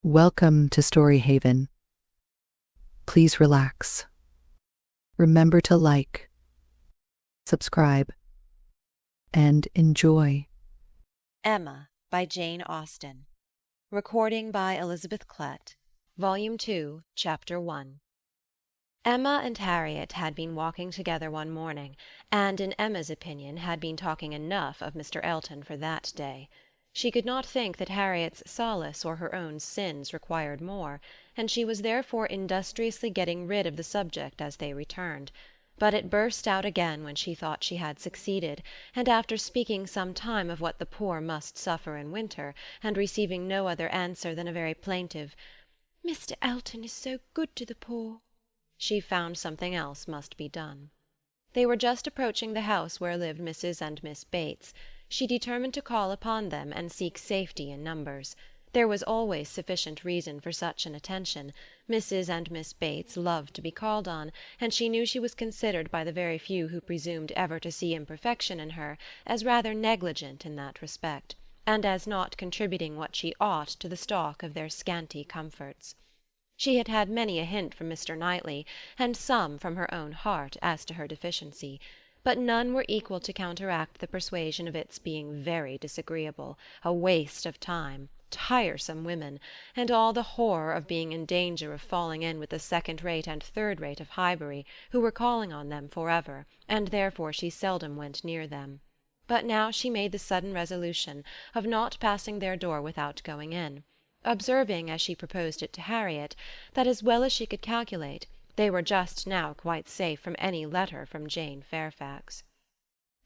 Welcome to Story Haven. Please relax. Remember to like, subscribe, and enjoy. Emma by Jane Austen. Recording by Elizabeth Klett. Volume 2, Chapter 1. Emma and Harriet had been walking together one morning, and in Emma's opinion had been talking enough of Mr. Elton for that day. She could not think that Harriet's solace or her own sins required more, and she was therefore industriously getting rid of the subject as they returned. But it burst out again when she thought she had succeeded, and after speaking some time of what the poor must suffer in winter, and receiving no other answer than a very plaintive "Mr. Elton is so good to the poor," she found something else must be done. They were just approaching the house where lived Mrs. and Miss Bates. She determined to call upon them and seek safety in numbers. There was always sufficient reason for such an attention. Mrs. and Miss Bates loved to be called on, and she knew she was considered by the very few who presumed ever to see imperfection in her as rather negligent in that respect, and as not contributing what she ought to the stock of their scanty comforts. She had had many a hint from Mr. Knightley, and some from her own heart, as to her deficiency, but none were equal to counteract the persuasion of its being very disagreeable, a waste of time, tiresome women, and all the horror of being in danger of falling in with the second-rate and third-rate of Highbury, who were calling on them for ever, and therefore she seldom went near them. But now she made the sudden resolution of not passing their door without going in, observing, as she proposed it to Harriet, that as well as she could calculate, they were just now quite safe from any letter from Jane Fairfax.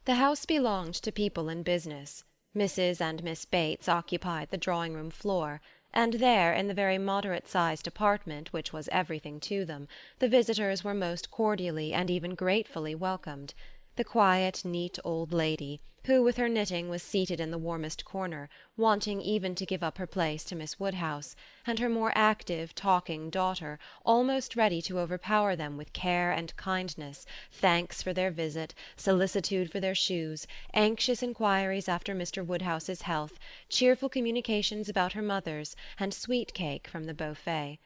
The house belonged to people in business. Mrs. and Miss Bates occupied the drawing-room floor, and there, in the very moderate-sized apartment which was everything to them, the visitors were most cordially and even gratefully welcomed. The quiet, neat old lady, who with her knitting was seated in the warmest corner, wanting even to give up her place to Miss Woodhouse, and her more active, talking daughter, almost ready to overpower them with care and kindness, thanks for their visit, solicitude for their shoes, anxious inquiries after Mr. Woodhouse's health, cheerful communications about her mother's, and sweet cake from the buffet.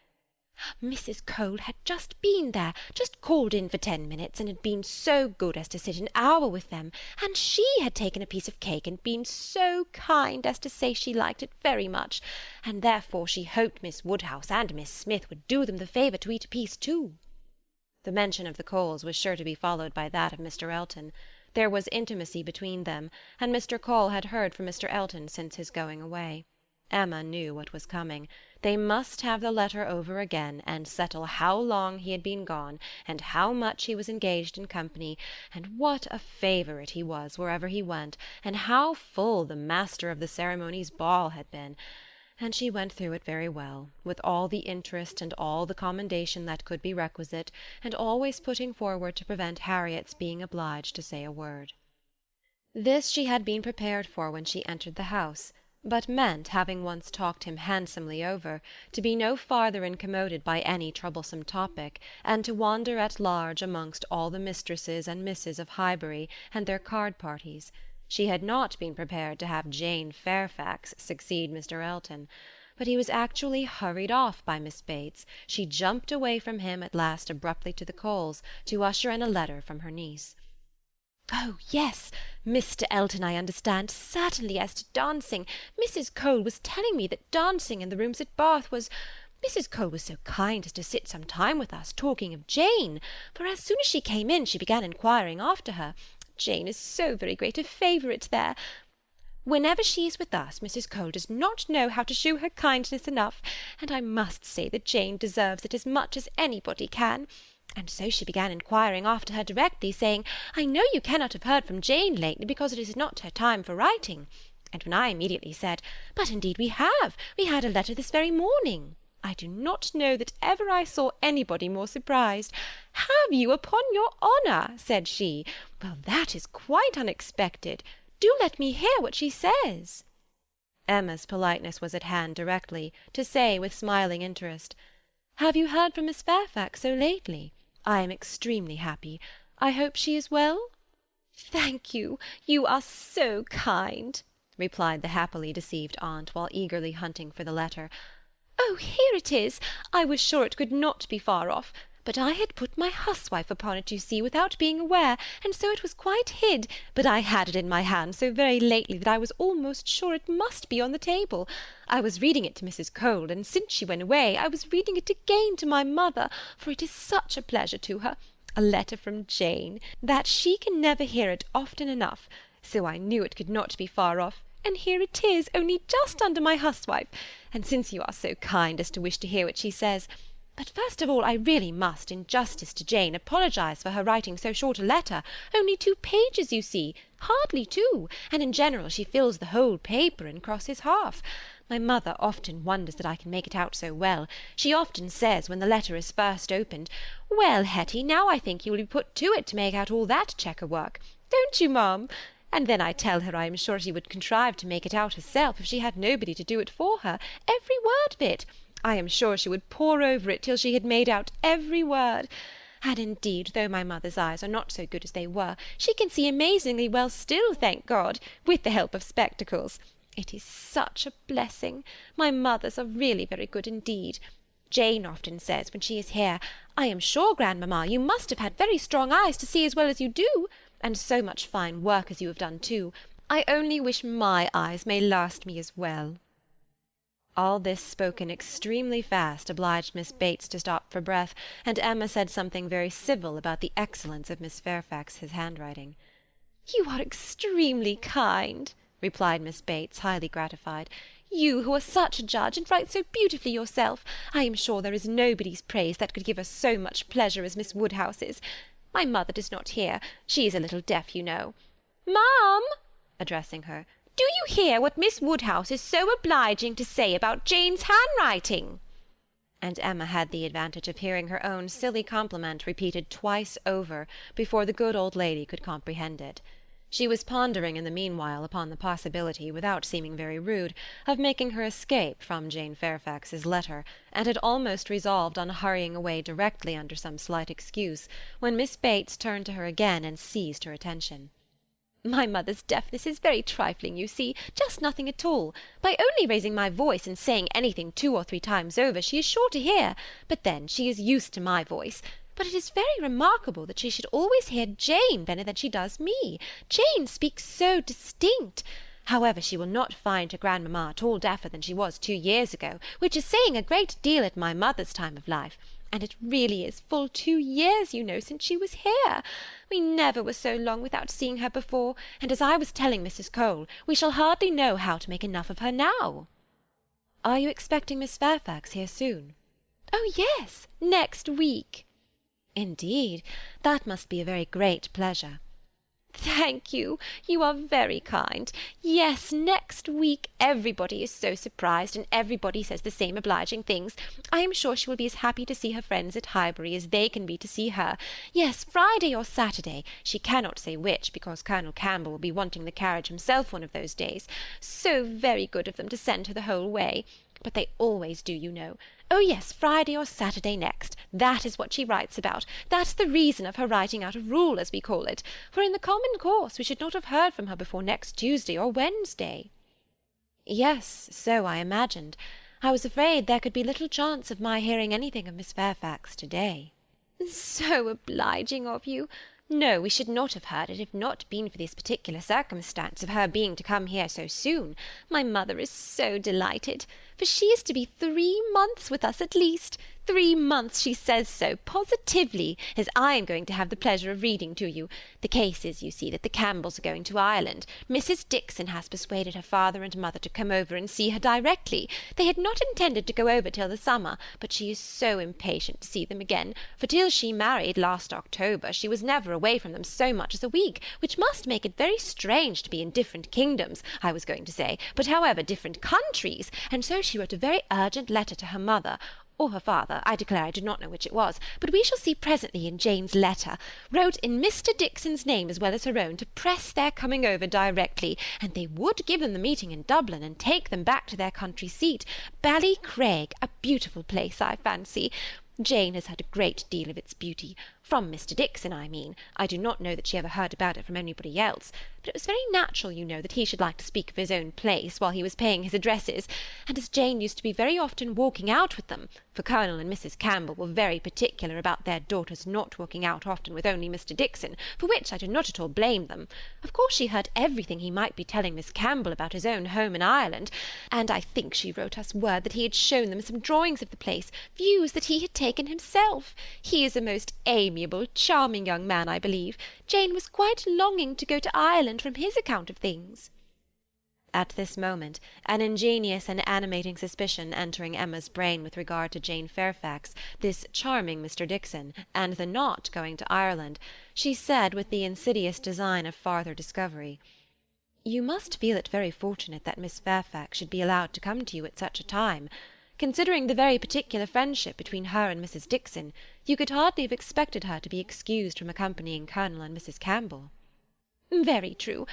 Mrs. Cole had just been there, just called in for 10 minutes, and had been so good as to sit an hour with them, and she had taken a piece of cake and been so kind as to say she liked it very much, and therefore she hoped Miss Woodhouse and Miss Smith would do them the favour to eat a piece too. The mention of the Coles was sure to be followed by that of Mr. Elton. There was intimacy between them, and Mr. Cole had heard from Mr. Elton since his going away. Emma knew what was coming. They must have the letter over again, and settle how long he had been gone, and how much he was engaged in company, and what a favourite he was wherever he went, and how full the master of the ceremonies ball had been. And she went through it very well, with all the interest and all the commendation that could be requisite, and always putting forward to prevent Harriet's being obliged to say a word. This she had been prepared for when she entered the house, but meant, having once talked him handsomely over, to be no farther incommoded by any troublesome topic, and to wander at large amongst all the mistresses and misses of Highbury and their card-parties. She had not been prepared to have Jane Fairfax succeed Mr. Elton. But he was actually hurried off by Miss Bates. She jumped away from him at last abruptly to the Coles, to usher in a letter from her niece. "Oh, yes, Mr. Elton, I understand, certainly, as to dancing. Mrs. Cole was telling me that dancing in the rooms at Bath was— Mrs. Cole was so kind as to sit some time with us, talking of Jane, for as soon as she came in she began inquiring after her. Jane is so very great a favourite there. Whenever she is with us, Mrs. Cole does not know how to shew her kindness enough, and I must say that Jane deserves it as much as anybody can. And so she began inquiring after her directly, saying, 'I know you cannot have heard from Jane lately, because it is not her time for writing.' And when I immediately said, 'But indeed we have. We had a letter this very morning,' I do not know that ever I saw anybody more surprised. 'Have you, upon your honour?' said she. 'Well, that is quite unexpected. Do let me hear what she says.' Emma's politeness was at hand directly, to say with smiling interest, 'Have you heard from Miss Fairfax so lately? I am extremely happy. I hope she is well?' 'Thank you. You are so kind,' replied the happily deceived aunt, while eagerly hunting for the letter. "Oh, here it is! I was sure it could not be far off. But I had put my huswife upon it, you see, without being aware, and so it was quite hid, but I had it in my hand so very lately that I was almost sure it must be on the table. I was reading it to Mrs. Cole, and since she went away, I was reading it again to my mother, for it is such a pleasure to her. A letter from Jane, that she can never hear it often enough, so I knew it could not be far off. And here it is, only just under my huswife, and since you are so kind as to wish to hear what she says— But first of all I really must, in justice to Jane, apologize for her writing so short a letter. Only 2 pages, you see, hardly 2, and in general she fills the whole paper and crosses half. My mother often wonders that I can make it out so well. She often says, when the letter is first opened, "Well, Hetty, now I think you will be put to it to make out all that checker work. Don't you, ma'am?" And then I tell her I am sure she would contrive to make it out herself if she had nobody to do it for her, every word of it. I am sure she would pore over it till she had made out every word. And indeed, though my mother's eyes are not so good as they were, she can see amazingly well still, thank God, with the help of spectacles. It is such a blessing. My mothers are really very good indeed. Jane often says, when she is here, "I am sure, grandmamma, you must have had very strong eyes to see as well as you do, and so much fine work as you have done too. I only wish my eyes may last me as well." All this spoken extremely fast obliged Miss Bates to stop for breath, and Emma said something very civil about the excellence of Miss Fairfax's handwriting. "You are extremely kind," replied Miss Bates, highly gratified. "You, who are such a judge, and write so beautifully yourself. I am sure there is nobody's praise that could give us so much pleasure as Miss Woodhouse's. My mother does not hear. She is a little deaf, you know. Ma'am," addressing her, "do you hear what Miss Woodhouse is so obliging to say about Jane's handwriting?" And Emma had the advantage of hearing her own silly compliment repeated twice over before the good old lady could comprehend it. She was pondering in the meanwhile upon the possibility, without seeming very rude, of making her escape from Jane Fairfax's letter, and had almost resolved on hurrying away directly under some slight excuse, when Miss Bates turned to her again and seized her attention. "My mother's deafness is very trifling, you see, just nothing at all. By only raising my voice and saying anything 2 or 3 times over, she is sure to hear, but then she is used to my voice. But it is very remarkable that she should always hear Jane better than she does me. Jane speaks so distinct. However, she will not find her grandmamma at all deafer than she was 2 years ago, which is saying a great deal at my mother's time of life. And it really is full 2 years, you know, since she was here. We never were so long without seeing her before, and as I was telling Mrs. Cole, we shall hardly know how to make enough of her now." "Are you expecting Miss Fairfax here soon?" "Oh, yes, next week." "Indeed, that must be a very great pleasure." "Thank you. You are very kind. Yes, next week. Everybody is so surprised, and everybody says the same obliging things. I am sure she will be as happy to see her friends at Highbury as they can be to see her. Yes, Friday or Saturday. She cannot say which, because Colonel Campbell will be wanting the carriage himself one of those days. So very good of them to send her the whole way. But they always do, you know. Oh, yes, Friday or Saturday next. That is what she writes about. That's the reason of her writing out of rule, as we call it. For in the common course we should not have heard from her before next Tuesday or Wednesday." "Yes, so I imagined. I was afraid there could be little chance of my hearing anything of Miss Fairfax to-day." "So obliging of you. No, we should not have heard it if not been for this particular circumstance of her being to come here so soon. My mother is so delighted, for she is to be 3 months with us at least. 3 months, she says so, positively, as I am going to have the pleasure of reading to you. The case is, you see, that the Campbells are going to Ireland. Mrs. Dixon has persuaded her father and mother to come over and see her directly. They had not intended to go over till the summer, but she is so impatient to see them again, for till she married last October she was never away from them so much as a week, which must make it very strange to be in different kingdoms, I was going to say, but however, different countries, and so she wrote a very urgent letter to her mother, or her father, I declare I do not know which it was, but we shall see presently in Jane's letter, wrote in Mr. Dixon's name as well as her own, to press their coming over directly, and they would give them the meeting in Dublin, and take them back to their country seat, Ballycraig, a beautiful place, I fancy. Jane has heard a great deal of its beauty. From Mr. Dixon, I mean. I do not know that she ever heard about it from anybody else, but it was very natural, you know, that he should like to speak of his own place while he was paying his addresses, and as Jane used to be very often walking out with them, for Colonel and Mrs. Campbell were very particular about their daughters not walking out often with only Mr. Dixon, for which I do not at all blame them. Of course she heard everything he might be telling Miss Campbell about his own home in Ireland, and I think she wrote us word that he had shown them some drawings of the place, views that he had taken himself. He is a most amiable, charming young man, I believe. Jane was quite longing to go to Ireland from his account of things. At this moment, an ingenious and animating suspicion entering Emma's brain with regard to Jane Fairfax, this charming Mr. Dixon, and the not going to Ireland, she said, with the insidious design of farther discovery, "You must feel it very fortunate that Miss Fairfax should be allowed to come to you at such a time. Considering the very particular friendship between her and Mrs. Dixon, you could hardly have expected her to be excused from accompanying Colonel and Mrs. Campbell." Very true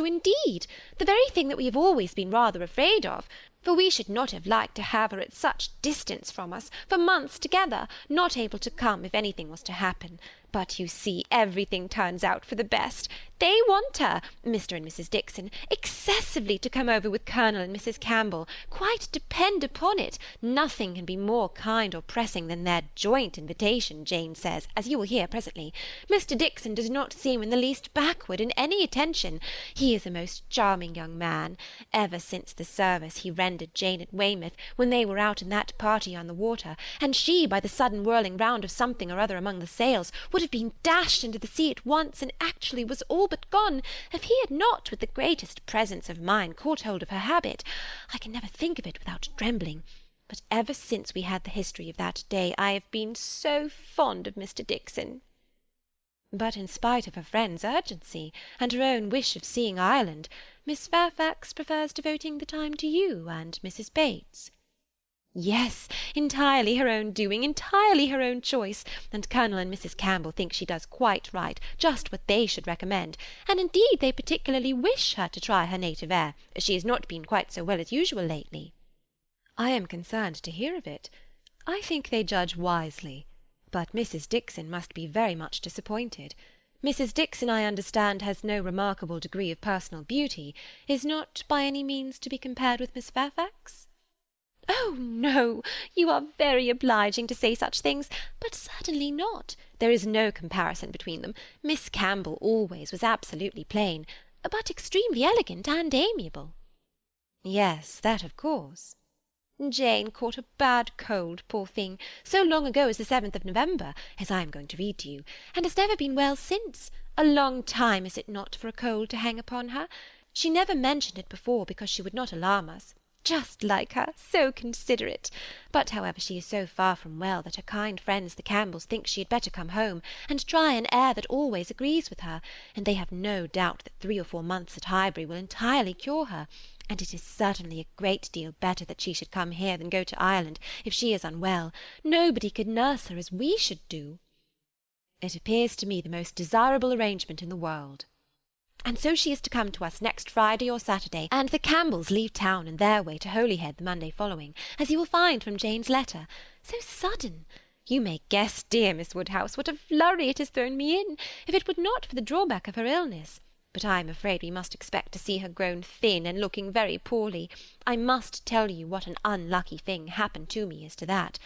indeed. The very thing that we have always been rather afraid of, for we should not have liked to have her at such distance from us, for months together, not able to come if anything was to happen. But you see, everything turns out for the best. They want her, Mr. and Mrs. Dixon, excessively to come over with Colonel and Mrs. Campbell. Quite depend upon it, nothing can be more kind or pressing than their joint invitation, Jane says, as you will hear presently. Mr. Dixon does not seem in the least backward in any attention. He is a most charming young man. Ever since the service he rendered Jane at Weymouth, when they were out in that party on the water, and she, by the sudden whirling round of something or other among the sails, would have been dashed into the sea at once, and actually was all but gone, if he had not, with the greatest presence of mind, caught hold of her habit. I can never think of it without trembling. But ever since we had the history of that day, I have been so fond of Mr. Dixon." But in spite of her friend's urgency, and her own wish of seeing Ireland, Miss Fairfax prefers devoting the time to you and Mrs. Bates. Yes, entirely her own doing, entirely her own choice, and Colonel and Mrs. Campbell think she does quite right, just what they should recommend, and indeed they particularly wish her to try her native air, as she has not been quite so well as usual lately. I am concerned to hear of it. I think they judge wisely, but Mrs. Dixon must be very much disappointed. Mrs. Dixon, I understand, has no remarkable degree of personal beauty, is not by any means to be compared with Miss Fairfax? "Oh, no, you are very obliging to say such things, but certainly not. There is no comparison between them. Miss Campbell always was absolutely plain, but extremely elegant and amiable." "Yes, that of course." "Jane caught a bad cold, poor thing, so long ago as the 7th of November, as I am going to read to you, and has never been well since. A long time, is it not, for a cold to hang upon her? She never mentioned it before, because she would not alarm us. Just like her, so considerate. But however, she is so far from well that her kind friends the Campbells think she had better come home, and try an air that always agrees with her, and they have no doubt that 3 or 4 months at Highbury will entirely cure her, and it is certainly a great deal better that she should come here than go to Ireland, if she is unwell. Nobody could nurse her as we should do." "It appears to me the most desirable arrangement in the world." "And so she is to come to us next Friday or Saturday, and the Campbells leave town and their way to Holyhead the Monday following, as you will find from Jane's letter. So sudden! You may guess, dear Miss Woodhouse, what a flurry it has thrown me in, if it were not for the drawback of her illness. But I am afraid we must expect to see her grown thin and looking very poorly. I must tell you what an unlucky thing happened to me as to that.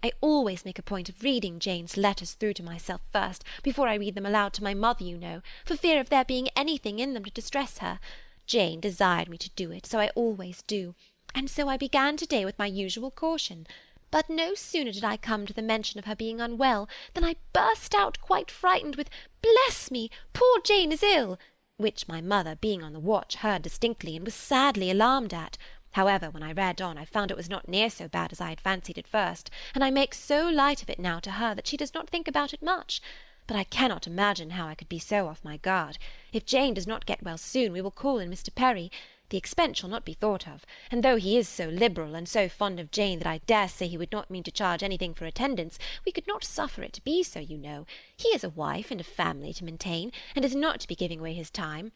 I always make a point of reading Jane's letters through to myself first, before I read them aloud to my mother, you know, for fear of there being anything in them to distress her. Jane desired me to do it, so I always do, and so I began to-day with my usual caution. But no sooner did I come to the mention of her being unwell, than I burst out quite frightened with, 'Bless me, poor Jane is ill,' which my mother, being on the watch, heard distinctly, and was sadly alarmed at. However, when I read on, I found it was not near so bad as I had fancied at first, and I make so light of it now to her that she does not think about it much. But I cannot imagine how I could be so off my guard. If Jane does not get well soon, we will call in Mr. Perry. The expense shall not be thought of, and though he is so liberal and so fond of Jane that I dare say he would not mean to charge anything for attendance, we could not suffer it to be so, you know. He has a wife and a family to maintain, and is not to be giving away his time.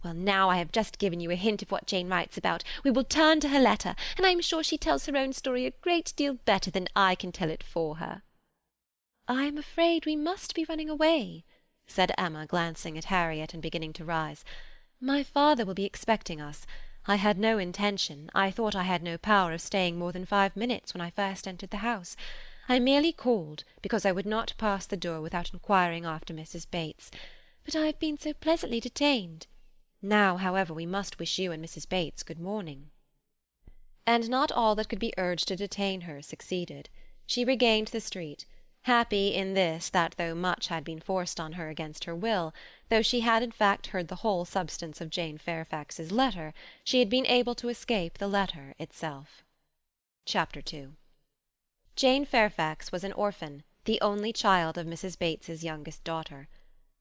Well, now I have just given you a hint of what Jane writes about, we will turn to her letter, and I am sure she tells her own story a great deal better than I can tell it for her." "I am afraid we must be running away," said Emma, glancing at Harriet and beginning to rise. "My father will be expecting us. I had no intention, I thought I had no power of staying more than 5 minutes when I first entered the house. I merely called, because I would not pass the door without inquiring after Mrs. Bates. But I have been so pleasantly detained. Now, however, we must wish you and Mrs. Bates good morning." And not all that could be urged to detain her succeeded. She regained the street, happy in this that though much had been forced on her against her will, though she had in fact heard the whole substance of Jane Fairfax's letter, she had been able to escape the letter itself. Chapter 2. Jane Fairfax was an orphan, the only child of Mrs. Bates's youngest daughter.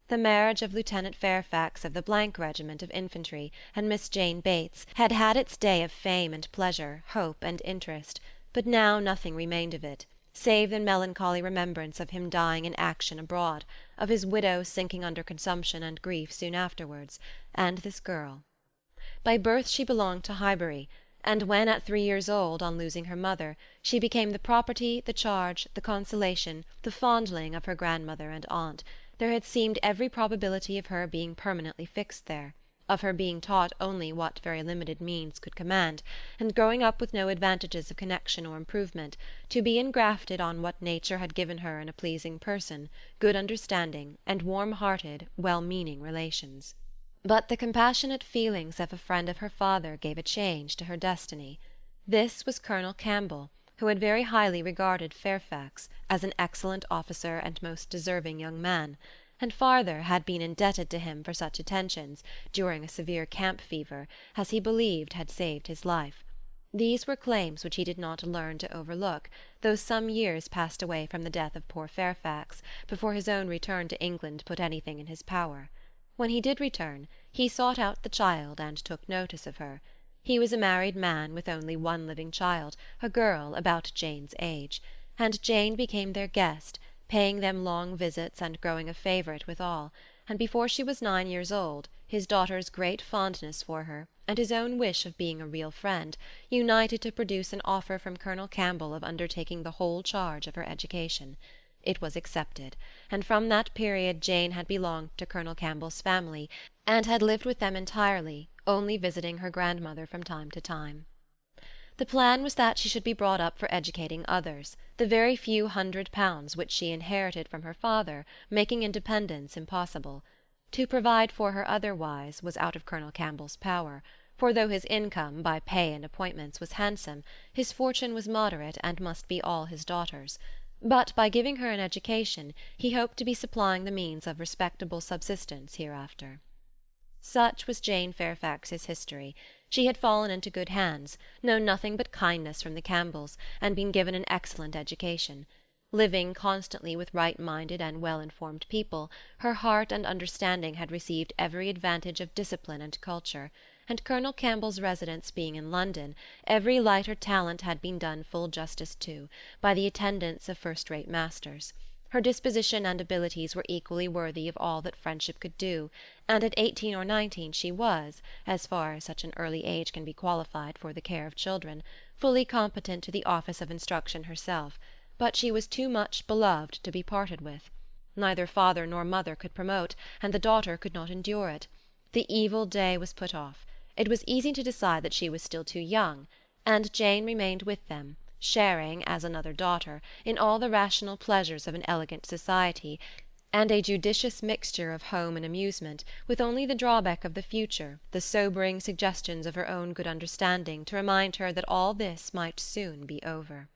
The marriage of Lieutenant Fairfax of the Regiment of Infantry and Miss Jane Bates had had its day of fame and pleasure, hope and interest, but now nothing remained of it, save the melancholy remembrance of him dying in action abroad, of his widow sinking under consumption and grief soon afterwards, and this girl. By birth she belonged to Highbury, and when at 3 years old, on losing her mother, she became the property, the charge, the consolation, the fondling of her grandmother and aunt, there had seemed every probability of her being permanently fixed there, of her being taught only what very limited means could command, and growing up with no advantages of connection or improvement, to be engrafted on what nature had given her in a pleasing person, good understanding, and warm-hearted, well-meaning relations. But the compassionate feelings of a friend of her father gave a change to her destiny. This was Colonel Campbell, who had very highly regarded Fairfax as an excellent officer and most deserving young man, and farther had been indebted to him for such attentions, during a severe camp fever, as he believed had saved his life. These were claims which he did not learn to overlook, though some years passed away from the death of poor Fairfax, before his own return to England put anything in his power. When he did return, he sought out the child and took notice of her. He was a married man with only one living child, a girl about Jane's age, and Jane became their guest, paying them long visits and growing a favourite with all, and before she was 9 years old, his daughter's great fondness for her, and his own wish of being a real friend, united to produce an offer from Colonel Campbell of undertaking the whole charge of her education. It was accepted, and from that period Jane had belonged to Colonel Campbell's family, and had lived with them entirely, only visiting her grandmother from time to time. The plan was that she should be brought up for educating others, the very few £100 which she inherited from her father making independence impossible. To provide for her otherwise was out of Colonel Campbell's power, for though his income, by pay and appointments, was handsome, his fortune was moderate and must be all his daughter's. But by giving her an education, he hoped to be supplying the means of respectable subsistence hereafter. Such was Jane Fairfax's history. She had fallen into good hands, known nothing but kindness from the Campbells, and been given an excellent education. Living constantly with right-minded and well-informed people, her heart and understanding had received every advantage of discipline and culture, and Colonel Campbell's residence being in London, every lighter talent had been done full justice to, by the attendance of first-rate masters. Her disposition and abilities were equally worthy of all that friendship could do, and at 18 or 19 she was, as far as such an early age can be qualified for the care of children, fully competent to the office of instruction herself, but she was too much beloved to be parted with. Neither father nor mother could promote, and the daughter could not endure it. The evil day was put off. It was easy to decide that she was still too young, and Jane remained with them, sharing, as another daughter, in all the rational pleasures of an elegant society, and a judicious mixture of home and amusement, with only the drawback of the future, the sobering suggestions of her own good understanding, to remind her that all this might soon be over.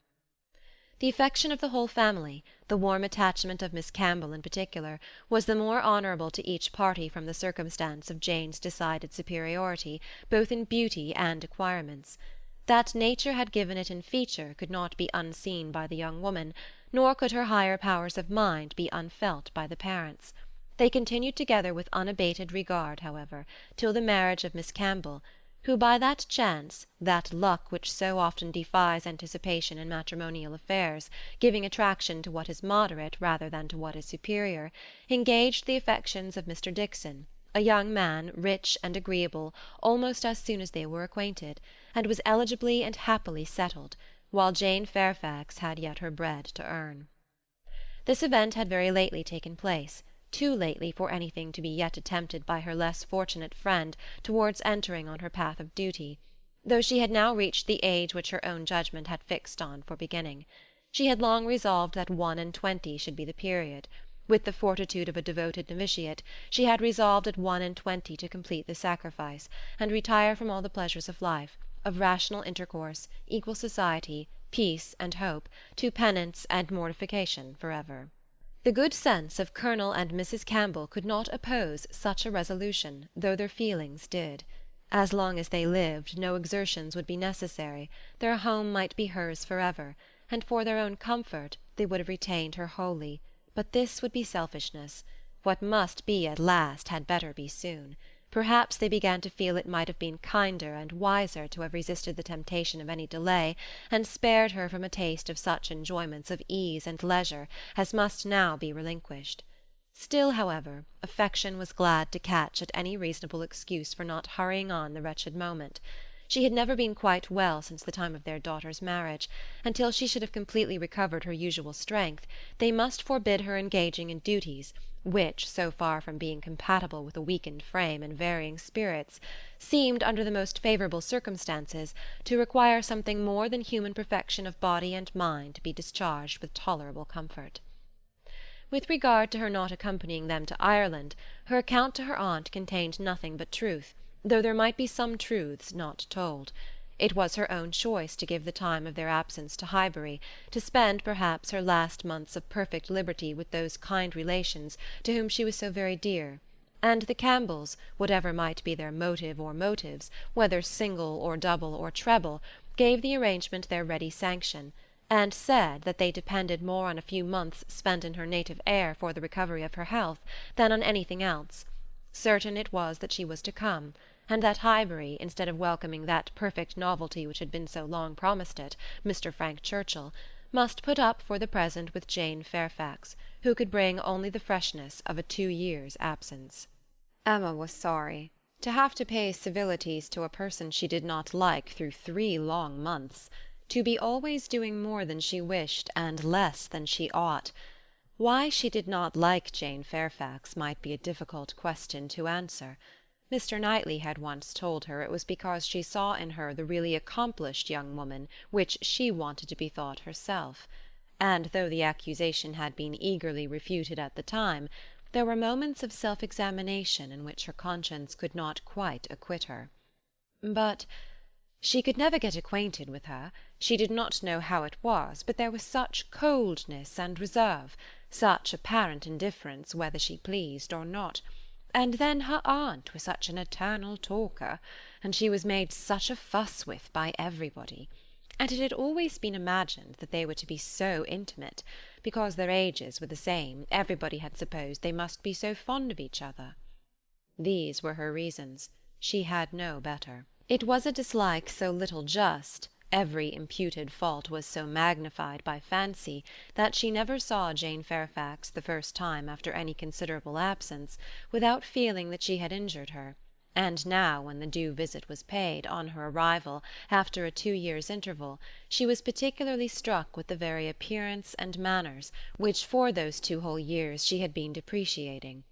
The affection of the whole family, the warm attachment of Miss Campbell in particular, was the more honourable to each party from the circumstance of Jane's decided superiority, both in beauty and acquirements. That nature had given it in feature could not be unseen by the young woman, nor could her higher powers of mind be unfelt by the parents. They continued together with unabated regard, however, till the marriage of Miss Campbell, who by that chance, that luck which so often defies anticipation in matrimonial affairs, giving attraction to what is moderate rather than to what is superior, engaged the affections of Mr. Dickson, a young man, rich and agreeable, almost as soon as they were acquainted, and was eligibly and happily settled, while Jane Fairfax had yet her bread to earn. This event had very lately taken place, too lately for anything to be yet attempted by her less fortunate friend towards entering on her path of duty, though she had now reached the age which her own judgment had fixed on for beginning. She had long resolved that 21 should be the period. With the fortitude of a devoted novitiate, she had resolved at 21 to complete the sacrifice, and retire from all the pleasures of life, of rational intercourse, equal society, peace and hope, to penance and mortification for ever. The good sense of Colonel and Mrs. Campbell could not oppose such a resolution, though their feelings did. As long as they lived, no exertions would be necessary, their home might be hers for ever, and for their own comfort they would have retained her wholly. But this would be selfishness. What must be at last had better be soon. Perhaps they began to feel it might have been kinder and wiser to have resisted the temptation of any delay, and spared her from a taste of such enjoyments of ease and leisure as must now be relinquished. Still, however, affection was glad to catch at any reasonable excuse for not hurrying on the wretched moment. She had never been quite well since the time of their daughter's marriage, and till she should have completely recovered her usual strength, they must forbid her engaging in duties which, so far from being compatible with a weakened frame and varying spirits, seemed, under the most favourable circumstances, to require something more than human perfection of body and mind to be discharged with tolerable comfort. With regard to her not accompanying them to Ireland, her account to her aunt contained nothing but truth, though there might be some truths not told. It was her own choice to give the time of their absence to Highbury, to spend perhaps her last months of perfect liberty with those kind relations to whom she was so very dear, and the Campbells, whatever might be their motive or motives, whether single or double or treble, gave the arrangement their ready sanction, and said that they depended more on a few months spent in her native air for the recovery of her health than on anything else. Certain it was that she was to come, and that Highbury, instead of welcoming that perfect novelty which had been so long promised it, Mr. Frank Churchill, must put up for the present with Jane Fairfax, who could bring only the freshness of a 2 years' absence. Emma was sorry. To have to pay civilities to a person she did not like through 3 long months, to be always doing more than she wished and less than she ought. Why she did not like Jane Fairfax might be a difficult question to answer. Mr. Knightley had once told her it was because she saw in her the really accomplished young woman which she wanted to be thought herself, and though the accusation had been eagerly refuted at the time, there were moments of self-examination in which her conscience could not quite acquit her. But she could never get acquainted with her. She did not know how it was, but there was such coldness and reserve, such apparent indifference whether she pleased or not. And then her aunt was such an eternal talker, and she was made such a fuss with by everybody. And it had always been imagined that they were to be so intimate. Because their ages were the same, everybody had supposed they must be so fond of each other. These were her reasons. She had no better. It was a dislike so little just, every imputed fault was so magnified by fancy, that she never saw Jane Fairfax the first time after any considerable absence, without feeling that she had injured her, and now, when the due visit was paid, on her arrival, after a 2 years' interval, she was particularly struck with the very appearance and manners, which for those 2 whole years she had been depreciating.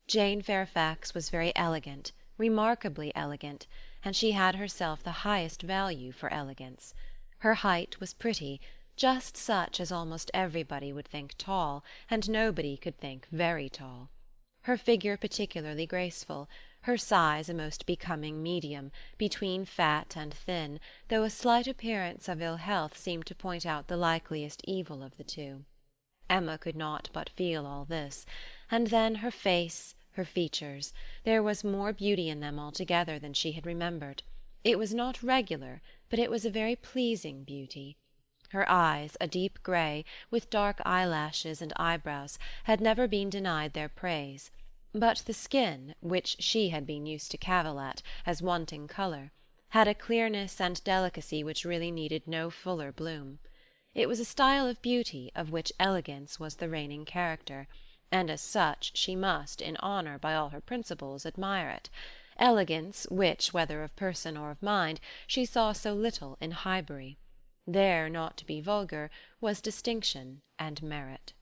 Jane Fairfax was very elegant, remarkably elegant, and she had herself the highest value for elegance. Her height was pretty, just such as almost everybody would think tall, and nobody could think very tall. Her figure particularly graceful, her size a most becoming medium, between fat and thin, though a slight appearance of ill health seemed to point out the likeliest evil of the two. Emma could not but feel all this, and then her face, her features, there was more beauty in them altogether than she had remembered. It was not regular, but it was a very pleasing beauty. Her eyes, a deep grey, with dark eyelashes and eyebrows, had never been denied their praise, but the skin, which she had been used to cavil at, as wanting colour, had a clearness and delicacy which really needed no fuller bloom. It was a style of beauty of which elegance was the reigning character, and as such she must, in honour by all her principles, admire it. Elegance, which, whether of person or of mind, she saw so little in Highbury. There, not to be vulgar, was distinction and merit.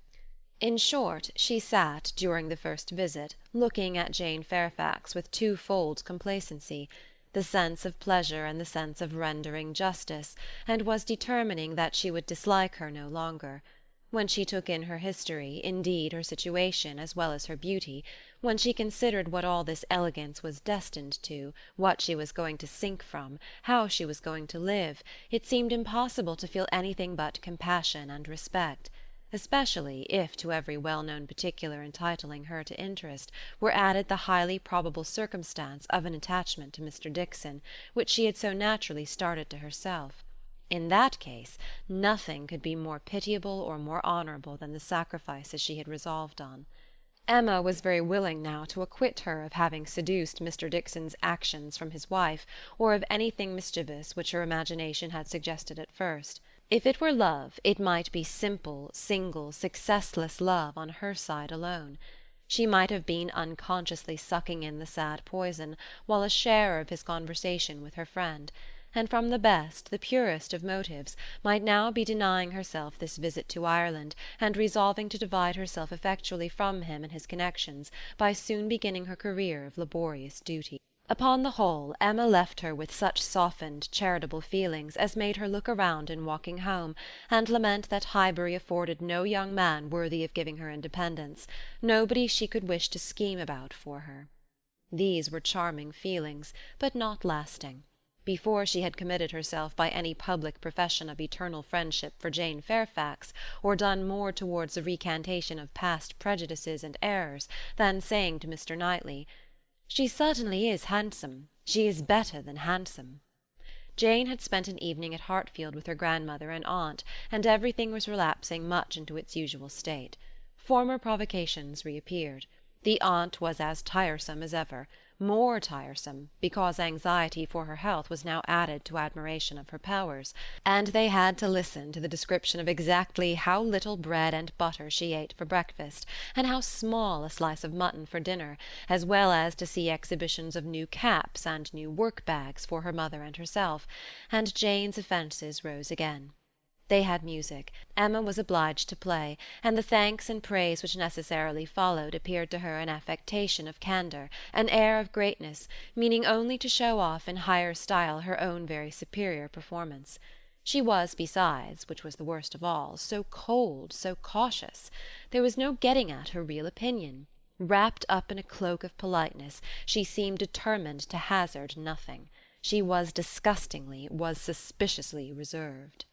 In short, she sat, during the first visit, looking at Jane Fairfax with twofold complacency, the sense of pleasure and the sense of rendering justice, and was determining that she would dislike her no longer. When she took in her history, indeed her situation, as well as her beauty, when she considered what all this elegance was destined to, what she was going to sink from, how she was going to live, it seemed impossible to feel anything but compassion and respect, especially if to every well-known particular entitling her to interest were added the highly probable circumstance of an attachment to Mr. Dickson, which she had so naturally started to herself. In that case, nothing could be more pitiable or more honourable than the sacrifices she had resolved on. Emma was very willing now to acquit her of having seduced Mr. Dickson's actions from his wife, or of anything mischievous which her imagination had suggested at first. If it were love, it might be simple, single, successless love on her side alone. She might have been unconsciously sucking in the sad poison, while a sharer of his conversation with her friend, and from the best, the purest of motives, might now be denying herself this visit to Ireland, and resolving to divide herself effectually from him and his connections, by soon beginning her career of laborious duty. Upon the whole, Emma left her with such softened, charitable feelings as made her look around in walking home, and lament that Highbury afforded no young man worthy of giving her independence, nobody she could wish to scheme about for her. These were charming feelings, but not lasting. Before she had committed herself by any public profession of eternal friendship for Jane Fairfax, or done more towards a recantation of past prejudices and errors, than saying to Mr. Knightley, "She certainly is handsome. She is better than handsome." Jane had spent an evening at Hartfield with her grandmother and aunt, and everything was relapsing much into its usual state. Former provocations reappeared. The aunt was as tiresome as ever, more tiresome, because anxiety for her health was now added to admiration of her powers, and they had to listen to the description of exactly how little bread and butter she ate for breakfast, and how small a slice of mutton for dinner, as well as to see exhibitions of new caps and new work-bags for her mother and herself, and Jane's offences rose again. They had music. Emma was obliged to play, and the thanks and praise which necessarily followed appeared to her an affectation of candour, an air of greatness, meaning only to show off in higher style her own very superior performance. She was, besides, which was the worst of all, so cold, so cautious. There was no getting at her real opinion. Wrapped up in a cloak of politeness, she seemed determined to hazard nothing. She was disgustingly, was suspiciously reserved.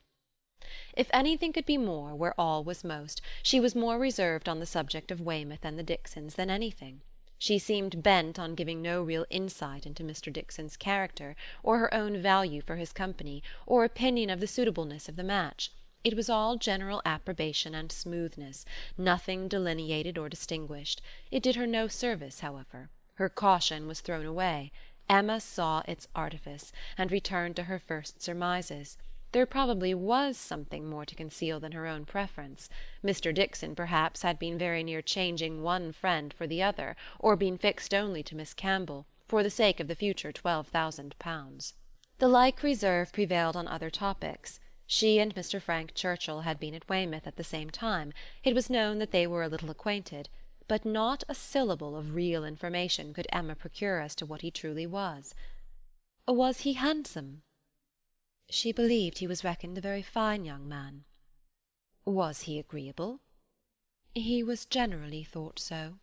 If anything could be more, where all was most, she was more reserved on the subject of Weymouth and the Dicksons than anything. She seemed bent on giving no real insight into Mr. Dickson's character, or her own value for his company, or opinion of the suitableness of the match. It was all general approbation and smoothness, nothing delineated or distinguished. It did her no service, however. Her caution was thrown away. Emma saw its artifice, and returned to her first surmises. There probably was something more to conceal than her own preference. Mr. Dickson, perhaps, had been very near changing one friend for the other, or been fixed only to Miss Campbell, for the sake of the future £12,000. The like reserve prevailed on other topics. She and Mr. Frank Churchill had been at Weymouth at the same time. It was known that they were a little acquainted, but not a syllable of real information could Emma procure as to what he truly was. Was he handsome? She believed he was reckoned a very fine young man. Was he agreeable? He was generally thought so.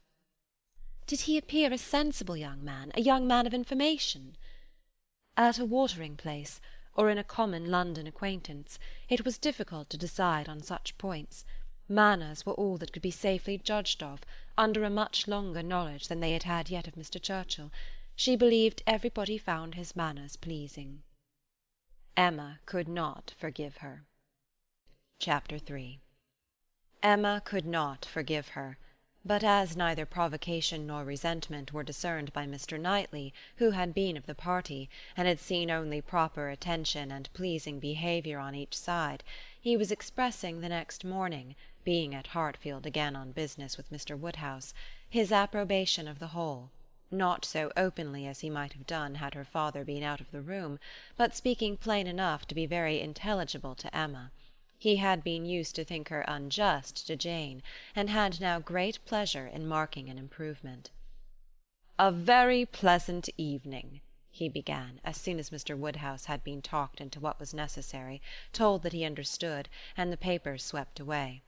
Did he appear a sensible young man, a young man of information? At a watering-place, or in a common London acquaintance, it was difficult to decide on such points. Manners were all that could be safely judged of, under a much longer knowledge than they had had yet of Mr. Churchill. She believed everybody found his manners pleasing. Emma could not forgive her. Chapter 3. Emma could not forgive her, but as neither provocation nor resentment were discerned by Mr. Knightley, who had been of the party, and had seen only proper attention and pleasing behaviour on each side, he was expressing the next morning, being at Hartfield again on business with Mr. Woodhouse, his approbation of the whole, not so openly as he might have done had her father been out of the room, but speaking plain enough to be very intelligible to Emma. He had been used to think her unjust to Jane, and had now great pleasure in marking an improvement. "A very pleasant evening," he began, as soon as Mr. Woodhouse had been talked into what was necessary, told that he understood, and the papers swept away.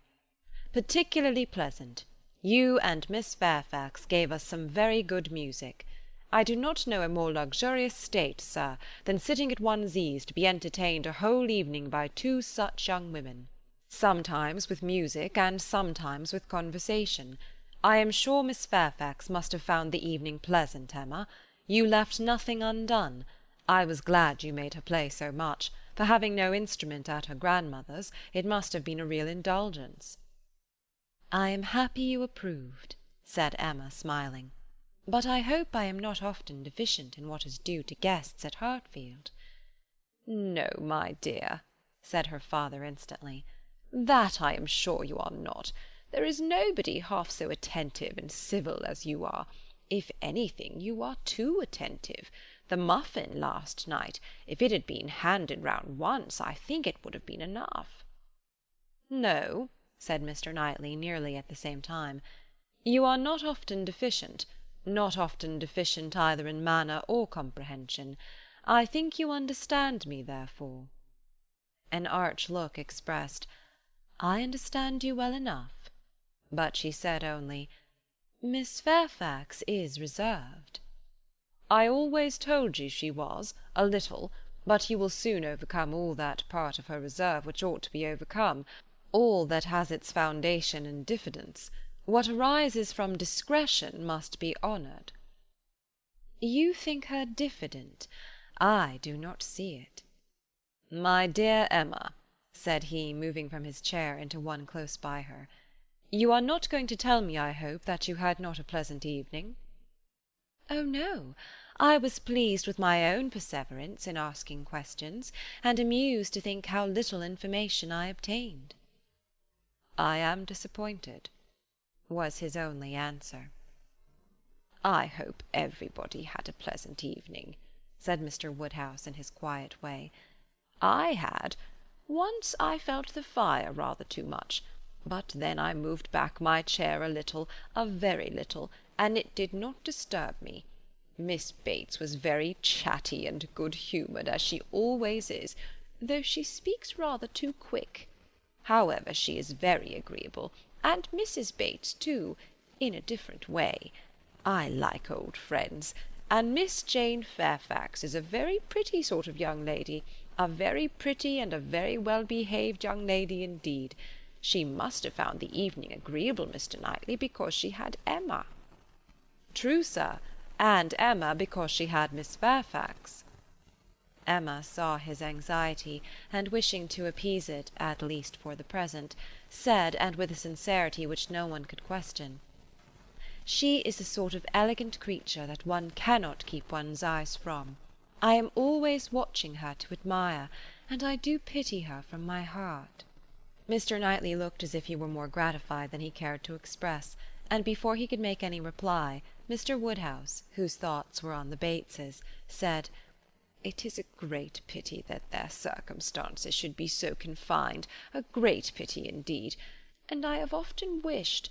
"Particularly pleasant. You and Miss Fairfax gave us some very good music. I do not know a more luxurious state, sir, than sitting at one's ease to be entertained a whole evening by two such young women, sometimes with music and sometimes with conversation. I am sure Miss Fairfax must have found the evening pleasant, Emma. You left nothing undone. I was glad you made her play so much, for having no instrument at her grandmother's, it must have been a real indulgence." "I am happy you approved," said Emma, smiling. "But I hope I am not often deficient in what is due to guests at Hartfield." "No, my dear," said her father instantly. "That I am sure you are not. There is nobody half so attentive and civil as you are. If anything, you are too attentive. The muffin last night, if it had been handed round once, I think it would have been enough." "No," said Mr. Knightley, nearly at the same time. "You are not often deficient. Not often deficient either in manner or comprehension. I think you understand me, therefore." An arch look expressed, "I understand you well enough," but she said only, "Miss Fairfax is reserved." "I always told you she was, a little, but you will soon overcome all that part of her reserve which ought to be overcome, all that has its foundation in diffidence. What arises from discretion must be honoured." "You think her diffident? I do not see it." "My dear Emma," said he, moving from his chair into one close by her, "you are not going to tell me, I hope, that you had not a pleasant evening?" "Oh, no. I was pleased with my own perseverance in asking questions, and amused to think how little information I obtained." "I am disappointed," was his only answer. "I hope everybody had a pleasant evening," said Mr. Woodhouse in his quiet way. "I had. Once I felt the fire rather too much, but then I moved back my chair a little, a very little, and it did not disturb me. Miss Bates was very chatty and good-humoured, as she always is, though she speaks rather too quick. However, she is very agreeable, and Mrs. Bates too, in a different way. I like old friends, and Miss Jane Fairfax is a very pretty sort of young lady, a very pretty and a very well-behaved young lady indeed. She must have found the evening agreeable, Mr. Knightley, because she had Emma." "True, sir, and Emma because she had Miss Fairfax." Emma saw his anxiety, and wishing to appease it, at least for the present, said, and with a sincerity which no one could question, "She is a sort of elegant creature that one cannot keep one's eyes from. I am always watching her to admire, and I do pity her from my heart." Mr. Knightley looked as if he were more gratified than he cared to express, and before he could make any reply, Mr. Woodhouse, whose thoughts were on the Bateses, said, "It is a great pity that their circumstances should be so confined, a great pity indeed, and I have often wished,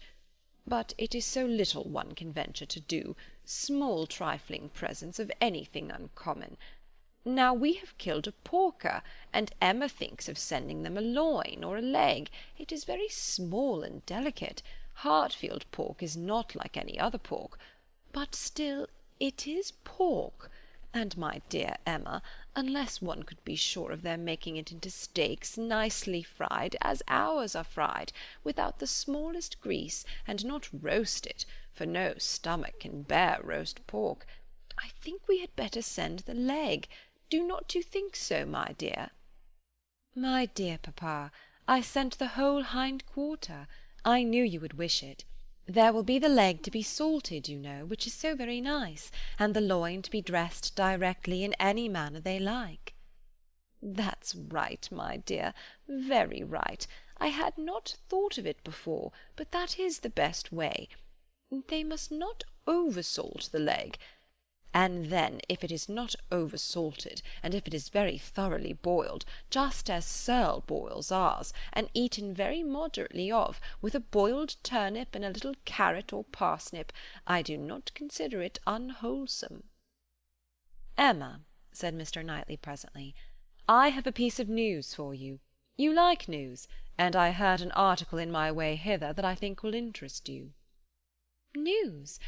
but it is so little one can venture to do, small trifling presents of anything uncommon. Now we have killed a porker, and Emma thinks of sending them a loin or a leg. It is very small and delicate. Hartfield pork is not like any other pork, but still it is pork. And, my dear Emma, unless one could be sure of their making it into steaks nicely fried, as ours are fried, without the smallest grease, and not roast it, for no stomach can bear roast pork, I think we had better send the leg. Do not you think so, my dear?" "My dear papa, I sent the whole hind quarter. I knew you would wish it. There will be the leg to be salted, you know, which is so very nice, and the loin to be dressed directly in any manner they like." "That's right, my dear, very right. I had not thought of it before, but that is the best way. They must not over-salt the leg. and then if it is not over-salted, and if it is very thoroughly boiled, just as Searle boils ours, and eaten very moderately of, with a boiled turnip and a little carrot or parsnip, I do not consider it unwholesome." "Emma," said Mr. Knightley presently, "I have a piece of news for you. You like news, and I heard an article in my way hither that I think will interest you." "News?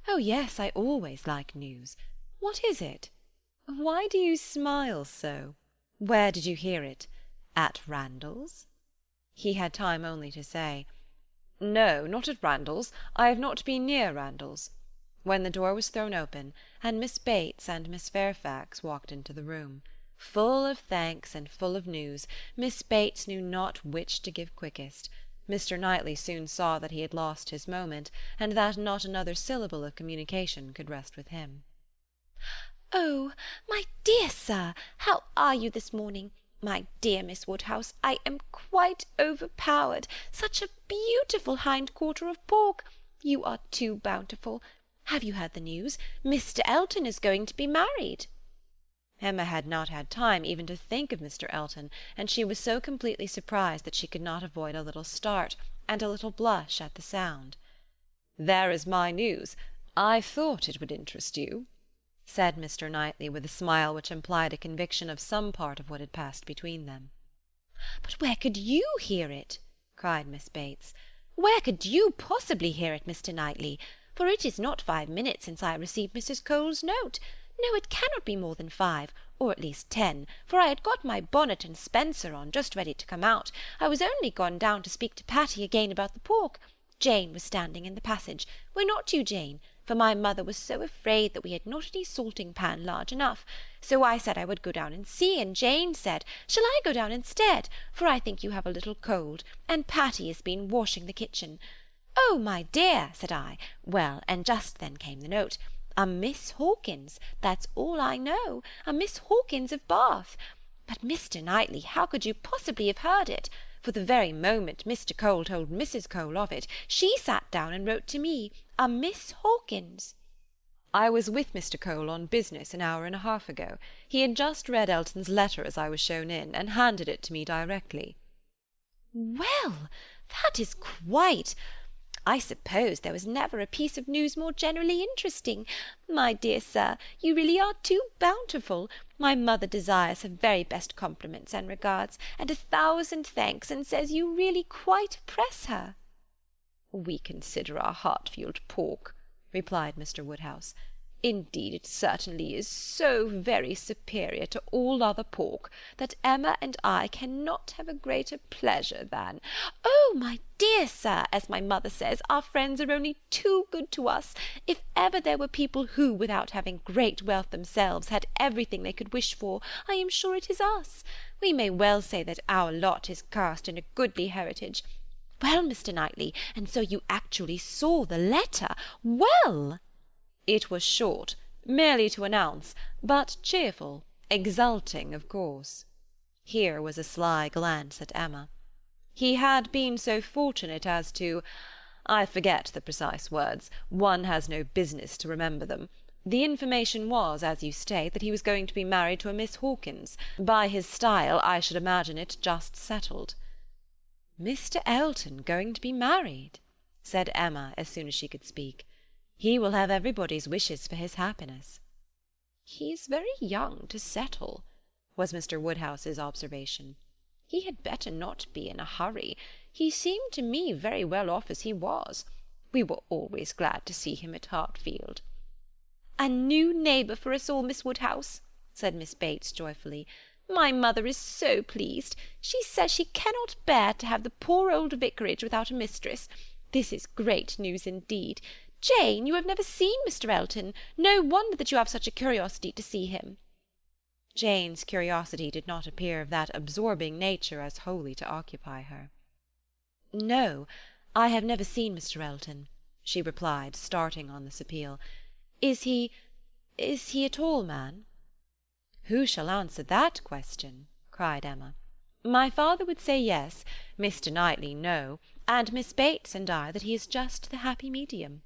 Oh, yes, I always like news. What is it? Why do you smile so? Where did you hear it? At Randall's?" He had time only to say, "No, not at Randall's. I have not been near Randall's," when the door was thrown open, and Miss Bates and Miss Fairfax walked into the room. Full of thanks and full of news, Miss Bates knew not which to give quickest. Mr. Knightley soon saw that he had lost his moment, and that not another syllable of communication could rest with him. "Oh, my dear sir, how are you this morning? My dear Miss Woodhouse, I am quite overpowered. Such a beautiful hind quarter of pork! You are too bountiful. Have you heard the news? Mr. Elton is going to be married." Emma had not had time even to think of Mr. Elton, and she was so completely surprised that she could not avoid a little start, and a little blush at the sound. "There is my news. I thought it would interest you," said Mr. Knightley, with a smile which implied a conviction of some part of what had passed between them. "But where could you hear it?" cried Miss Bates. "Where could you possibly hear it, Mr. Knightley? For it is not 5 minutes since I received Mrs. Cole's note. No, it cannot be more than 5, or at least 10, for I had got my bonnet and spencer on, just ready to come out. I was only gone down to speak to Patty again about the pork. Jane was standing in the passage. Were not you, Jane? For my mother was so afraid that we had not any salting-pan large enough. So I said I would go down and see, and Jane said, shall I go down instead? For I think you have a little cold, and Patty has been washing the kitchen. Oh, my dear, said I. Well, and just then came the note. A Miss Hawkins, that's all I know, a Miss Hawkins of Bath. But, Mr. Knightley, how could you possibly have heard it? For the very moment Mr. Cole told Mrs. Cole of it, she sat down and wrote to me, a Miss Hawkins. I was with Mr. Cole on business an hour and a half ago. He had just read Elton's letter as I was shown in, and handed it to me directly. Well, that is quite... I suppose there was never a piece of news more generally interesting. My dear sir, you really are too bountiful. My mother desires her very best compliments and regards, and 1,000 thanks, and says you really quite press her. We consider our Hartfield pork, replied Mr. Woodhouse. Indeed, it certainly is so very superior to all other pork that Emma and I cannot have a greater pleasure than— Oh, my dear sir, as my mother says, our friends are only too good to us. If ever there were people who, without having great wealth themselves, had everything they could wish for, I am sure it is us. We may well say that our lot is cast in a goodly heritage. Well, Mr. Knightley, and so you actually saw the letter. Well! It was short, merely to announce, but cheerful, exulting, of course. Here was a sly glance at Emma. He had been so fortunate as to—I forget the precise words, one has no business to remember them. The information was, as you state, that he was going to be married to a Miss Hawkins. By his style, I should imagine it just settled. "Mr. Elton going to be married?" said Emma as soon as she could speak. "He will have everybody's wishes for his happiness." "He is very young to settle," was Mr. Woodhouse's observation. "He had better not be in a hurry. He seemed to me very well off as he was. We were always glad to see him at Hartfield." "A new neighbour for us all, Miss Woodhouse," said Miss Bates joyfully. "My mother is so pleased. She says she cannot bear to have the poor old vicarage without a mistress. This is great news indeed. Jane, you have never seen Mr. Elton. No wonder that you have such a curiosity to see him." Jane's curiosity did not appear of that absorbing nature as wholly to occupy her. "No, I have never seen Mr. Elton," she replied, starting on this appeal. Is he a tall man?" "Who shall answer that question?" cried Emma. "My father would say yes, Mr. Knightley no, and Miss Bates and I that he is just the happy medium.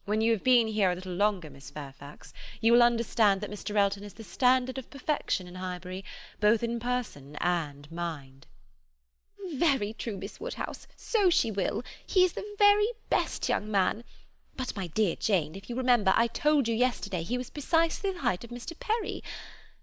When you have been here a little longer, Miss Fairfax, you will understand that Mr. Elton is the standard of perfection in Highbury, both in person and mind." "Very true, Miss Woodhouse, so she will. He is the very best young man. But, my dear Jane, if you remember, I told you yesterday he was precisely the height of Mr. Perry.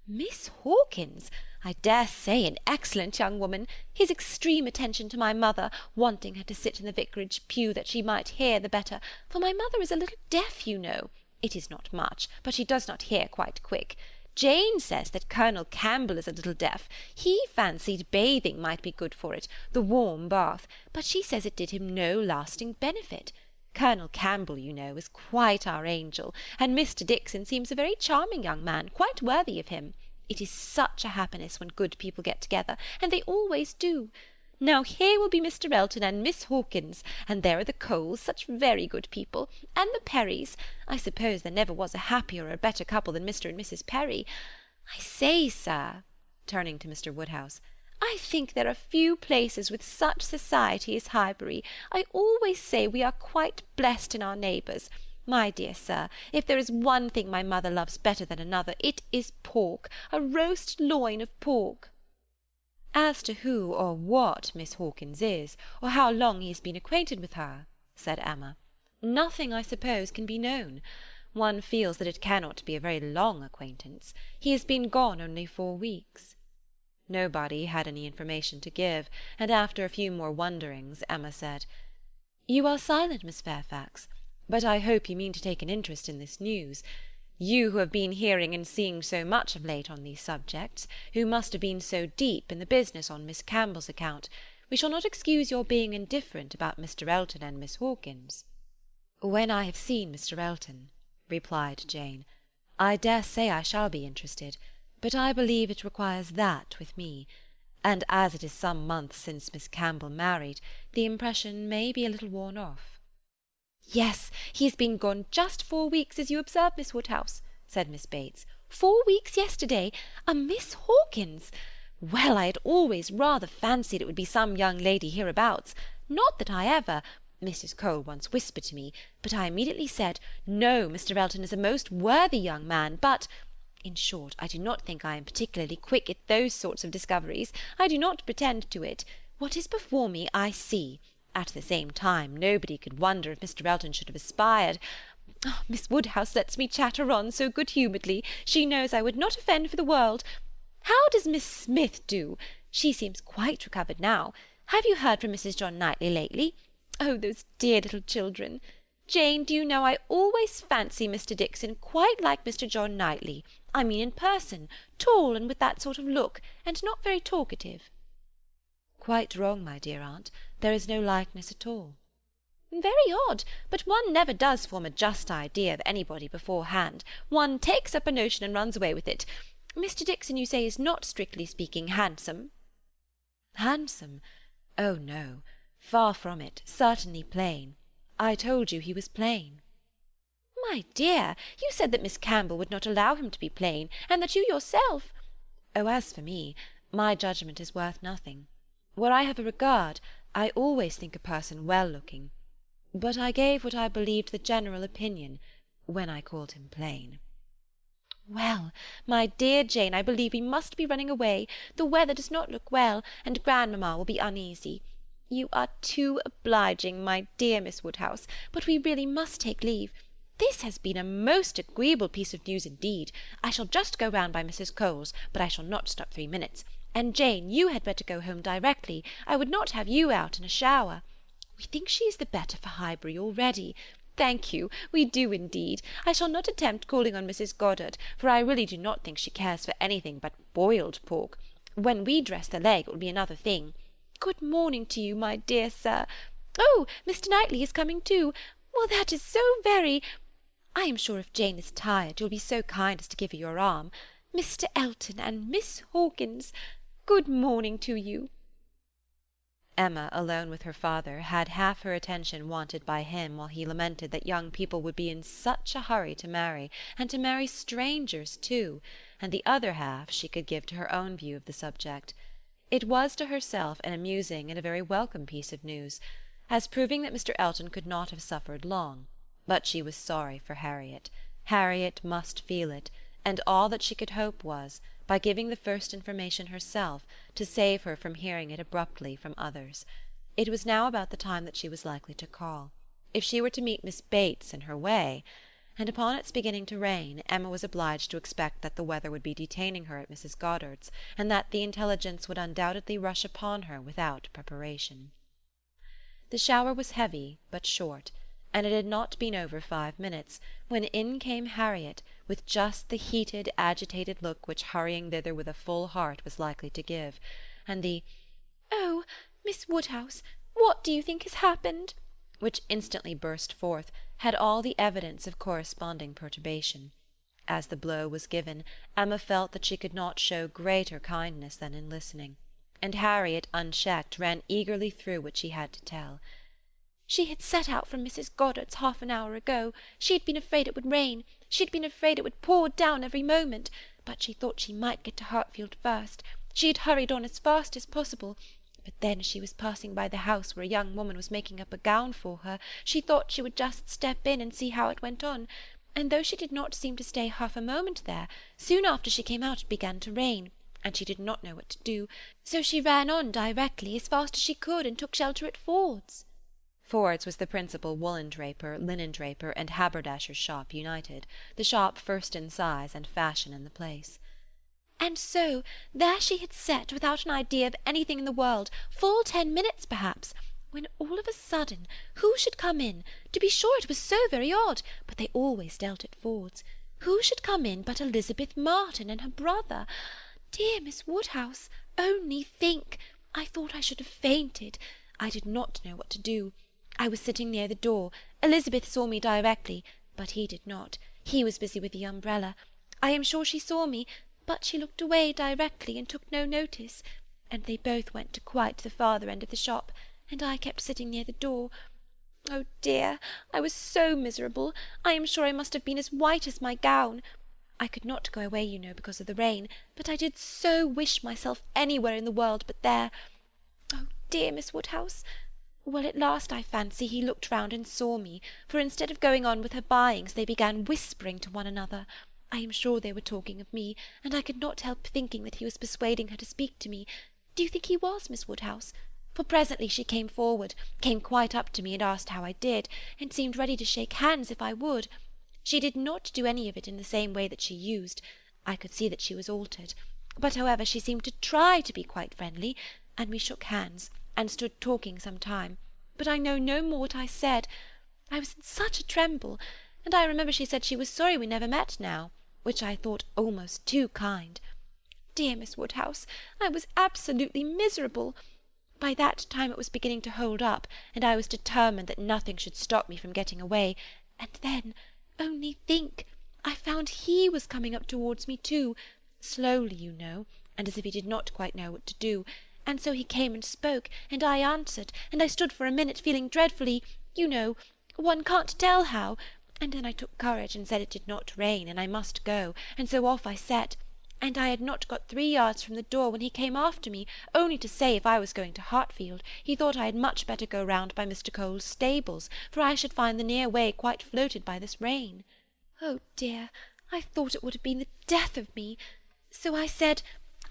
Miss Hawkins, I dare say an excellent young woman. His extreme attention to my mother, wanting her to sit in the vicarage pew that she might hear the better, for my mother is a little deaf, you know. It is not much, but she does not hear quite quick. Jane says that Colonel Campbell is a little deaf. He fancied bathing might be good for it, the warm bath, but she says it did him no lasting benefit. Colonel Campbell, you know, is quite our angel, and Mr. Dixon seems a very charming young man, quite worthy of him. It is such a happiness when good people get together, and they always do. Now here will be Mr. Elton and Miss Hawkins, and there are the Coles, such very good people, and the Perrys. I suppose there never was a happier or a better couple than Mr. and Mrs. Perry. I say, sir," turning to Mr. Woodhouse, "I think there are few places with such society as Highbury. I always say we are quite blessed in our neighbours. My dear sir, if there is one thing my mother loves better than another, it is pork, a roast loin of pork." "As to who or what Miss Hawkins is, or how long he has been acquainted with her," said Emma, "nothing, I suppose, can be known. One feels that it cannot be a very long acquaintance. He has been gone only 4 weeks." Nobody had any information to give, and after a few more wonderings, Emma said, "You are silent, Miss Fairfax, but I hope you mean to take an interest in this news. You who have been hearing and seeing so much of late on these subjects, who must have been so deep in the business on Miss Campbell's account, we shall not excuse your being indifferent about Mr. Elton and Miss Hawkins." "When I have seen Mr. Elton," replied Jane, "I dare say I shall be interested, but I believe it requires that with me, and as it is some months since Miss Campbell married, the impression may be a little worn off." "Yes, he has been gone just 4 weeks, as you observe, Miss Woodhouse," said Miss Bates. 4 weeks yesterday. A Miss Hawkins! Well, I had always rather fancied it would be some young lady hereabouts. Not that I ever— Mrs. Cole once whispered to me, but I immediately said, no, Mr. Elton is a most worthy young man, but— In short, I do not think I am particularly quick at those sorts of discoveries. I do not pretend to it. What is before me, I see. At the same time, nobody could wonder if Mr. Elton should have aspired— Oh, Miss Woodhouse lets me chatter on so good-humouredly. She knows I would not offend for the world. How does Miss Smith do? She seems quite recovered now. Have you heard from Mrs. John Knightley lately? Oh, those dear little children! Jane, do you know I always fancy Mr. Dixon quite like Mr. John Knightley. I mean in person, tall and with that sort of look, and not very talkative." "Quite wrong, my dear aunt. There is no likeness at all." "Very odd, but one never does form a just idea of anybody beforehand. One takes up a notion and runs away with it. Mr. Dixon, you say, is not, strictly speaking, handsome?" "Handsome? Oh, no. Far from it. Certainly plain. I told you he was plain." "My dear, you said that Miss Campbell would not allow him to be plain, and that you yourself—" "Oh, as for me, my judgment is worth nothing. Where I have a regard, I always think a person well-looking. But I gave what I believed the general opinion when I called him plain." "Well, my dear Jane, I believe we must be running away. The weather does not look well, and grandmamma will be uneasy. You are too obliging, my dear Miss Woodhouse, but we really must take leave. This has been a most agreeable piece of news indeed. I shall just go round by Mrs. Cole's, but I shall not stop 3 minutes. And Jane, you had better go home directly. I would not have you out in a shower. We think she is the better for Highbury already. Thank you, we do indeed. I shall not attempt calling on Mrs. Goddard, for I really do not think she cares for anything but boiled pork. When we dress the leg, it will be another thing. Good morning to you, my dear sir. Oh, Mr. Knightley is coming too. Well, that is so very— I am sure if Jane is tired, you'll be so kind as to give her your arm. Mr. Elton and Miss Hawkins, good morning to you." Emma, alone with her father, had half her attention wanted by him while he lamented that young people would be in such a hurry to marry, and to marry strangers too, and the other half she could give to her own view of the subject. It was to herself an amusing and a very welcome piece of news, as proving that Mr. Elton could not have suffered long, But she was sorry for Harriet. Harriet must feel it, and all that she could hope was, by giving the first information herself, to save her from hearing it abruptly from others. It was now about the time that she was likely to call. If she were to meet Miss Bates in her way, and upon its beginning to rain, Emma was obliged to expect that the weather would be detaining her at Mrs. Goddard's, and that the intelligence would undoubtedly rush upon her without preparation. The shower was heavy but short, and it had not been over 5 minutes when in came Harriet, with just the heated, agitated look which hurrying thither with a full heart was likely to give, and the "Oh, Miss Woodhouse, what do you think has happened?" which instantly burst forth, had all the evidence of corresponding perturbation. As the blow was given, Emma felt that she could not show greater kindness than in listening, and Harriet, unchecked, ran eagerly through what she had to tell. She had set out from Mrs. Goddard's half an hour ago. She had been afraid it would rain. She had been afraid it would pour down every moment. But she thought she might get to Hartfield first. She had hurried on as fast as possible. But then, as she was passing by the house where a young woman was making up a gown for her, she thought she would just step in and see how it went on. And though she did not seem to stay half a moment there, soon after she came out it began to rain, and she did not know what to do. So she ran on directly, as fast as she could, and took shelter at Ford's. Ford's was the principal woollen-draper, linen-draper, and haberdasher's shop united, the shop first in size and fashion in the place. And so there she had sat without an idea of anything in the world, full 10 minutes perhaps, when all of a sudden who should come in? To be sure it was so very odd, but they always dealt at Ford's. Who should come in but Elizabeth Martin and her brother? Dear Miss Woodhouse, only think! I thought I should have fainted. I did not know what to do. I was sitting near the door. Elizabeth saw me directly, but he did not. He was busy with the umbrella. I am sure she saw me, but she looked away directly and took no notice, and they both went to quite the farther end of the shop, and I kept sitting near the door. Oh dear, I was so miserable. I am sure I must have been as white as my gown. I could not go away, you know, because of the rain, but I did so wish myself anywhere in the world but there. Oh dear, Miss Woodhouse! Well, at last I fancy he looked round and saw me, for instead of going on with her buyings they began whispering to one another. I am sure they were talking of me, and I could not help thinking that he was persuading her to speak to me. Do you think he was, Miss Woodhouse? For presently she came forward, came quite up to me and asked how I did, and seemed ready to shake hands if I would. She did not do any of it in the same way that she used. I could see that she was altered. But however she seemed to try to be quite friendly, and we shook hands, and stood talking some time, but I know no more what I said. I was in such a tremble, and I remember she said she was sorry we never met now, which I thought almost too kind. Dear Miss Woodhouse, I was absolutely miserable. By that time it was beginning to hold up, and I was determined that nothing should stop me from getting away, and then, only think, I found he was coming up towards me too, slowly, you know, and as if he did not quite know what to do. And so he came and spoke, and I answered, and I stood for a minute feeling dreadfully, you know, one can't tell how, and then I took courage and said it did not rain, and I must go, and so off I set, and I had not got 3 yards from the door when he came after me, only to say if I was going to Hartfield, he thought I had much better go round by Mr. Cole's stables, for I should find the near way quite floated by this rain. Oh dear, I thought it would have been the death of me. So I said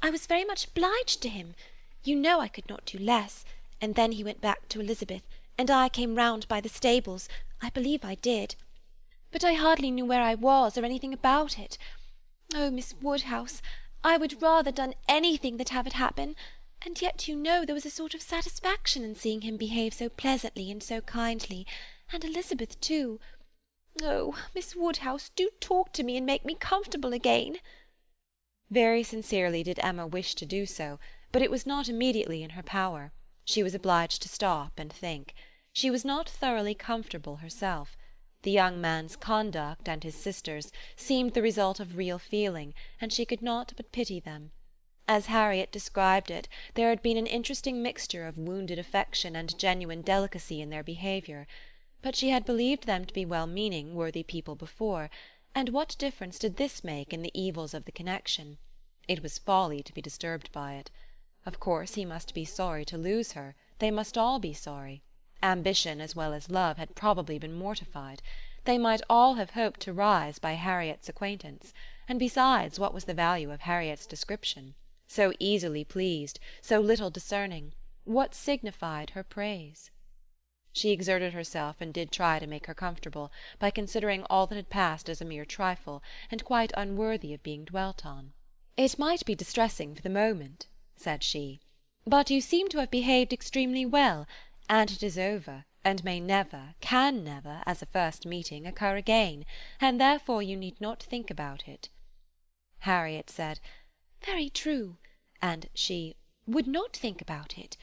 I was very much obliged to him. You know I could not do less, and then he went back to Elizabeth, and I came round by the stables. I believe I did. But I hardly knew where I was or anything about it. Oh, Miss Woodhouse, I would rather done anything than have it happen, and yet you know there was a sort of satisfaction in seeing him behave so pleasantly and so kindly, and Elizabeth too. Oh, Miss Woodhouse, do talk to me and make me comfortable again. Very sincerely did Emma wish to do so, but it was not immediately in her power. She was obliged to stop and think. She was not thoroughly comfortable herself. The young man's conduct and his sister's seemed the result of real feeling, and she could not but pity them. As Harriet described it, there had been an interesting mixture of wounded affection and genuine delicacy in their behaviour, but she had believed them to be well-meaning, worthy people before, and what difference did this make in the evils of the connection? It was folly to be disturbed by it. Of course he must be sorry to lose her, they must all be sorry. Ambition as well as love had probably been mortified. They might all have hoped to rise by Harriet's acquaintance, and besides, what was the value of Harriet's description? So easily pleased, so little discerning, what signified her praise? She exerted herself and did try to make her comfortable by considering all that had passed as a mere trifle, and quite unworthy of being dwelt on. "It might be distressing for the moment," said she, "but you seem to have behaved extremely well, and it is over, and may never, can never, as a first meeting, occur again, and therefore you need not think about it." Harriet said, "Very true," and she "would not think about it,"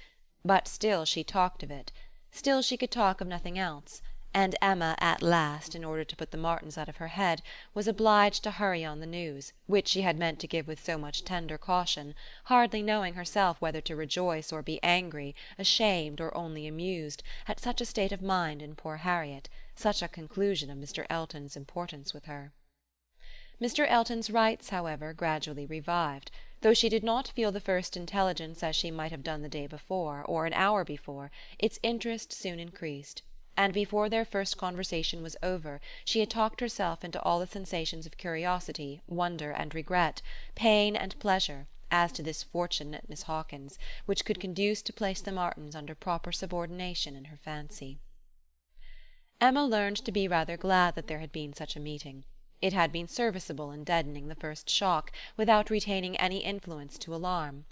but still she talked of it. Still she could talk of nothing else, and Emma at last, in order to put the Martins out of her head, was obliged to hurry on the news, which she had meant to give with so much tender caution, hardly knowing herself whether to rejoice or be angry, ashamed or only amused, at such a state of mind in poor Harriet, such a conclusion of Mr. Elton's importance with her. Mr. Elton's rights, however, gradually revived. Though she did not feel the first intelligence as she might have done the day before, or an hour before, its interest soon increased, and before their first conversation was over she had talked herself into all the sensations of curiosity, wonder, and regret, pain and pleasure, as to this fortune at Miss Hawkins's, which could conduce to place the Martins under proper subordination in her fancy. Emma learned to be rather glad that there had been such a meeting. It had been serviceable in deadening the first shock, without retaining any influence to alarm.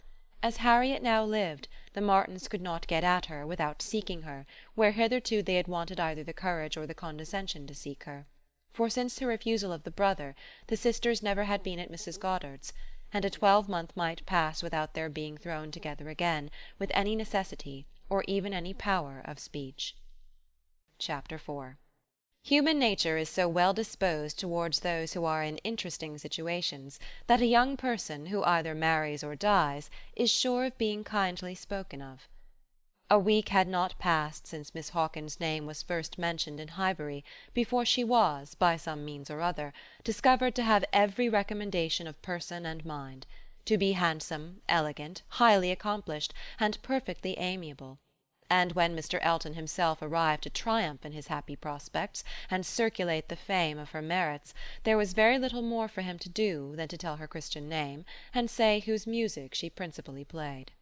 As Harriet now lived, the Martins could not get at her without seeking her, where hitherto they had wanted either the courage or the condescension to seek her. For since her refusal of the brother, the sisters never had been at Mrs. Goddard's, and a 12-month might pass without their being thrown together again, with any necessity, or even any power of speech. Chapter 4. Human nature is so well disposed towards those who are in interesting situations that a young person who either marries or dies is sure of being kindly spoken of. A week had not passed since Miss Hawkins's name was first mentioned in Highbury before she was, by some means or other, discovered to have every recommendation of person and mind, to be handsome, elegant, highly accomplished, and perfectly amiable. And when Mr. Elton himself arrived to triumph in his happy prospects, and circulate the fame of her merits, there was very little more for him to do than to tell her Christian name, and say whose music she principally played.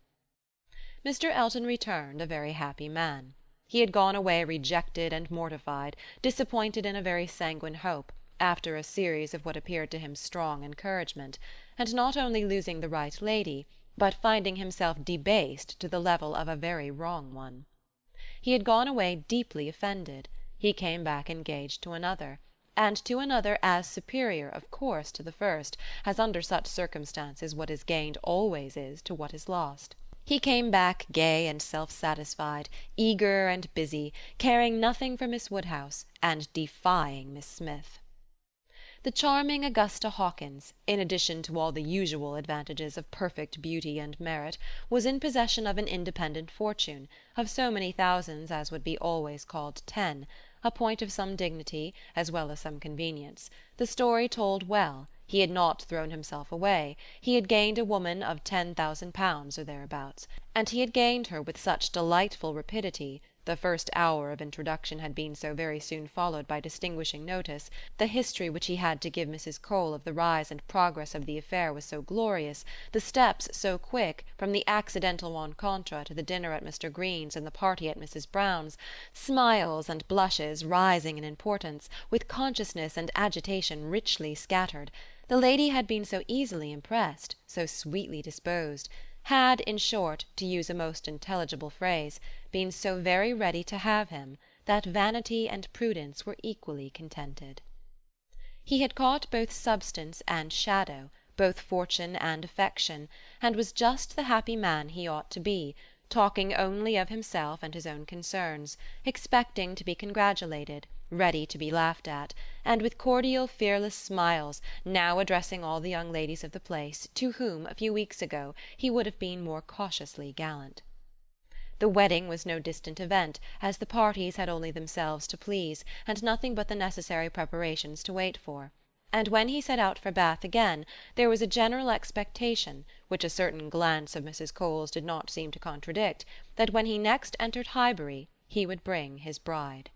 Mr. Elton returned a very happy man. He had gone away rejected and mortified, disappointed in a very sanguine hope, after a series of what appeared to him strong encouragement, and not only losing the right lady, but finding himself debased to the level of a very wrong one. He had gone away deeply offended. He came back engaged to another, and to another as superior, of course, to the first, as under such circumstances what is gained always is to what is lost. He came back gay and self-satisfied, eager and busy, caring nothing for Miss Woodhouse, and defying Miss Smith. The charming Augusta Hawkins, in addition to all the usual advantages of perfect beauty and merit, was in possession of an independent fortune, of so many thousands as would be always called 10, a point of some dignity, as well as some convenience. The story told well. He had not thrown himself away. He had gained a woman of £10,000 or thereabouts, and he had gained her with such delightful rapidity. The first hour of introduction had been so very soon followed by distinguishing notice, the history which he had to give Mrs. Cole of the rise and progress of the affair was so glorious, the steps so quick, from the accidental rencontre to the dinner at Mr. Green's and the party at Mrs. Brown's, smiles and blushes rising in importance, with consciousness and agitation richly scattered. The lady had been so easily impressed, so sweetly disposed, had, in short, to use a most intelligible phrase, been so very ready to have him, that vanity and prudence were equally contented. He had caught both substance and shadow, both fortune and affection, and was just the happy man he ought to be, talking only of himself and his own concerns, expecting to be congratulated, ready to be laughed at, and with cordial fearless smiles, now addressing all the young ladies of the place, to whom, a few weeks ago, he would have been more cautiously gallant. The wedding was no distant event, as the parties had only themselves to please, and nothing but the necessary preparations to wait for. And when he set out for Bath again, there was a general expectation, which a certain glance of Mrs. Cole's did not seem to contradict, that when he next entered Highbury he would bring his bride.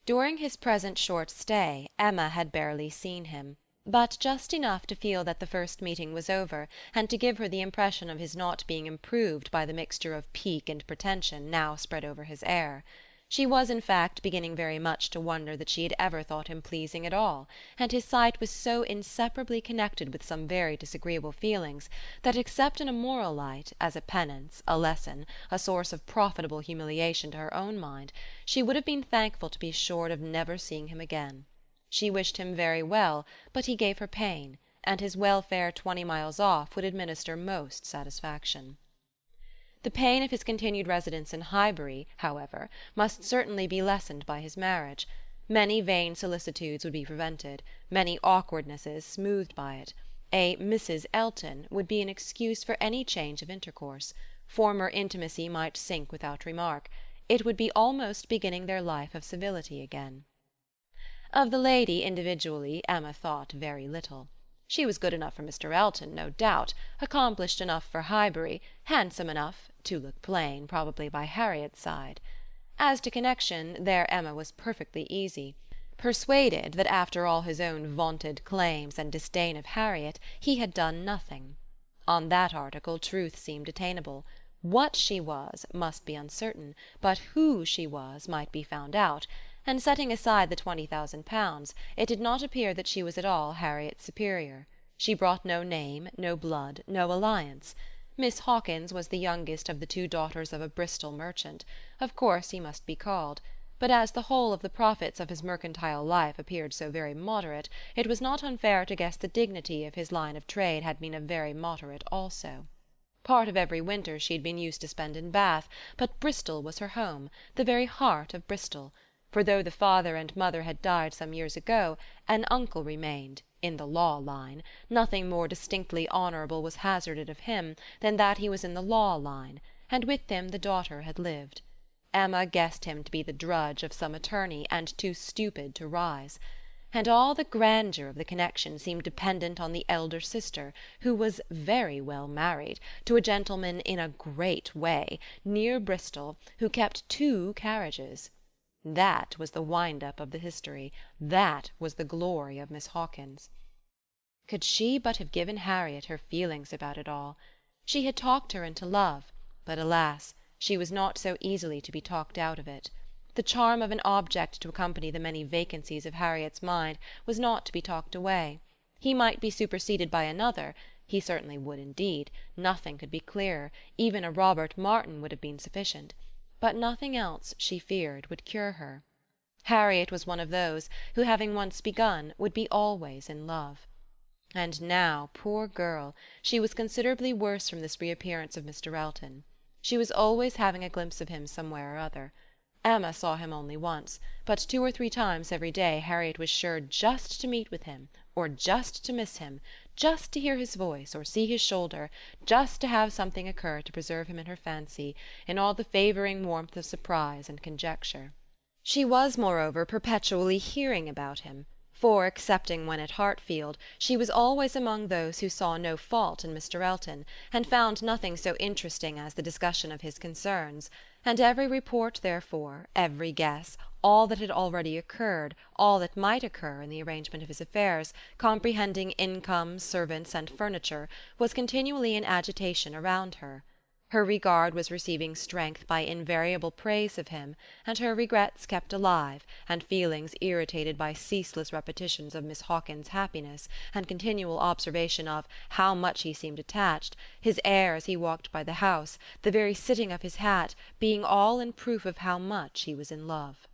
During his present short stay Emma had barely seen him, but just enough to feel that the first meeting was over, and to give her the impression of his not being improved by the mixture of pique and pretension now spread over his air. She was in fact beginning very much to wonder that she had ever thought him pleasing at all, and his sight was so inseparably connected with some very disagreeable feelings that, except in a moral light, as a penance, a lesson, a source of profitable humiliation to her own mind, she would have been thankful to be assured of never seeing him again. She wished him very well, but he gave her pain, and his welfare 20 miles off would administer most satisfaction. The pain of his continued residence in Highbury, however, must certainly be lessened by his marriage. Many vain solicitudes would be prevented, many awkwardnesses smoothed by it. A Mrs. Elton would be an excuse for any change of intercourse. Former intimacy might sink without remark. It would be almost beginning their life of civility again. Of the lady individually Emma thought very little. She was good enough for Mr. Elton, no doubt, accomplished enough for Highbury, handsome enough, to look plain, probably, by Harriet's side. As to connection, there Emma was perfectly easy, persuaded that after all his own vaunted claims and disdain of Harriet, he had done nothing. On that article truth seemed attainable. What she was must be uncertain, but who she was might be found out, and setting aside the £20,000, it did not appear that she was at all Harriet's superior. She brought no name, no blood, no alliance. Miss Hawkins was the youngest of the 2 daughters of a Bristol merchant. Of course he must be called, but as the whole of the profits of his mercantile life appeared so very moderate, it was not unfair to guess the dignity of his line of trade had been a very moderate also. Part of every winter she had been used to spend in Bath, but Bristol was her home, the very heart of Bristol, for though the father and mother had died some years ago, an uncle remained, in the law line. Nothing more distinctly honourable was hazarded of him than that he was in the law line, and with him the daughter had lived. Emma guessed him to be the drudge of some attorney, and too stupid to rise. And all the grandeur of the connection seemed dependent on the elder sister, who was very well married, to a gentleman in a great way, near Bristol, who kept 2 carriages. That was the wind-up of the history. That was the glory of Miss Hawkins. Could she but have given Harriet her feelings about it all! She had talked her into love, but alas, she was not so easily to be talked out of it. The charm of an object to accompany the many vacancies of Harriet's mind was not to be talked away. He might be superseded by another, he certainly would indeed, nothing could be clearer, even a Robert Martin would have been sufficient. But nothing else, she feared, would cure her. Harriet was one of those who, having once begun, would be always in love. And now, poor girl, she was considerably worse from this reappearance of Mr. Elton. She was always having a glimpse of him somewhere or other. Emma saw him only once, but 2 or 3 times every day Harriet was sure just to meet with him, or just to miss him, just to hear his voice or see his shoulder, just to have something occur to preserve him in her fancy, in all the favouring warmth of surprise and conjecture. She was, moreover, perpetually hearing about him, for, excepting when at Hartfield, she was always among those who saw no fault in Mr. Elton, and found nothing so interesting as the discussion of his concerns, and every report, therefore, every guess, all that had already occurred, all that might occur in the arrangement of his affairs, comprehending income, servants, and furniture, was continually in agitation around her. Her regard was receiving strength by invariable praise of him, and her regrets kept alive, and feelings irritated by ceaseless repetitions of Miss Hawkins's happiness, and continual observation of how much he seemed attached, his air as he walked by the house, the very sitting of his hat, being all in proof of how much he was in love.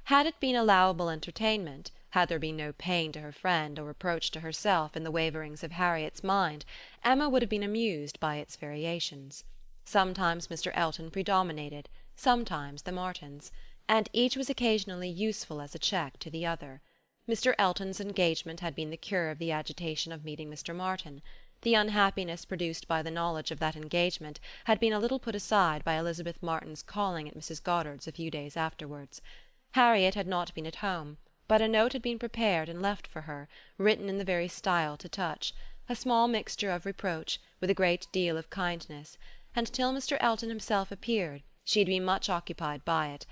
Had it been allowable entertainment, had there been no pain to her friend or reproach to herself in the waverings of Harriet's mind, Emma would have been amused by its variations. Sometimes Mr. Elton predominated, sometimes the Martins, and each was occasionally useful as a check to the other. Mr. Elton's engagement had been the cure of the agitation of meeting Mr. Martin. The unhappiness produced by the knowledge of that engagement had been a little put aside by Elizabeth Martin's calling at Mrs. Goddard's a few days afterwards. Harriet had not been at home, but a note had been prepared and left for her, written in the very style to touch, a small mixture of reproach, with a great deal of kindness, and till Mr. Elton himself appeared she had been much occupied by it.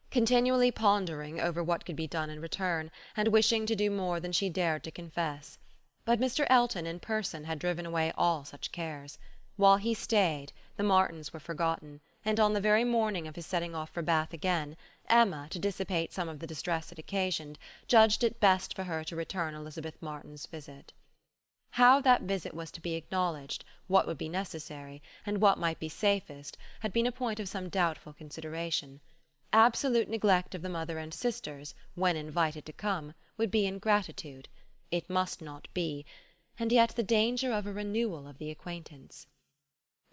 continually pondering over what could be done in return, and wishing to do more than she dared to confess. But Mr. Elton in person had driven away all such cares. While he stayed, the Martins were forgotten, and on the very morning of his setting off for Bath again, Emma, to dissipate some of the distress it occasioned, judged it best for her to return Elizabeth Martin's visit. How that visit was to be acknowledged, what would be necessary, and what might be safest, had been a point of some doubtful consideration. Absolute neglect of the mother and sisters, when invited to come, would be ingratitude. It must not be, and yet the danger of a renewal of the acquaintance.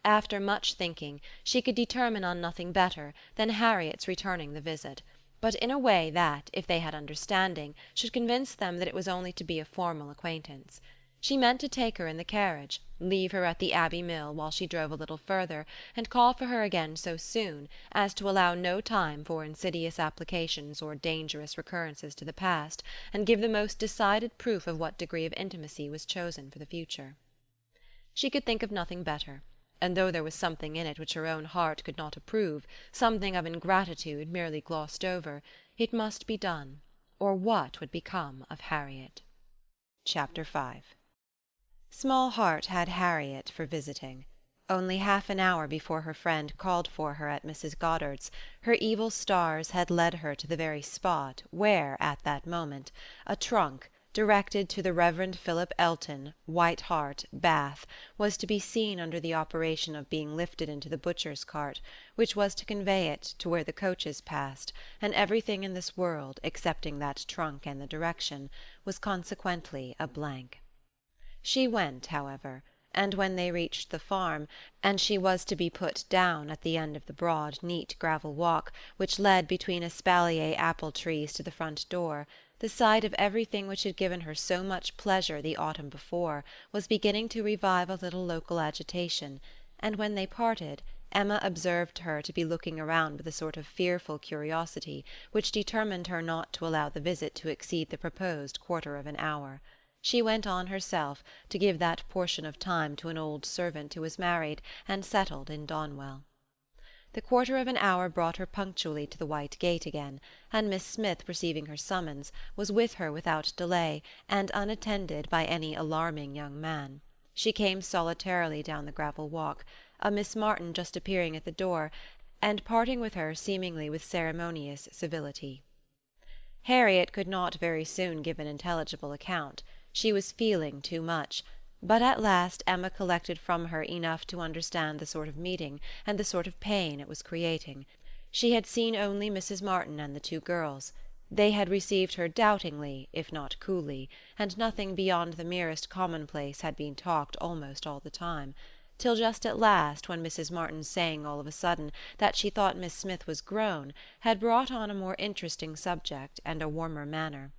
After much thinking, she could determine on nothing better than Harriet's returning the visit, but in a way that, if they had understanding, should convince them that it was only to be a formal acquaintance. She meant to take her in the carriage, leave her at the Abbey Mill while she drove a little further, and call for her again so soon as to allow no time for insidious applications or dangerous recurrences to the past, and give the most decided proof of what degree of intimacy was chosen for the future. She could think of nothing better, and though there was something in it which her own heart could not approve, something of ingratitude merely glossed over, it must be done, or what would become of Harriet? Chapter 5. Small heart had Harriet for visiting. Only half an hour before her friend called for her at Mrs. Goddard's, her evil stars had led her to the very spot where, at that moment, a trunk, directed to the Reverend Philip Elton, White Hart, Bath, was to be seen under the operation of being lifted into the butcher's cart, which was to convey it to where the coaches passed, and everything in this world, excepting that trunk and the direction, was consequently a blank. She went, however, and when they reached the farm, and she was to be put down at the end of the broad, neat gravel walk which led between espalier apple trees to the front door, the sight of everything which had given her so much pleasure the autumn before was beginning to revive a little local agitation, and when they parted, Emma observed her to be looking around with a sort of fearful curiosity which determined her not to allow the visit to exceed the proposed quarter of an hour. She went on herself, to give that portion of time to an old servant who was married and settled in Donwell. The quarter of an hour brought her punctually to the white gate again, and Miss Smith, receiving her summons, was with her without delay, and unattended by any alarming young man. She came solitarily down the gravel walk, a Miss Martin just appearing at the door, and parting with her seemingly with ceremonious civility. Harriet could not very soon give an intelligible account. She was feeling too much, but at last Emma collected from her enough to understand the sort of meeting and the sort of pain it was creating. She had seen only Mrs. Martin and the two girls. They had received her doubtingly, if not coolly, and nothing beyond the merest commonplace had been talked almost all the time, till just at last, when Mrs. Martin saying all of a sudden that she thought Miss Smith was grown, had brought on a more interesting subject and a warmer manner.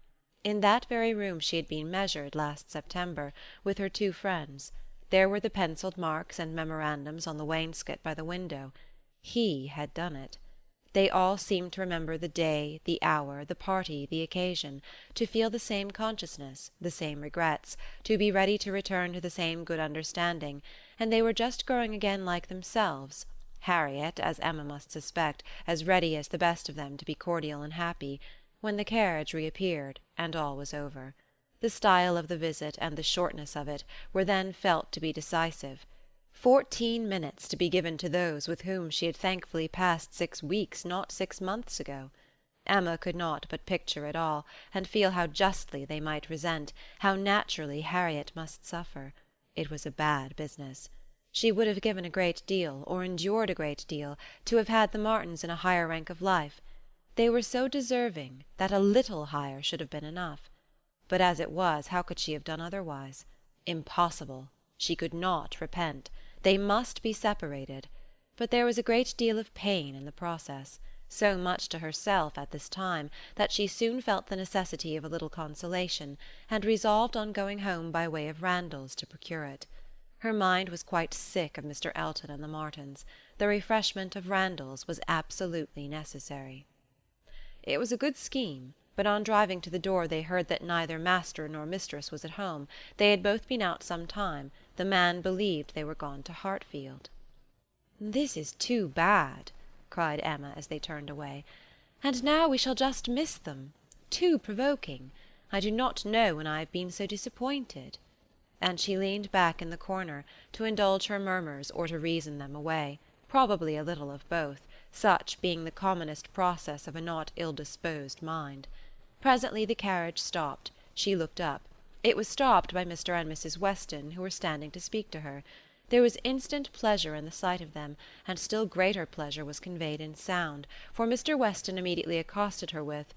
In that very room she had been measured last September, with her two friends. There were the pencilled marks and memorandums on the wainscot by the window. He had done it. They all seemed to remember the day, the hour, the party, the occasion, to feel the same consciousness, the same regrets, to be ready to return to the same good understanding, and they were just growing again like themselves, Harriet, as Emma must suspect, as ready as the best of them to be cordial and happy, when the carriage reappeared, and all was over. The style of the visit and the shortness of it were then felt to be decisive. 14 minutes to be given to those with whom she had thankfully passed 6 weeks, not 6 months ago. Emma could not but picture it all, and feel how justly they might resent, how naturally Harriet must suffer. It was a bad business. She would have given a great deal, or endured a great deal, to have had the Martins in a higher rank of life. They were so deserving that a little higher should have been enough. But as it was, how could she have done otherwise? Impossible. She could not repent. They must be separated. But there was a great deal of pain in the process, so much to herself at this time that she soon felt the necessity of a little consolation, and resolved on going home by way of Randalls to procure it. Her mind was quite sick of Mr. Elton and the Martins. The refreshment of Randalls was absolutely necessary. It was a good scheme, but on driving to the door they heard that neither master nor mistress was at home. They had both been out some time. The man believed they were gone to Hartfield. "This is too bad," cried Emma as they turned away. and now we shall just miss them. Too provoking. I do not know when I have been so disappointed." And she leaned back in the corner, to indulge her murmurs or to reason them away, probably a little of both, such being the commonest process of a not ill-disposed mind. Presently the carriage stopped. She looked up. It was stopped by Mr. and Mrs. Weston, who were standing to speak to her. There was instant pleasure in the sight of them, and still greater pleasure was conveyed in sound, for Mr. Weston immediately accosted her with,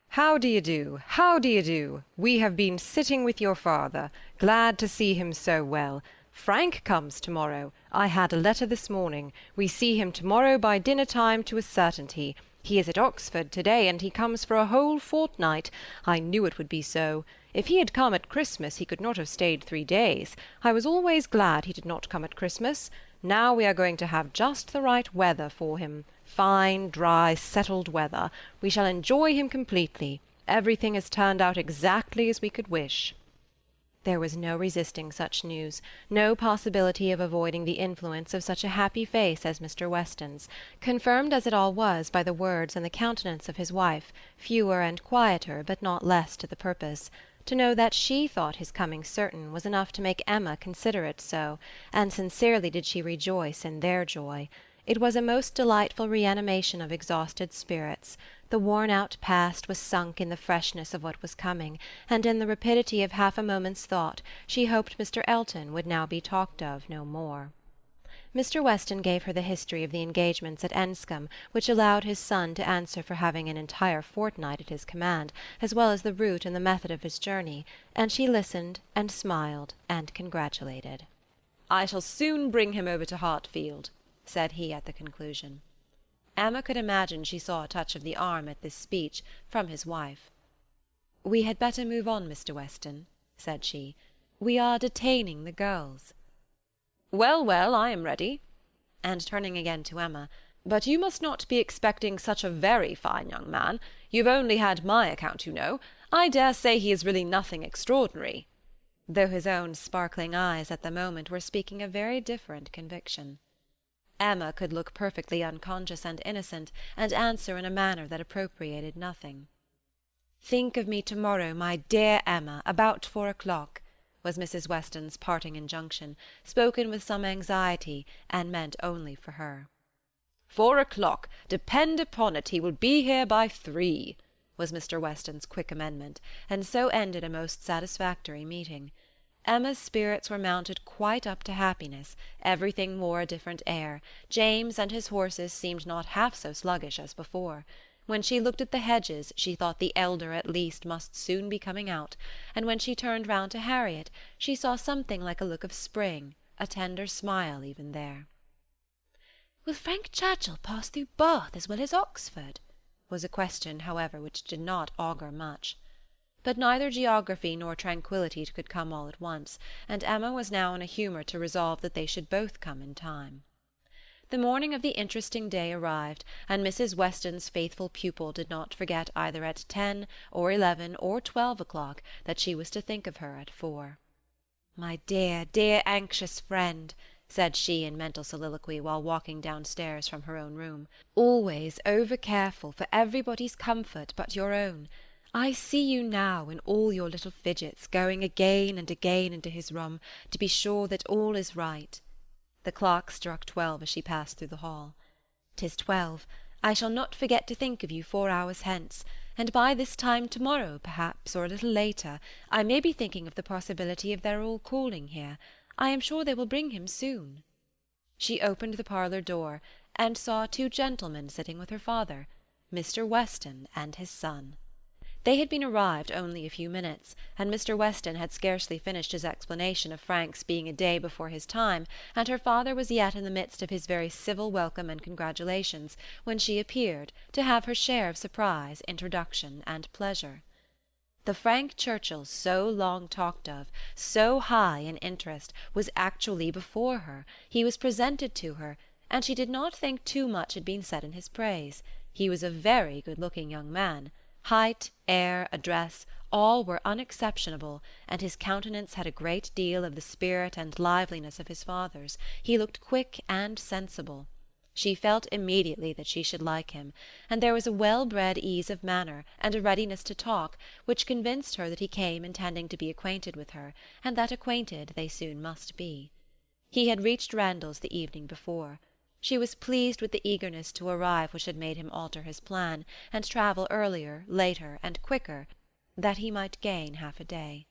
"How do you do? How do you do? We have been sitting with your father. Glad to see him so well. Frank comes to-morrow. I had a letter this morning. We see him to-morrow by dinner-time to a certainty. He is at Oxford to-day, and he comes for a whole fortnight. I knew it would be so. If he had come at Christmas he could not have stayed 3 days. I was always glad he did not come at Christmas. Now we are going to have just the right weather for him. Fine, dry, settled weather. We shall enjoy him completely. Everything has turned out exactly as we could wish." There was no resisting such news, no possibility of avoiding the influence of such a happy face as Mr. Weston's, confirmed as it all was by the words and the countenance of his wife, fewer and quieter, but not less to the purpose. To know that she thought his coming certain was enough to make Emma consider it so, and sincerely did she rejoice in their joy. It was a most delightful reanimation of exhausted spirits. The worn-out past was sunk in the freshness of what was coming, and in the rapidity of half a moment's thought she hoped Mr. Elton would now be talked of no more. Mr. Weston gave her the history of the engagements at Enscombe, which allowed his son to answer for having an entire fortnight at his command, as well as the route and the method of his journey, and she listened and smiled and congratulated. "I shall soon bring him over to Hartfield," said he at the conclusion. Emma could imagine she saw a touch of the arm at this speech from his wife. "We had better move on, Mr. Weston," said she. "We are detaining the girls." "Well, well, I am ready." And turning again to Emma, "But you must not be expecting such a very fine young man. You've only had my account, you know. I dare say he is really nothing extraordinary," though his own sparkling eyes at the moment were speaking a very different conviction. Emma could look perfectly unconscious and innocent, and answer in a manner that appropriated nothing. "Think of me to-morrow, my dear Emma, about 4 o'clock," was Mrs. Weston's parting injunction, spoken with some anxiety, and meant only for her. 4 o'clock! Depend upon it he will be here by 3, was Mr. Weston's quick amendment, and so ended a most satisfactory meeting. Emma's spirits were mounted quite up to happiness, everything wore a different air, James and his horses seemed not half so sluggish as before. When she looked at the hedges she thought the elder at least must soon be coming out, and when she turned round to Harriet she saw something like a look of spring, a tender smile even there. "Will Frank Churchill pass through Bath as well as Oxford?" was a question, however, which did not augur much. But neither geography nor tranquillity could come all at once, and Emma was now in a humour to resolve that they should both come in time. The morning of the interesting day arrived, and Mrs. Weston's faithful pupil did not forget either at 10 or 11 or 12 o'clock that she was to think of her at 4. "My dear, dear anxious friend," said she in mental soliloquy while walking downstairs from her own room, "always over-careful for everybody's comfort but your own. I see you now, in all your little fidgets, going again and again into his room, to be sure that all is right." The clock struck 12 as she passed through the hall. "'Tis 12. I shall not forget to think of you 4 hours hence, and by this time to-morrow, perhaps, or a little later, I may be thinking of the possibility of their all calling here. I am sure they will bring him soon." She opened the parlour door, and saw 2 gentlemen sitting with her father, Mr. Weston and his son. They had been arrived only a few minutes, and Mr. Weston had scarcely finished his explanation of Frank's being a day before his time, and her father was yet in the midst of his very civil welcome and congratulations, when she appeared, to have her share of surprise, introduction, and pleasure. The Frank Churchill so long talked of, so high in interest, was actually before her, he was presented to her, and she did not think too much had been said in his praise. He was a very good-looking young man. Height, air, address, all were unexceptionable, and his countenance had a great deal of the spirit and liveliness of his father's. He looked quick and sensible. She felt immediately that she should like him, and there was a well-bred ease of manner and a readiness to talk which convinced her that he came intending to be acquainted with her, and that acquainted they soon must be. He had reached Randalls the evening before. She was pleased with the eagerness to arrive which had made him alter his plan, and travel earlier, later, and quicker, that he might gain half a day.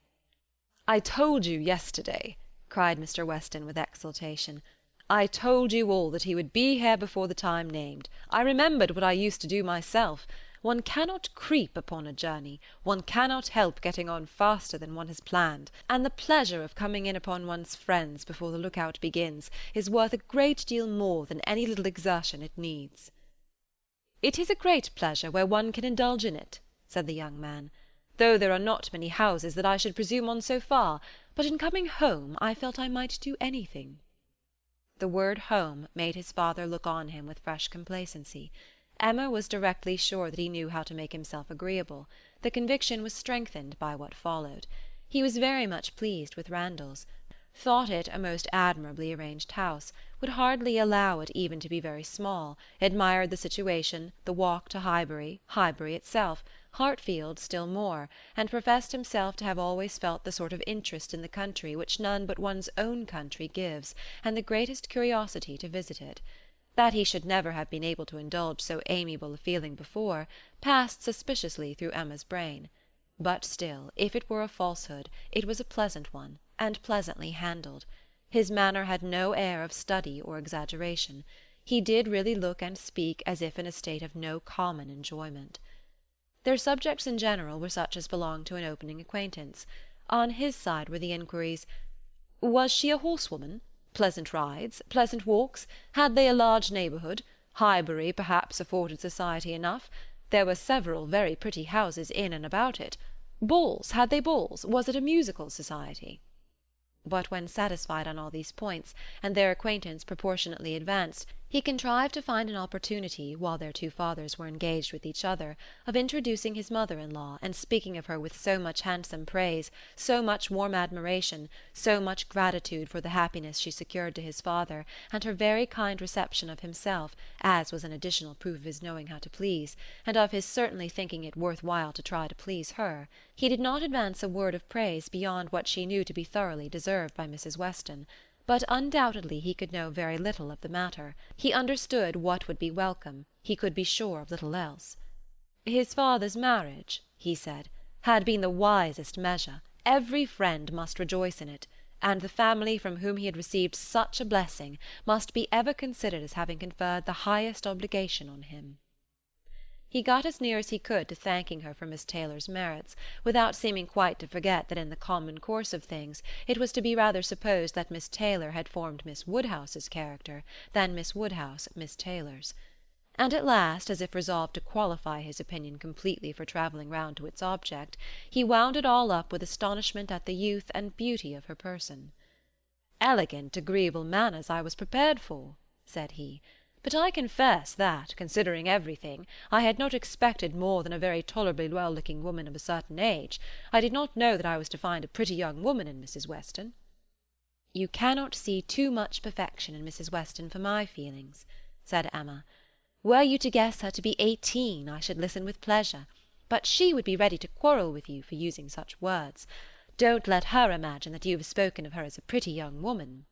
"I told you yesterday," cried Mr. Weston with exultation. "I told you all that he would be here before the time named. I remembered what I used to do myself. One cannot creep upon a journey. One cannot help getting on faster than one has planned, and the pleasure of coming in upon one's friends before the look-out begins is worth a great deal more than any little exertion it needs." "It is a great pleasure where one can indulge in it," said the young man, "though there are not many houses that I should presume on so far, but in coming home I felt I might do anything." The word home made his father look on him with fresh complacency. Emma was directly sure that he knew how to make himself agreeable. The conviction was strengthened by what followed. He was very much pleased with Randalls, thought it a most admirably arranged house, would hardly allow it even to be very small, admired the situation, the walk to Highbury, Highbury itself, Hartfield still more, and professed himself to have always felt the sort of interest in the country which none but one's own country gives, and the greatest curiosity to visit it. That he should never have been able to indulge so amiable a feeling before, passed suspiciously through Emma's brain. But still, if it were a falsehood, it was a pleasant one, and pleasantly handled. His manner had no air of study or exaggeration. He did really look and speak as if in a state of no common enjoyment. Their subjects in general were such as belonged to an opening acquaintance. On his side were the inquiries, "Was she a horsewoman? Pleasant rides? Pleasant walks? Had they a large neighbourhood? Highbury perhaps afforded society enough. There were several very pretty houses in and about it. Balls? Had they balls? Was it a musical society?" But when satisfied on all these points, and their acquaintance proportionately advanced, he contrived to find an opportunity, while their two fathers were engaged with each other, of introducing his mother-in-law, and speaking of her with so much handsome praise, so much warm admiration, so much gratitude for the happiness she secured to his father, and her very kind reception of himself, as was an additional proof of his knowing how to please, and of his certainly thinking it worth while to try to please her. He did not advance a word of praise beyond what she knew to be thoroughly deserved by Mrs. Weston, but undoubtedly he could know very little of the matter. He understood what would be welcome, he could be sure of little else. "His father's marriage," he said, "had been the wisest measure. Every friend must rejoice in it, and the family from whom he had received such a blessing must be ever considered as having conferred the highest obligation on him." He got as near as he could to thanking her for Miss Taylor's merits, without seeming quite to forget that in the common course of things it was to be rather supposed that Miss Taylor had formed Miss Woodhouse's character than Miss Woodhouse Miss Taylor's. And at last, as if resolved to qualify his opinion completely for travelling round to its object, he wound it all up with astonishment at the youth and beauty of her person. "Elegant, agreeable manners I was prepared for," said he. "But I confess that, considering everything, I had not expected more than a very tolerably well-looking woman of a certain age. I did not know that I was to find a pretty young woman in Mrs. Weston." "You cannot see too much perfection in Mrs. Weston for my feelings," said Emma. "Were you to guess her to be 18, I should listen with pleasure, but she would be ready to quarrel with you for using such words. Don't let her imagine that you have spoken of her as a pretty young woman."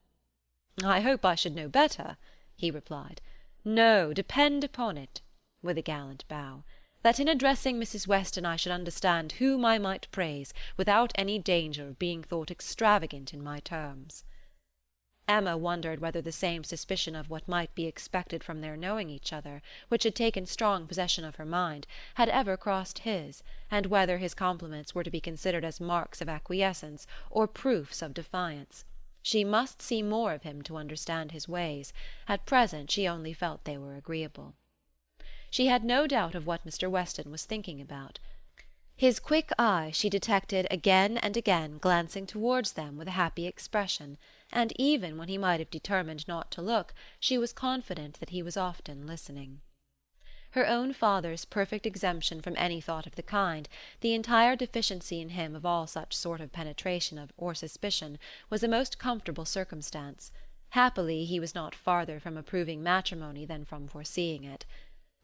"I hope I should know better," he replied. "No, depend upon it," with a gallant bow, "that in addressing Mrs. Weston I should understand whom I might praise, without any danger of being thought extravagant in my terms." Emma wondered whether the same suspicion of what might be expected from their knowing each other, which had taken strong possession of her mind, had ever crossed his, and whether his compliments were to be considered as marks of acquiescence or proofs of defiance. She must see more of him to understand his ways. At present she only felt they were agreeable. She had no doubt of what Mr. Weston was thinking about. His quick eye she detected again and again glancing towards them with a happy expression, and even when he might have determined not to look, she was confident that he was often listening. Her own father's perfect exemption from any thought of the kind, the entire deficiency in him of all such sort of penetration or suspicion, was a most comfortable circumstance. Happily he was not farther from approving matrimony than from foreseeing it.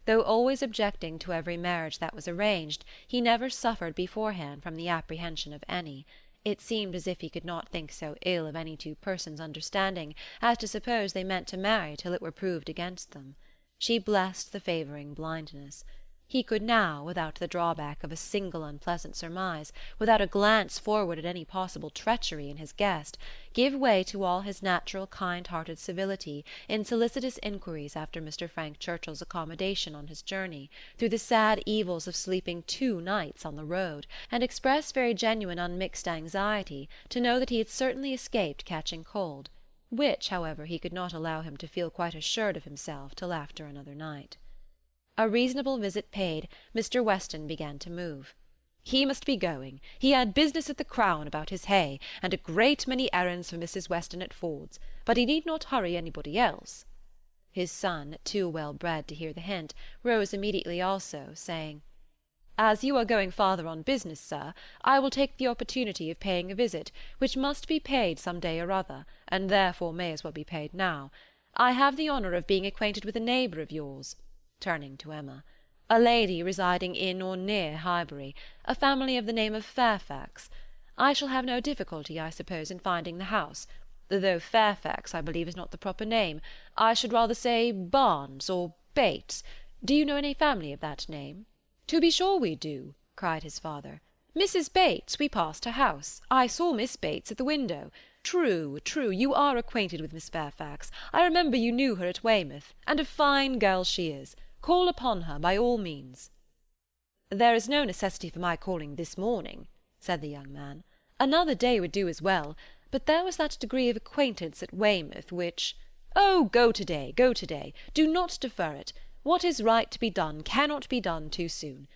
Though always objecting to every marriage that was arranged, he never suffered beforehand from the apprehension of any. It seemed as if he could not think so ill of any two persons understanding as to suppose they meant to marry till it were proved against them. She blessed the favouring blindness. He could now, without the drawback of a single unpleasant surmise, without a glance forward at any possible treachery in his guest, give way to all his natural kind-hearted civility in solicitous inquiries after Mr. Frank Churchill's accommodation on his journey, through the sad evils of sleeping 2 nights on the road, and express very genuine unmixed anxiety to know that he had certainly escaped catching cold, which, however, he could not allow him to feel quite assured of himself till after another night. A reasonable visit paid, Mr. Weston began to move. He must be going. He had business at the Crown about his hay, and a great many errands for Mrs. Weston at Ford's, but he need not hurry anybody else. His son, too well bred to hear the hint, rose immediately also, saying, "As you are going farther on business, sir, I will take the opportunity of paying a visit, which must be paid some day or other, and therefore may as well be paid now. I have the honour of being acquainted with a neighbour of yours," turning to Emma, "a lady residing in or near Highbury, a family of the name of Fairfax. I shall have no difficulty, I suppose, in finding the house, though Fairfax, I believe, is not the proper name. I should rather say Barnes or Bates. Do you know any family of that name?" "To be sure we do," cried his father. "Mrs. Bates, we passed her house. I saw Miss Bates at the window. True, true, you are acquainted with Miss Fairfax. I remember you knew her at Weymouth, and a fine girl she is. Call upon her, by all means." "There is no necessity for my calling this morning," said the young man. "Another day would do as well, but there was that degree of acquaintance at Weymouth which—" "Oh, go to-day, go to-day. Do not defer it. What is right to be done cannot be done too soon.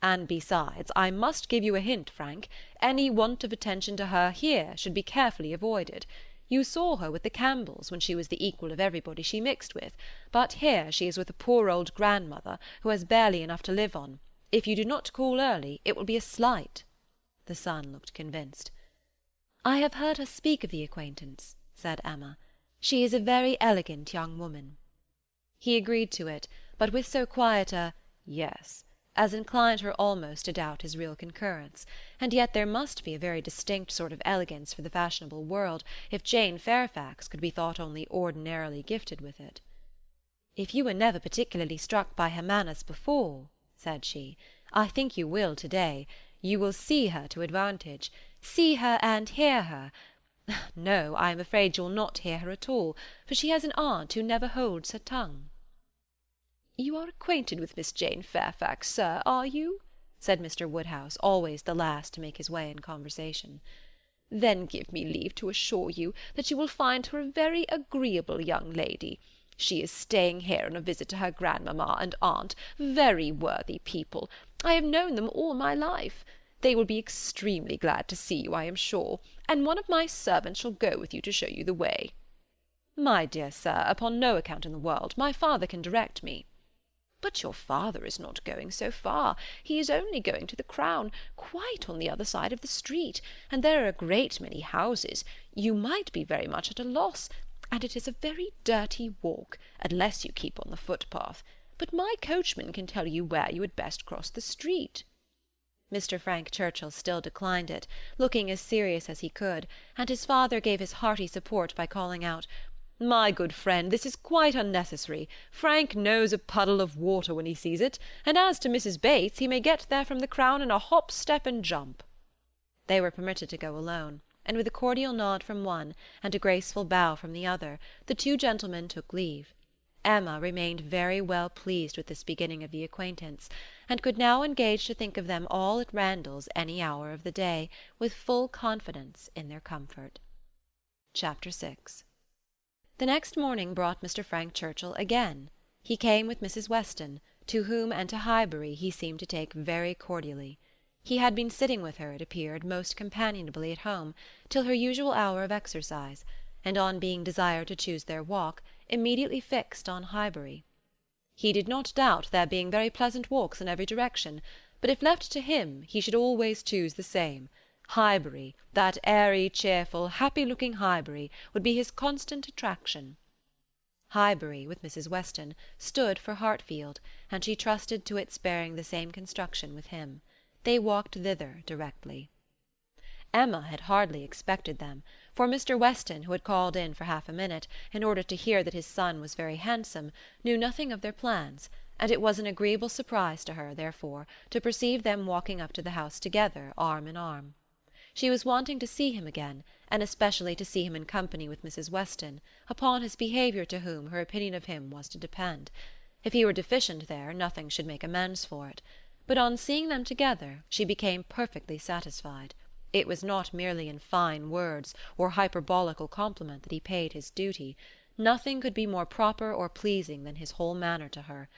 And besides, I must give you a hint, Frank. Any want of attention to her here should be carefully avoided. You saw her with the Campbells, when she was the equal of everybody she mixed with, but here she is with a poor old grandmother, who has barely enough to live on. If you do not call early, it will be a slight." The son looked convinced. "I have heard her speak of the acquaintance," said Emma. "She is a very elegant young woman." He agreed to it, but with so quiet a "yes," as inclined her almost to doubt his real concurrence, and yet there must be a very distinct sort of elegance for the fashionable world if Jane Fairfax could be thought only ordinarily gifted with it. "If you were never particularly struck by her manners before," said she, "I think you will to-day. You will see her to advantage. See her and hear her. No, I am afraid you will not hear her at all, for she has an aunt who never holds her tongue." "You are acquainted with Miss Jane Fairfax, sir, are you?" said Mr. Woodhouse, always the last to make his way in conversation. "Then give me leave to assure you that you will find her a very agreeable young lady. She is staying here on a visit to her grandmamma and aunt, very worthy people. I have known them all my life. They will be extremely glad to see you, I am sure, and one of my servants shall go with you to show you the way." "My dear sir, upon no account in the world. My father can direct me." "But your father is not going so far. He is only going to the Crown, quite on the other side of the street, and there are a great many houses. You might be very much at a loss, and it is a very dirty walk, unless you keep on the footpath. But my coachman can tell you where you had best cross the street." Mr. Frank Churchill still declined it, looking as serious as he could, and his father gave his hearty support by calling out, "My good friend, this is quite unnecessary. Frank knows a puddle of water when he sees it, and as to Mrs. Bates, he may get there from the Crown in a hop, step, and jump." They were permitted to go alone, and with a cordial nod from one, and a graceful bow from the other, the two gentlemen took leave. Emma remained very well pleased with this beginning of the acquaintance, and could now engage to think of them all at Randalls any hour of the day, with full confidence in their comfort. Chapter 6. The next morning brought Mr. Frank Churchill again. He came with Mrs. Weston, to whom and to Highbury he seemed to take very cordially. He had been sitting with her, it appeared, most companionably at home, till her usual hour of exercise, and on being desired to choose their walk, immediately fixed on Highbury. He did not doubt there being very pleasant walks in every direction, but if left to him, he should always choose the same. Highbury, that airy, cheerful, happy-looking Highbury, would be his constant attraction. Highbury, with Mrs. Weston, stood for Hartfield, and she trusted to its bearing the same construction with him. They walked thither directly. Emma had hardly expected them, for Mr. Weston, who had called in for half a minute, in order to hear that his son was very handsome, knew nothing of their plans, and it was an agreeable surprise to her, therefore, to perceive them walking up to the house together, arm in arm. She was wanting to see him again, and especially to see him in company with Mrs. Weston, upon his behaviour to whom her opinion of him was to depend. If he were deficient there, nothing should make amends for it. But on seeing them together, she became perfectly satisfied. It was not merely in fine words or hyperbolical compliment that he paid his duty. Nothing could be more proper or pleasing than his whole manner to her.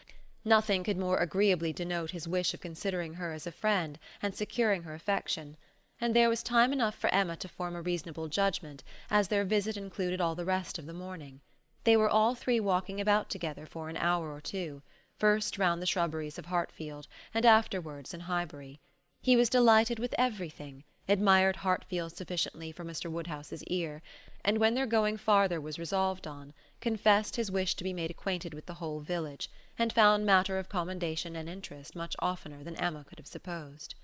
Nothing could more agreeably denote his wish of considering her as a friend and securing her affection. And there was time enough for Emma to form a reasonable judgment, as their visit included all the rest of the morning. They were all three walking about together for an hour or two, first round the shrubberies of Hartfield, and afterwards in Highbury. He was delighted with everything, admired Hartfield sufficiently for Mr. Woodhouse's ear, and when their going farther was resolved on, confessed his wish to be made acquainted with the whole village, and found matter of commendation and interest much oftener than Emma could have supposed.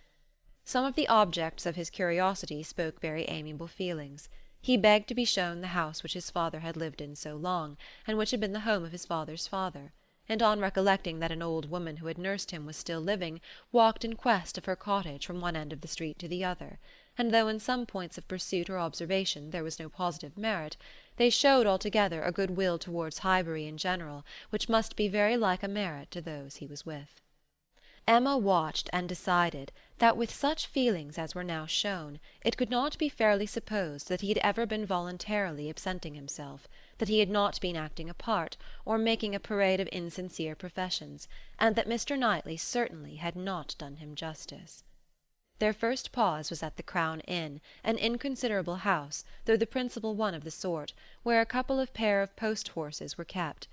Some of the objects of his curiosity spoke very amiable feelings. He begged to be shown the house which his father had lived in so long, and which had been the home of his father's father, and on recollecting that an old woman who had nursed him was still living, walked in quest of her cottage from one end of the street to the other, and though in some points of pursuit or observation there was no positive merit, they showed altogether a good will towards Highbury in general, which must be very like a merit to those he was with. Emma watched and decided that with such feelings as were now shown, it could not be fairly supposed that he had ever been voluntarily absenting himself, that he had not been acting a part, or making a parade of insincere professions, and that Mr. Knightley certainly had not done him justice. Their first pause was at the Crown Inn, an inconsiderable house, though the principal one of the sort, where a couple of pair of post-horses were kept,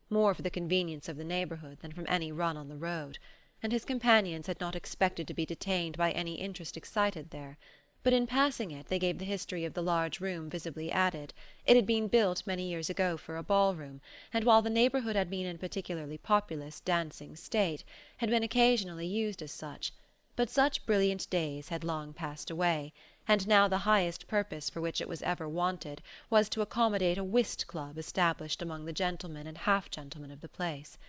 more for the convenience of the neighbourhood than from any run on the road, and his companions had not expected to be detained by any interest excited there, but in passing it they gave the history of the large room visibly added. It had been built many years ago for a ball-room, and while the neighbourhood had been in a particularly populous dancing state, had been occasionally used as such, but such brilliant days had long passed away, and now the highest purpose for which it was ever wanted was to accommodate a whist-club established among the gentlemen and half-gentlemen of the place.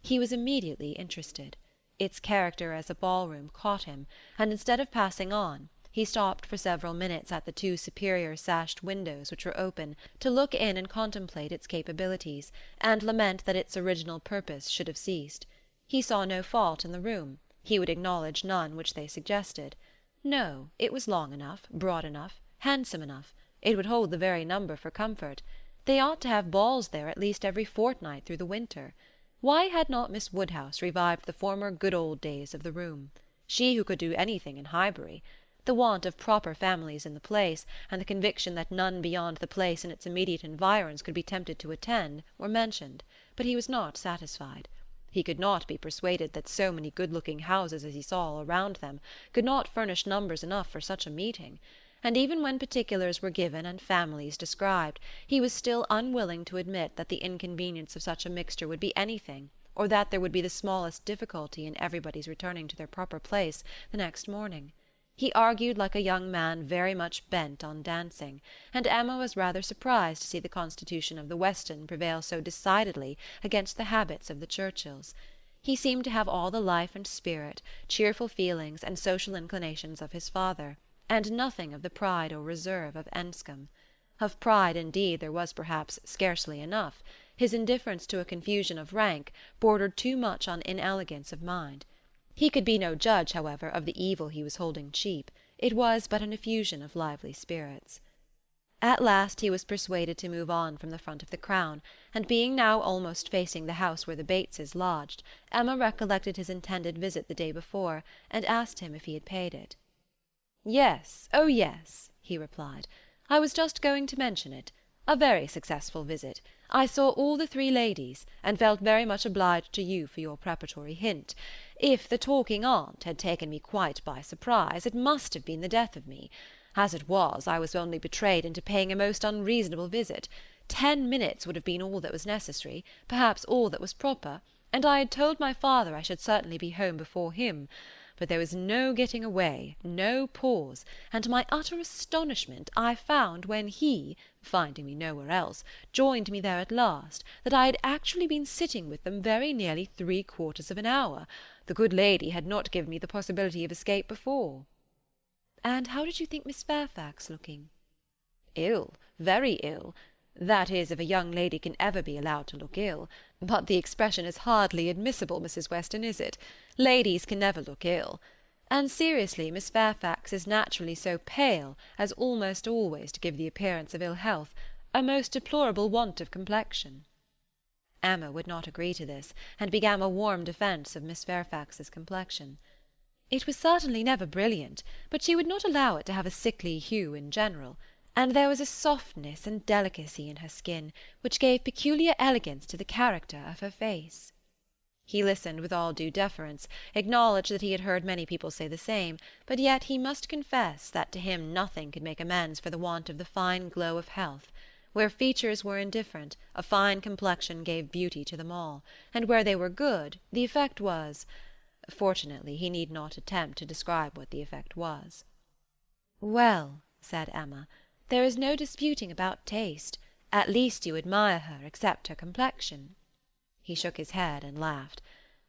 He was immediately interested. Its character as a ball-room caught him, and instead of passing on, he stopped for several minutes at the two superior sashed windows which were open, to look in and contemplate its capabilities, and lament that its original purpose should have ceased. He saw no fault in the room, he would acknowledge none which they suggested. No, it was long enough, broad enough, handsome enough, it would hold the very number for comfort. They ought to have balls there at least every fortnight through the winter. Why had not Miss Woodhouse revived the former good old days of the room? She who could do anything in Highbury. The want of proper families in the place, and the conviction that none beyond the place and its immediate environs could be tempted to attend, were mentioned, but he was not satisfied. He could not be persuaded that so many good-looking houses as he saw all around them could not furnish numbers enough for such a meeting, and even when particulars were given and families described, he was still unwilling to admit that the inconvenience of such a mixture would be anything, or that there would be the smallest difficulty in everybody's returning to their proper place the next morning. He argued like a young man very much bent on dancing, and Emma was rather surprised to see the constitution of the Weston prevail so decidedly against the habits of the Churchills. He seemed to have all the life and spirit, cheerful feelings, and social inclinations of his father, and nothing of the pride or reserve of Enscombe. Of pride, indeed, there was perhaps scarcely enough. His indifference to a confusion of rank bordered too much on inelegance of mind. He could be no judge, however, of the evil he was holding cheap. It was but an effusion of lively spirits. At last he was persuaded to move on from the front of the Crown, and being now almost facing the house where the Bateses lodged, Emma recollected his intended visit the day before, and asked him if he had paid it. "Yes, oh yes," he replied. "I was just going to mention it. A very successful visit. I saw all the three ladies, and felt very much obliged to you for your preparatory hint. If the talking aunt had taken me quite by surprise, it must have been the death of me. As it was, I was only betrayed into paying a most unreasonable visit. 10 minutes would have been all that was necessary, perhaps all that was proper, and I had told my father I should certainly be home before him. But there was no getting away, no pause, and to my utter astonishment I found when he, finding me nowhere else, joined me there at last, that I had actually been sitting with them very nearly 3/4 of an hour. The good lady had not given me the possibility of escape before. And how did you think Miss Fairfax looking? Ill, very ill. That is, if a young lady can ever be allowed to look ill. But the expression is hardly admissible, Mrs. Weston, is it? Ladies can never look ill. And seriously, Miss Fairfax is naturally so pale as almost always to give the appearance of ill health, a most deplorable want of complexion. Emma would not agree to this, and began a warm defence of Miss Fairfax's complexion. It was certainly never brilliant, but she would not allow it to have a sickly hue in general, and there was a softness and delicacy in her skin which gave peculiar elegance to the character of her face. He listened with all due deference, acknowledged that he had heard many people say the same, but yet he must confess that to him nothing could make amends for the want of the fine glow of health. Where features were indifferent, a fine complexion gave beauty to them all, and where they were good, the effect was— Fortunately, he need not attempt to describe what the effect was. "Well," said Emma, "there is no disputing about taste. At least you admire her, except her complexion." He shook his head and laughed.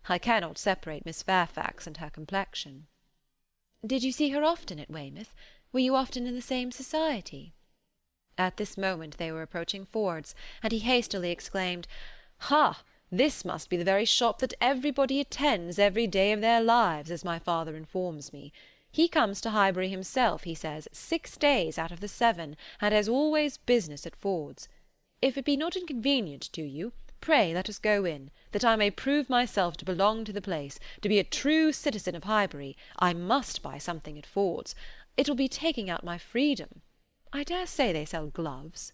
"I cannot separate Miss Fairfax and her complexion." "Did you see her often at Weymouth? Were you often in the same society?" At this moment they were approaching Ford's, and he hastily exclaimed, "Ha! This must be the very shop that everybody attends every day of their lives, as my father informs me. He comes to Highbury himself, he says, 6 days out of the 7, and has always business at Ford's. If it be not inconvenient to you, pray let us go in, that I may prove myself to belong to the place, to be a true citizen of Highbury. I must buy something at Ford's. It will be taking out my freedom. I dare say they sell gloves."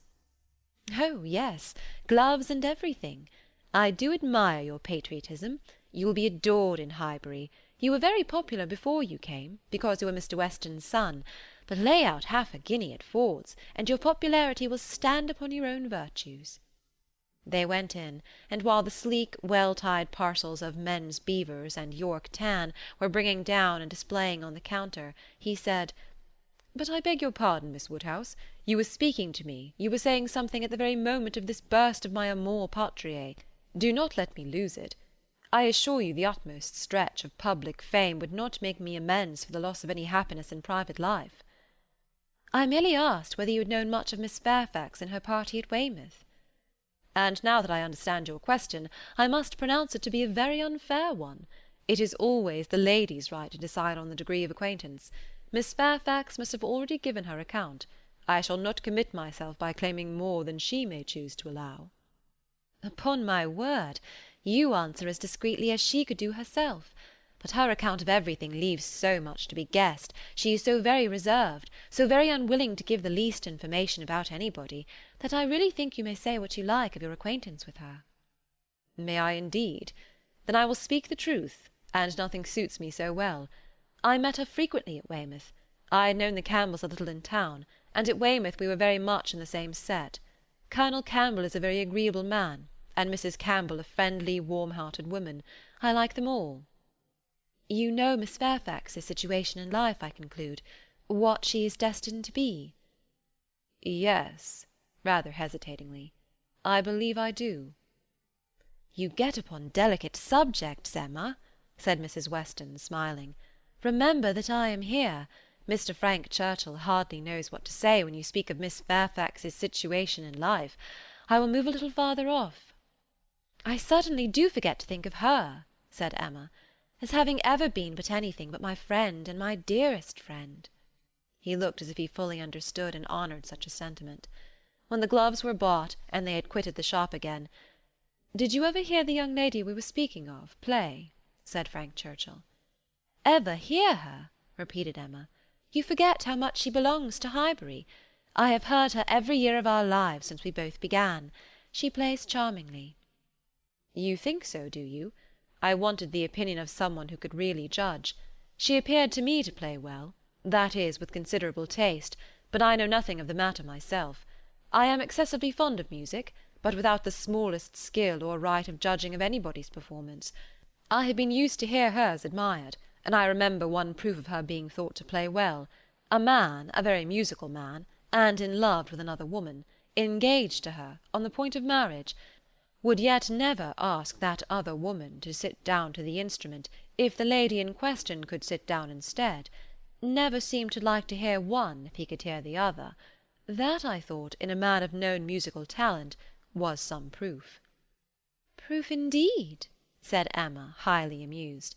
"Oh, yes, gloves and everything. I do admire your patriotism. You will be adored in Highbury. You were very popular before you came, because you were Mr. Weston's son, but lay out half a guinea at Ford's, and your popularity will stand upon your own virtues." They went in, and while the sleek, well-tied parcels of men's beavers and York tan were bringing down and displaying on the counter, he said, "But I beg your pardon, Miss Woodhouse. You were speaking to me, you were saying something at the very moment of this burst of my amour patriae. Do not let me lose it. I assure you the utmost stretch of public fame would not make me amends for the loss of any happiness in private life." "I merely asked whether you had known much of Miss Fairfax and her party at Weymouth." "And now that I understand your question, I must pronounce it to be a very unfair one. It is always the lady's right to decide on the degree of acquaintance. Miss Fairfax must have already given her account. I shall not commit myself by claiming more than she may choose to allow." "Upon my word, you answer as discreetly as she could do herself. But her account of everything leaves so much to be guessed, she is so very reserved, so very unwilling to give the least information about anybody, that I really think you may say what you like of your acquaintance with her." "May I indeed? Then I will speak the truth, and nothing suits me so well. I met her frequently at Weymouth. I had known the Campbells a little in town, and at Weymouth we were very much in the same set. Colonel Campbell is a very agreeable man, and Mrs. Campbell a friendly, warm-hearted woman. I like them all." "You know Miss Fairfax's situation in life, I conclude, what she is destined to be?" "Yes," rather hesitatingly. "I believe I do." "You get upon delicate subjects, Emma," said Mrs. Weston, smiling. "Remember that I am here. Mr. Frank Churchill hardly knows what to say when you speak of Miss Fairfax's situation in life. I will move a little farther off." "I certainly do forget to think of her," said Emma, "as having ever been but anything but my friend and my dearest friend." He looked as if he fully understood and honoured such a sentiment. When the gloves were bought, and they had quitted the shop again, "Did you ever hear the young lady we were speaking of play?" said Frank Churchill. "Ever hear her?" repeated Emma. "You forget how much she belongs to Highbury. I have heard her every year of our lives since we both began. She plays charmingly." "You think so, do you? I wanted the opinion of someone who could really judge. She appeared to me to play well, that is, with considerable taste, but I know nothing of the matter myself. I am excessively fond of music, but without the smallest skill or right of judging of anybody's performance. I have been used to hear hers admired, and I remember one proof of her being thought to play well. A man, a very musical man, and in love with another woman, engaged to her, on the point of marriage, would yet never ask that other woman to sit down to the instrument if the lady in question could sit down instead, never seemed to like to hear one if he could hear the other. That, I thought, in a man of known musical talent, was some proof. "Proof indeed," said Emma, highly amused.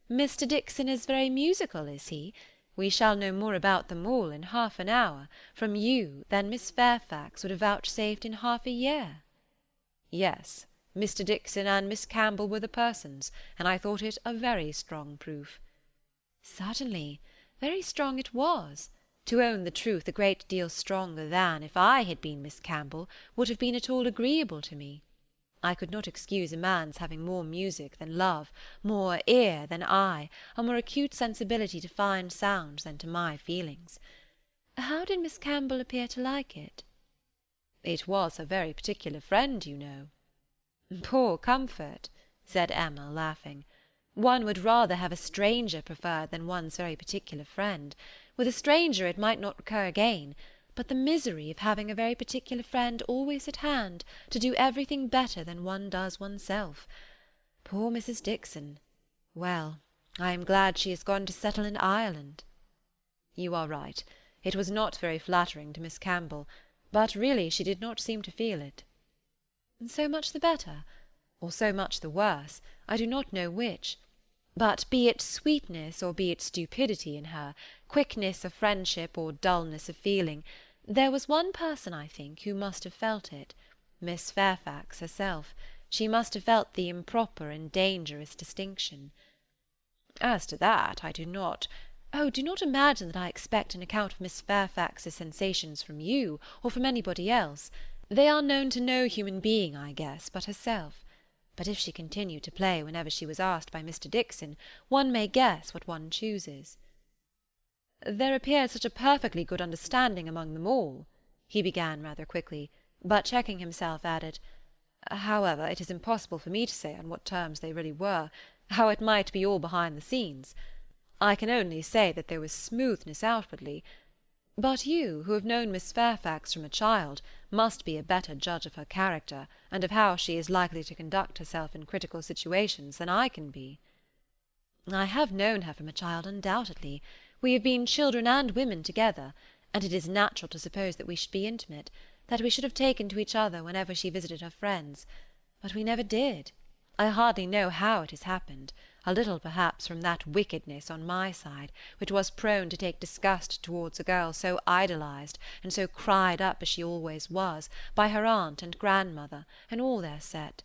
"Mr. Dixon is very musical, is he? We shall know more about them all in half an hour, from you, than Miss Fairfax would have vouchsafed in half a year." Yes, Mr. Dixon and Miss Campbell were the persons, and I thought it a very strong proof. Certainly, very strong it was. To own the truth, a great deal stronger than, if I had been Miss Campbell, would have been at all agreeable to me. I could not excuse a man's having more music than love, more ear than eye, a more acute sensibility to fine sounds than to my feelings. How did Miss Campbell appear to like it? It was her very particular friend, you know. Poor comfort, said Emma, laughing. One would rather have a stranger preferred than one's very particular friend. With a stranger it might not recur again, but the misery of having a very particular friend always at hand to do everything better than one does oneself. Poor Mrs. Dixon! Well, I am glad she has gone to settle in Ireland. You are right. It was not very flattering to Miss Campbell, but really she did not seem to feel it. So much the better, or so much the worse, I do not know which. But be it sweetness or be it stupidity in her, quickness of friendship or dullness of feeling, there was one person, I think, who must have felt it, Miss Fairfax herself. She must have felt the improper and dangerous distinction. As to that, I do not— Oh, do not imagine that I expect an account of Miss Fairfax's sensations from you, or from anybody else. They are known to no human being, I guess, but herself. But if she continued to play whenever she was asked by Mr. Dixon, one may guess what one chooses. There appeared such a perfectly good understanding among them all, he began rather quickly, but checking himself added, however, it is impossible for me to say on what terms they really were, how it might be all behind the scenes. I can only say that there was smoothness outwardly. But you, who have known Miss Fairfax from a child, must be a better judge of her character, and of how she is likely to conduct herself in critical situations than I can be. I have known her from a child, undoubtedly. We have been children and women together, and it is natural to suppose that we should be intimate, that we should have taken to each other whenever she visited her friends. But we never did. I hardly know how it has happened. A little, perhaps, from that wickedness on my side, which was prone to take disgust towards a girl so idolized, and so cried up as she always was, by her aunt and grandmother, and all their set.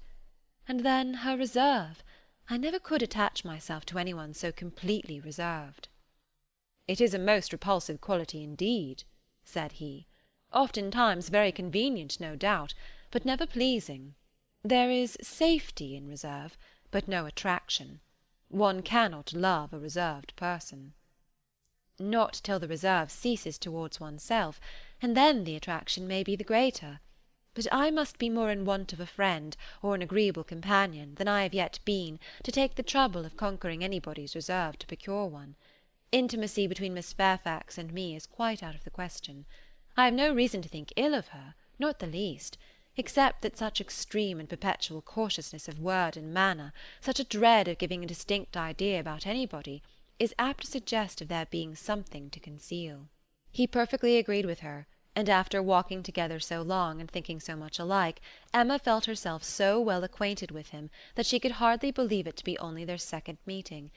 And then her reserve. I never could attach myself to anyone so completely reserved. It is a most repulsive quality indeed, said he. Oftentimes very convenient, no doubt, but never pleasing. There is safety in reserve, but no attraction. One cannot love a reserved person. Not till the reserve ceases towards oneself, and then the attraction may be the greater. But I must be more in want of a friend or an agreeable companion than I have yet been to take the trouble of conquering anybody's reserve to procure one. Intimacy between Miss Fairfax and me is quite out of the question. I have no reason to think ill of her, not the least, except that such extreme and perpetual cautiousness of word and manner, such a dread of giving a distinct idea about anybody, is apt to suggest of there being something to conceal. He perfectly agreed with her, and after walking together so long and thinking so much alike, Emma felt herself so well acquainted with him that she could hardly believe it to be only their second meeting.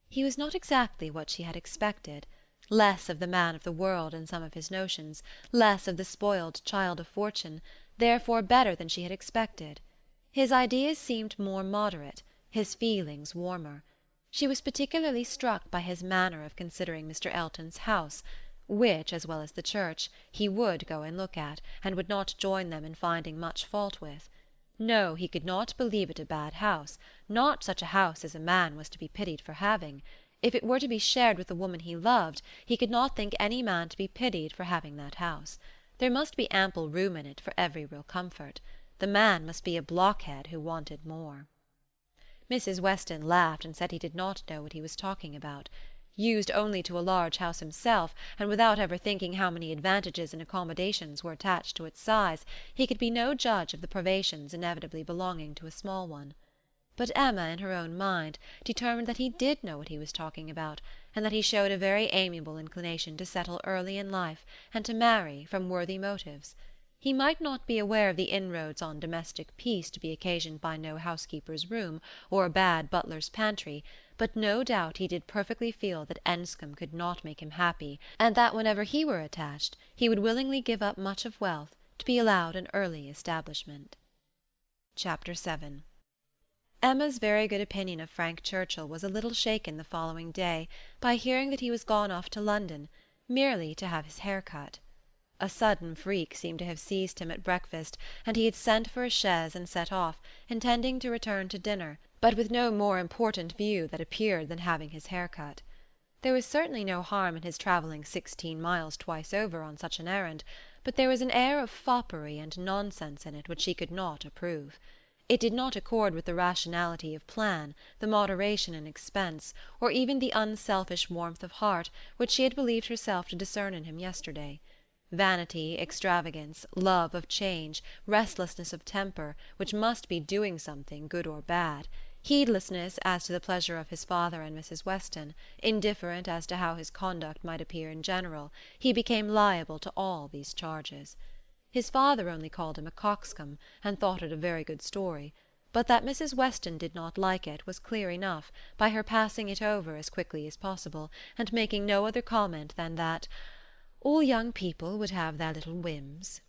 He was not exactly what she had expected, less of the man of the world in some of his notions, less of the spoiled child of fortune, therefore better than she had expected. His ideas seemed more moderate, his feelings warmer. She was particularly struck by his manner of considering Mr. Elton's house, which, as well as the church, he would go and look at, and would not join them in finding much fault with. No, he could not believe it a bad house, not such a house as a man was to be pitied for having. If it were to be shared with the woman he loved, he could not think any man to be pitied for having that house. There must be ample room in it for every real comfort. The man must be a blockhead who wanted more. Mrs. Weston laughed and said he did not know what he was talking about. Used only to a large house himself, and without ever thinking how many advantages and accommodations were attached to its size, he could be no judge of the privations inevitably belonging to a small one. But Emma, in her own mind, determined that he did know what he was talking about, and that he showed a very amiable inclination to settle early in life, and to marry, from worthy motives. He might not be aware of the inroads on domestic peace to be occasioned by no housekeeper's room, or a bad butler's pantry, but no doubt he did perfectly feel that Enscombe could not make him happy, and that whenever he were attached, he would willingly give up much of wealth to be allowed an early establishment. Chapter 7. Emma's very good opinion of Frank Churchill was a little shaken the following day by hearing that he was gone off to London, merely to have his hair cut. A sudden freak seemed to have seized him at breakfast, and he had sent for a chaise and set off, intending to return to dinner, but with no more important view that appeared than having his hair cut. There was certainly no harm in his travelling 16 miles twice over on such an errand, but there was an air of foppery and nonsense in it which she could not approve. It did not accord with the rationality of plan, the moderation in expense, or even the unselfish warmth of heart which she had believed herself to discern in him yesterday. Vanity, extravagance, love of change, restlessness of temper, which must be doing something, good or bad, heedlessness as to the pleasure of his father and Mrs. Weston, indifferent as to how his conduct might appear in general, he became liable to all these charges. His father only called him a coxcomb, and thought it a very good story, but that Mrs. Weston did not like it was clear enough, by her passing it over as quickly as possible, and making no other comment than that all young people would have their little whims.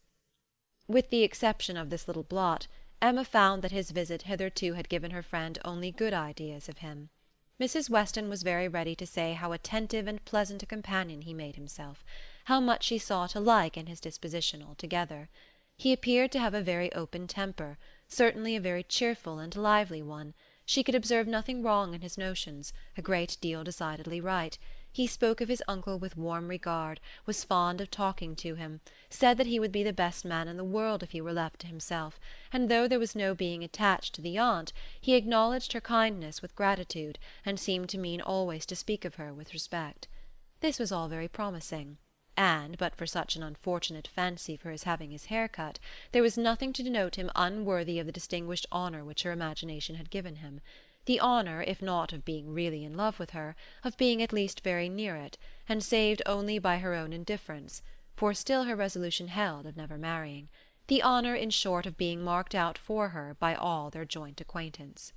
With the exception of this little blot, Emma found that his visit hitherto had given her friend only good ideas of him. Mrs. Weston was very ready to say how attentive and pleasant a companion he made himself, how much she saw to like in his disposition altogether. He appeared to have a very open temper, certainly a very cheerful and lively one. She could observe nothing wrong in his notions, a great deal decidedly right. He spoke of his uncle with warm regard, was fond of talking to him, said that he would be the best man in the world if he were left to himself, and though there was no being attached to the aunt, he acknowledged her kindness with gratitude, and seemed to mean always to speak of her with respect. This was all very promising, and, but for such an unfortunate fancy for his having his hair cut, there was nothing to denote him unworthy of the distinguished honour which her imagination had given him. The honour, if not of being really in love with her, of being at least very near it, and saved only by her own indifference, for still her resolution held of never marrying. The honour, in short, of being marked out for her by all their joint acquaintance.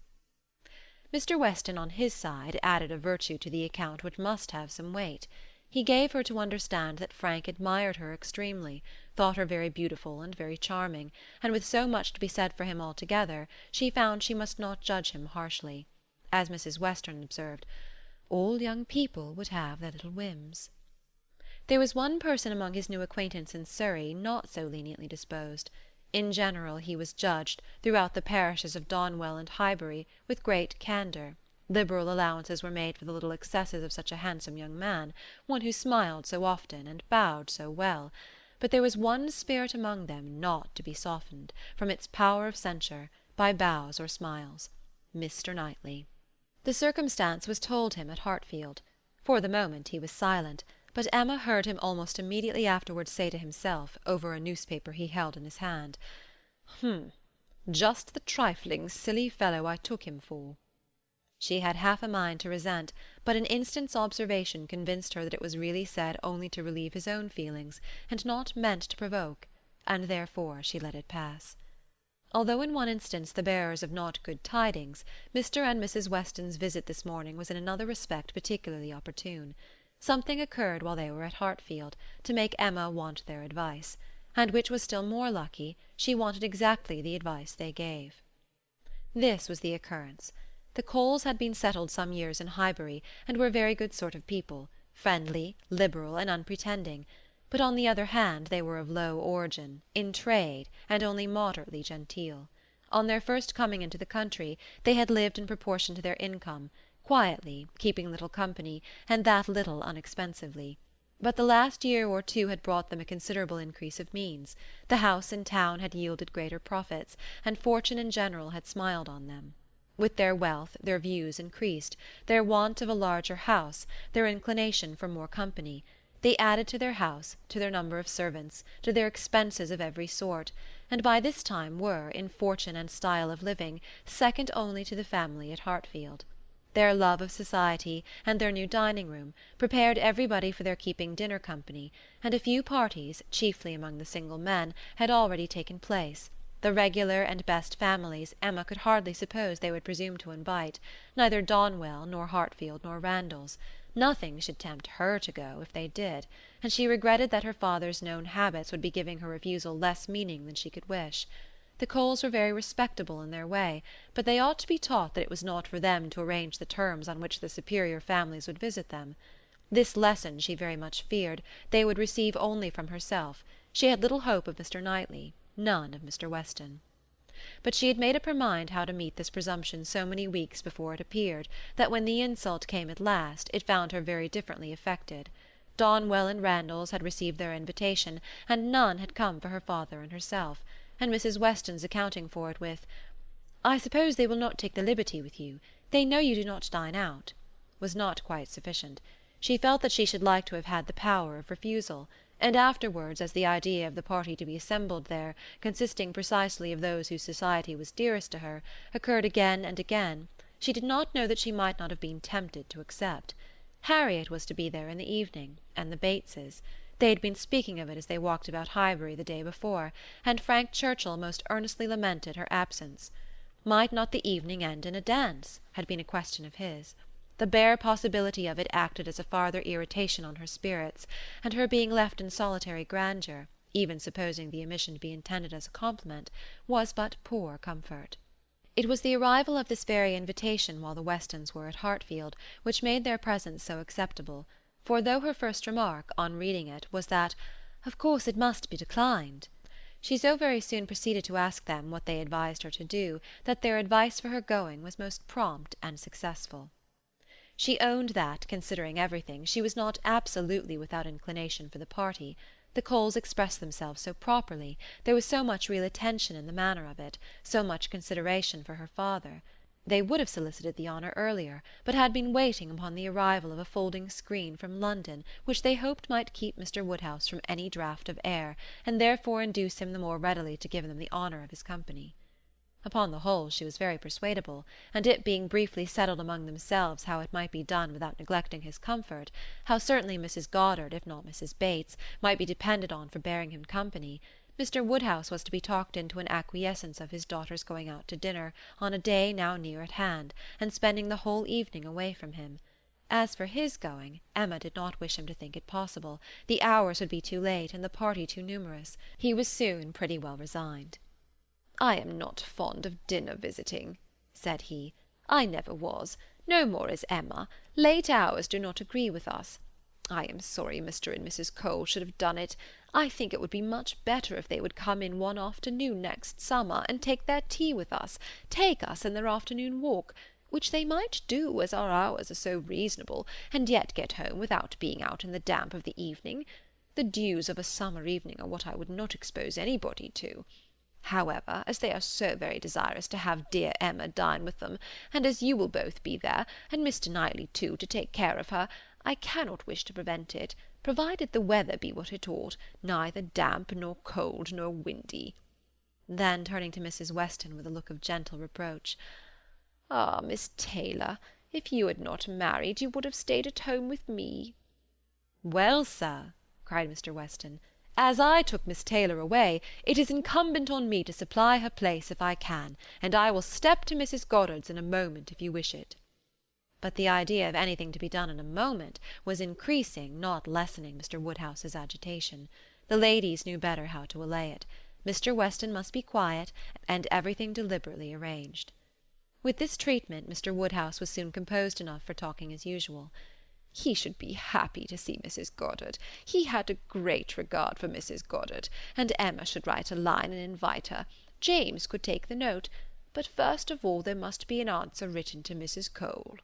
Mr. Weston, on his side, added a virtue to the account which must have some weight. He gave her to understand that Frank admired her extremely, thought her very beautiful and very charming, and with so much to be said for him altogether, she found she must not judge him harshly. As Mrs. Weston observed, all young people would have their little whims. There was one person among his new acquaintance in Surrey not so leniently disposed. In general he was judged, throughout the parishes of Donwell and Highbury, with great candour. Liberal allowances were made for the little excesses of such a handsome young man, one who smiled so often and bowed so well, but there was one spirit among them not to be softened, from its power of censure, by bows or smiles: Mr. Knightley. The circumstance was told him at Hartfield. For the moment he was silent, but Emma heard him almost immediately afterwards say to himself, over a newspaper he held in his hand, just the trifling, silly fellow I took him for. She had half a mind to resent, but an instant's observation convinced her that it was really said only to relieve his own feelings, and not meant to provoke, and therefore she let it pass. Although in one instance the bearers of not good tidings, Mr. and Mrs. Weston's visit this morning was in another respect particularly opportune. Something occurred while they were at Hartfield, to make Emma want their advice, and which was still more lucky, she wanted exactly the advice they gave. This was the occurrence. The Coles had been settled some years in Highbury, and were a very good sort of people, friendly, liberal, and unpretending, but on the other hand they were of low origin, in trade, and only moderately genteel. On their first coming into the country they had lived in proportion to their income, quietly, keeping little company, and that little unexpensively. But the last year or two had brought them a considerable increase of means. The house in town had yielded greater profits, and fortune in general had smiled on them. With their wealth their views increased, their want of a larger house, their inclination for more company. They added to their house, to their number of servants, to their expenses of every sort, and by this time were, in fortune and style of living, second only to the family at Hartfield. Their love of society, and their new dining-room, prepared everybody for their keeping dinner company, and a few parties, chiefly among the single men, had already taken place. The regular and best families Emma could hardly suppose they would presume to invite, neither Donwell, nor Hartfield, nor Randalls. Nothing should tempt her to go, if they did, and she regretted that her father's known habits would be giving her refusal less meaning than she could wish. The Coles were very respectable in their way, but they ought to be taught that it was not for them to arrange the terms on which the superior families would visit them. This lesson, she very much feared, they would receive only from herself. She had little hope of Mr. Knightley, none of Mr. Weston. But she had made up her mind how to meet this presumption so many weeks before it appeared, that when the insult came at last, it found her very differently affected. Donwell and Randalls had received their invitation, and none had come for her father and herself, and Mrs. Weston's accounting for it with, "I suppose they will not take the liberty with you. They know you do not dine out," was not quite sufficient. She felt that she should like to have had the power of refusal, and afterwards, as the idea of the party to be assembled there, consisting precisely of those whose society was dearest to her, occurred again and again, she did not know that she might not have been tempted to accept. Harriet was to be there in the evening, and the Bateses. They had been speaking of it as they walked about Highbury the day before, and Frank Churchill most earnestly lamented her absence. Might not the evening end in a dance? Had been a question of his. The bare possibility of it acted as a farther irritation on her spirits, and her being left in solitary grandeur, even supposing the omission to be intended as a compliment, was but poor comfort. It was the arrival of this very invitation while the Westons were at Hartfield which made their presence so acceptable, for though her first remark, on reading it, was that "of course it must be declined," she so very soon proceeded to ask them what they advised her to do, that their advice for her going was most prompt and successful. She owned that, considering everything, she was not absolutely without inclination for the party. The Coles expressed themselves so properly, there was so much real attention in the manner of it, so much consideration for her father. They would have solicited the honour earlier, but had been waiting upon the arrival of a folding screen from London, which they hoped might keep Mr. Woodhouse from any draught of air, and therefore induce him the more readily to give them the honour of his company. Upon the whole she was very persuadable, and it being briefly settled among themselves how it might be done without neglecting his comfort, how certainly Mrs. Goddard, if not Mrs. Bates, might be depended on for bearing him company, Mr. Woodhouse was to be talked into an acquiescence of his daughter's going out to dinner on a day now near at hand, and spending the whole evening away from him. As for his going, Emma did not wish him to think it possible. The hours would be too late, and the party too numerous. He was soon pretty well resigned. "I am not fond of dinner visiting," said he. "I never was. No more is Emma. Late hours do not agree with us. I am sorry Mr. and Mrs. Cole should have done it. I think it would be much better if they would come in one afternoon next summer, and take their tea with us, take us in their afternoon walk, which they might do, as our hours are so reasonable, and yet get home without being out in the damp of the evening. The dews of a summer evening are what I would not expose anybody to. However, as they are so very desirous to have dear Emma dine with them, and as you will both be there, and Mr. Knightley too, to take care of her, I cannot wish to prevent it, provided the weather be what it ought, neither damp, nor cold, nor windy." Then, turning to Mrs. Weston with a look of gentle reproach, "Ah, Miss Taylor, if you had not married, you would have stayed at home with me." "Well, sir," cried Mr. Weston, "as I took Miss Taylor away, it is incumbent on me to supply her place if I can, and I will step to Mrs. Goddard's in a moment if you wish it." But the idea of anything to be done in a moment was increasing, not lessening, Mr. Woodhouse's agitation. The ladies knew better how to allay it. Mr. Weston must be quiet, and everything deliberately arranged. With this treatment Mr. Woodhouse was soon composed enough for talking as usual. He should be happy to see Mrs. Goddard. He had a great regard for Mrs. Goddard, and Emma should write a line and invite her. James could take the note. But first of all there must be an answer written to Mrs. Cole.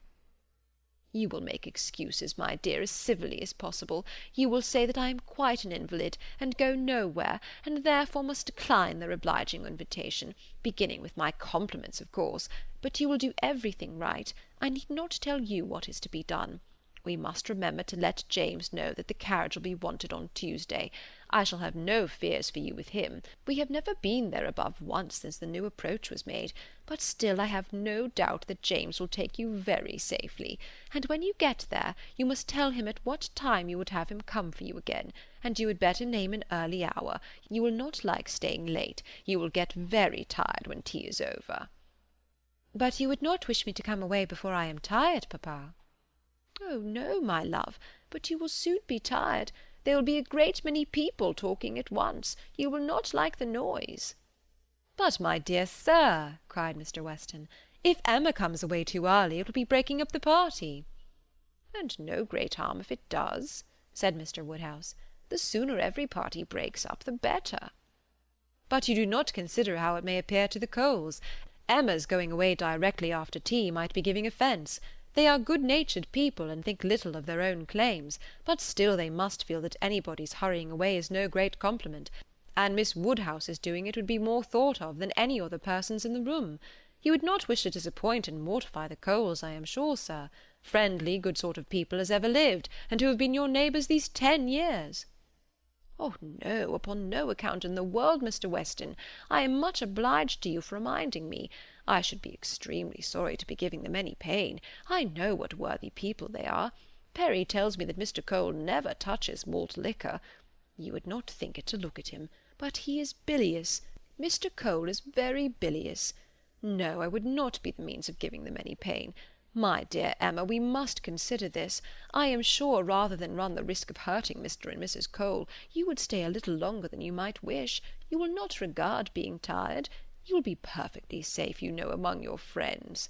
You will make excuses, my dear, as civilly as possible. You will say that I am quite an invalid, and go nowhere, and therefore must decline their obliging invitation, beginning with my compliments, of course. But you will do everything right. I need not tell you what is to be done. We must remember to let James know that the carriage will be wanted on Tuesday. I shall have no fears for you with him. We have never been there above once since the new approach was made, but still I have no doubt that James will take you very safely. And when you get there, you must tell him at what time you would have him come for you again, and you had better name an early hour. You will not like staying late. You will get very tired when tea is over. But you would not wish me to come away before I am tired, papa? Oh, no, my love, but you will soon be tired. There will be a great many people talking at once. You will not like the noise. But, my dear sir, cried Mr. Weston, if Emma comes away too early, it will be breaking up the party. And no great harm if it does, said Mr. Woodhouse. The sooner every party breaks up, the better. But you do not consider how it may appear to the Coles. Emma's going away directly after tea might be giving offence. They are good-natured people, and think little of their own claims, but still they must feel that anybody's hurrying away is no great compliment, and Miss Woodhouse's doing it would be more thought of than any other person's in the room. You would not wish to disappoint and mortify the Coles, I am sure, sir. Friendly, good sort of people as ever lived, and who have been your neighbours these 10 years. Oh, no, upon no account in the world, Mr. Weston. I am much obliged to you for reminding me. I should be extremely sorry to be giving them any pain. I know what worthy people they are. Perry tells me that Mr. Cole never touches malt liquor. You would not think it to look at him, but he is bilious. Mr. Cole is very bilious. No, I would not be the means of giving them any pain. My dear Emma, we must consider this. I am sure, rather than run the risk of hurting Mr. and Mrs. Cole, you would stay a little longer than you might wish. You will not regard being tired. You will be perfectly safe, you know, among your friends.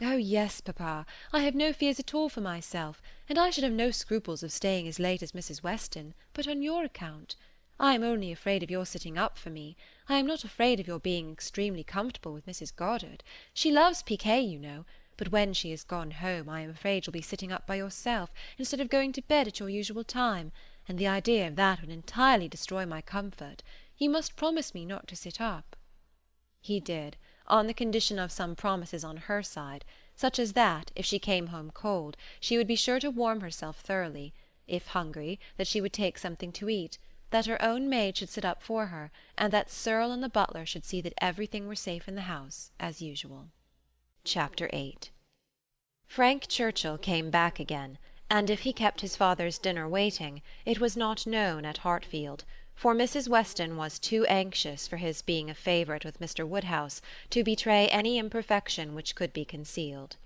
Oh, yes, papa, I have no fears at all for myself, and I should have no scruples of staying as late as Mrs. Weston, but on your account. I am only afraid of your sitting up for me. I am not afraid of your being extremely comfortable with Mrs. Goddard. She loves piquet, you know, but when she is gone home I am afraid you'll be sitting up by yourself, instead of going to bed at your usual time, and the idea of that would entirely destroy my comfort. You must promise me not to sit up. He did, on the condition of some promises on her side, such as that, if she came home cold, she would be sure to warm herself thoroughly; if hungry, that she would take something to eat; that her own maid should sit up for her, and that Searle and the butler should see that everything were safe in the house, as usual. Chapter 8. Frank Churchill came back again, and if he kept his father's dinner waiting, it was not known at Hartfield, for Mrs. Weston was too anxious for his being a favourite with Mr. Woodhouse to betray any imperfection which could be concealed.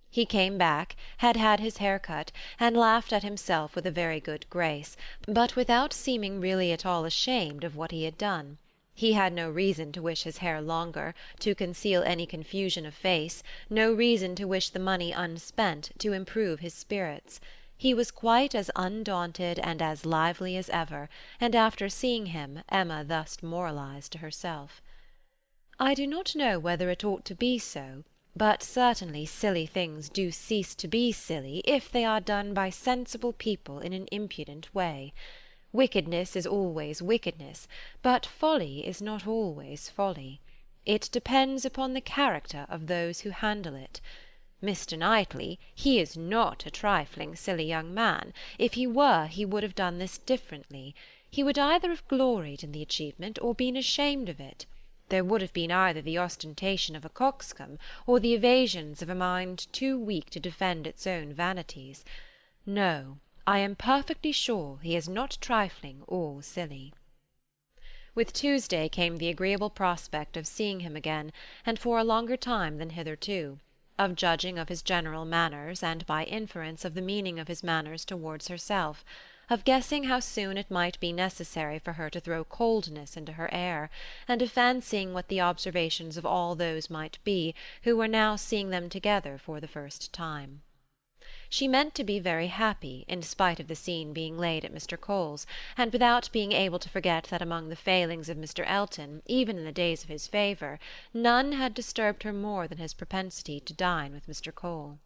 He came back, had had his hair cut, and laughed at himself with a very good grace, but without seeming really at all ashamed of what he had done. He had no reason to wish his hair longer, to conceal any confusion of face, no reason to wish the money unspent, to improve his spirits. He was quite as undaunted and as lively as ever, and after seeing him, Emma thus moralized to herself. "I do not know whether it ought to be so, but certainly silly things do cease to be silly if they are done by sensible people in an impudent way. Wickedness is always wickedness, but folly is not always folly. It depends upon the character of those who handle it. Mr. Knightley, he is not a trifling, silly young man. If he were, he would have done this differently. He would either have gloried in the achievement or been ashamed of it. There would have been either the ostentation of a coxcomb or the evasions of a mind too weak to defend its own vanities. No, I am perfectly sure he is not trifling or silly." With Tuesday came the agreeable prospect of seeing him again, and for a longer time than hitherto, of judging of his general manners, and by inference of the meaning of his manners towards herself, of guessing how soon it might be necessary for her to throw coldness into her air, and of fancying what the observations of all those might be who were now seeing them together for the first time. she meant to be very happy, in spite of the scene being laid at Mr. Cole's, and without being able to forget that among the failings of Mr. Elton, even in the days of his favour, none had disturbed her more than his propensity to dine with Mr. Cole.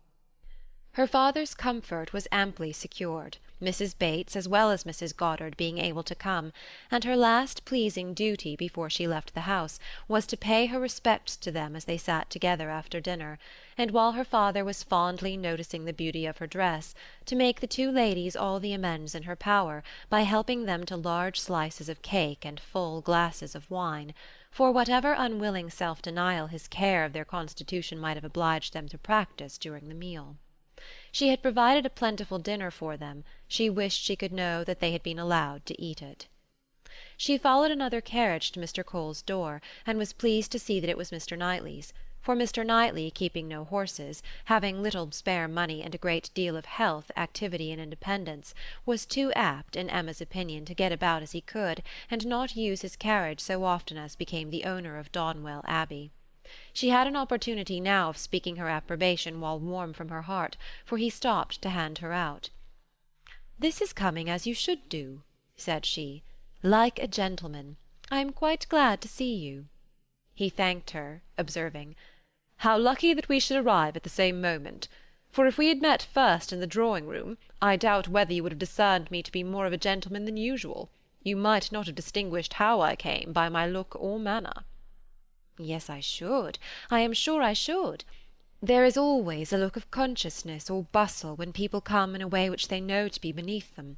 Her father's comfort was amply secured, Mrs. Bates as well as Mrs. Goddard being able to come, and her last pleasing duty before she left the house was to pay her respects to them as they sat together after dinner, and while her father was fondly noticing the beauty of her dress, to make the two ladies all the amends in her power by helping them to large slices of cake and full glasses of wine, for whatever unwilling self-denial his care of their constitution might have obliged them to practise during the meal. She had provided a plentiful dinner for them, she wished she could know that they had been allowed to eat it. She followed another carriage to Mr. Cole's door, and was pleased to see that it was Mr. Knightley's, for Mr. Knightley, keeping no horses, having little spare money and a great deal of health, activity, and independence, was too apt, in Emma's opinion, to get about as he could, and not use his carriage so often as became the owner of Donwell Abbey. She had an opportunity now of speaking her approbation while warm from her heart, for he stopped to hand her out. "This is coming as you should do," said she, "like a gentleman. I am quite glad to see you." He thanked her, observing, "How lucky that we should arrive at the same moment, for if we had met first in the drawing-room, I doubt whether you would have discerned me to be more of a gentleman than usual. You might not have distinguished how I came by my look or manner." "Yes, I should. I am sure I should. There is always a look of consciousness or bustle when people come in a way which they know to be beneath them.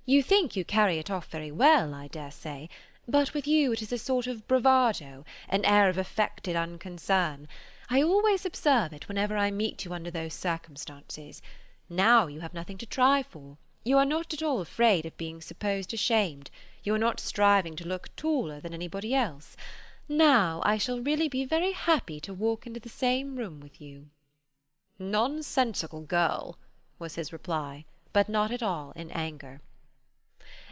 You think you carry it off very well, I dare say, but with you it is a sort of bravado, an air of affected unconcern. I always observe it whenever I meet you under those circumstances. Now you have nothing to try for. You are not at all afraid of being supposed ashamed. You are not striving to look taller than anybody else. Now I shall really be very happy to walk into the same room with you." "Nonsensical girl," was his reply, but not at all in anger.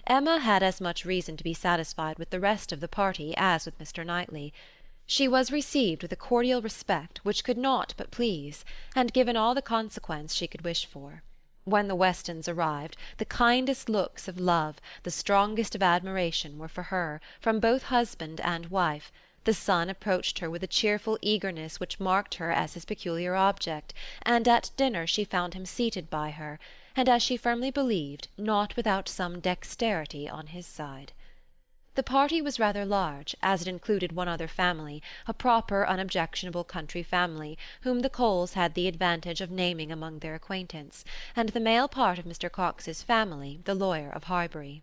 Emma had as much reason to be satisfied with the rest of the party as with Mr. Knightley. She was received with a cordial respect which could not but please, and given all the consequence she could wish for. When the Westons arrived, the kindest looks of love, the strongest of admiration, were for her, from both husband and wife. The son approached her with a cheerful eagerness which marked her as his peculiar object, and at dinner she found him seated by her, and, as she firmly believed, not without some dexterity on his side. The party was rather large, as it included one other family, a proper unobjectionable country family, whom the Coles had the advantage of naming among their acquaintance, and the male part of Mr. Cox's family, the lawyer of Highbury.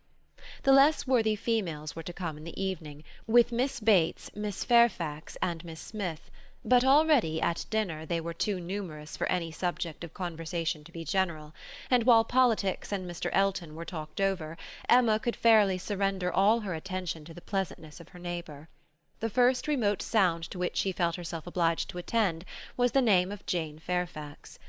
The less worthy females were to come in the evening, with Miss Bates, Miss Fairfax, and Miss Smith, but already at dinner they were too numerous for any subject of conversation to be general, and while politics and Mr. Elton were talked over, Emma could fairly surrender all her attention to the pleasantness of her neighbour. The first remote sound to which she felt herself obliged to attend was the name of Jane Fairfax.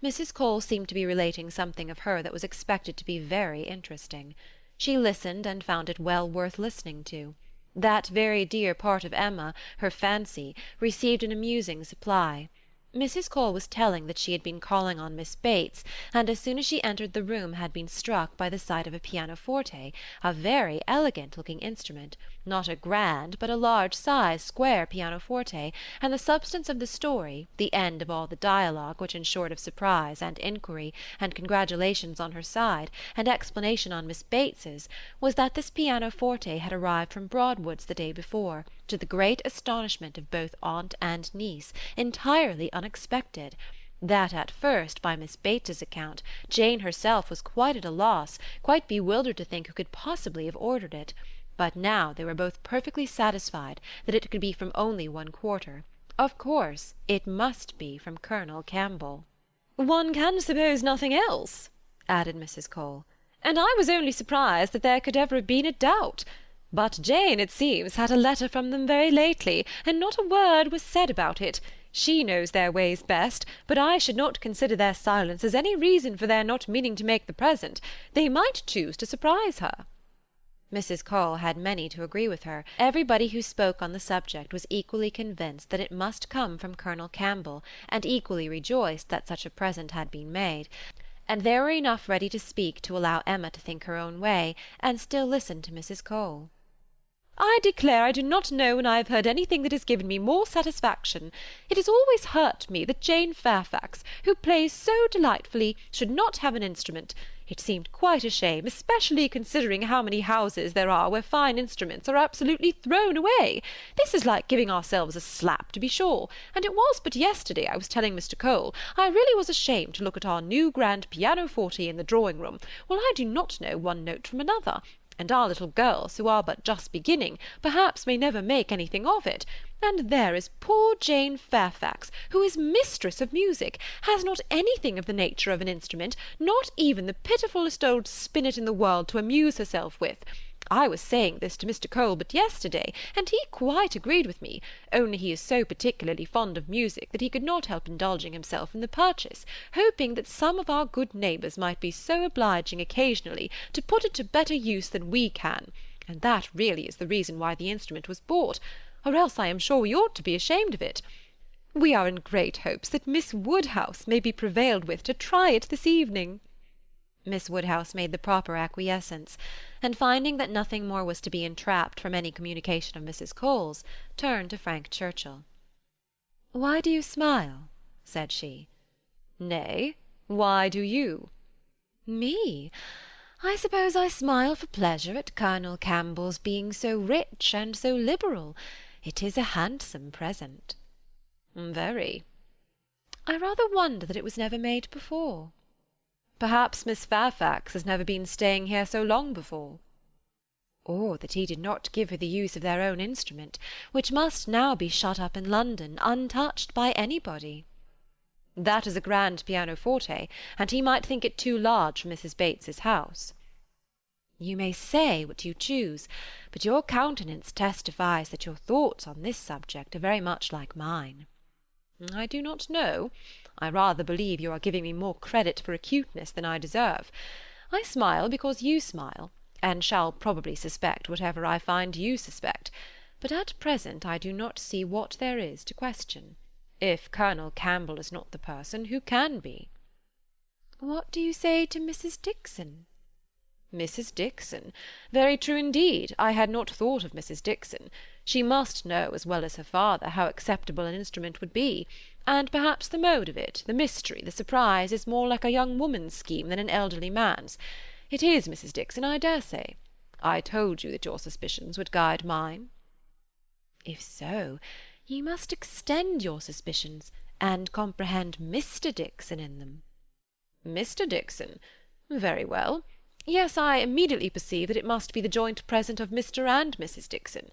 Mrs. Cole seemed to be relating something of her that was expected to be very interesting. She listened, and found it well worth listening to. That very dear part of Emma, her fancy, received an amusing supply. Mrs. Cole was telling that she had been calling on Miss Bates, and as soon as she entered the room had been struck by the sight of a pianoforte, a very elegant-looking instrument, not a grand, but a large-sized square pianoforte, and the substance of the story, the end of all the dialogue, which, in short of surprise and inquiry, and congratulations on her side, and explanation on Miss Bates's, was that this pianoforte had arrived from Broadwood's the day before, to the great astonishment of both aunt and niece, entirely unexpected; that at first, by Miss Bates's account, Jane herself was quite at a loss, quite bewildered to think who could possibly have ordered it; but now they were both perfectly satisfied that it could be from only one quarter. Of course it must be from Colonel Campbell. "One can suppose nothing else," added Mrs. Cole, "and I was only surprised that there could ever have been a doubt. But Jane, it seems, had a letter from them very lately, and not a word was said about it. She knows their ways best, but I should not consider their silence as any reason for their not meaning to make the present. They might choose to surprise her." Mrs. Cole had many to agree with her. Everybody who spoke on the subject was equally convinced that it must come from Colonel Campbell, and equally rejoiced that such a present had been made, and there were enough ready to speak to allow Emma to think her own way, and still listen to Mrs. Cole. "I declare I do not know when I have heard anything that has given me more satisfaction. It has always hurt me that Jane Fairfax, who plays so delightfully, should not have an instrument. It seemed quite a shame, especially considering how many houses there are where fine instruments are absolutely thrown away. This is like giving ourselves a slap, to be sure, and it was but yesterday I was telling Mr. Cole I really was ashamed to look at our new grand pianoforte in the drawing-room, while I do not know one note from another, and our little girls, who are but just beginning, perhaps may never make anything of it. And there is poor Jane Fairfax, who is mistress of music, has not anything of the nature of an instrument, not even the pitifullest old spinet in the world to amuse herself with. I was saying this to Mr. Cole but yesterday, and he quite agreed with me, only he is so particularly fond of music that he could not help indulging himself in the purchase, hoping that some of our good neighbours might be so obliging occasionally to put it to better use than we can, and that really is the reason why the instrument was bought, or else I am sure we ought to be ashamed of it. We are in great hopes that Miss Woodhouse may be prevailed with to try it this evening." Miss Woodhouse made the proper acquiescence, and finding that nothing more was to be entrapped from any communication of Mrs. Cole's, turned to Frank Churchill. "Why do you smile?" said she. "Nay, why do you?" "Me? I suppose I smile for pleasure at Colonel Campbell's being so rich and so liberal. It is a handsome present." "Very." "I rather wonder that it was never made before." "Perhaps Miss Fairfax has never been staying here so long before." "Or that he did not give her the use of their own instrument, which must now be shut up in London, untouched by anybody." "That is a grand pianoforte, and he might think it too large for Mrs. Bates's house." "You may say what you choose, but your countenance testifies that your thoughts on this subject are very much like mine." "I do not know. I rather believe you are giving me more credit for acuteness than I deserve. I smile because you smile, and shall probably suspect whatever I find you suspect, but at present I do not see what there is to question. If Colonel Campbell is not the person, who can be?" "What do you say to Mrs. Dixon?" "Mrs. Dixon? Very true indeed. I had not thought of Mrs. Dixon. She must know, as well as her father, how acceptable an instrument would be, and perhaps the mode of it, the mystery, the surprise, is more like a young woman's scheme than an elderly man's. It is Mrs. Dixon, I dare say. I told you that your suspicions would guide mine." "If so, you must extend your suspicions, and comprehend Mr. Dixon in them." "Mr. Dixon? Very well. Yes, I immediately perceive that it must be the joint present of Mr. and Mrs. Dixon.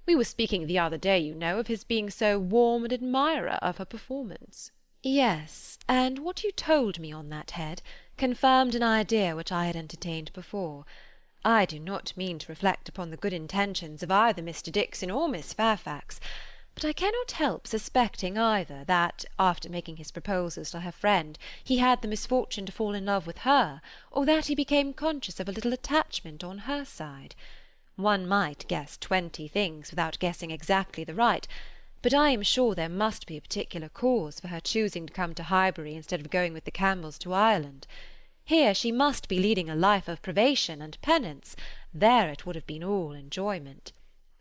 We were speaking the other day, you know, of his being so warm an admirer of her performance." "Yes, and what you told me on that head confirmed an idea which I had entertained before. I do not mean to reflect upon the good intentions of either Mr. Dixon or Miss Fairfax, but I cannot help suspecting either that, after making his proposals to her friend, he had the misfortune to fall in love with her, or that he became conscious of a little attachment on her side. One might guess 20 things without guessing exactly the right, but I am sure there must be a particular cause for her choosing to come to Highbury instead of going with the Campbells to Ireland. Here she must be leading a life of privation and penance, there it would have been all enjoyment.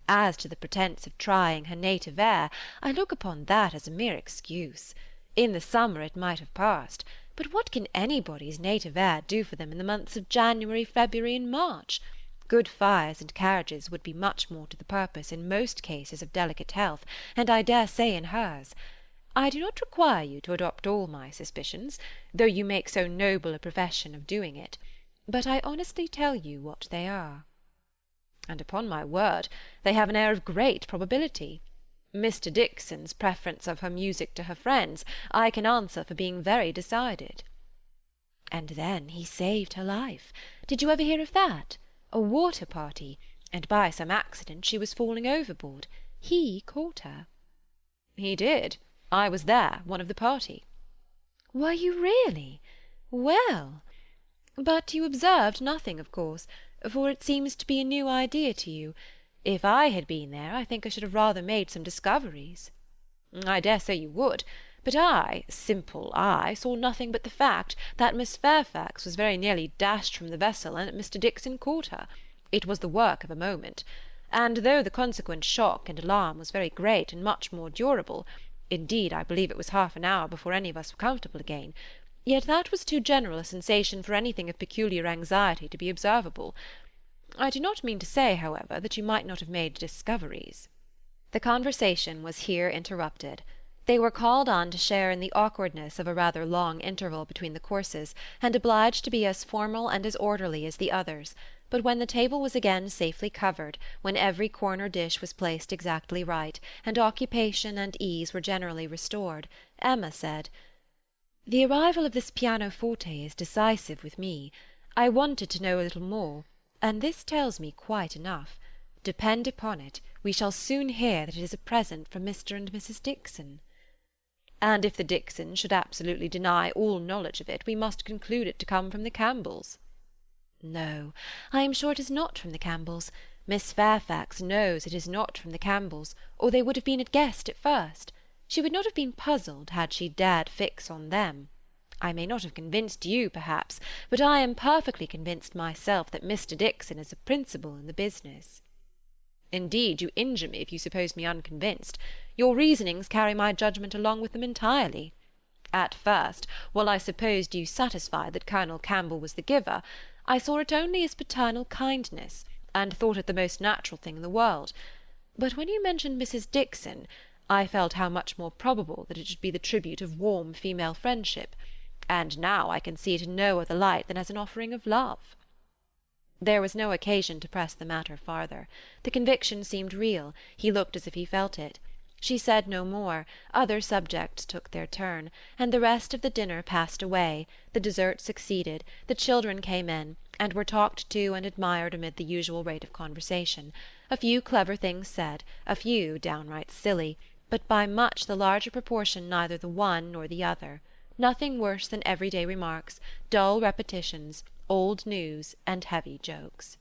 As to the pretence of trying her native air, I look upon that as a mere excuse. In the summer it might have passed, but what can anybody's native air do for them in the months of January, February, and March? Good fires and carriages would be much more to the purpose in most cases of delicate health, and I dare say in hers. I do not require you to adopt all my suspicions, though you make so noble a profession of doing it, but I honestly tell you what they are." "And upon my word, they have an air of great probability. Mr. Dixon's preference of her music to her friends I can answer for being very decided." "And then he saved her life. Did you ever hear of that? A water party, and by some accident she was falling overboard. He caught her." "He did. I was there, one of the party." "Were you really? Well, but you observed nothing, of course, for it seems to be a new idea to you. If I had been there, I think I should have rather made some discoveries." "I dare say you would, But I, simple I, saw nothing but the fact that Miss Fairfax was very nearly dashed from the vessel, and that Mr. Dixon caught her. It was the work of a moment. And though the consequent shock and alarm was very great and much more durable, indeed I believe it was half an hour before any of us were comfortable again, yet that was too general a sensation for anything of peculiar anxiety to be observable. I do not mean to say, however, that you might not have made discoveries." The conversation was here interrupted. They were called on to share in the awkwardness of a rather long interval between the courses, and obliged to be as formal and as orderly as the others. But when the table was again safely covered, when every corner dish was placed exactly right, and occupation and ease were generally restored, Emma said, "The arrival of this pianoforte is decisive with me. I wanted to know a little more, and this tells me quite enough. Depend upon it, we shall soon hear that it is a present from Mr. and Mrs. Dixon." "And if the Dixons should absolutely deny all knowledge of it, we must conclude it to come from the Campbells." "No, I am sure it is not from the Campbells. Miss Fairfax knows it is not from the Campbells, or they would have been guessed at first. She would not have been puzzled had she dared fix on them. I may not have convinced you, perhaps, but I am perfectly convinced myself that Mr. Dixon is a principal in the business." "Indeed, you injure me if you suppose me unconvinced. Your reasonings carry my judgment along with them entirely. At first, while I supposed you satisfied that Colonel Campbell was the giver, I saw it only as paternal kindness, and thought it the most natural thing in the world. But when you mentioned Mrs. Dixon, I felt how much more probable that it should be the tribute of warm female friendship, and now I can see it in no other light than as an offering of love." There was no occasion to press the matter farther. The conviction seemed real. He looked as if he felt it. She said no more. Other subjects took their turn, and the rest of the dinner passed away, the dessert succeeded, the children came in, and were talked to and admired amid the usual rate of conversation. A few clever things said, a few downright silly, but by much the larger proportion neither the one nor the other. Nothing worse than everyday remarks, dull repetitions, old news, and heavy jokes.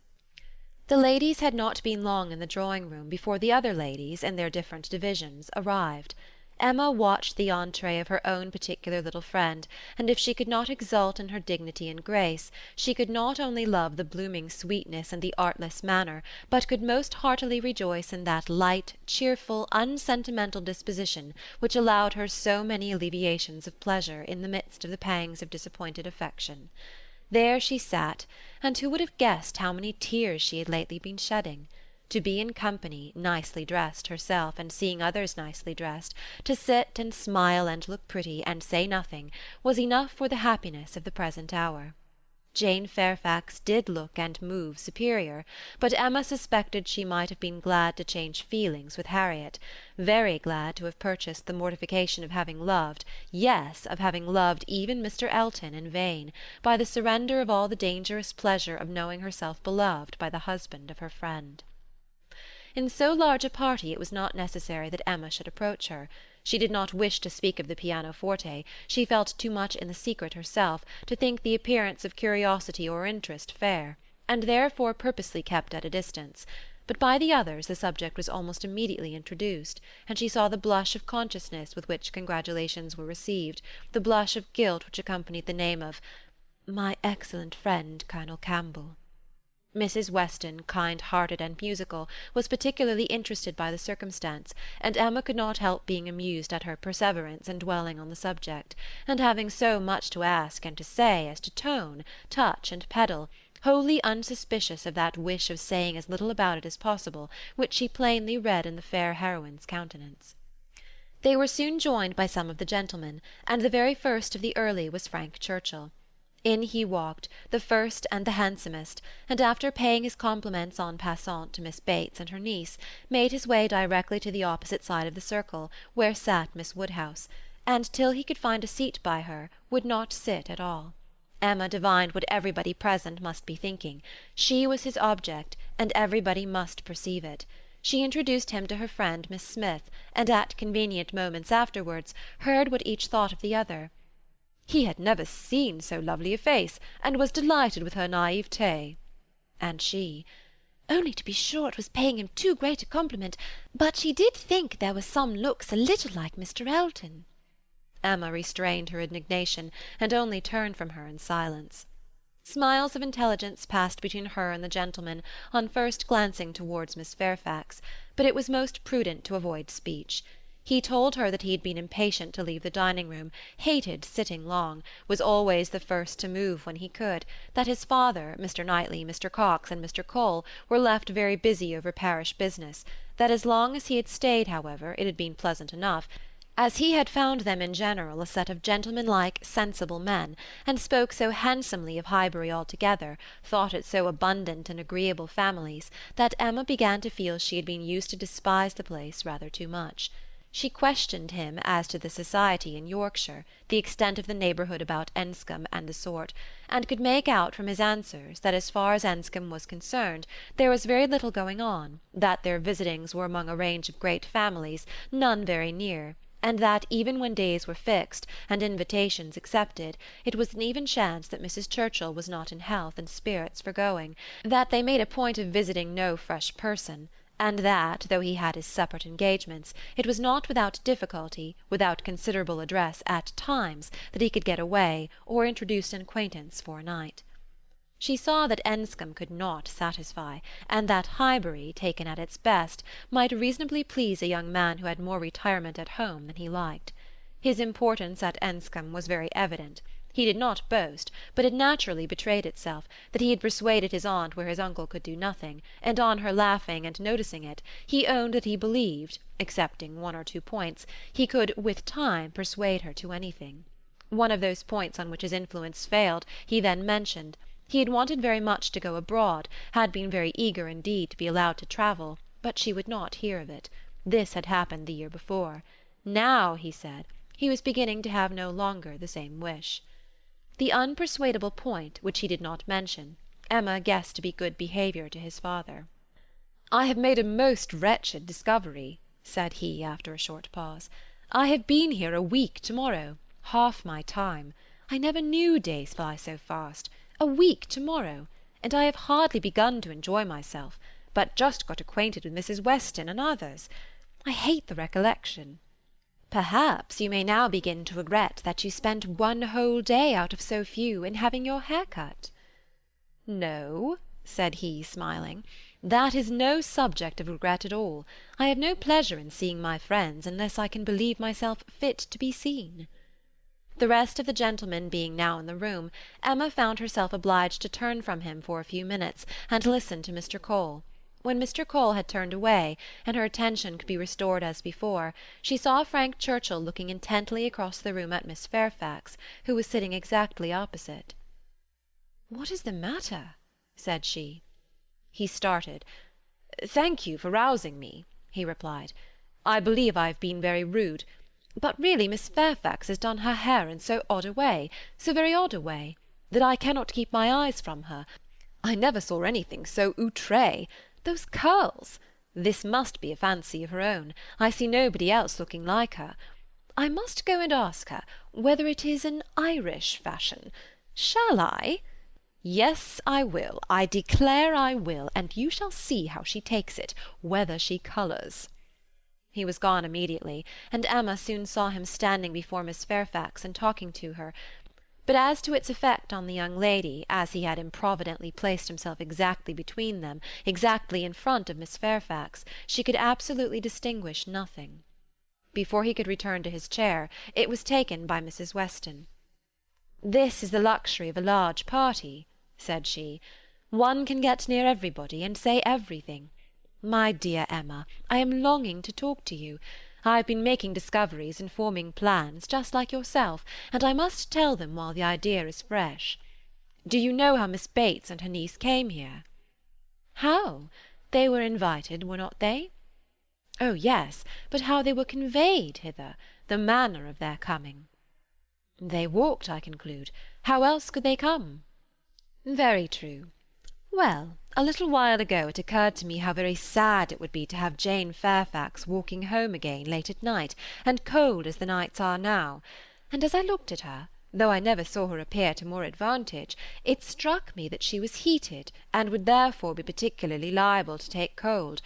The ladies had not been long in the drawing-room before the other ladies, in their different divisions, arrived. Emma watched the entrée of her own particular little friend, and if she could not exult in her dignity and grace, she could not only love the blooming sweetness and the artless manner, but could most heartily rejoice in that light, cheerful, unsentimental disposition which allowed her so many alleviations of pleasure in the midst of the pangs of disappointed affection. There she sat, and who would have guessed how many tears she had lately been shedding? To be in company, nicely dressed herself, and seeing others nicely dressed, to sit and smile and look pretty, and say nothing, was enough for the happiness of the present hour. Jane Fairfax did look and move superior, but Emma suspected she might have been glad to change feelings with Harriet, very glad to have purchased the mortification of having loved, yes, of having loved even Mr. Elton in vain, by the surrender of all the dangerous pleasure of knowing herself beloved by the husband of her friend. In so large a party it was not necessary that Emma should approach her. She did not wish to speak of the pianoforte, she felt too much in the secret herself to think the appearance of curiosity or interest fair, and therefore purposely kept at a distance. But by the others the subject was almost immediately introduced, and she saw the blush of consciousness with which congratulations were received, the blush of guilt which accompanied the name of "my excellent friend Colonel Campbell." Mrs. Weston, kind-hearted and musical, was particularly interested by the circumstance, and Emma could not help being amused at her perseverance in dwelling on the subject, and having so much to ask and to say as to tone, touch, and pedal, wholly unsuspicious of that wish of saying as little about it as possible, which she plainly read in the fair heroine's countenance. They were soon joined by some of the gentlemen, and the very first of the early was Frank Churchill. In he walked, the first and the handsomest, and after paying his compliments en passant to Miss Bates and her niece, made his way directly to the opposite side of the circle, where sat Miss Woodhouse, and till he could find a seat by her, would not sit at all. Emma divined what everybody present must be thinking. She was his object, and everybody must perceive it. She introduced him to her friend Miss Smith, and at convenient moments afterwards heard what each thought of the other. He had never seen so lovely a face, and was delighted with her naivete. And she, "Only to be sure it was paying him too great a compliment, but she did think there were some looks a little like Mr. Elton." Emma restrained her indignation, and only turned from her in silence. Smiles of intelligence passed between her and the gentleman on first glancing towards Miss Fairfax, but it was most prudent to avoid speech. He told her that he had been impatient to leave the dining-room, hated sitting long, was always the first to move when he could, that his father, Mr. Knightley, Mr. Coxe, and Mr. Cole were left very busy over parish business, that as long as he had stayed, however, it had been pleasant enough, as he had found them in general a set of gentlemanlike, sensible men, and spoke so handsomely of Highbury altogether, thought it so abundant in agreeable families, that Emma began to feel she had been used to despise the place rather too much. She questioned him as to the society in Yorkshire, the extent of the neighbourhood about Enscombe and the sort, and could make out from his answers that as far as Enscombe was concerned there was very little going on, that their visitings were among a range of great families, none very near, and that even when days were fixed, and invitations accepted, it was an even chance that Mrs. Churchill was not in health and spirits for going, that they made a point of visiting no fresh person, and that, though he had his separate engagements, it was not without difficulty, without considerable address at times, that he could get away, or introduce an acquaintance for a night. She saw that Enscombe could not satisfy, and that Highbury, taken at its best, might reasonably please a young man who had more retirement at home than he liked. His importance at Enscombe was very evident. He did not boast, but it naturally betrayed itself, that he had persuaded his aunt where his uncle could do nothing, and on her laughing and noticing it, he owned that he believed, excepting one or two points, he could with time persuade her to anything. One of those points on which his influence failed he then mentioned. He had wanted very much to go abroad, had been very eager indeed to be allowed to travel, but she would not hear of it. This had happened the year before. Now, he said, he was beginning to have no longer the same wish. The unpersuadable point, which he did not mention, Emma guessed to be good behaviour to his father. "I have made a most wretched discovery," said he, after a short pause. "I have been here a week to-morrow, half my time. I never knew days fly so fast. A week to-morrow, and I have hardly begun to enjoy myself, but just got acquainted with Mrs. Weston and others. I hate the recollection." "Perhaps you may now begin to regret that you spent one whole day out of so few in having your hair cut." "No," said he, smiling, "that is no subject of regret at all. I have no pleasure in seeing my friends unless I can believe myself fit to be seen." The rest of the gentlemen being now in the room, Emma found herself obliged to turn from him for a few minutes, and listen to Mr. Cole. When Mr. Cole had turned away, and her attention could be restored as before, she saw Frank Churchill looking intently across the room at Miss Fairfax, who was sitting exactly opposite. "What is the matter?" said she. He started. "Thank you for rousing me," he replied. "I believe I have been very rude. But really Miss Fairfax has done her hair in so odd a way, so very odd a way, that I cannot keep my eyes from her. I never saw anything so outré. Those curls! This must be a fancy of her own. I see nobody else looking like her. I must go and ask her whether it is an Irish fashion. Shall I? Yes, I will. I declare I will, and you shall see how she takes it, whether she colours." He was gone immediately, and Emma soon saw him standing before Miss Fairfax and talking to her. But as to its effect on the young lady, as he had improvidently placed himself exactly between them, exactly in front of Miss Fairfax, she could absolutely distinguish nothing. Before he could return to his chair, it was taken by Mrs. Weston. "This is the luxury of a large party," said she. "One can get near everybody, and say everything. My dear Emma, I am longing to talk to you. I have been making discoveries and forming plans, just like yourself, and I must tell them while the idea is fresh. Do you know how Miss Bates and her niece came here?" "How? They were invited, were not they?" "Oh, yes, but how they were conveyed hither, the manner of their coming." "They walked, I conclude. How else could they come?" "Very true. Well, a little while ago it occurred to me how very sad it would be to have Jane Fairfax walking home again late at night, and cold as the nights are now, and as I looked at her, though I never saw her appear to more advantage, it struck me that she was heated, and would therefore be particularly liable to take cold.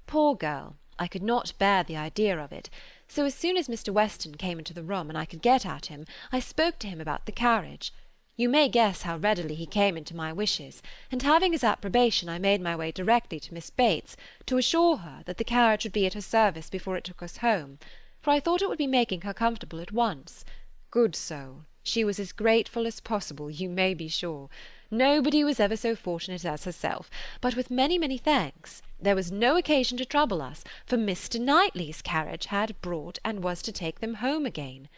Poor girl! I could not bear the idea of it. So as soon as Mr. Weston came into the room and I could get at him, I spoke to him about the carriage. You may guess how readily he came into my wishes, and having his approbation I made my way directly to Miss Bates, to assure her that the carriage would be at her service before it took us home, for I thought it would be making her comfortable at once. Good soul! She was as grateful as possible, you may be sure. Nobody was ever so fortunate as herself, but with many, many thanks. There was no occasion to trouble us, for Mr. Knightley's carriage had brought and was to take them home again.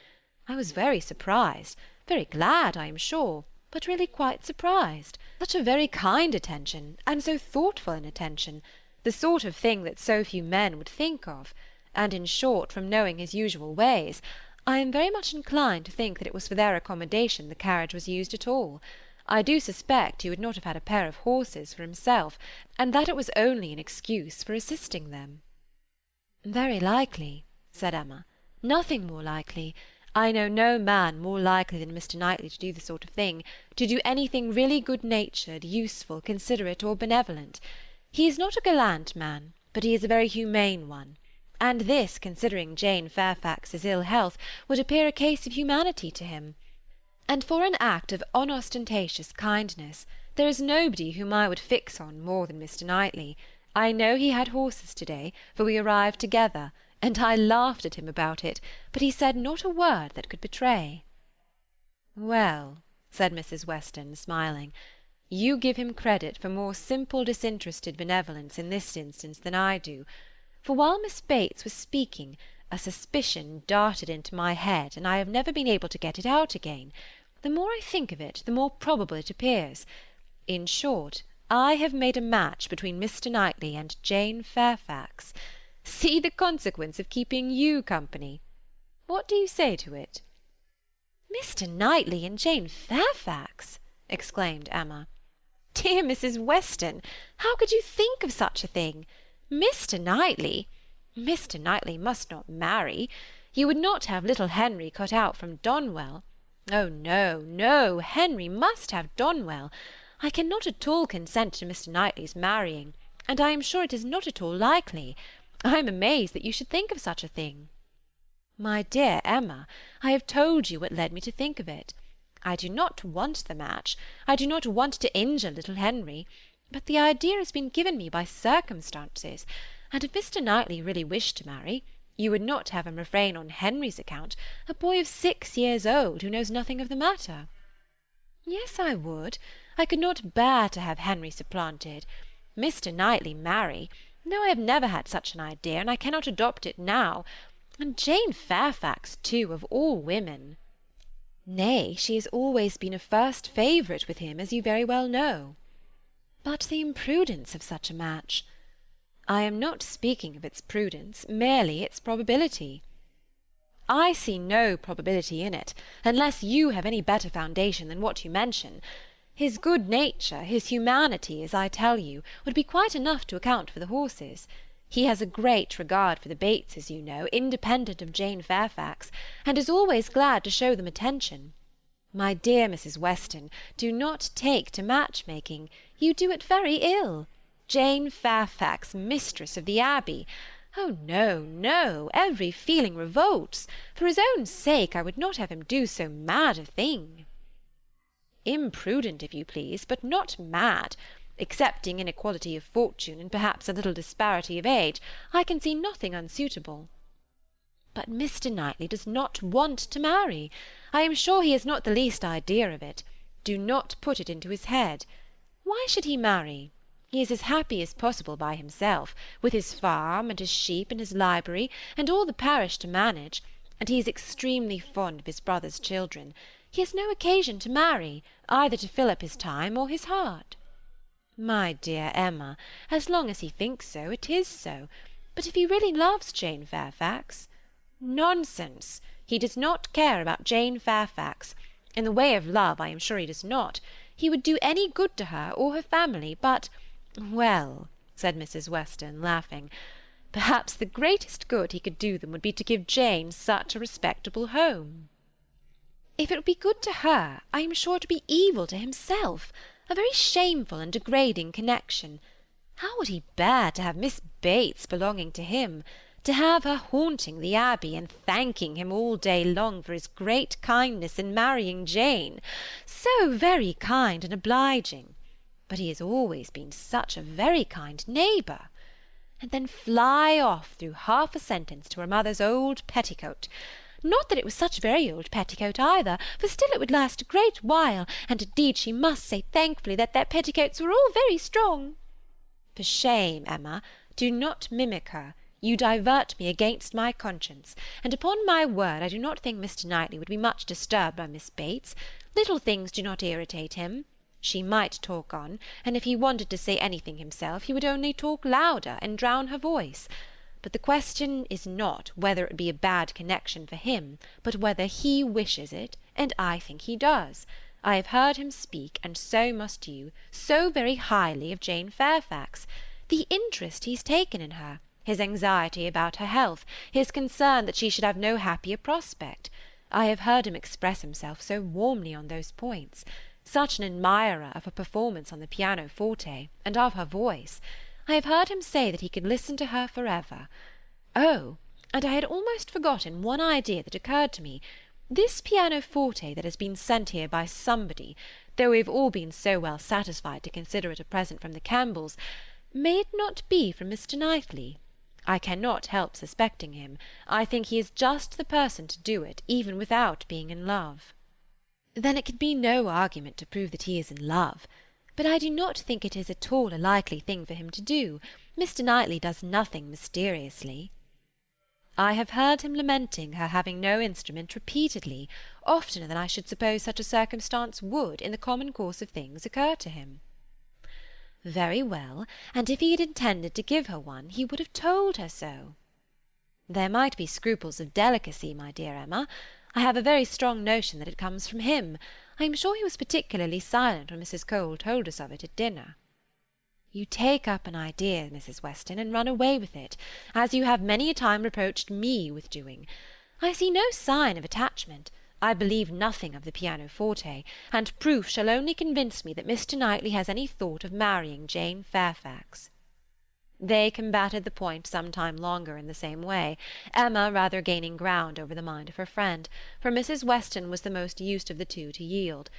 I was very surprised, very glad, I am sure, but really quite surprised. Such a very kind attention, and so thoughtful an attention, the sort of thing that so few men would think of, and in short, from knowing his usual ways, I am very much inclined to think that it was for their accommodation the carriage was used at all. I do suspect he would not have had a pair of horses for himself, and that it was only an excuse for assisting them. Very likely, said Emma. Nothing more likely. I know no man more likely than Mr. Knightley to do the sort of thing, to do anything really good-natured, useful, considerate, or benevolent. He is not a gallant man, but he is a very humane one, and this, considering Jane Fairfax's ill health, would appear a case of humanity to him. And for an act of unostentatious kindness, there is nobody whom I would fix on more than Mr. Knightley. I know he had horses to-day, for we arrived together, and I laughed at him about it, but he said not a word that could betray. Well, said Mrs. Weston, smiling, you give him credit for more simple disinterested benevolence in this instance than I do, for while Miss Bates was speaking, a suspicion darted into my head, and I have never been able to get it out again. The more I think of it, the more probable it appears. In short, I have made a match between Mr. Knightley and Jane Fairfax. See the consequence of keeping you company. What do you say to it? Mr. Knightley and Jane Fairfax! Exclaimed Emma. Dear Mrs. Weston, how could you think of such a thing? Mr. Knightley must not marry. You would not have little Henry cut out from Donwell. Oh, no, no, Henry must have Donwell. I cannot at all consent to Mr. Knightley's marrying, and I am sure it is not at all likely. I am amazed that you should think of such a thing. My dear Emma, I have told you what led me to think of it. I do not want the match. I do not want to injure little Henry, but the idea has been given me by circumstances, and if Mr. Knightley really wished to marry, you would not have him refrain on Henry's account, a boy of 6 years old, who knows nothing of the matter. Yes, I would. I could not bear to have Henry supplanted. Mr. Knightley marry! No, I have never had such an idea, and I cannot adopt it now. And Jane Fairfax, too, of all women. Nay, she has always been a first favourite with him, as you very well know. But the imprudence of such a match! I am not speaking of its prudence, merely its probability. I see no probability in it, unless you have any better foundation than what you mention. His good nature, his humanity, as I tell you, would be quite enough to account for the horses. He has a great regard for the Bateses, you know, independent of Jane Fairfax, and is always glad to show them attention. My dear Mrs. Weston, do not take to matchmaking. You do it very ill. Jane Fairfax, mistress of the Abbey! Oh, no, no, every feeling revolts. For his own sake I would not have him do so mad a thing. Imprudent, if you please, but not mad. Excepting inequality of fortune, and perhaps a little disparity of age, I can see nothing unsuitable. But Mr. Knightley does not want to marry. I am sure he has not the least idea of it. Do not put it into his head. Why should he marry? He is as happy as possible by himself, with his farm, and his sheep, and his library, and all the parish to manage, and he is extremely fond of his brother's children. He has no occasion to marry, either to fill up his time or his heart. My dear Emma, as long as he thinks so, it is so. But if he really loves Jane Fairfax— Nonsense! He does not care about Jane Fairfax. In the way of love, I am sure he does not. He would do any good to her or her family, but— Well, said Mrs. Weston, laughing, perhaps the greatest good he could do them would be to give Jane such a respectable home. If it would be good to her, I am sure it would be evil to himself, a very shameful and degrading connection. How would he bear to have Miss Bates belonging to him? To have her haunting the Abbey and thanking him all day long for his great kindness in marrying Jane. So very kind and obliging. But he has always been such a very kind neighbour. And then fly off through half a sentence to her mother's old petticoat. Not that it was such a very old petticoat either, for still it would last a great while, and indeed she must say thankfully that their petticoats were all very strong. For shame, Emma, do not mimic her. You divert me against my conscience, and upon my word I do not think Mr. Knightley would be much disturbed by Miss Bates. Little things do not irritate him. She might talk on, and if he wanted to say anything himself, he would only talk louder and drown her voice. But the question is not whether it be a bad connection for him, but whether he wishes it, and I think he does. I have heard him speak, and so must you, so very highly of Jane Fairfax. The interest he's taken in her, his anxiety about her health, his concern that she should have no happier prospect. I have heard him express himself so warmly on those points. Such an admirer of her performance on the pianoforte, and of her voice. I have heard him say that he could listen to her for ever. Oh, and I had almost forgotten one idea that occurred to me. This pianoforte that has been sent here by somebody, though we have all been so well satisfied to consider it a present from the Campbells, may it not be from Mr. Knightley? I cannot help suspecting him. I think he is just the person to do it, even without being in love. Then it can be no argument to prove that he is in love. But I do not think it is at all a likely thing for him to do. Mr. Knightley does nothing mysteriously. I have heard him lamenting her having no instrument repeatedly, oftener than I should suppose such a circumstance would, in the common course of things, occur to him. Very well, and if he had intended to give her one, he would have told her so. There might be scruples of delicacy, my dear Emma. I have a very strong notion that it comes from him. I am sure he was particularly silent when Mrs. Cole told us of it at dinner. You take up an idea, Mrs. Weston, and run away with it, as you have many a time reproached me with doing. I see no sign of attachment. I believe nothing of the pianoforte, and proof shall only convince me that Mr. Knightley has any thought of marrying Jane Fairfax. They combated the point some time longer in the same way, Emma rather gaining ground over the mind of her friend, for Mrs. Weston was the most used of the two to yield,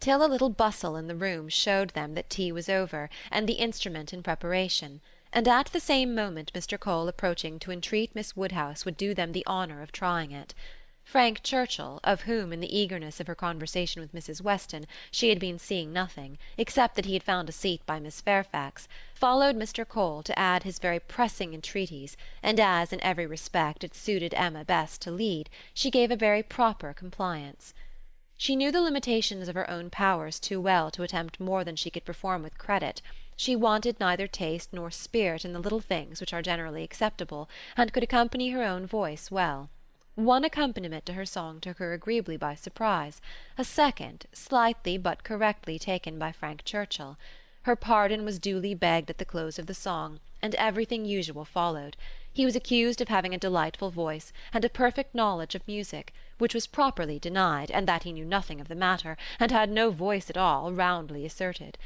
till a little bustle in the room showed them that tea was over, and the instrument in preparation, and at the same moment Mr. Cole approaching to entreat Miss Woodhouse would do them the honour of trying it. Frank Churchill, of whom, in the eagerness of her conversation with Mrs. Weston, she had been seeing nothing, except that he had found a seat by Miss Fairfax, followed Mr. Cole to add his very pressing entreaties, and as in every respect it suited Emma best to lead, she gave a very proper compliance. She knew the limitations of her own powers too well to attempt more than she could perform with credit. She wanted neither taste nor spirit in the little things which are generally acceptable, and could accompany her own voice well. One accompaniment to her song took her agreeably by surprise, a second, slightly but correctly taken by Frank Churchill. Her pardon was duly begged at the close of the song, and everything usual followed. He was accused of having a delightful voice, and a perfect knowledge of music, which was properly denied, and that he knew nothing of the matter, and had no voice at all, roundly asserted.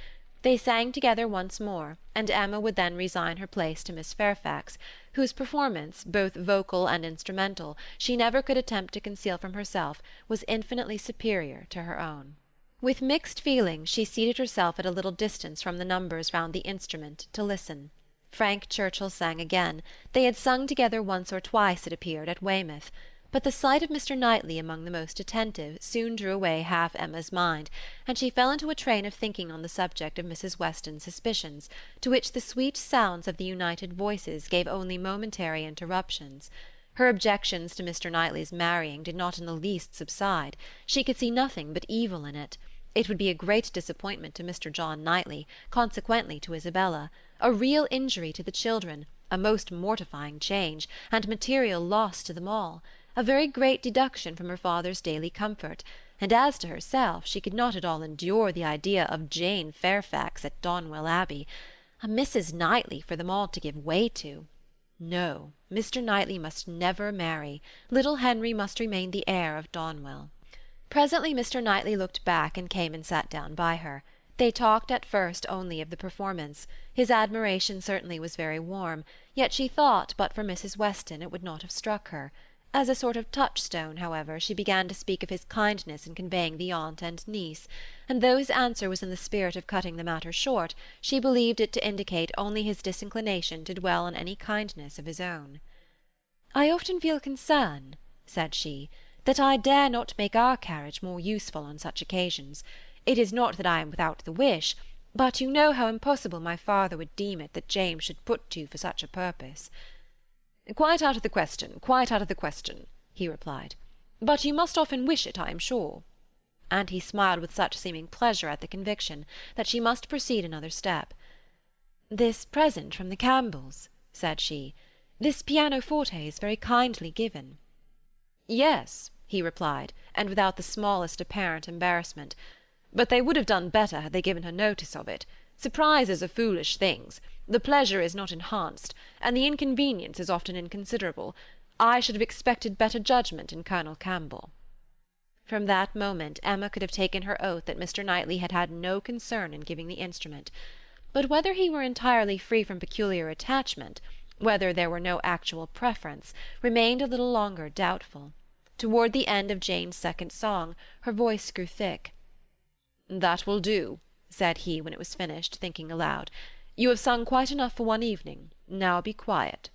They sang together once more, and Emma would then resign her place to Miss Fairfax, whose performance, both vocal and instrumental, she never could attempt to conceal from herself, was infinitely superior to her own. With mixed feelings she seated herself at a little distance from the numbers round the instrument to listen. Frank Churchill sang again. They had sung together once or twice, it appeared, at Weymouth. But the sight of Mr. Knightley among the most attentive soon drew away half Emma's mind, and she fell into a train of thinking on the subject of Mrs. Weston's suspicions, to which the sweet sounds of the united voices gave only momentary interruptions. Her objections to Mr. Knightley's marrying did not in the least subside. She could see nothing but evil in it. It would be a great disappointment to Mr. John Knightley, consequently to Isabella, a real injury to the children, a most mortifying change, and material loss to them all, a very great deduction from her father's daily comfort, and as to herself, she could not at all endure the idea of Jane Fairfax at Donwell Abbey, a Mrs. Knightley for them all to give way to. No, Mr. Knightley must never marry. Little Henry must remain the heir of Donwell. Presently Mr. Knightley looked back and came and sat down by her. They talked at first only of the performance. His admiration certainly was very warm, yet she thought but for Mrs. Weston it would not have struck her. As a sort of touchstone, however, she began to speak of his kindness in conveying the aunt and niece, and though his answer was in the spirit of cutting the matter short, she believed it to indicate only his disinclination to dwell on any kindness of his own. "I often feel concern," said she, "that I dare not make our carriage more useful on such occasions. It is not that I am without the wish, but you know how impossible my father would deem it that James should put to for such a purpose." "Quite out of the question, quite out of the question," he replied. "But you must often wish it, I am sure." And he smiled with such seeming pleasure at the conviction that she must proceed another step. "This present from the Campbells," said she, "this pianoforte is very kindly given." "Yes," he replied, and without the smallest apparent embarrassment, "but they would have done better had they given her notice of it. Surprises are foolish things. The pleasure is not enhanced, and the inconvenience is often inconsiderable. I should have expected better judgment in Colonel Campbell." From that moment Emma could have taken her oath that Mr. Knightley had had no concern in giving the instrument. But whether he were entirely free from peculiar attachment, whether there were no actual preference, remained a little longer doubtful. Toward the end of Jane's second song her voice grew thick. "That will do," said he when it was finished, thinking aloud. "You have sung quite enough for one evening. Now be quiet."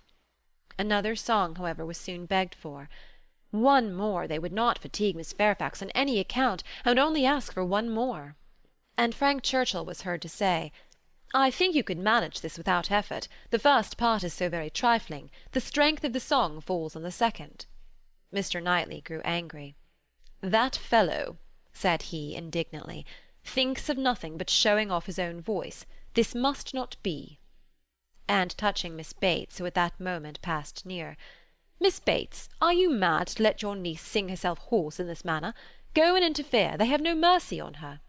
Another song, however, was soon begged for. One more! They would not fatigue Miss Fairfax on any account, and would only ask for one more. And Frank Churchill was heard to say, "I think you could manage this without effort. The first part is so very trifling. The strength of the song falls on the second." Mr. Knightley grew angry. "That fellow," said he indignantly, "thinks of nothing but showing off his own voice. This must not be." And touching Miss Bates, who at that moment passed near, "Miss Bates, are you mad to let your niece sing herself hoarse in this manner? Go and interfere. They have no mercy on her."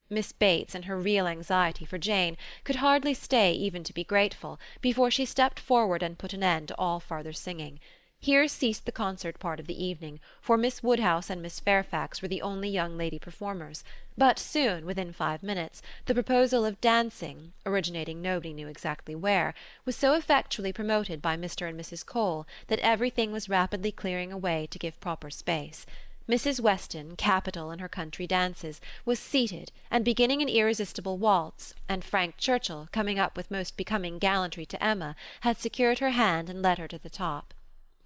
Miss Bates, in her real anxiety for Jane, could hardly stay even to be grateful, before she stepped forward and put an end to all farther singing. Here ceased the concert part of the evening, for Miss Woodhouse and Miss Fairfax were the only young lady performers, but soon, within 5 minutes, the proposal of dancing, originating nobody knew exactly where, was so effectually promoted by Mr. and Mrs. Cole that everything was rapidly clearing away to give proper space. Mrs. Weston, capital in her country dances, was seated and beginning an irresistible waltz, and Frank Churchill, coming up with most becoming gallantry to Emma, had secured her hand and led her to the top.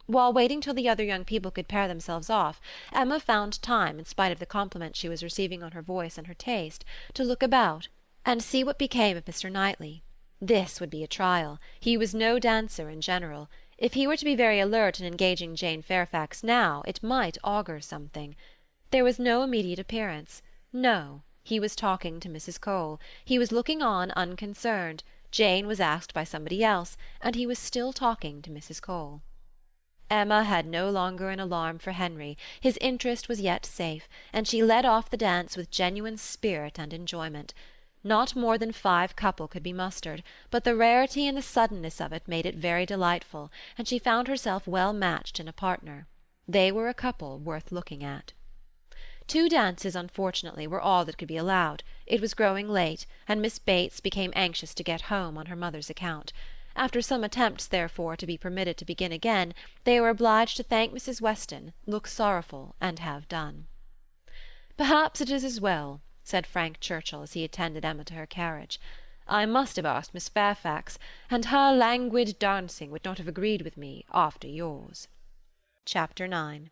While waiting till the other young people could pair themselves off, Emma found time, in spite of the compliments she was receiving on her voice and her taste, to look about, and see what became of Mr. Knightley. This would be a trial. He was no dancer in general. If he were to be very alert in engaging Jane Fairfax now, it might augur something. There was no immediate appearance. No, he was talking to Mrs. Cole. He was looking on unconcerned. Jane was asked by somebody else, and he was still talking to Mrs. Cole. Emma had no longer an alarm for Henry. His interest was yet safe, and she led off the dance with genuine spirit and enjoyment. Not more than 5 couple could be mustered, but the rarity and the suddenness of it made it very delightful, and she found herself well matched in a partner. They were a couple worth looking at. 2 dances, unfortunately, were all that could be allowed. It was growing late, and Miss Bates became anxious to get home on her mother's account. After some attempts, therefore, to be permitted to begin again, they were obliged to thank Mrs. Weston, look sorrowful, and have done. "Perhaps it is as well," said Frank Churchill as he attended Emma to her carriage. "I must have asked Miss Fairfax, and her languid dancing would not have agreed with me after yours." Chapter 9.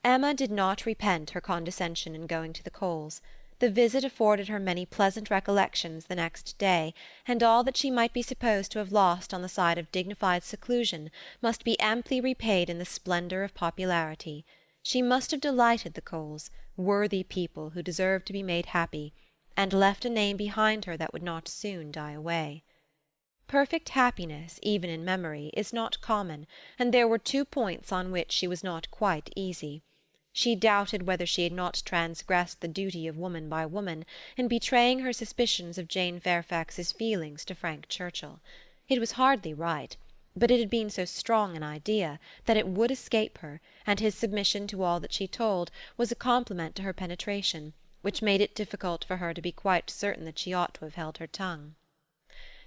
Emma did not repent her condescension in going to the Coles. The visit afforded her many pleasant recollections the next day, and all that she might be supposed to have lost on the side of dignified seclusion must be amply repaid in the splendour of popularity. She must have delighted the Coles, worthy people who deserved to be made happy, and left a name behind her that would not soon die away. Perfect happiness, even in memory, is not common, and there were 2 points on which she was not quite easy. She doubted whether she had not transgressed the duty of woman by woman in betraying her suspicions of Jane Fairfax's feelings to Frank Churchill. It was hardly right, but it had been so strong an idea that it would escape her, and his submission to all that she told was a compliment to her penetration, which made it difficult for her to be quite certain that she ought to have held her tongue.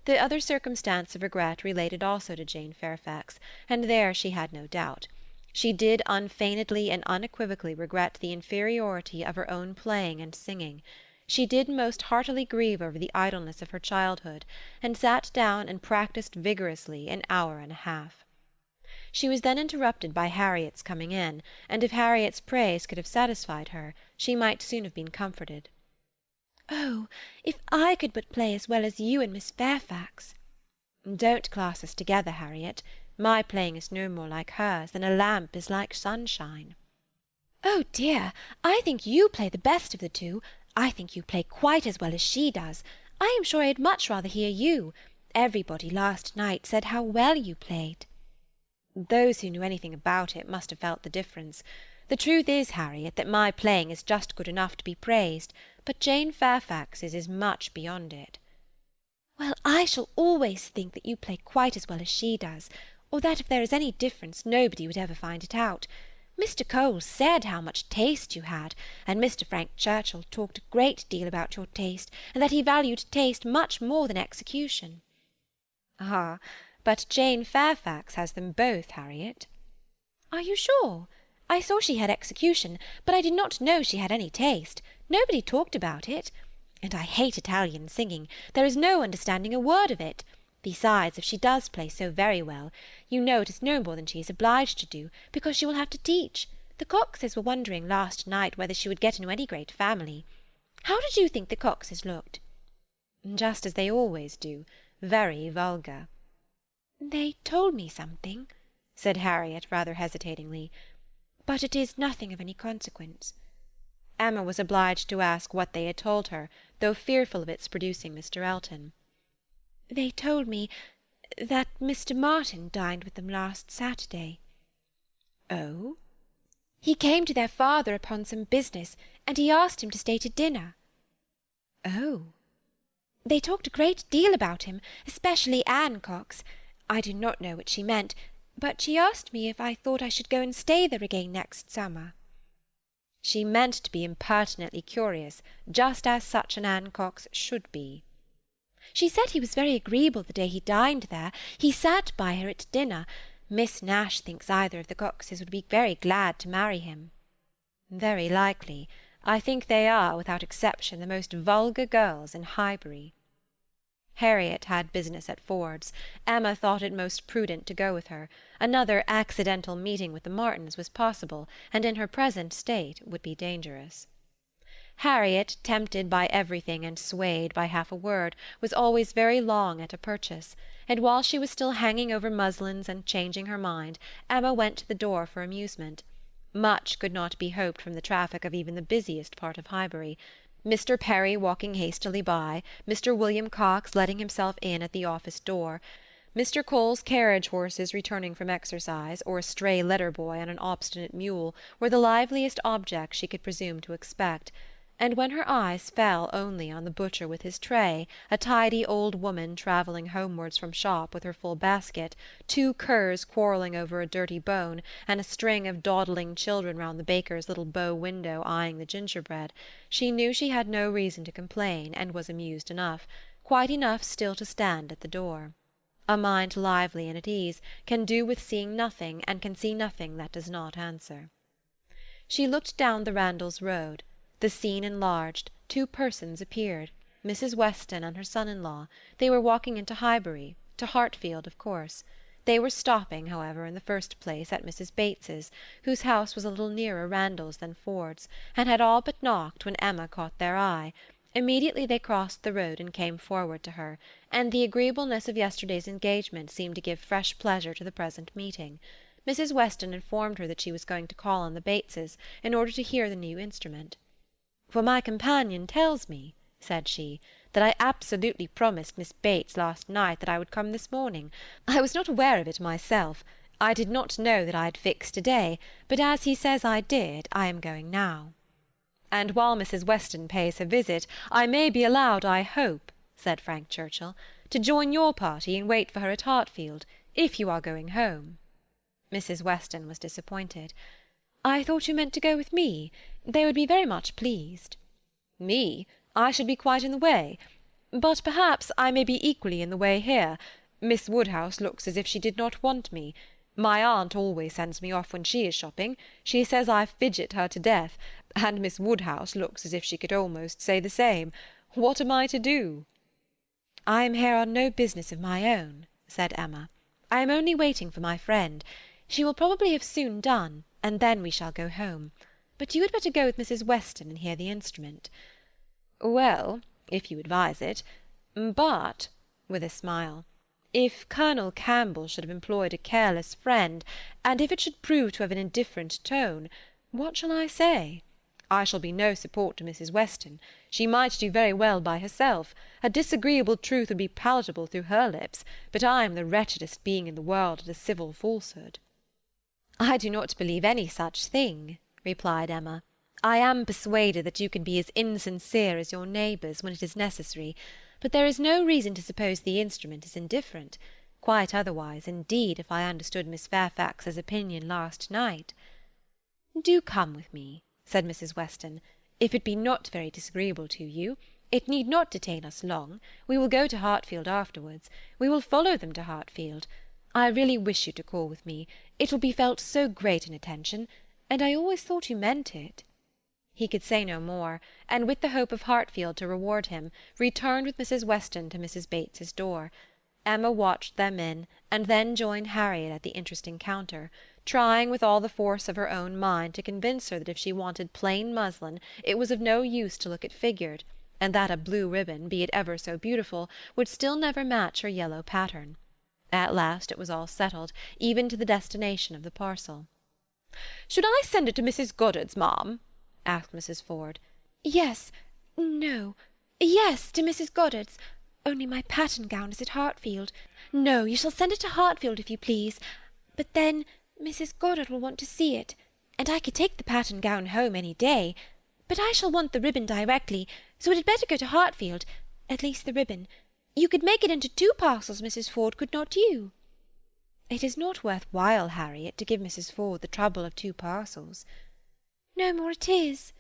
The other circumstance of regret related also to Jane Fairfax, and there she had no doubt. She did unfeignedly and unequivocally regret the inferiority of her own playing and singing. She did most heartily grieve over the idleness of her childhood, and sat down and practised vigorously an hour and a half. She was then interrupted by Harriet's coming in, and if Harriet's praise could have satisfied her, she might soon have been comforted. "Oh, if I could but play as well as you and Miss Fairfax!" "Don't class us together, Harriet. My playing is no more like hers than a lamp is like sunshine." "Oh dear, I think you play the best of the two. I think you play quite as well as she does. I am sure I'd much rather hear you. Everybody last night said how well you played." "Those who knew anything about it must have felt the difference. The truth is, Harriet, that my playing is just good enough to be praised, but Jane Fairfax's is much beyond it." "Well, I shall always think that you play quite as well as she does, or that if there is any difference nobody would ever find it out. Mr. Cole said how much taste you had, and Mr. Frank Churchill talked a great deal about your taste, and that he valued taste much more than execution." "Ah, but Jane Fairfax has them both, Harriet." "Are you sure? I saw she had execution, but I did not know she had any taste. Nobody talked about it. And I hate Italian singing. There is no understanding a word of it. Besides, if she does play so very well, you know it is no more than she is obliged to do, because she will have to teach. The Coaxes were wondering last night whether she would get into any great family. How did you think the Coaxes looked?" "Just as they always do, very vulgar." "They told me something," said Harriet rather hesitatingly, "but it is nothing of any consequence." Emma was obliged to ask what they had told her, though fearful of its producing Mr. Elton. "They told me that Mr. Martin dined with them last Saturday." "Oh?" "He came to their father upon some business, and he asked him to stay to dinner." "Oh!" "They talked a great deal about him, especially Anne Cox. I do not know what she meant, but she asked me if I thought I should go and stay there again next summer." She meant to be impertinently curious, just as such an Anne Cox should be. "She said he was very agreeable the day he dined there. He sat by her at dinner. Miss Nash thinks either of the Coxes would be very glad to marry him." "Very likely. I think they are, without exception, the most vulgar girls in Highbury." Harriet had business at Ford's. Emma thought it most prudent to go with her. Another accidental meeting with the Martins was possible, and in her present state would be dangerous. Harriet, tempted by everything and swayed by half a word, was always very long at a purchase, and while she was still hanging over muslins and changing her mind, Emma went to the door for amusement. Much could not be hoped from the traffic of even the busiest part of Highbury. Mr. Perry walking hastily by, Mr. William Cox letting himself in at the office door, Mr. Cole's carriage horses returning from exercise, or a stray letter-boy on an obstinate mule, were the liveliest objects she could presume to expect, and when her eyes fell only on the butcher with his tray, a tidy old woman travelling homewards from shop with her full basket, two curs quarrelling over a dirty bone, and a string of dawdling children round the baker's little bow window eyeing the gingerbread, she knew she had no reason to complain, and was amused enough, quite enough still to stand at the door. A mind lively and at ease can do with seeing nothing, and can see nothing that does not answer. She looked down the Randalls road. The scene enlarged. Two persons appeared. Mrs. Weston and her son-in-law. They were walking into Highbury, to Hartfield, of course. They were stopping, however, in the first place at Mrs. Bates's, whose house was a little nearer Randalls than Ford's, and had all but knocked when Emma caught their eye. Immediately they crossed the road and came forward to her, and the agreeableness of yesterday's engagement seemed to give fresh pleasure to the present meeting. Mrs. Weston informed her that she was going to call on the Bateses, in order to hear the new instrument. "For my companion tells me," said she, "that I absolutely promised Miss Bates last night that I would come this morning. I was not aware of it myself. I did not know that I had fixed a day, but as he says I did, I am going now." "And while Mrs. Weston pays her visit, I may be allowed, I hope," said Frank Churchill, "to join your party and wait for her at Hartfield, if you are going home." Mrs. Weston was disappointed. "I thought you meant to go with me. They would be very much pleased." Me? I should be quite in the way. But perhaps I may be equally in the way here. Miss Woodhouse looks as if she did not want me. My aunt always sends me off when she is shopping. She says I fidget her to death, and Miss Woodhouse looks as if she could almost say the same. What am I to do?" "I am here on no business of my own," said Emma. "I am only waiting for my friend. She will probably have soon done, and then we shall go home. But you had better go with Mrs. Weston and hear the instrument." "Well, if you advise it. But," with a smile, "if Colonel Campbell should have employed a careless friend, and if it should prove to have an indifferent tone, what shall I say? I shall be no support to Mrs. Weston. She might do very well by herself. A disagreeable truth would be palatable through her lips, but I am the wretchedest being in the world at a civil falsehood." "I do not believe any such thing," replied Emma. "I am persuaded that you can be as insincere as your neighbours when it is necessary, but there is no reason to suppose the instrument is indifferent. Quite otherwise, indeed, if I understood Miss Fairfax's opinion last night." "Do come with me," said Mrs. Weston, "if it be not very disagreeable to you. It need not detain us long. We will go to Hartfield afterwards. We will follow them to Hartfield. I really wish you to call with me. It will be felt so great an attention, and I always thought you meant it." He could say no more, and with the hope of Hartfield to reward him, returned with Mrs. Weston to Mrs. Bates's door. Emma watched them in, and then joined Harriet at the interesting counter, trying with all the force of her own mind to convince her that if she wanted plain muslin it was of no use to look at figured, and that a blue ribbon, be it ever so beautiful, would still never match her yellow pattern. At last it was all settled, even to the destination of the parcel. "Should I send it to Mrs. Goddard's, ma'am?" asked Mrs. Ford. Yes, to Mrs. Goddard's. Only my pattern gown is at Hartfield. No, you shall send it to Hartfield if you please. But then Mrs. Goddard will want to see it, and I could take the pattern gown home any day. But I shall want the ribbon directly, so it had better go to Hartfield, at least the ribbon. You could make it into 2 parcels, Mrs. Ford, could not you?" "It is not worth while, Harriet, to give Mrs. Ford the trouble of 2 parcels." "No more it is."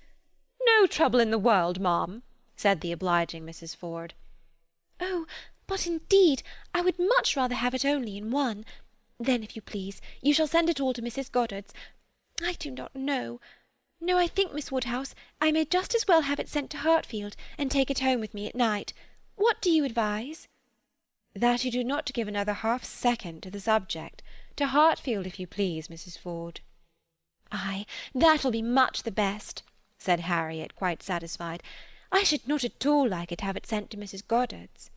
"No trouble in the world, ma'am," said the obliging Mrs. Ford. "Oh, but indeed, I would much rather have it only in one. Then, if you please, you shall send it all to Mrs. Goddard's. I do not know. No, I think, Miss Woodhouse, I may just as well have it sent to Hartfield, and take it home with me at night. What do you advise?" "That you do not give another half-second to the subject. To Hartfield, if you please, Mrs. Ford." "Ay, that will be much the best," said Harriet, quite satisfied. "I should not at all like it to have it sent to Mrs. Goddard's."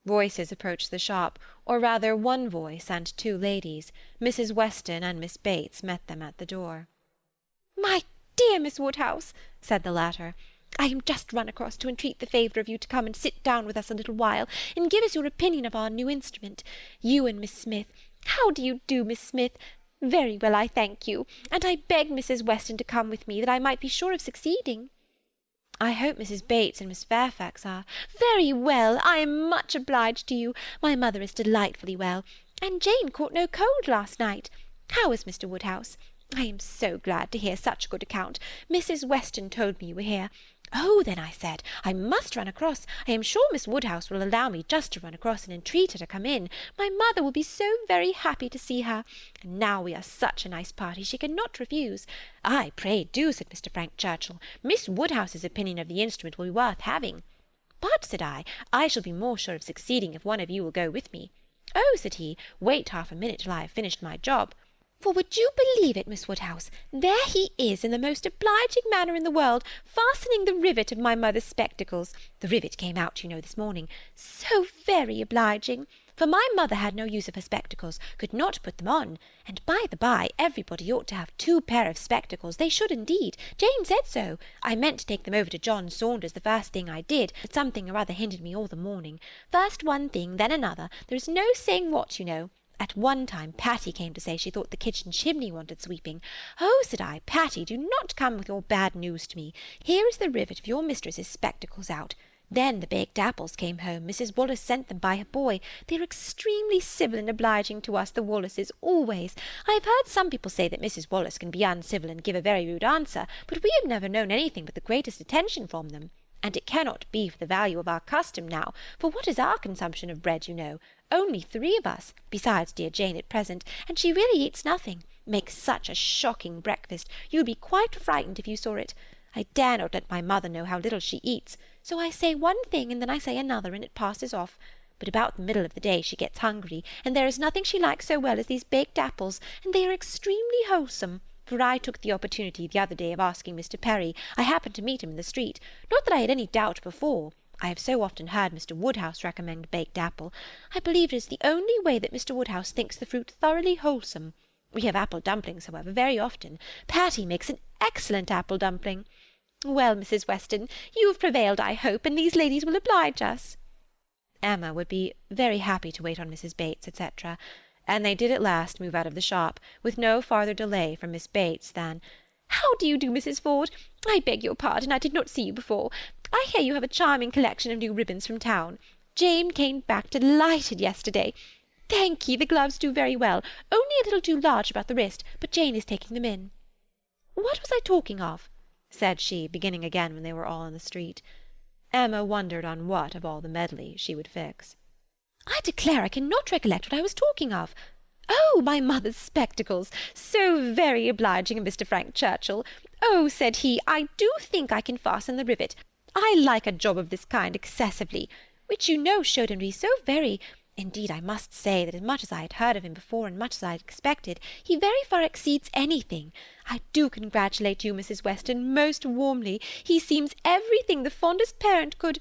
Voices approached the shop, or rather one voice and 2 ladies. Mrs. Weston and Miss Bates met them at the door. "My dear Miss Woodhouse," said the latter, "I am just run across to entreat the favour of you to come and sit down with us a little while, and give us your opinion of our new instrument. You and Miss Smith. How do you do, Miss Smith? Very well, I thank you, and I begged Mrs. Weston to come with me, that I might be sure of succeeding." "I hope Mrs. Bates and Miss Fairfax are—" "Very well. I am much obliged to you. My mother is delightfully well, and Jane caught no cold last night. How is Mr. Woodhouse? I am so glad to hear such a good account. Mrs. Weston told me you were here. Oh, then, I said, I must run across. I am sure Miss Woodhouse will allow me just to run across and entreat her to come in. My mother will be so very happy to see her. And now we are such a nice party, she cannot refuse. Ay, pray do, said Mr. Frank Churchill. Miss Woodhouse's opinion of the instrument will be worth having. But, said I shall be more sure of succeeding if one of you will go with me. Oh, said he, wait half a minute till I have finished my job. For would you believe it, Miss Woodhouse, there he is in the most obliging manner in the world, fastening the rivet of my mother's spectacles. The rivet came out, you know, this morning. So very obliging. For my mother had no use of her spectacles, could not put them on. And by the by, everybody ought to have 2 pair of spectacles. They should indeed. Jane said so. I meant to take them over to John Saunders the first thing I did, but something or other hindered me all the morning. First one thing, then another. There is no saying what, you know. At one time Patty came to say she thought the kitchen chimney wanted sweeping. Oh, said I, Patty, do not come with your bad news to me. Here is the rivet of your mistress's spectacles out. Then the baked apples came home. Mrs. Wallis sent them by her boy. They are extremely civil and obliging to us, the Wallises, always. I have heard some people say that Mrs. Wallis can be uncivil and give a very rude answer, but we have never known anything but the greatest attention from them. And it cannot be for the value of our custom now, for what is our consumption of bread, you know? Only 3 of us, besides dear Jane at present, and she really eats nothing. Makes such a shocking breakfast, you would be quite frightened if you saw it. I dare not let my mother know how little she eats, so I say one thing and then I say another, and it passes off. But about the middle of the day she gets hungry, and there is nothing she likes so well as these baked apples, and they are extremely wholesome. For I took the opportunity the other day of asking Mr. Perry. I happened to meet him in the street. Not that I had any doubt before. I have so often heard Mr. Woodhouse recommend baked apple. I believe it is the only way that Mr. Woodhouse thinks the fruit thoroughly wholesome. We have apple dumplings, however, very often. Patty makes an excellent apple dumpling. Well, Mrs. Weston, you have prevailed, I hope, and these ladies will oblige us. Emma would be very happy to wait on Mrs. Bates, etc., and they did at last move out of the shop, with no farther delay from Miss Bates than, "How do you do, Mrs. Ford? I beg your pardon, I did not see you before. I hear you have a charming collection of new ribbons from town. Jane came back delighted yesterday. Thank ye, the gloves do very well, only a little too large about the wrist, but Jane is taking them in. What was I talking of?" said she, beginning again when they were all in the street. Emma wondered on what, of all the medley, she would fix. "I declare I cannot recollect what I was talking of. Oh, my mother's spectacles! So very obliging of Mr. Frank Churchill. Oh, said he, I do think I can fasten the rivet. I like a job of this kind excessively, which you know showed him to be so very— Indeed, I must say that as much as I had heard of him before and much as I had expected, he very far exceeds anything. I do congratulate you, Mrs. Weston, most warmly. He seems everything the fondest parent could—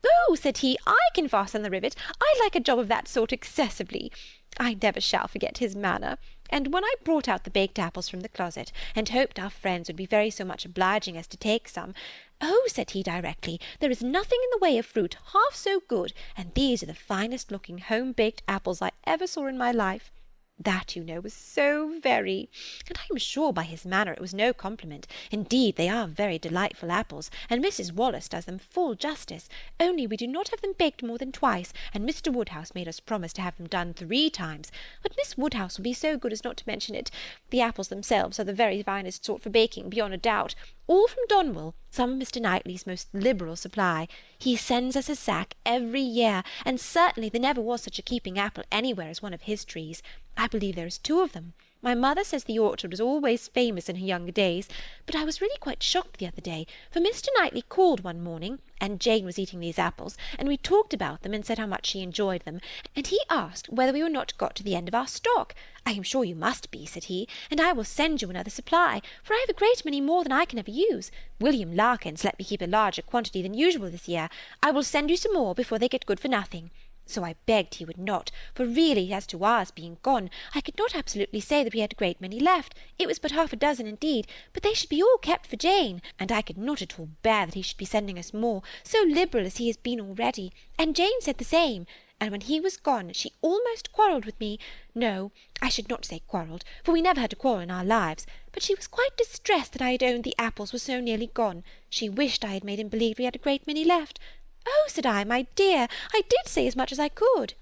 Oh, said he, I can fasten the rivet. I like a job of that sort excessively. I never shall forget his manner. And when I brought out the baked apples from the closet, and hoped our friends would be very so much obliging as to take some, "Oh," said he directly, "there is nothing in the way of fruit half so good, and these are the finest looking home-baked apples I ever saw in my life." That, you know, was so very— And I am sure by his manner it was no compliment. Indeed, they are very delightful apples, and Mrs. Wallis does them full justice, only we do not have them baked more than twice, and Mr. Woodhouse made us promise to have them done 3 times. But Miss Woodhouse will be so good as not to mention it. The apples themselves are the very finest sort for baking, beyond a doubt. All from Donwell, some of Mr. Knightley's most liberal supply. He sends us a sack every year, and certainly there never was such a keeping apple anywhere as one of his trees. I believe there is 2 of them. My mother says the orchard was always famous in her younger days, but I was really quite shocked the other day, for Mr. Knightley called one morning, and Jane was eating these apples, and we talked about them and said how much she enjoyed them, and he asked whether we were not got to the end of our stock. "I am sure you must be," said he, "and I will send you another supply, for I have a great many more than I can ever use. William Larkins let me keep a larger quantity than usual this year. I will send you some more before they get good for nothing." So I begged he would not, for really, as to ours being gone, I could not absolutely say that we had a great many left. It was but 1/2 indeed, but they should be all kept for Jane, and I could not at all bear that he should be sending us more, so liberal as he has been already, and Jane said the same. And when he was gone, she almost quarrelled with me. No, I should not say quarrelled, for we never had a quarrel in our lives, but she was quite distressed that I had owned the apples were so nearly gone. She wished I had made him believe we had a great many left. "Oh," said I, "my dear, I did say as much as I could."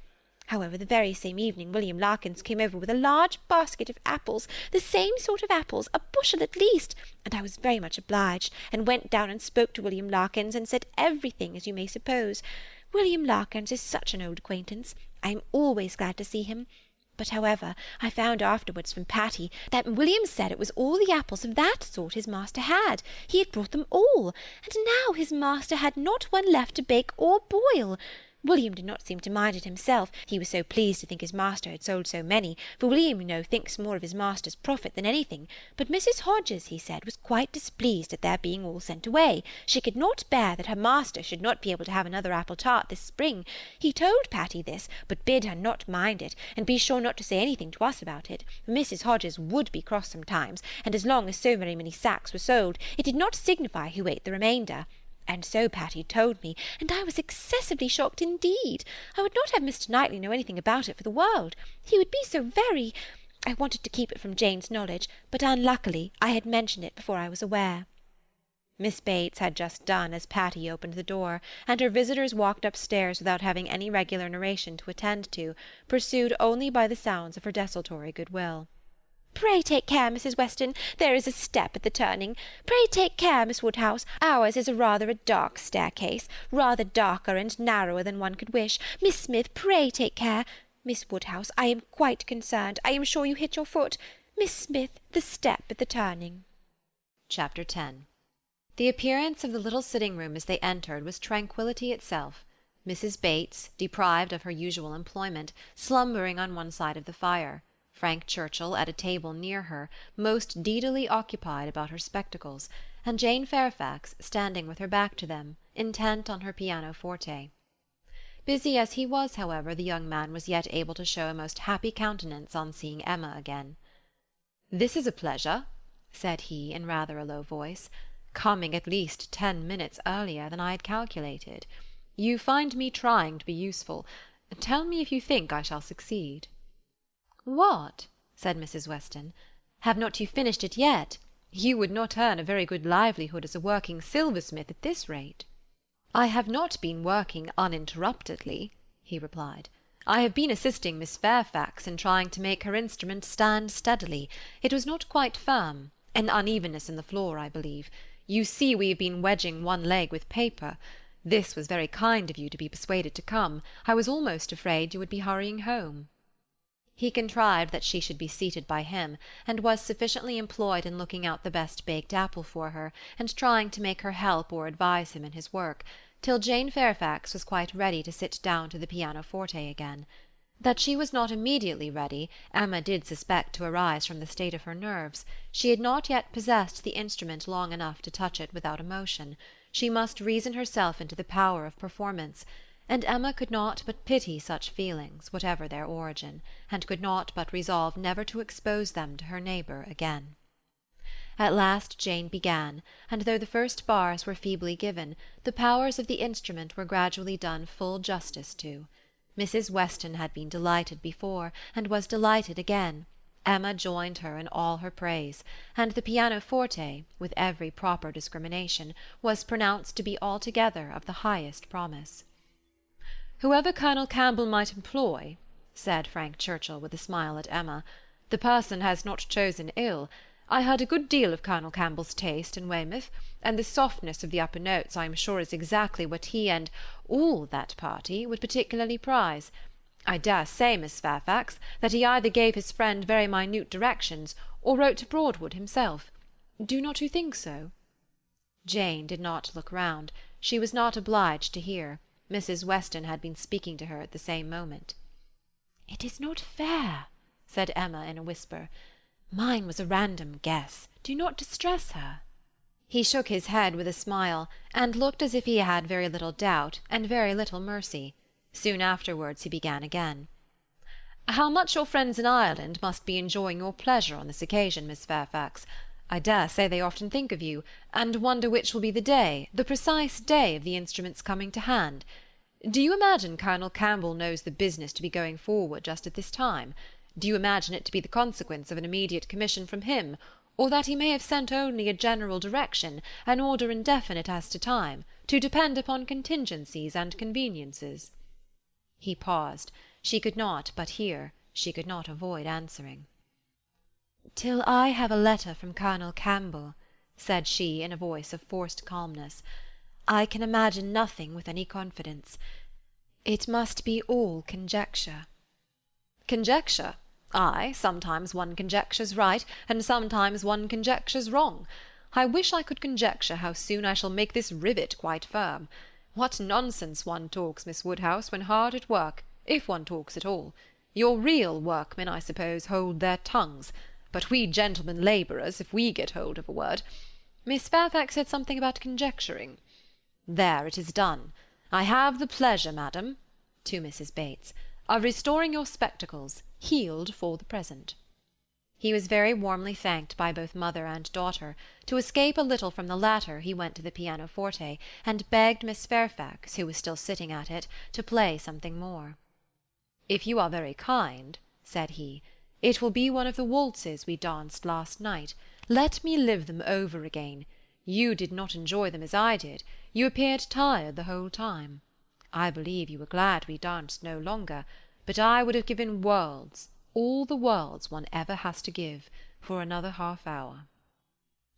However, the very same evening William Larkins came over with a large basket of apples, the same sort of apples, a bushel at least, and I was very much obliged, and went down and spoke to William Larkins, and said everything, as you may suppose. William Larkins is such an old acquaintance. I am always glad to see him. But, however, I found afterwards from Patty that William said it was all the apples of that sort his master had. He had brought them all, and now his master had not one left to bake or boil. William did not seem to mind it himself, he was so pleased to think his master had sold so many, for William, you know, thinks more of his master's profit than anything, but Mrs. Hodges, he said, was quite displeased at their being all sent away. She could not bear that her master should not be able to have another apple tart this spring. He told Patty this, but bid her not mind it, and be sure not to say anything to us about it, for Mrs. Hodges would be cross sometimes, and as long as so very many sacks were sold, it did not signify who ate the remainder. And so Patty told me, and I was excessively shocked indeed. I would not have Mr. Knightley know anything about it for the world. He would be so very— I wanted to keep it from Jane's knowledge, but unluckily I had mentioned it before I was aware. Miss Bates had just done as Patty opened the door, and her visitors walked upstairs without having any regular narration to attend to, pursued only by the sounds of her desultory goodwill. "Pray take care, Mrs. Weston, there is a step at the turning. Pray take care, Miss Woodhouse, ours is rather a dark staircase, rather darker and narrower than one could wish. Miss Smith, pray take care. Miss Woodhouse, I am quite concerned. I am sure you hit your foot. Miss Smith, the step at the turning." Chapter 10. The appearance of the little sitting-room as they entered was tranquillity itself. Mrs. Bates, deprived of her usual employment, slumbering on one side of the fire; Frank Churchill at a table near her, most deedily occupied about her spectacles, and Jane Fairfax standing with her back to them, intent on her pianoforte. Busy as he was, however, the young man was yet able to show a most happy countenance on seeing Emma again. "This is a pleasure," said he, in rather a low voice, "coming at least 10 minutes earlier than I had calculated. You find me trying to be useful. Tell me if you think I shall succeed." "What?" said Mrs. Weston. "Have not you finished it yet? You would not earn a very good livelihood as a working silversmith at this rate." "I have not been working uninterruptedly," he replied. "I have been assisting Miss Fairfax in trying to make her instrument stand steadily. It was not quite firm. An unevenness in the floor, I believe. You see we have been wedging one leg with paper. This was very kind of you to be persuaded to come. I was almost afraid you would be hurrying home." He contrived that she should be seated by him, and was sufficiently employed in looking out the best baked apple for her, and trying to make her help or advise him in his work, till Jane Fairfax was quite ready to sit down to the pianoforte again. That she was not immediately ready, Emma did suspect to arise from the state of her nerves. She had not yet possessed the instrument long enough to touch it without emotion. She must reason herself into the power of performance, and Emma could not but pity such feelings, whatever their origin, and could not but resolve never to expose them to her neighbour again. At last Jane began, and though the first bars were feebly given, the powers of the instrument were gradually done full justice to. Mrs. Weston had been delighted before, and was delighted again. Emma joined her in all her praise, and the pianoforte, with every proper discrimination, was pronounced to be altogether of the highest promise. "Whoever Colonel Campbell might employ," said Frank Churchill with a smile at Emma, "the person has not chosen ill. I heard a good deal of Colonel Campbell's taste in Weymouth, and the softness of the upper notes I am sure is exactly what he and all that party would particularly prize. I dare say, Miss Fairfax, that he either gave his friend very minute directions, or wrote to Broadwood himself. Do not you think so?" Jane did not look round. She was not obliged to hear. Mrs. Weston had been speaking to her at the same moment. "It is not fair," said Emma in a whisper. "Mine was a random guess. Do not distress her." He shook his head with a smile, and looked as if he had very little doubt and very little mercy. Soon afterwards he began again. "How much your friends in Ireland must be enjoying your pleasure on this occasion, Miss Fairfax. I dare say they often think of you, and wonder which will be the day, the precise day of the instrument's coming to hand. Do you imagine Colonel Campbell knows the business to be going forward just at this time? Do you imagine it to be the consequence of an immediate commission from him, or that he may have sent only a general direction, an order indefinite as to time, to depend upon contingencies and conveniences?" He paused. She could not but hear. She could not avoid answering. "Till I have a letter from Colonel Campbell," said she in a voice of forced calmness, "I can imagine nothing with any confidence. It must be all conjecture." "Conjecture? Ay, sometimes one conjectures right, and sometimes one conjectures wrong. I wish I could conjecture how soon I shall make this rivet quite firm. What nonsense one talks, Miss Woodhouse, when hard at work, if one talks at all. Your real workmen, I suppose, hold their tongues, but we gentlemen labourers, if we get hold of a word— Miss Fairfax said something about conjecturing. There, it is done. I have the pleasure, madam," to Mrs. Bates, "of restoring your spectacles, healed for the present." He was very warmly thanked by both mother and daughter. To escape a little from the latter, he went to the pianoforte, and begged Miss Fairfax, who was still sitting at it, to play something more. "If you are very kind," said he, "it will be one of the waltzes we danced last night. Let me live them over again. You did not enjoy them as I did. You appeared tired the whole time. I believe you were glad we danced no longer, but I would have given worlds, all the worlds one ever has to give, for another half-hour.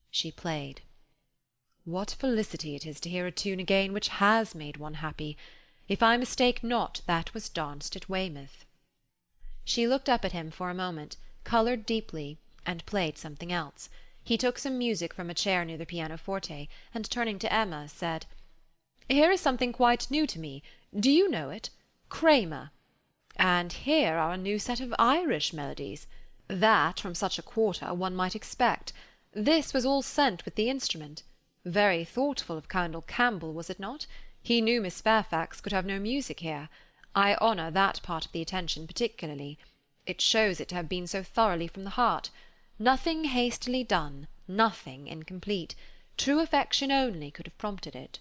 She played. What felicity it is to hear a tune again which has made one happy! If I mistake not, that was danced at Weymouth. She looked up at him for a moment, coloured deeply, and played something else. He took some music from a chair near the pianoforte, and turning to Emma, said, "Here is something quite new to me. Do you know it? Kramer. And here are a new set of Irish melodies. That, from such a quarter, one might expect. This was all sent with the instrument. Very thoughtful of Colonel Campbell, was it not? He knew Miss Fairfax could have no music here. I honour that part of the attention particularly. It shows it to have been so thoroughly from the heart. Nothing hastily done, nothing incomplete. True affection only could have prompted it."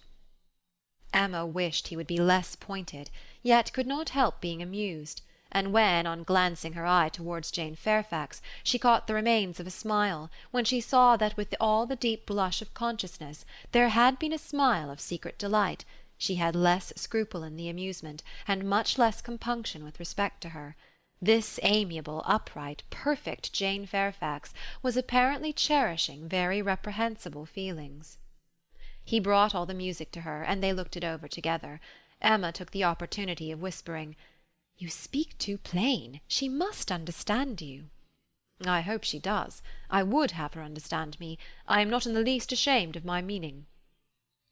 Emma wished he would be less pointed, yet could not help being amused, and when, on glancing her eye towards Jane Fairfax, she caught the remains of a smile, when she saw that with all the deep blush of consciousness there had been a smile of secret delight, she had less scruple in the amusement, and much less compunction with respect to her. This amiable, upright, perfect Jane Fairfax was apparently cherishing very reprehensible feelings. He brought all the music to her, and they looked it over together. Emma took the opportunity of whispering, "You speak too plain. She must understand you." "I hope she does. I would have her understand me. I am not in the least ashamed of my meaning."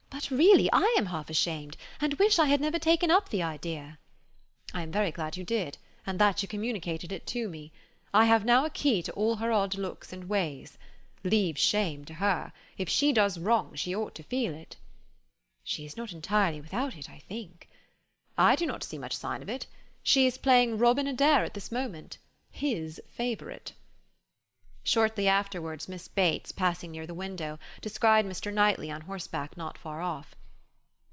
"But really I am half ashamed, and wish I had never taken up the idea." "I am very glad you did, and that you communicated it to me. I have now a key to all her odd looks and ways. Leave shame to her. If she does wrong, she ought to feel it." "She is not entirely without it, I think." "I do not see much sign of it. She is playing Robin Adair at this moment, his favourite." Shortly afterwards Miss Bates, passing near the window, descried Mr. Knightley on horseback not far off.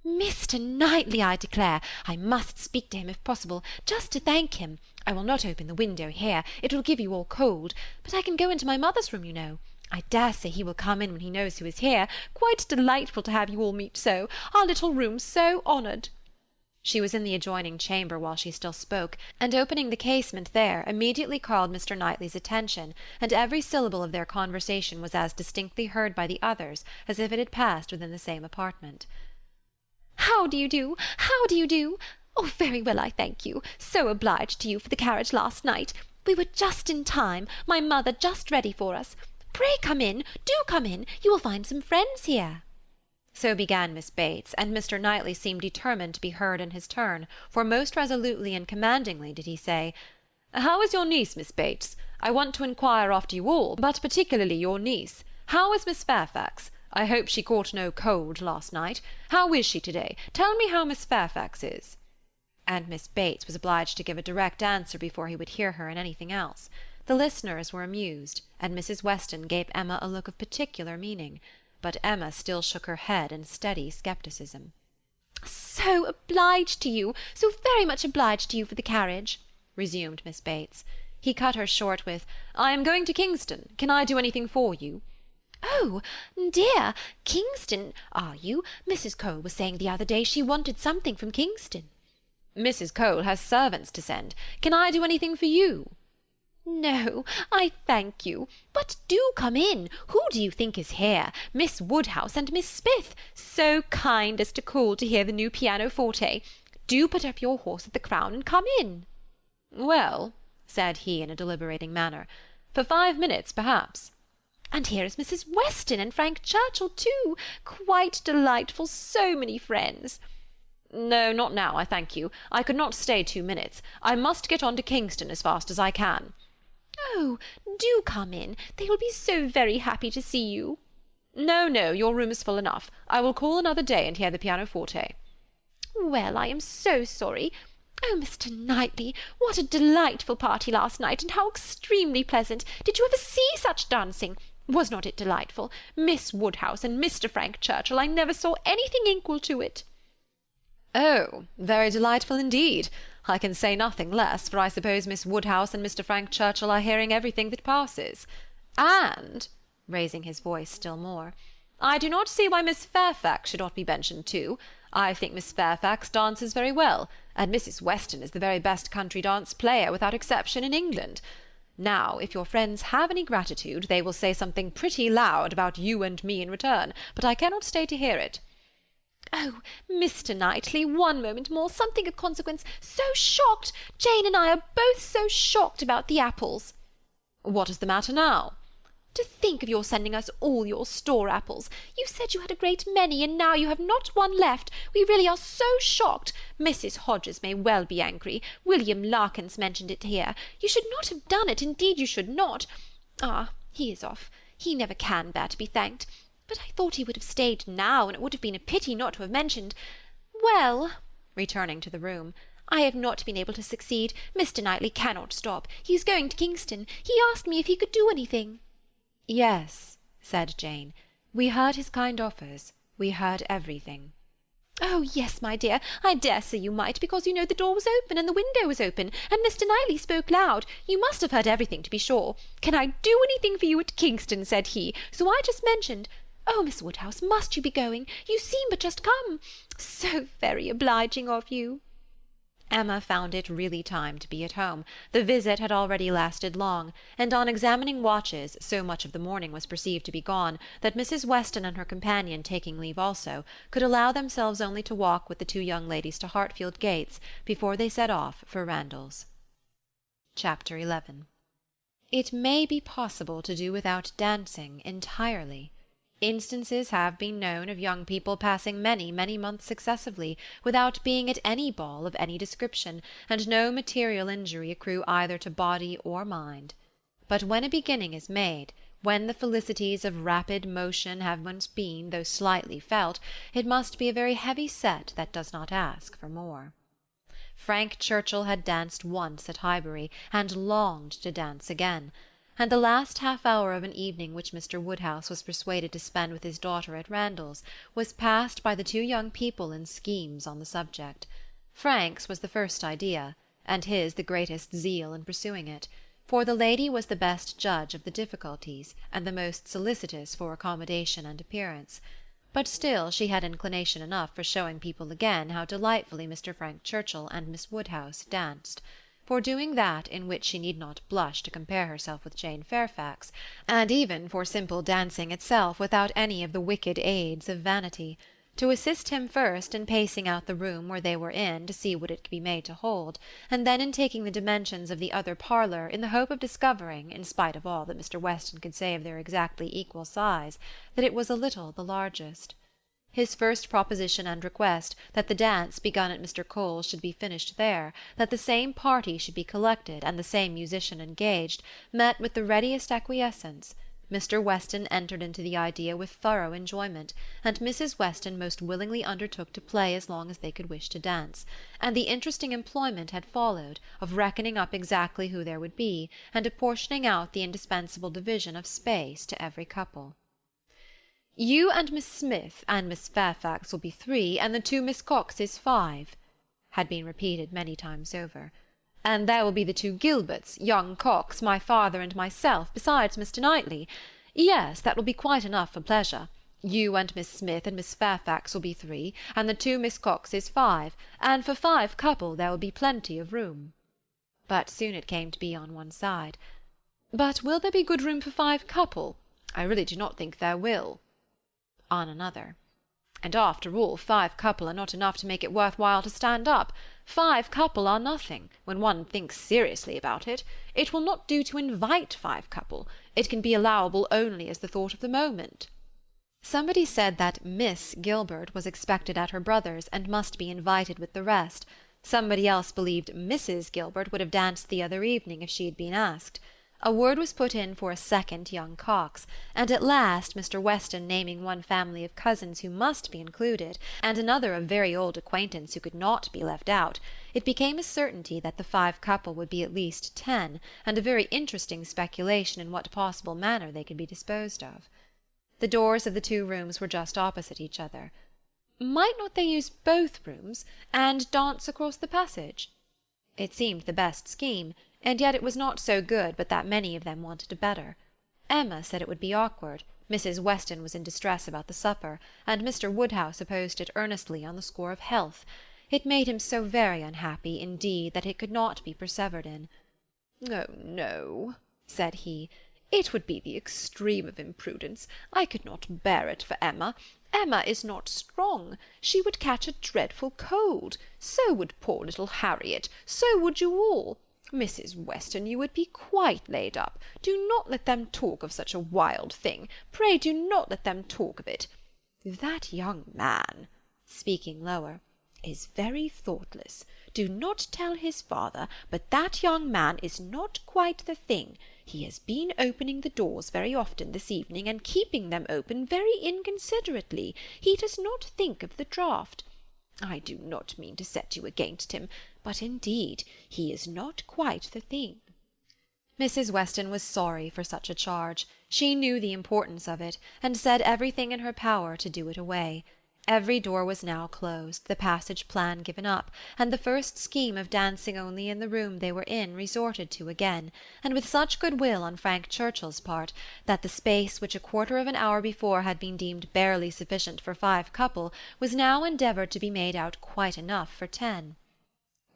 "Mr. Knightley, I declare! I must speak to him if possible, just to thank him. I will not open the window here, it will give you all cold, but I can go into my mother's room, you know. I dare say he will come in when he knows who is here. Quite delightful to have you all meet so. Our little room so honoured." She was in the adjoining chamber while she still spoke, and opening the casement there, immediately called Mr. Knightley's attention, and every syllable of their conversation was as distinctly heard by the others as if it had passed within the same apartment. "How do you do? How do you do? Oh, very well, I thank you. So obliged to you for the carriage last night. We were just in time, my mother just ready for us. Pray come in, do come in, you will find some friends here." So began Miss Bates, and Mr. Knightley seemed determined to be heard in his turn, for most resolutely and commandingly did he say, "How is your niece, Miss Bates? I want to inquire after you all, but particularly your niece. How is Miss Fairfax? I hope she caught no cold last night. How is she to-day? Tell me how Miss Fairfax is." And Miss Bates was obliged to give a direct answer before he would hear her in anything else. The listeners were amused, and Mrs. Weston gave Emma a look of particular meaning, but Emma still shook her head in steady scepticism. "So obliged to you, so very much obliged to you for the carriage," resumed Miss Bates. He cut her short with, "I am going to Kingston. Can I do anything for you?" "Oh, dear, Kingston, are you? Mrs. Cole was saying the other day she wanted something from Kingston." "Mrs. Cole has servants to send. Can I do anything for you?" "No, I thank you. But do come in. Who do you think is here? Miss Woodhouse and Miss Smith, so kind as to call to hear the new pianoforte. Do put up your horse at the Crown and come in." "Well," said he in a deliberating manner, "for 5 minutes, perhaps." "And here is Mrs. Weston and Frank Churchill too. Quite delightful, so many friends." "No, not now, I thank you. I could not stay 2 minutes. I must get on to Kingston as fast as I can." "Oh, do come in. They will be so very happy to see you." "No, no, your room is full enough. I will call another day and hear the pianoforte." "Well, I am so sorry. Oh, Mr. Knightley, what a delightful party last night, and how extremely pleasant. Did you ever see such dancing? Was not it delightful? Miss Woodhouse and Mr. Frank Churchill, I never saw anything equal to it." "Oh, very delightful indeed. I can say nothing less, for I suppose Miss Woodhouse and Mr. Frank Churchill are hearing everything that passes. And," raising his voice still more, I do not see why Miss Fairfax should not be mentioned too. I think Miss Fairfax dances very well, and Mrs. Weston is the very best country dance player without exception in England. Now, if your friends have any gratitude, they will say something pretty loud about you and me in return, but I cannot stay to hear it." "Oh, Mr. Knightley, one moment more, something of consequence. So shocked! Jane and I are both so shocked about the apples." "What is the matter now?" "To think of your sending us all your store apples. You said you had a great many, and now you have not one left. We really are so shocked. Mrs. Hodges may well be angry. William Larkins mentioned it here. You should not have done it, indeed you should not. Ah, he is off. He never can bear to be thanked. But I thought he would have stayed now, and it would have been a pity not to have mentioned. Well," returning to the room, "I have not been able to succeed. Mr. Knightley cannot stop. He is going to Kingston. He asked me if he could do anything." "Yes," said Jane. "We heard his kind offers. We heard everything." "Oh, yes, my dear, I dare say you might, because you know the door was open and the window was open, and Mr. Knightley spoke loud. You must have heard everything, to be sure. 'Can I do anything for you at Kingston?' said he, so I just mentioned. Oh, Miss Woodhouse, must you be going? You seem but just come. So very obliging of you." Emma found it really time to be at home. The visit had already lasted long, and on examining watches so much of the morning was perceived to be gone that Mrs. Weston and her companion, taking leave also, could allow themselves only to walk with the two young ladies to Hartfield gates before they set off for Randalls. Chapter 11. It may be possible to do without dancing entirely. Instances have been known of young people passing many, many months successively without being at any ball of any description, and no material injury accrue either to body or mind. But when a beginning is made, when the felicities of rapid motion have once been, though slightly, felt, it must be a very heavy set that does not ask for more. Frank Churchill had danced once at Highbury, and longed to dance again, and the last half-hour of an evening which Mr. Woodhouse was persuaded to spend with his daughter at Randalls was passed by the two young people in schemes on the subject. Frank's was the first idea, and his the greatest zeal in pursuing it, for the lady was the best judge of the difficulties, and the most solicitous for accommodation and appearance. But still she had inclination enough for showing people again how delightfully Mr. Frank Churchill and Miss Woodhouse danced, for doing that in which she need not blush to compare herself with Jane Fairfax, and even for simple dancing itself without any of the wicked aids of vanity, to assist him first in pacing out the room where they were in to see what it could be made to hold, and then in taking the dimensions of the other parlour in the hope of discovering, in spite of all that Mr. Weston could say of their exactly equal size, that it was a little the largest. His first proposition and request, that the dance begun at Mr. Cole's should be finished there, that the same party should be collected, and the same musician engaged, met with the readiest acquiescence. Mr. Weston entered into the idea with thorough enjoyment, and Mrs. Weston most willingly undertook to play as long as they could wish to dance, and the interesting employment had followed, of reckoning up exactly who there would be, and apportioning out the indispensable division of space to every couple. "You and Miss Smith and Miss Fairfax will be 3, and the 2 Miss Coaxes 5, had been repeated many times over. "And there will be the 2 Gilberts, young Cox, my father, and myself, besides Mr. Knightley. Yes, that will be quite enough for pleasure. You and Miss Smith and Miss Fairfax will be 3, and the 2 Miss Coxes 5, and for 5 couple there will be plenty of room." But soon it came to be on one side. "But will there be good room for 5 couple? I really do not think there will." On another. "And after all, 5 couple are not enough to make it worth while to stand up. 5 couple are nothing, when one thinks seriously about it. It will not do to invite 5 couple. It can be allowable only as the thought of the moment." Somebody said that Miss Gilbert was expected at her brother's, and must be invited with the rest. Somebody else believed Mrs. Gilbert would have danced the other evening if she had been asked. A word was put in for a second young Cox, and at last Mr. Weston naming one family of cousins who must be included, and another of very old acquaintance who could not be left out, it became a certainty that the 5 couple would be at least 10, and a very interesting speculation in what possible manner they could be disposed of. The doors of the 2 rooms were just opposite each other. Might not they use both rooms, and dance across the passage? It seemed the best scheme, and yet it was not so good but that many of them wanted a better. Emma said it would be awkward, Mrs. Weston was in distress about the supper, and Mr. Woodhouse opposed it earnestly on the score of health. It made him so very unhappy, indeed, that it could not be persevered in. "Oh, no," said he, "it would be the extreme of imprudence. I could not bear it for Emma. Emma is not strong. She would catch a dreadful cold. So would poor little Harriet. So would you all. Mrs. Weston, you would be quite laid up. Do not let them talk of such a wild thing. Pray do not let them talk of it. That young man," speaking lower, "is very thoughtless. Do not tell his father, but that young man is not quite the thing. He has been opening the doors very often this evening, and keeping them open very inconsiderately. He does not think of the draught. I do not mean to set you against him, but indeed he is not quite the thing." Mrs. Weston was sorry for such a charge. She knew the importance of it, and said everything in her power to do it away. Every door was now closed, the passage plan given up, and the first scheme of dancing only in the room they were in resorted to again, and with such goodwill on Frank Churchill's part, that the space which a quarter of an hour before had been deemed barely sufficient for 5 couple was now endeavoured to be made out quite enough for 10.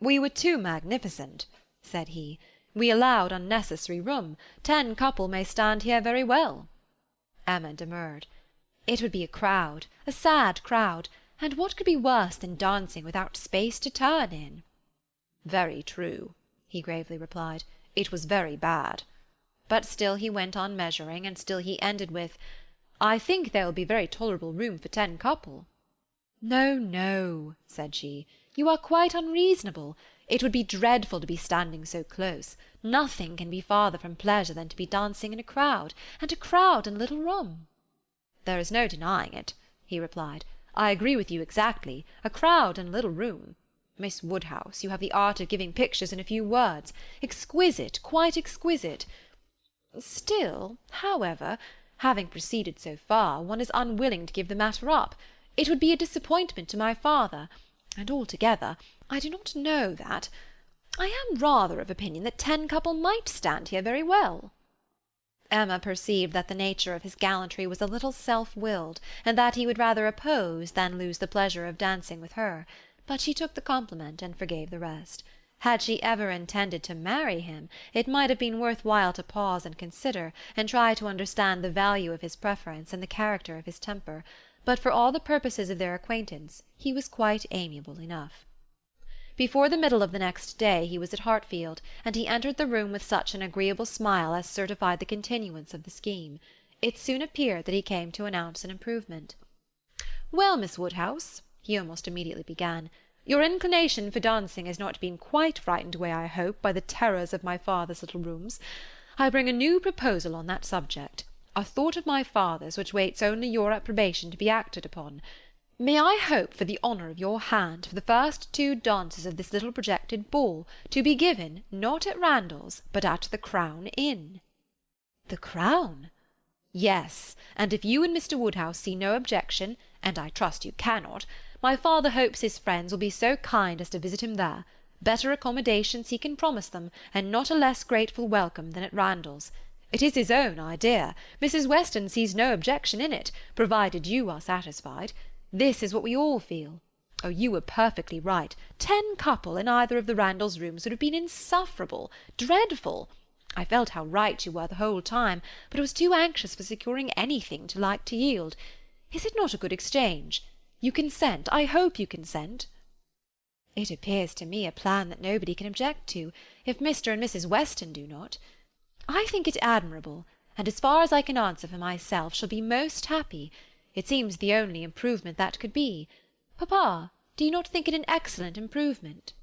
"We were too magnificent," said he. "We allowed unnecessary room. 10 couple may stand here very well." Emma demurred. "It would be a crowd, a sad crowd, and what could be worse than dancing without space to turn in?" "Very true," he gravely replied. "It was very bad." But still he went on measuring, and still he ended with, "I think there will be very tolerable room for 10 couple." "No, no," said she, "you are quite unreasonable. It would be dreadful to be standing so close. Nothing can be farther from pleasure than to be dancing in a crowd, and a crowd in a little room." "There is no denying it," he replied. "I agree with you exactly. A crowd in a little room. Miss Woodhouse, you have the art of giving pictures in a few words. Exquisite, quite exquisite. Still, however, having proceeded so far, one is unwilling to give the matter up. It would be a disappointment to my father, and altogether, I do not know that. I am rather of opinion that 10 couple might stand here very well." Emma perceived that the nature of his gallantry was a little self-willed, and that he would rather oppose than lose the pleasure of dancing with her, but she took the compliment and forgave the rest. Had she ever intended to marry him, it might have been worth while to pause and consider, and try to understand the value of his preference and the character of his temper, but for all the purposes of their acquaintance he was quite amiable enough. Before the middle of the next day he was at Hartfield, and he entered the room with such an agreeable smile as certified the continuance of the scheme. It soon appeared that he came to announce an improvement. "Well, Miss Woodhouse," he almost immediately began, "your inclination for dancing has not been quite frightened away, I hope, by the terrors of my father's little rooms. I bring a new proposal on that subject, a thought of my father's which waits only your approbation to be acted upon. May I hope for the honour of your hand for the first 2 dances of this little projected ball, to be given, not at Randalls, but at the Crown Inn?" "The Crown?" "Yes, and if you and Mr. Woodhouse see no objection, and I trust you cannot, my father hopes his friends will be so kind as to visit him there. Better accommodations he can promise them, and not a less grateful welcome than at Randalls. It is his own idea. Mrs. Weston sees no objection in it, provided you are satisfied. This is what we all feel. Oh, you were perfectly right. 10 couple in either of the Randalls rooms would have been insufferable, dreadful. I felt how right you were the whole time, but was too anxious for securing anything to like to yield. Is it not a good exchange? You consent? I hope you consent." "It appears to me a plan that nobody can object to, if Mr. and Mrs. Weston do not. I think it admirable, and as far as I can answer for myself, shall be most happy. It seems the only improvement that could be. Papa, do you not think it an excellent improvement?"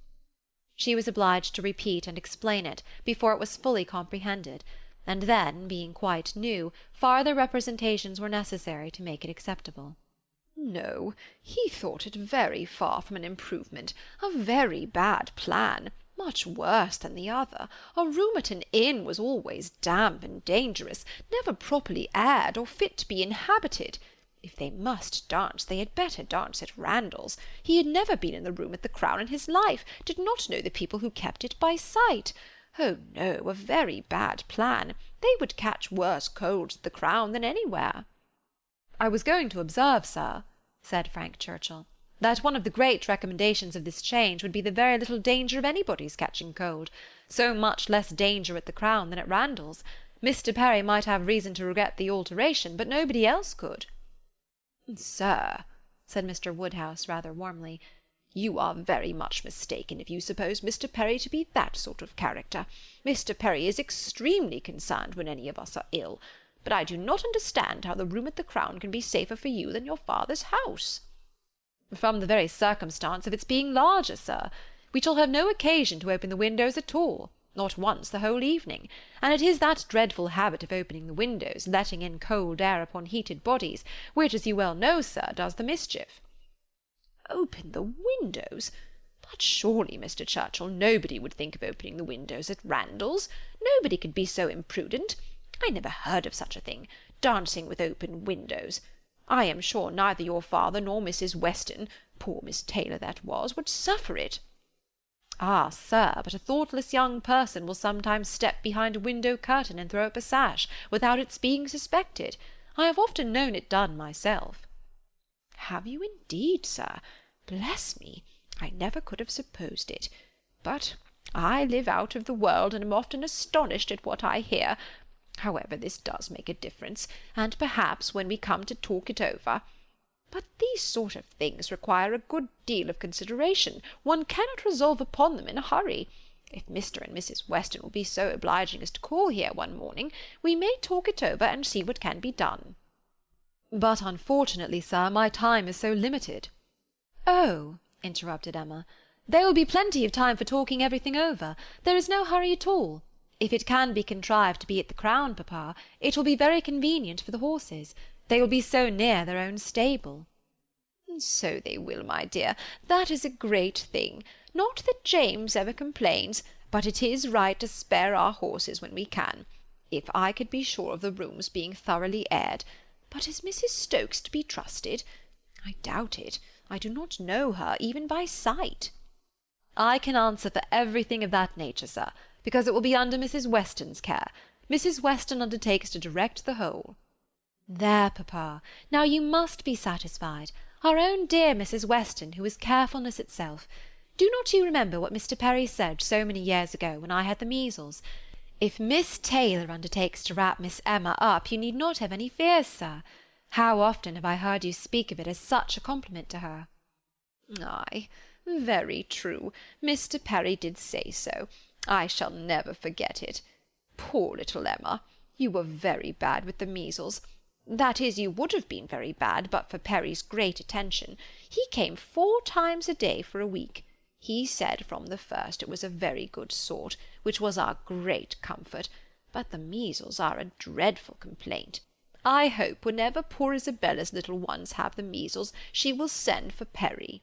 She was obliged to repeat and explain it before it was fully comprehended, and then, being quite new, farther representations were necessary to make it acceptable. "No, he thought it very far from an improvement, a very bad plan, much worse than the other. A room at an inn was always damp and dangerous, never properly aired or fit to be inhabited. If they must dance, they had better dance at Randalls. He had never been in the room at the Crown in his life, did not know the people who kept it by sight. "Oh, no, a very bad plan. They would catch worse colds at the Crown than anywhere." "I was going to observe, sir," said Frank Churchill, "that one of the great recommendations of this change would be the very little danger of anybody's catching cold. So much less danger at the Crown than at Randalls. Mr. Perry might have reason to regret the alteration, but nobody else could." "Sir," said Mr. Woodhouse rather warmly, "you are very much mistaken if you suppose Mr. Perry to be that sort of character. Mr. Perry is extremely concerned when any of us are ill, but I do not understand how the room at the Crown can be safer for you than your father's house." "From the very circumstance of its being larger, sir. We shall have no occasion to open the windows at all, not once the whole evening, and it is that dreadful habit of opening the windows, letting in cold air upon heated bodies, which, as you well know, sir, does the mischief." "Open the windows? But surely, Mr. Churchill, nobody would think of opening the windows at Randalls. Nobody could be so imprudent. I never heard of such a thing, dancing with open windows. I am sure neither your father nor Mrs. Weston, poor Miss Taylor that was, would suffer it." "Ah, sir, but a thoughtless young person will sometimes step behind a window curtain and throw up a sash, without its being suspected. I have often known it done myself." "Have you indeed, sir? Bless me, I never could have supposed it. But I live out of the world, and am often astonished at what I hear. However, this does make a difference, and perhaps when we come to talk it over— But these sort of things require a good deal of consideration. One cannot resolve upon them in a hurry. If Mr. and Mrs. Weston will be so obliging as to call here one morning, we may talk it over and see what can be done." "But unfortunately, sir, my time is so limited." "Oh," interrupted Emma, "there will be plenty of time for talking everything over. There is no hurry at all. If it can be contrived to be at the Crown, papa, it will be very convenient for the horses. They will be so near their own stable." "So they will, my dear. That is a great thing. Not that James ever complains, but it is right to spare our horses when we can. If I could be sure of the rooms being thoroughly aired. But is Mrs. Stokes to be trusted? I doubt it. I do not know her, even by sight." "I can answer for everything of that nature, sir, because it will be under Mrs. Weston's care. Mrs. Weston undertakes to direct the whole." "There, papa. Now you must be satisfied. Our own dear Mrs. Weston, who is carefulness itself. Do not you remember what Mr. Perry said so many years ago, when I had the measles? 'If Miss Taylor undertakes to wrap Miss Emma up, you need not have any fears, sir.' How often have I heard you speak of it as such a compliment to her?" "Ay, very true. Mr. Perry did say so. I shall never forget it. Poor little Emma! You were very bad with the measles. That is, you would have been very bad, but for Perry's great attention. He came 4 times a day for a week. He said from the first it was a very good sort, which was our great comfort, but the measles are a dreadful complaint. I hope whenever poor Isabella's little ones have the measles, she will send for Perry."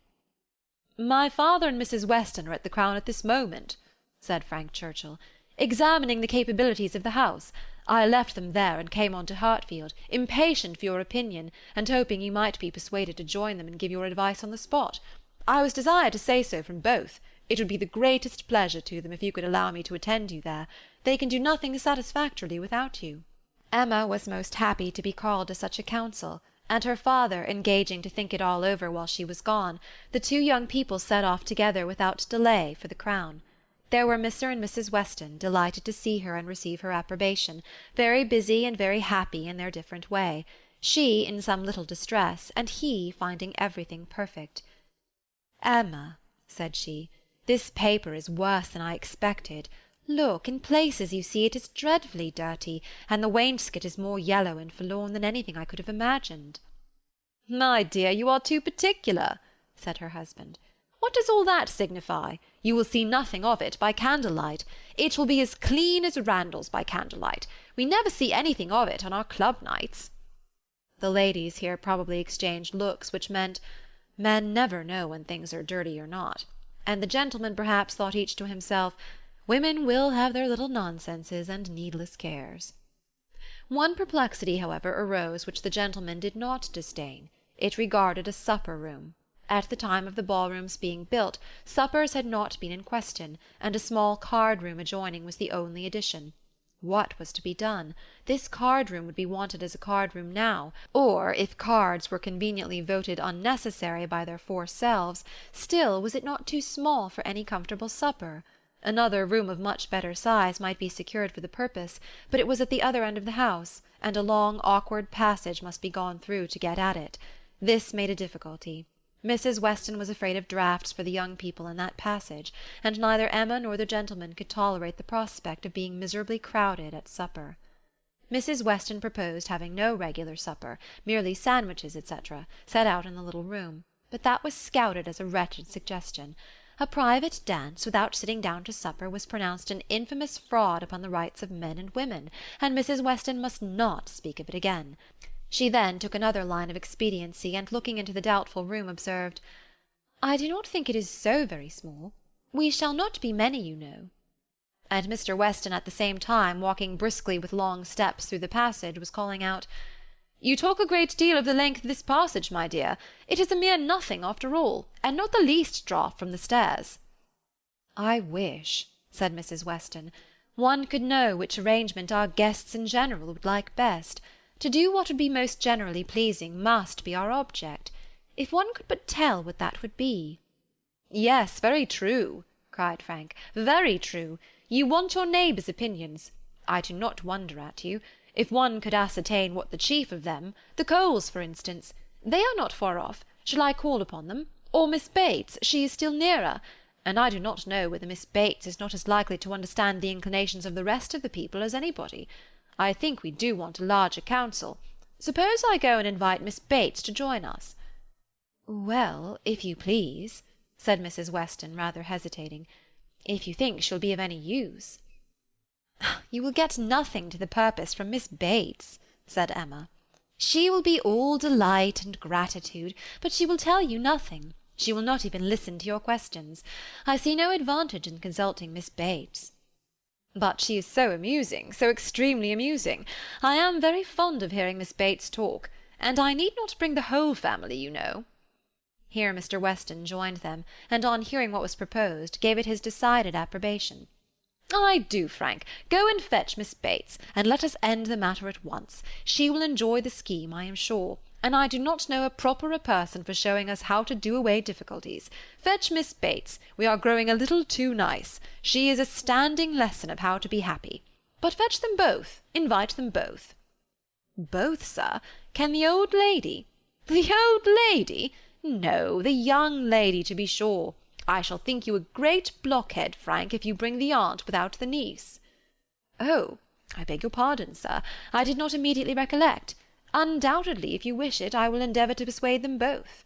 "My father and Mrs. Weston are at the Crown at this moment," said Frank Churchill, "examining the capabilities of the house. I left them there and came on to Hartfield, impatient for your opinion, and hoping you might be persuaded to join them and give your advice on the spot. I was desired to say so from both. It would be the greatest pleasure to them if you could allow me to attend you there. They can do nothing satisfactorily without you." Emma was most happy to be called to such a council, and her father engaging to think it all over while she was gone, the 2 young people set off together without delay for the Crown. There were Mr. and Mrs. Weston, delighted to see her and receive her approbation, very busy and very happy in their different way, she in some little distress, and he finding everything perfect. "Emma," said she, "this paper is worse than I expected. Look, in places you see it is dreadfully dirty, and the wainscot is more yellow and forlorn than anything I could have imagined." "My dear, you are too particular," said her husband. "What does all that signify? You will see nothing of it by candlelight. It will be as clean as Randalls by candlelight. We never see anything of it on our club nights." The ladies here probably exchanged looks which meant, "Men never know when things are dirty or not," and the gentlemen perhaps thought each to himself, "Women will have their little nonsenses and needless cares." One perplexity, however, arose which the gentlemen did not disdain. It regarded a supper-room. At the time of the ballroom's being built, suppers had not been in question, and a small card-room adjoining was the only addition. What was to be done? This card-room would be wanted as a card-room now, or, if cards were conveniently voted unnecessary by their four selves, still was it not too small for any comfortable supper? Another room of much better size might be secured for the purpose, but it was at the other end of the house, and a long awkward passage must be gone through to get at it. This made a difficulty. Mrs. Weston was afraid of draughts for the young people in that passage, and neither Emma nor the gentlemen could tolerate the prospect of being miserably crowded at supper. Mrs. Weston proposed having no regular supper, merely sandwiches, etc., set out in the little room, but that was scouted as a wretched suggestion. A private dance, without sitting down to supper, was pronounced an infamous fraud upon the rights of men and women, and Mrs. Weston must not speak of it again. She then took another line of expediency, and looking into the doubtful room, observed, "I do not think it is so very small. We shall not be many, you know." And Mr. Weston at the same time, walking briskly with long steps through the passage, was calling out, "You talk a great deal of the length of this passage, my dear. It is a mere nothing, after all, and not the least draught from the stairs." "I wish," said Mrs. Weston, "one could know which arrangement our guests in general would like best. To do what would be most generally pleasing must be our object. If one could but tell what that would be." "Yes, very true," cried Frank, "very true. You want your neighbours' opinions. I do not wonder at you. If one could ascertain what the chief of them, the Coles, for instance, they are not far off. Shall I call upon them? Or Miss Bates, she is still nearer. And I do not know whether Miss Bates is not as likely to understand the inclinations of the rest of the people as anybody. I think we do want a larger council. Suppose I go and invite Miss Bates to join us?" "Well, if you please," said Mrs. Weston, rather hesitating, "if you think she'll be of any use." "You will get nothing to the purpose from Miss Bates," said Emma. "She will be all delight and gratitude, but she will tell you nothing. She will not even listen to your questions. I see no advantage in consulting Miss Bates." "But she is so amusing, so extremely amusing. I am very fond of hearing Miss Bates talk, and I need not bring the whole family, you know." Here Mr. Weston joined them, and on hearing what was proposed, gave it his decided approbation. "I do, Frank. Go and fetch Miss Bates, and let us end the matter at once. She will enjoy the scheme, I am sure, and I do not know a properer person for showing us how to do away difficulties. Fetch Miss Bates. We are growing a little too nice. She is a standing lesson of how to be happy. But fetch them both. Invite them both." "Both, sir? Can the old lady—" "The old lady? No, the young lady, to be sure. I shall think you a great blockhead, Frank, if you bring the aunt without the niece." "Oh, I beg your pardon, sir. I did not immediately recollect. Undoubtedly, if you wish it, I will endeavour to persuade them both."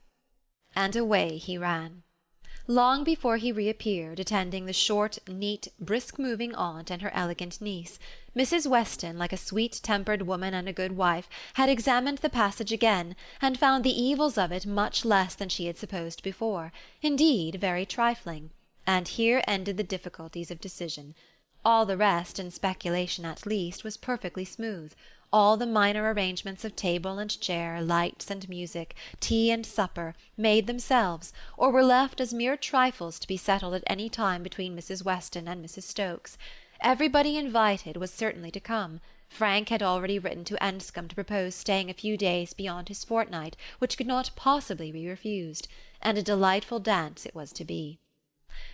And away he ran. Long before he reappeared, attending the short, neat, brisk-moving aunt and her elegant niece, Mrs. Weston, like a sweet-tempered woman and a good wife, had examined the passage again, and found the evils of it much less than she had supposed before, indeed very trifling, and here ended the difficulties of decision. All the rest, in speculation at least, was perfectly smooth. All the minor arrangements of table and chair, lights and music, tea and supper, made themselves, or were left as mere trifles to be settled at any time between Mrs. Weston and Mrs. Stokes. Everybody invited was certainly to come. Frank had already written to Enscombe to propose staying a few days beyond his fortnight, which could not possibly be refused, and a delightful dance it was to be.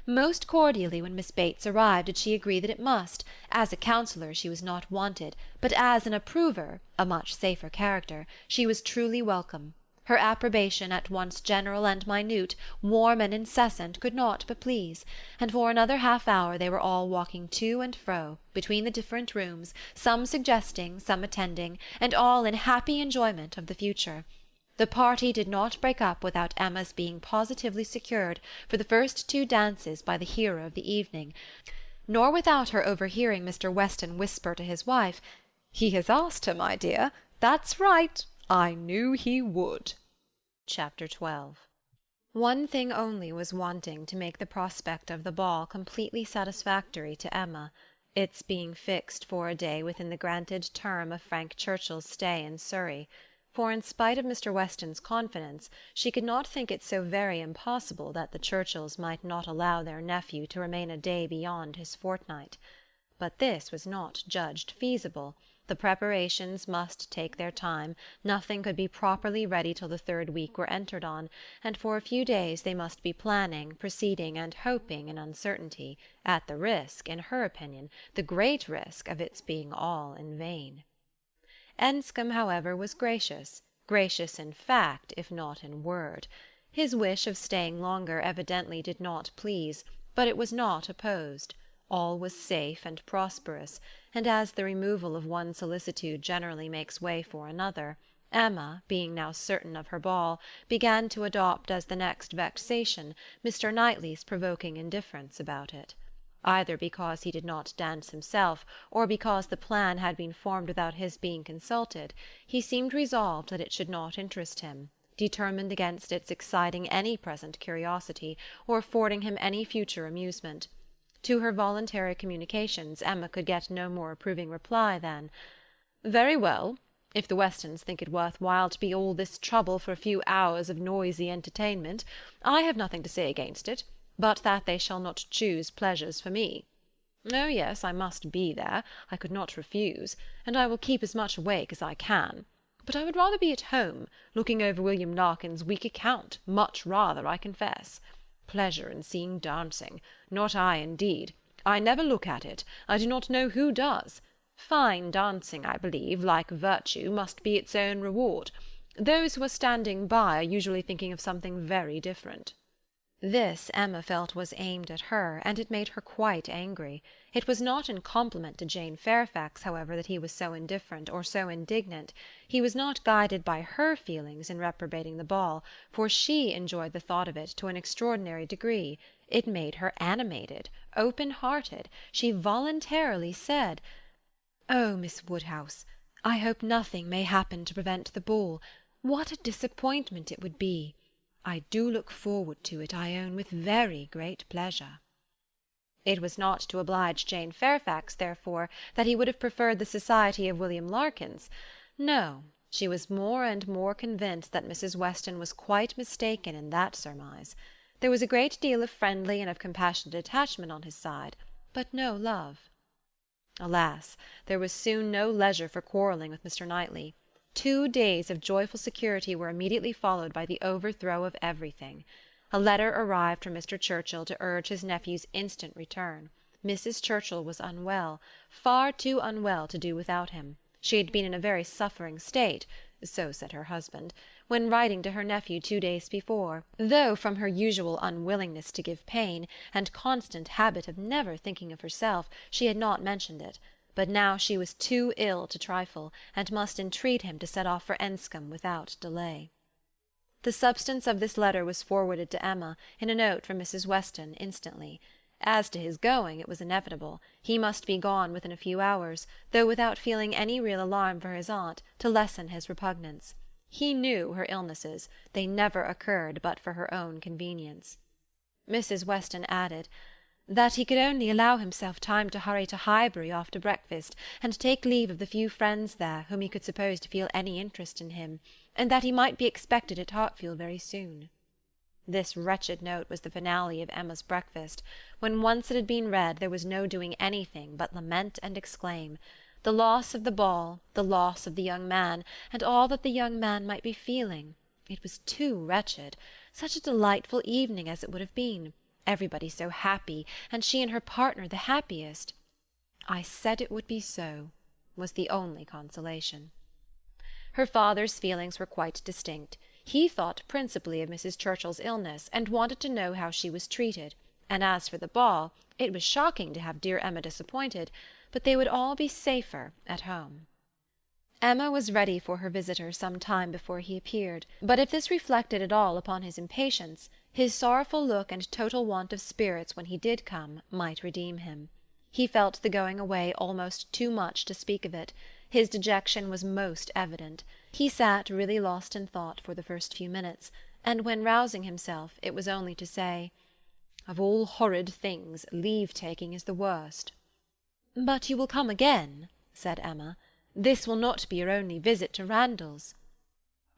Most cordially, when Miss Bates arrived, did she agree that it must. As a counsellor she was not wanted, but as an approver, a much safer character, she was truly welcome. Her approbation, at once general and minute, warm and incessant, could not but please, and for another half-hour they were all walking to and fro, between the different rooms, some suggesting, some attending, and all in happy enjoyment of the future. The party did not break up without Emma's being positively secured for the first 2 dances by the hero of the evening, nor without her overhearing Mr. Weston whisper to his wife, "He has asked her, my dear. That's right. I knew he would." Chapter 12. One thing only was wanting to make the prospect of the ball completely satisfactory to Emma, its being fixed for a day within the granted term of Frank Churchill's stay in Surrey. For in spite of Mr. Weston's confidence, she could not think it so very impossible that the Churchills might not allow their nephew to remain a day beyond his fortnight. But this was not judged feasible. The preparations must take their time, nothing could be properly ready till the 3rd week were entered on, and for a few days they must be planning, proceeding, and hoping in uncertainty, at the risk, in her opinion, the great risk of its being all in vain. Enscombe, however, was gracious in fact if not in word. His wish of staying longer evidently did not please, but it was not opposed. All was safe and prosperous, and as the removal of one solicitude generally makes way for another, Emma, being now certain of her ball, began to adopt as the next vexation Mr. Knightley's provoking indifference about it. Either because he did not dance himself, or because the plan had been formed without his being consulted, he seemed resolved that it should not interest him, determined against its exciting any present curiosity, or affording him any future amusement. To her voluntary communications Emma could get no more approving reply than, "Very well. If the Westons think it worth while to be all this trouble for a few hours of noisy entertainment, I have nothing to say against it, but that they shall not choose pleasures for me. Oh yes, I must be there, I could not refuse, and I will keep as much awake as I can. But I would rather be at home, looking over William Larkin's weak account, much rather, I confess. Pleasure in seeing dancing! Not I, indeed. I never look at it. I do not know who does. Fine dancing, I believe, like virtue, must be its own reward. Those who are standing by are usually thinking of something very different." This Emma felt was aimed at her, and it made her quite angry. It was not in compliment to Jane Fairfax, however, that he was so indifferent or so indignant. He was not guided by her feelings in reprobating the ball, for she enjoyed the thought of it to an extraordinary degree. It made her animated, open-hearted. She voluntarily said, "Oh, Miss Woodhouse, I hope nothing may happen to prevent the ball. What a disappointment it would be! I do look forward to it, I own, with very great pleasure." It was not to oblige Jane Fairfax, therefore, that he would have preferred the society of William Larkins. No, she was more and more convinced that Mrs. Weston was quite mistaken in that surmise. There was a great deal of friendly and of compassionate attachment on his side, but no love. Alas, there was soon no leisure for quarrelling with Mr. Knightley. 2 days of joyful security were immediately followed by the overthrow of everything. A letter arrived from Mr. Churchill to urge his nephew's instant return. Mrs. Churchill was unwell, far too unwell to do without him. She had been in a very suffering state, so said her husband, when writing to her nephew 2 days before, though from her usual unwillingness to give pain, and constant habit of never thinking of herself, she had not mentioned it. But now she was too ill to trifle, and must entreat him to set off for Enscombe without delay. The substance of this letter was forwarded to Emma, in a note from Mrs. Weston, instantly. As to his going, it was inevitable. He must be gone within a few hours, though without feeling any real alarm for his aunt, to lessen his repugnance. He knew her illnesses. They never occurred but for her own convenience. Mrs. Weston added, that he could only allow himself time to hurry to Highbury after breakfast, and take leave of the few friends there whom he could suppose to feel any interest in him, and that he might be expected at Hartfield very soon. This wretched note was the finale of Emma's breakfast. When once it had been read, there was no doing anything but lament and exclaim. The loss of the ball, the loss of the young man, and all that the young man might be feeling. It was too wretched. Such a delightful evening as it would have been. Everybody so happy, and she and her partner the happiest. "I said it would be so," was the only consolation. Her father's feelings were quite distinct. He thought principally of Mrs. Churchill's illness, and wanted to know how she was treated, and as for the ball, it was shocking to have dear Emma disappointed, but they would all be safer at home. Emma was ready for her visitor some time before he appeared, but if this reflected at all upon his impatience, his sorrowful look and total want of spirits when he did come might redeem him. He felt the going away almost too much to speak of it. His dejection was most evident. He sat really lost in thought for the first few minutes, and when rousing himself, it was only to say, "Of all horrid things, leave-taking is the worst." "But you will come again," said Emma. "This will not be your only visit to Randalls."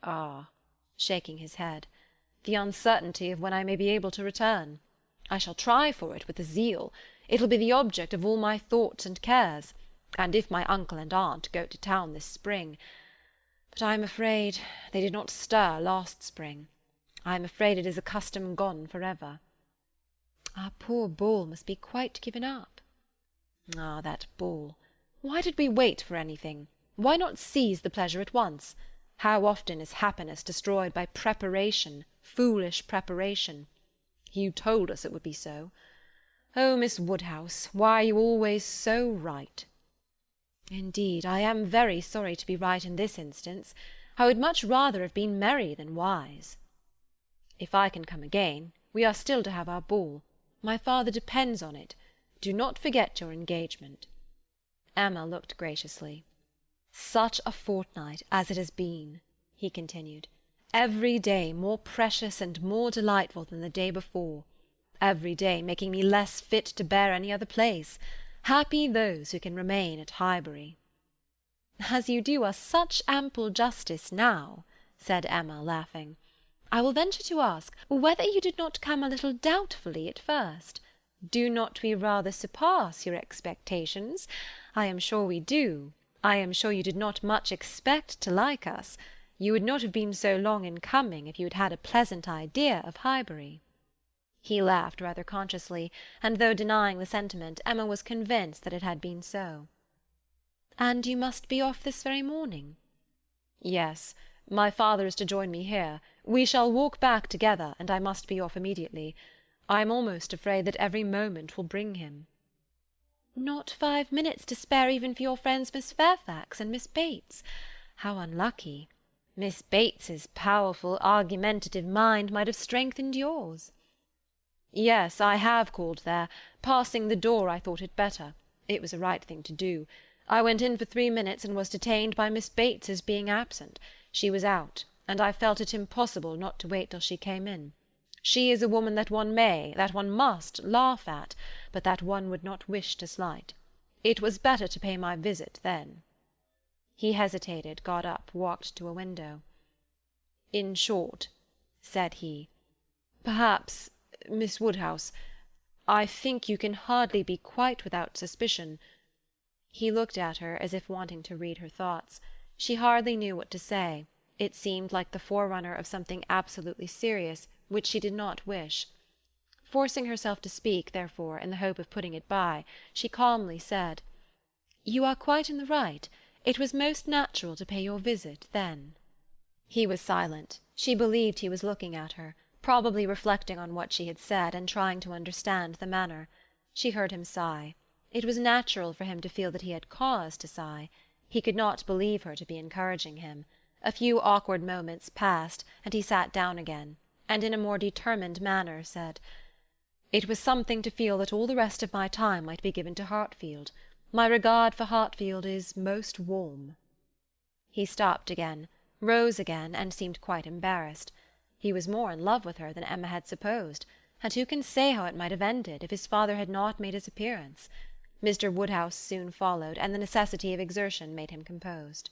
"Ah," shaking his head, "the uncertainty of when I may be able to return. I shall try for it with a zeal. It will be the object of all my thoughts and cares, and if my uncle and aunt go to town this spring— But I am afraid they did not stir last spring. I am afraid it is a custom gone for ever." "Our poor ball must be quite given up." "Ah, that ball! Why did we wait for anything? Why not seize the pleasure at once? How often is happiness destroyed by preparation, foolish preparation? You told us it would be so. Oh, Miss Woodhouse, why are you always so right?" "Indeed, I am very sorry to be right in this instance. I would much rather have been merry than wise." "If I can come again, we are still to have our ball. My father depends on it. Do not forget your engagement." Emma looked graciously. "Such a fortnight as it has been," he continued. "Every day more precious and more delightful than the day before. Every day making me less fit to bear any other place. Happy those who can remain at Highbury." "As you do us such ample justice now," said Emma, laughing, "I will venture to ask whether you did not come a little doubtfully at first. Do not we rather surpass your expectations? I am sure we do. I am sure you did not much expect to like us. You would not have been so long in coming if you had had a pleasant idea of Highbury." He laughed rather consciously, and though denying the sentiment, Emma was convinced that it had been so. "And you must be off this very morning?" "Yes. My father is to join me here. We shall walk back together, and I must be off immediately. I am almost afraid that every moment will bring him." "Not 5 minutes to spare even for your friends Miss Fairfax and Miss Bates? How unlucky! Miss Bates's powerful, argumentative mind might have strengthened yours." "Yes, I have called there. Passing the door I thought it better. It was a right thing to do. I went in for 3 minutes and was detained by Miss Bates's being absent. She was out, and I felt it impossible not to wait till she came in. She is a woman that one may, that one must, laugh at, but that one would not wish to slight. It was better to pay my visit then." He hesitated, got up, walked to a window. "In short," said he, "perhaps, Miss Woodhouse, I think you can hardly be quite without suspicion—" He looked at her as if wanting to read her thoughts. She hardly knew what to say. It seemed like the forerunner of something absolutely serious, which she did not wish. Forcing herself to speak, therefore, in the hope of putting it by, she calmly said, "You are quite in the right. It was most natural to pay your visit then." He was silent. She believed he was looking at her, probably reflecting on what she had said, and trying to understand the manner. She heard him sigh. It was natural for him to feel that he had cause to sigh. He could not believe her to be encouraging him. A few awkward moments passed, and he sat down again, and in a more determined manner said, "It was something to feel that all the rest of my time might be given to Hartfield. My regard for Hartfield is most warm." He stopped again, rose again, and seemed quite embarrassed. He was more in love with her than Emma had supposed, and who can say how it might have ended if his father had not made his appearance? Mr. Woodhouse soon followed, and the necessity of exertion made him composed.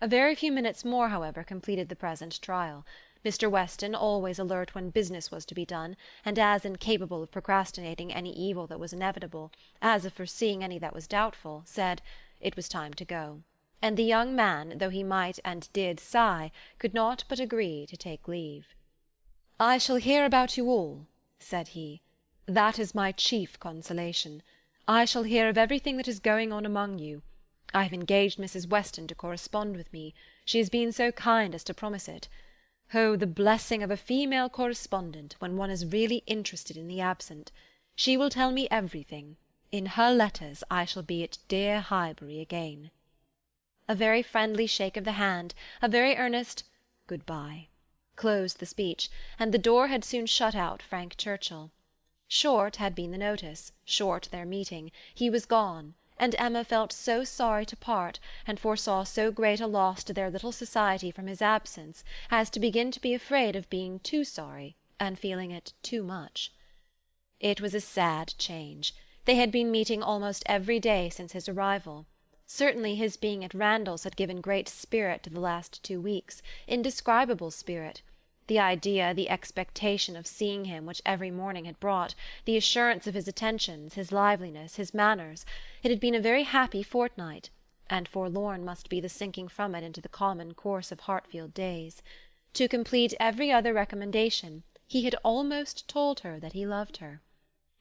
A very few minutes more, however, completed the present trial. Mr. Weston, always alert when business was to be done, and as incapable of procrastinating any evil that was inevitable, as of foreseeing any that was doubtful, said, it was time to go. And the young man, though he might and did sigh, could not but agree to take leave. "I shall hear about you all," said he. "That is my chief consolation. I shall hear of everything that is going on among you. I have engaged Mrs. Weston to correspond with me. She has been so kind as to promise it. Oh, the blessing of a female correspondent, when one is really interested in the absent! She will tell me everything. In her letters I shall be at dear Highbury again." A very friendly shake of the hand, a very earnest "Good-bye," closed the speech, and the door had soon shut out Frank Churchill. Short had been the notice, short their meeting. He was gone, and Emma felt so sorry to part, and foresaw so great a loss to their little society from his absence, as to begin to be afraid of being too sorry, and feeling it too much. It was a sad change. They had been meeting almost every day since his arrival. Certainly his being at Randalls had given great spirit to the last 2 weeks, indescribable spirit. The idea, the expectation of seeing him which every morning had brought, the assurance of his attentions, his liveliness, his manners, it had been a very happy fortnight, and forlorn must be the sinking from it into the common course of Hartfield days. To complete every other recommendation, he had almost told her that he loved her.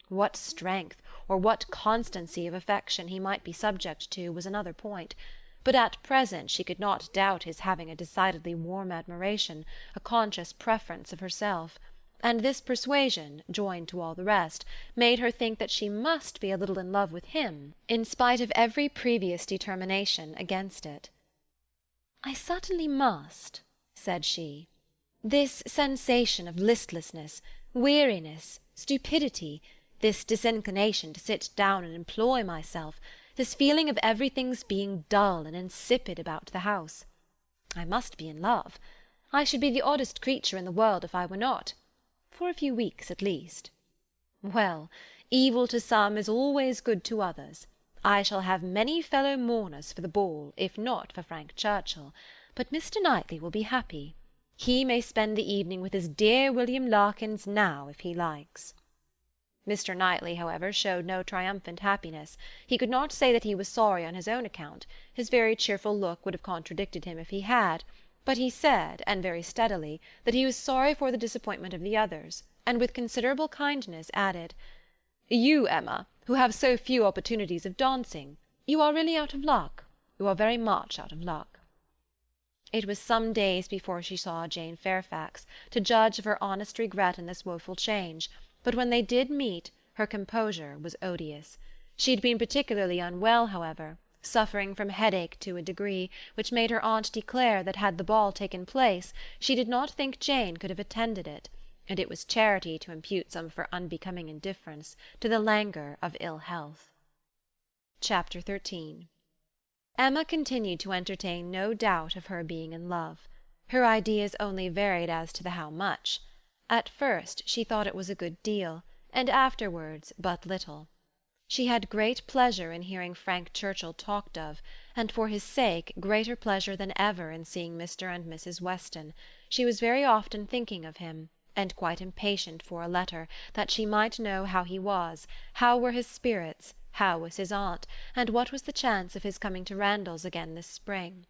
What strength, or what constancy of affection he might be subject to, was another point, but at present she could not doubt his having a decidedly warm admiration, a conscious preference of herself, and this persuasion, joined to all the rest, made her think that she must be a little in love with him, in spite of every previous determination against it. "I certainly must," said she. "This sensation of listlessness, weariness, stupidity, this disinclination to sit down and employ myself, this feeling of everything's being dull and insipid about the house. I must be in love. I should be the oddest creature in the world if I were not, for a few weeks at least. Well, evil to some is always good to others. I shall have many fellow mourners for the ball, if not for Frank Churchill, but Mr. Knightley will be happy. He may spend the evening with his dear William Larkins now, if he likes." Mr. Knightley, however, showed no triumphant happiness. He could not say that he was sorry on his own account. His very cheerful look would have contradicted him if he had, but he said, and very steadily, that he was sorry for the disappointment of the others, and with considerable kindness added, "You, Emma, who have so few opportunities of dancing, you are really out of luck. You are very much out of luck." It was some days before she saw Jane Fairfax, to judge of her honest regret in this woeful change, but when they did meet, her composure was odious. She had been particularly unwell, however, suffering from headache to a degree which made her aunt declare that had the ball taken place she did not think Jane could have attended it, and it was charity to impute some of her unbecoming indifference to the languor of ill health. Chapter 13. Emma continued to entertain no doubt of her being in love. Her ideas only varied as to the how much. At first she thought it was a good deal, and afterwards but little. She had great pleasure in hearing Frank Churchill talked of, and for his sake greater pleasure than ever in seeing Mr. and Mrs. Weston. She was very often thinking of him, and quite impatient for a letter, that she might know how he was, how were his spirits, how was his aunt, and what was the chance of his coming to Randalls again this spring.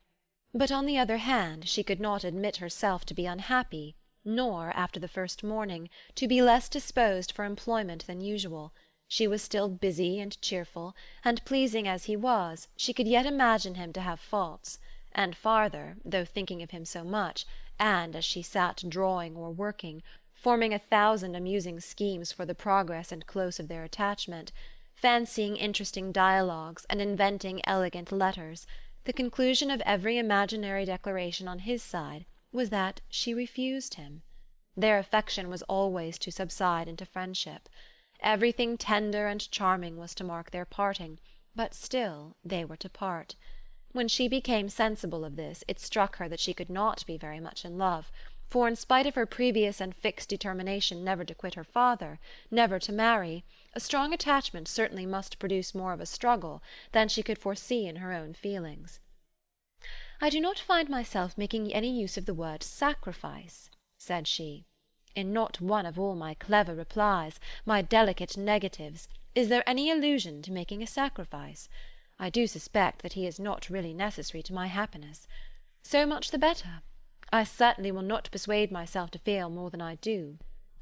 But on the other hand she could not admit herself to be unhappy, nor, after the first morning, to be less disposed for employment than usual. She was still busy and cheerful, and pleasing as he was, she could yet imagine him to have faults, and farther, though thinking of him so much, and as she sat drawing or working, forming 1,000 amusing schemes for the progress and close of their attachment, fancying interesting dialogues, and inventing elegant letters, the conclusion of every imaginary declaration on his side was that she refused him. Their affection was always to subside into friendship. Everything tender and charming was to mark their parting, but still they were to part. When she became sensible of this, it struck her that she could not be very much in love, for in spite of her previous and fixed determination never to quit her father, never to marry, a strong attachment certainly must produce more of a struggle than she could foresee in her own feelings. "I do not find myself making any use of the word sacrifice," said she. "In not one of all my clever replies, my delicate negatives, is there any allusion to making a sacrifice. I do suspect that he is not really necessary to my happiness. So much the better. I certainly will not persuade myself to feel more than I do.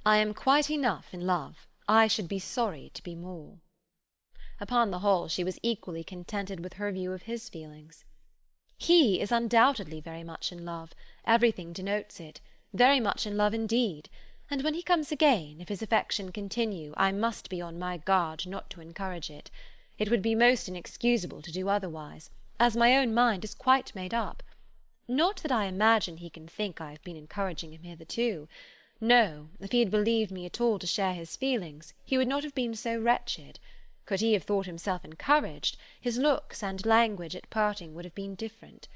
I am quite enough in love. I should be sorry to be more." Upon the whole, she was equally contented with her view of his feelings. "He is undoubtedly very much in love. Everything denotes it. Very much in love indeed. And when he comes again, if his affection continue, I must be on my guard not to encourage it. It would be most inexcusable to do otherwise, as my own mind is quite made up. Not that I imagine he can think I have been encouraging him hitherto. No, if he had believed me at all to share his feelings, he would not have been so wretched. Could he have thought himself encouraged, his looks and language at parting would have been different.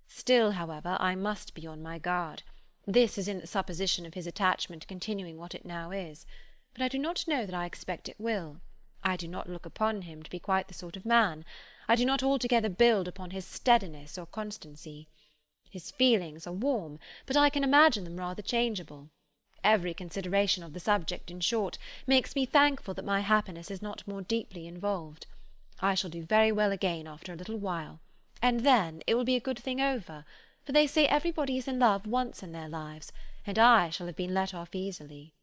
Still, however, I must be on my guard. This is in the supposition of his attachment continuing what it now is. But I do not know that I expect it will. I do not look upon him to be quite the sort of man. I do not altogether build upon his steadiness or constancy. His feelings are warm, but I can imagine them rather changeable. Every consideration of the subject, in short, makes me thankful that my happiness is not more deeply involved. I shall do very well again after a little while, and then it will be a good thing over, for they say everybody is in love once in their lives, and I shall have been let off easily."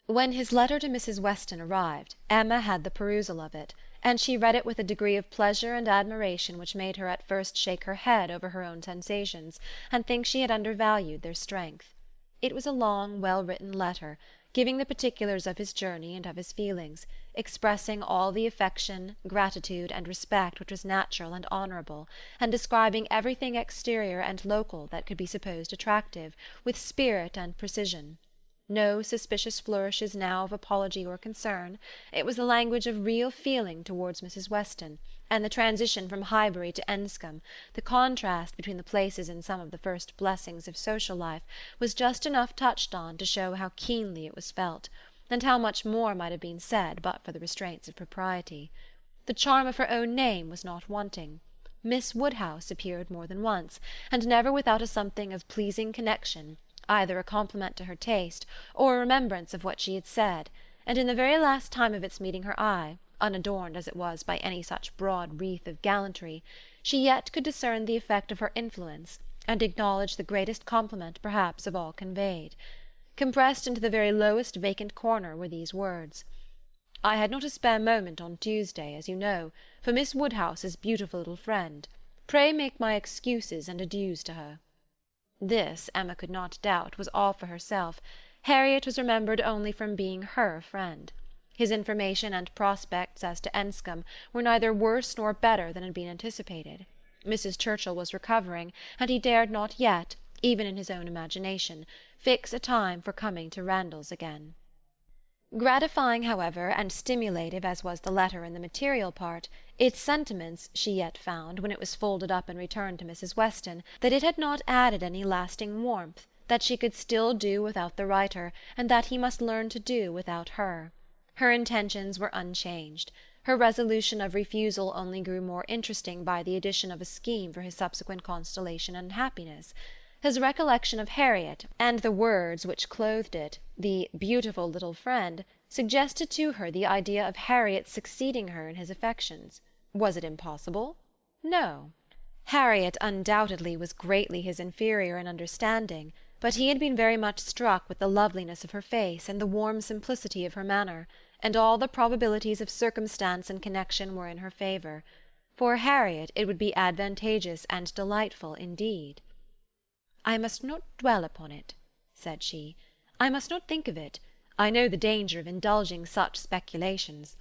When his letter to Mrs. Weston arrived, Emma had the perusal of it, and she read it with a degree of pleasure and admiration which made her at first shake her head over her own sensations, and think she had undervalued their strength. It was a long, well-written letter, giving the particulars of his journey and of his feelings, expressing all the affection, gratitude, and respect which was natural and honourable, and describing everything exterior and local that could be supposed attractive, with spirit and precision. No suspicious flourishes now of apology or concern. It was the language of real feeling towards Mrs. Weston, and the transition from Highbury to Enscombe, the contrast between the places in some of the first blessings of social life, was just enough touched on to show how keenly it was felt, and how much more might have been said but for the restraints of propriety. The charm of her own name was not wanting. Miss Woodhouse appeared more than once, and never without a something of pleasing connection, either a compliment to her taste, or a remembrance of what she had said, and in the very last time of its meeting her eye, unadorned as it was by any such broad wreath of gallantry, she yet could discern the effect of her influence, and acknowledge the greatest compliment perhaps of all conveyed. Compressed into the very lowest vacant corner were these words: "I had not a spare moment on Tuesday, as you know, for Miss Woodhouse's beautiful little friend. Pray make my excuses and adieus to her." This, Emma could not doubt, was all for herself. Harriet was remembered only from being her friend. His information and prospects as to Enscombe were neither worse nor better than had been anticipated. Mrs. Churchill was recovering, and he dared not yet, even in his own imagination, fix a time for coming to Randalls again. Gratifying, however, and stimulative as was the letter in the material part, its sentiments she yet found, when it was folded up and returned to Mrs. Weston, that it had not added any lasting warmth, that she could still do without the writer, and that he must learn to do without her. Her intentions were unchanged. Her resolution of refusal only grew more interesting by the addition of a scheme for his subsequent constellation and happiness. His recollection of Harriet, and the words which clothed it, the beautiful little friend, suggested to her the idea of Harriet succeeding her in his affections. Was it impossible? No. Harriet undoubtedly was greatly his inferior in understanding, but he had been very much struck with the loveliness of her face and the warm simplicity of her manner, and all the probabilities of circumstance and connection were in her favour. For Harriet it would be advantageous and delightful indeed. "I must not dwell upon it," said she. "I must not think of it. I know the danger of indulging such speculations.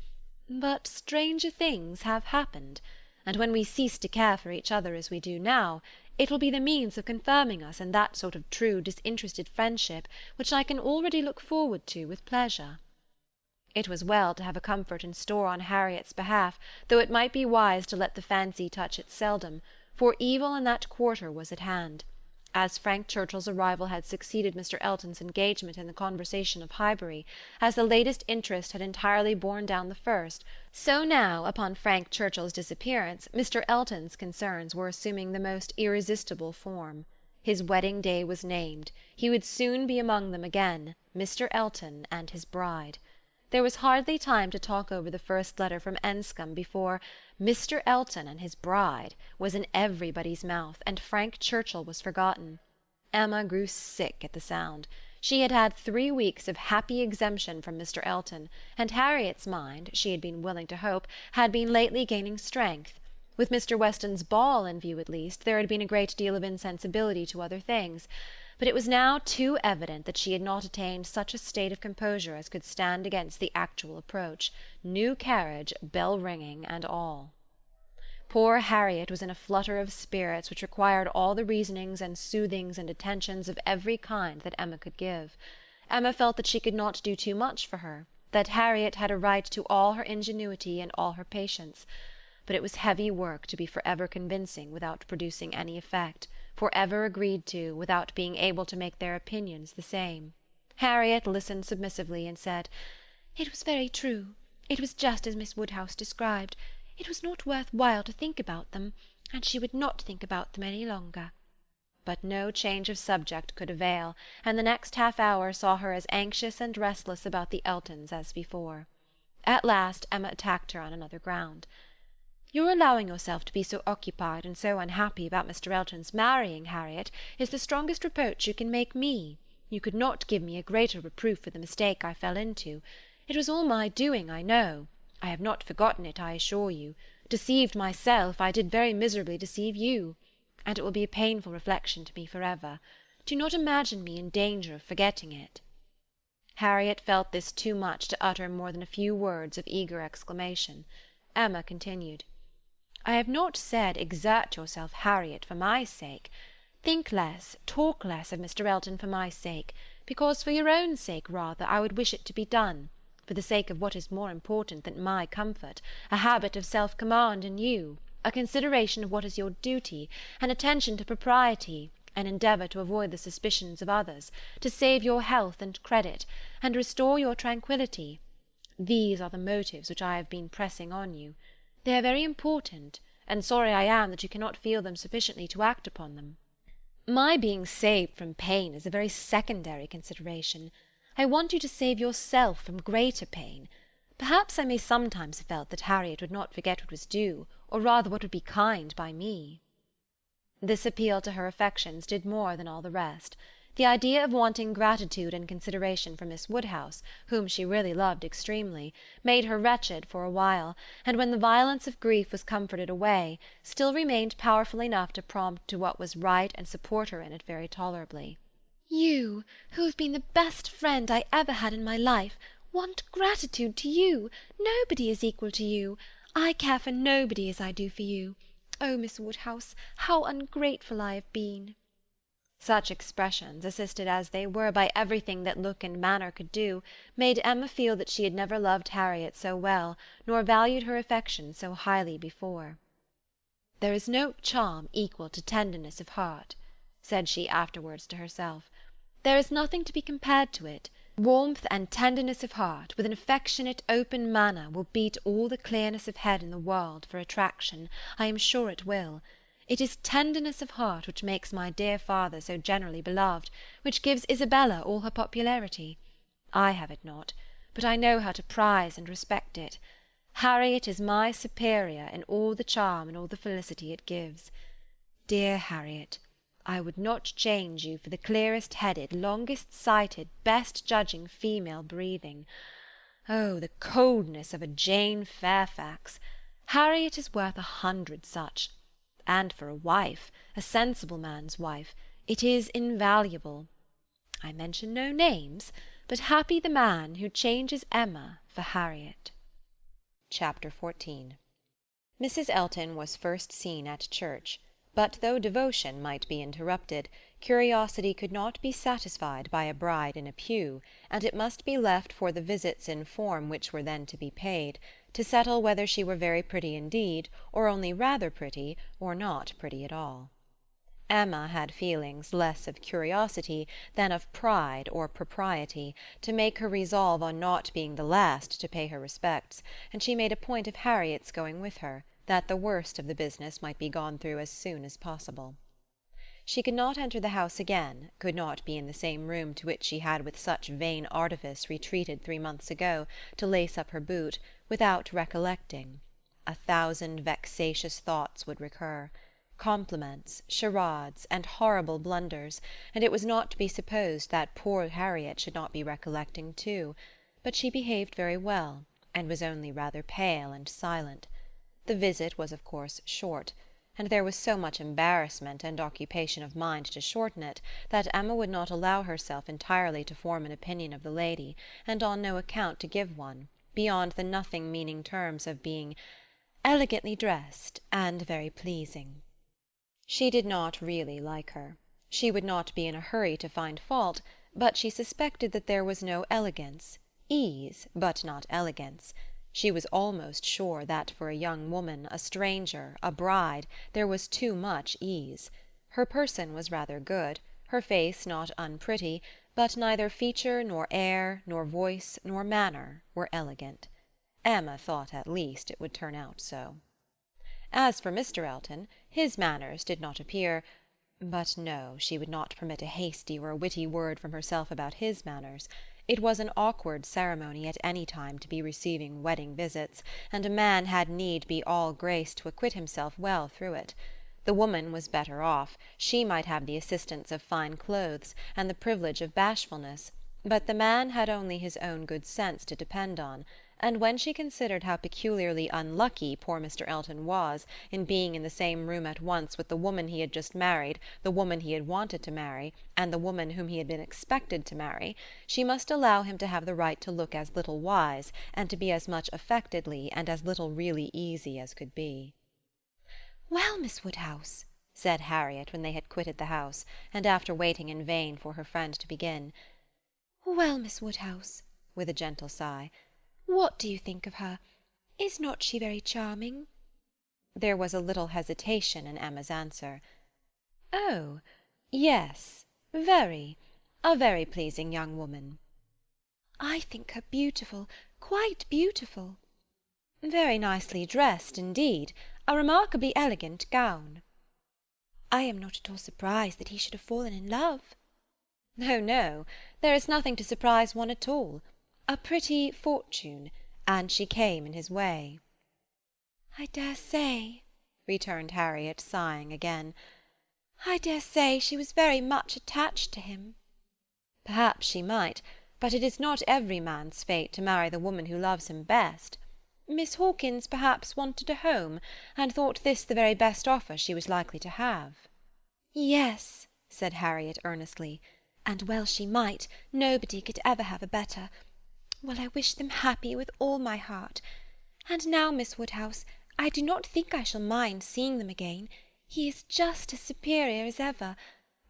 But stranger things have happened, and when we cease to care for each other as we do now, it will be the means of confirming us in that sort of true disinterested friendship which I can already look forward to with pleasure." It was well to have a comfort in store on Harriet's behalf, though it might be wise to let the fancy touch it seldom, for evil in that quarter was at hand. As Frank Churchill's arrival had succeeded Mr. Elton's engagement in the conversation of Highbury, as the latest interest had entirely borne down the first, so now, upon Frank Churchill's disappearance, Mr. Elton's concerns were assuming the most irresistible form. His wedding day was named. He would soon be among them again, Mr. Elton and his bride. There was hardly time to talk over the first letter from Enscombe before "Mr. Elton and his bride" was in everybody's mouth, and Frank Churchill was forgotten. Emma grew sick at the sound. She had had 3 weeks of happy exemption from Mr. Elton, and Harriet's mind, she had been willing to hope, had been lately gaining strength. With Mr. Weston's ball in view at least, there had been a great deal of insensibility to other things, but it was now too evident that she had not attained such a state of composure as could stand against the actual approach, new carriage, bell-ringing, and all. Poor Harriet was in a flutter of spirits which required all the reasonings and soothings and attentions of every kind that Emma could give. Emma felt that she could not do too much for her, that Harriet had a right to all her ingenuity and all her patience. But it was heavy work to be for ever convincing without producing any effect, for ever agreed to without being able to make their opinions the same. Harriet listened submissively and said, "It was very true. It was just as Miss Woodhouse described. It was not worth while to think about them, and she would not think about them any longer. But no change of subject could avail, and the next half-hour saw her as anxious and restless about the Eltons as before. At last Emma attacked her on another ground. "Your allowing yourself to be so occupied and so unhappy about Mr. Elton's marrying, Harriet, is the strongest reproach you can make me. You could not give me a greater reproof for the mistake I fell into. It was all my doing, I know. I have not forgotten it, I assure you. Deceived myself, I did very miserably deceive you, and it will be a painful reflection to me for ever. Do not imagine me in danger of forgetting it." Harriet felt this too much to utter more than a few words of eager exclamation. Emma continued, "I have not said exert yourself, Harriet, for my sake. Think less, talk less of Mr. Elton for my sake, because for your own sake, rather, I would wish it to be done, for the sake of what is more important than my comfort, a habit of self-command in you, a consideration of what is your duty, an attention to propriety, an endeavour to avoid the suspicions of others, to save your health and credit, and restore your tranquillity. These are the motives which I have been pressing on you. They are very important, and sorry I am that you cannot feel them sufficiently to act upon them. My being saved from pain is a very secondary consideration. I want you to save yourself from greater pain. Perhaps I may sometimes have felt that Harriet would not forget what was due, or rather what would be kind by me." This appeal to her affections did more than all the rest. The idea of wanting gratitude and consideration for Miss Woodhouse, whom she really loved extremely, made her wretched for a while, and when the violence of grief was comforted away, still remained powerful enough to prompt to what was right and support her in it very tolerably. "You, who have been the best friend I ever had in my life, want gratitude to you. Nobody is equal to you. I care for nobody as I do for you. Oh, Miss Woodhouse, how ungrateful I have been!" Such expressions, assisted as they were by everything that look and manner could do, made Emma feel that she had never loved Harriet so well, nor valued her affection so highly before. "There is no charm equal to tenderness of heart," said she afterwards to herself. "There is nothing to be compared to it. Warmth and tenderness of heart, with an affectionate, open manner, will beat all the clearness of head in the world for attraction, I am sure it will. It is tenderness of heart which makes my dear father so generally beloved, which gives Isabella all her popularity. I have it not, but I know how to prize and respect it. Harriet is my superior in all the charm and all the felicity it gives. Dear Harriet, I would not change you for the clearest-headed, longest-sighted, best-judging female breathing. Oh, the coldness of a Jane Fairfax! Harriet is worth 100 such. And for a wife, a sensible man's wife, it is invaluable. I mention no names, but happy the man who changes Emma for Harriet. Chapter 14. Mrs. Elton was first seen at church, but though devotion might be interrupted, curiosity could not be satisfied by a bride in a pew, and it must be left for the visits in form which were then to be paid, to settle whether she were very pretty indeed, or only rather pretty, or not pretty at all. Emma had feelings less of curiosity than of pride or propriety, to make her resolve on not being the last to pay her respects, and she made a point of Harriet's going with her, that the worst of the business might be gone through as soon as possible. She could not enter the house again, could not be in the same room to which she had with such vain artifice retreated 3 months ago to lace up her boot, without recollecting. 1,000 vexatious thoughts would recur, compliments, charades, and horrible blunders, and it was not to be supposed that poor Harriet should not be recollecting too, but she behaved very well, and was only rather pale and silent. The visit was of course short, and there was so much embarrassment and occupation of mind to shorten it, that Emma would not allow herself entirely to form an opinion of the lady, and on no account to give one, beyond the nothing-meaning terms of being elegantly dressed and very pleasing. She did not really like her. She would not be in a hurry to find fault, but she suspected that there was no elegance, ease, but not elegance. She was almost sure that for a young woman, a stranger, a bride, there was too much ease. Her person was rather good, her face not unpretty, but neither feature nor air nor voice nor manner were elegant. Emma thought at least it would turn out so. As for Mr. Elton, his manners did not appear— but no, she would not permit a hasty or a witty word from herself about his manners. It was an awkward ceremony at any time to be receiving wedding visits, and a man had need be all grace to acquit himself well through it. The woman was better off; she might have the assistance of fine clothes, and the privilege of bashfulness, but the man had only his own good sense to depend on, and when she considered how peculiarly unlucky poor Mr. Elton was in being in the same room at once with the woman he had just married, the woman he had wanted to marry, and the woman whom he had been expected to marry, she must allow him to have the right to look as little wise, and to be as much affectedly and as little really easy as could be. "Well, Miss Woodhouse," said Harriet when they had quitted the house, and after waiting in vain for her friend to begin. "Well, Miss Woodhouse," with a gentle sigh, "what do you think of her? Is not she very charming?" There was a little hesitation in Emma's answer. "Oh, yes, very. A very pleasing young woman." "I think her beautiful, quite beautiful." "Very nicely dressed indeed. A remarkably elegant gown." "I am not at all surprised that he should have fallen in love." "Oh, no, there is nothing to surprise one at all. A pretty fortune, and she came in his way." "I dare say," returned Harriet, sighing again. "I dare say she was very much attached to him." "Perhaps she might, but it is not every man's fate to marry the woman who loves him best. Miss Hawkins perhaps wanted a home, and thought this the very best offer she was likely to have." "Yes," said Harriet earnestly, "and well she might; nobody could ever have a better. Well, I wish them happy with all my heart. And now, Miss Woodhouse, I do not think I shall mind seeing them again. He is just as superior as ever.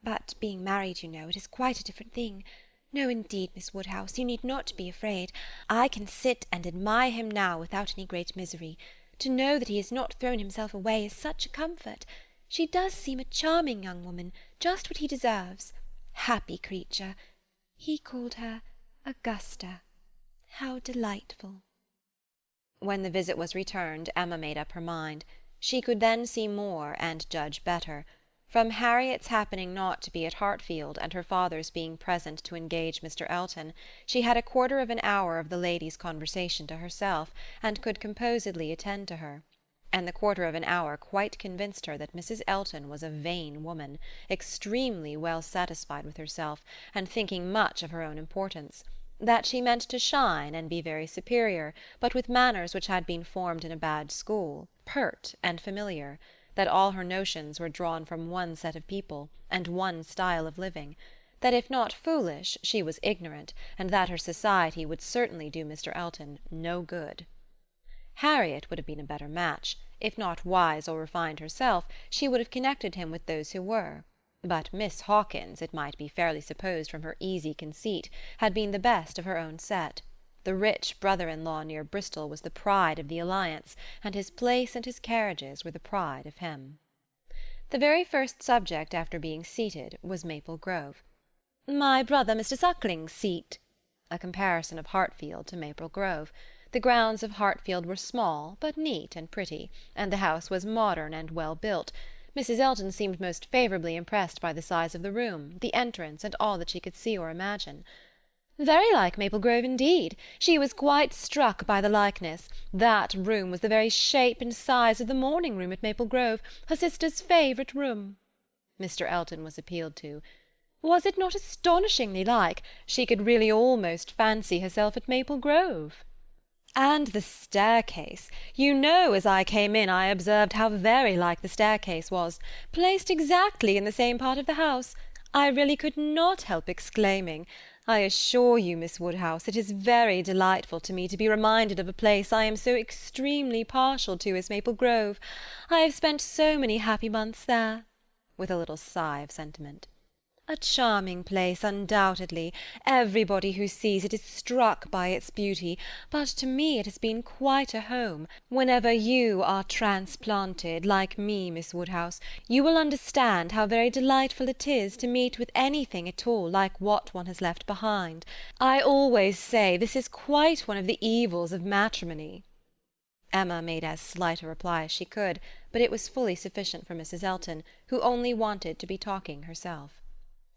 But being married, you know, it is quite a different thing. No, indeed, Miss Woodhouse, you need not be afraid. I can sit and admire him now without any great misery. To know that he has not thrown himself away is such a comfort. She does seem a charming young woman, just what he deserves. Happy creature! He called her Augusta. How delightful!" When the visit was returned, Emma made up her mind. She could then see more and judge better. From Harriet's happening not to be at Hartfield, and her father's being present to engage Mr. Elton, she had a quarter of an hour of the lady's conversation to herself, and could composedly attend to her. And the quarter of an hour quite convinced her that Mrs. Elton was a vain woman, extremely well satisfied with herself, and thinking much of her own importance; that she meant to shine and be very superior, but with manners which had been formed in a bad school, pert and familiar; that all her notions were drawn from one set of people, and one style of living; that if not foolish, she was ignorant, and that her society would certainly do Mr. Elton no good. Harriet would have been a better match. If not wise or refined herself, she would have connected him with those who were. But Miss Hawkins, it might be fairly supposed from her easy conceit, had been the best of her own set. The rich brother-in-law near Bristol was the pride of the alliance, and his place and his carriages were the pride of him. The very first subject after being seated was Maple Grove. "My brother Mr. Suckling's seat," a comparison of Hartfield to Maple Grove. The grounds of Hartfield were small, but neat and pretty, and the house was modern and well built. Mrs. Elton seemed most favourably impressed by the size of the room, the entrance, and all that she could see or imagine. "Very like Maple Grove indeed. She was quite struck by the likeness. That room was the very shape and size of the morning-room at Maple Grove, her sister's favourite room." Mr. Elton was appealed to. "Was it not astonishingly like? She could really almost fancy herself at Maple Grove." "And the staircase! You know, as I came in, I observed how very like the staircase was, placed exactly in the same part of the house. I really could not help exclaiming. I assure you, Miss Woodhouse, it is very delightful to me to be reminded of a place I am so extremely partial to as Maple Grove. I have spent so many happy months there," with a little sigh of sentiment. A charming place, undoubtedly. Everybody who sees it is struck by its beauty, but to me it has been quite a home. Whenever you are transplanted, like me, Miss Woodhouse, you will understand how very delightful it is to meet with anything at all like what one has left behind. I always say this is quite one of the evils of matrimony." Emma made as slight a reply as she could, but it was fully sufficient for Mrs. Elton, who only wanted to be talking herself.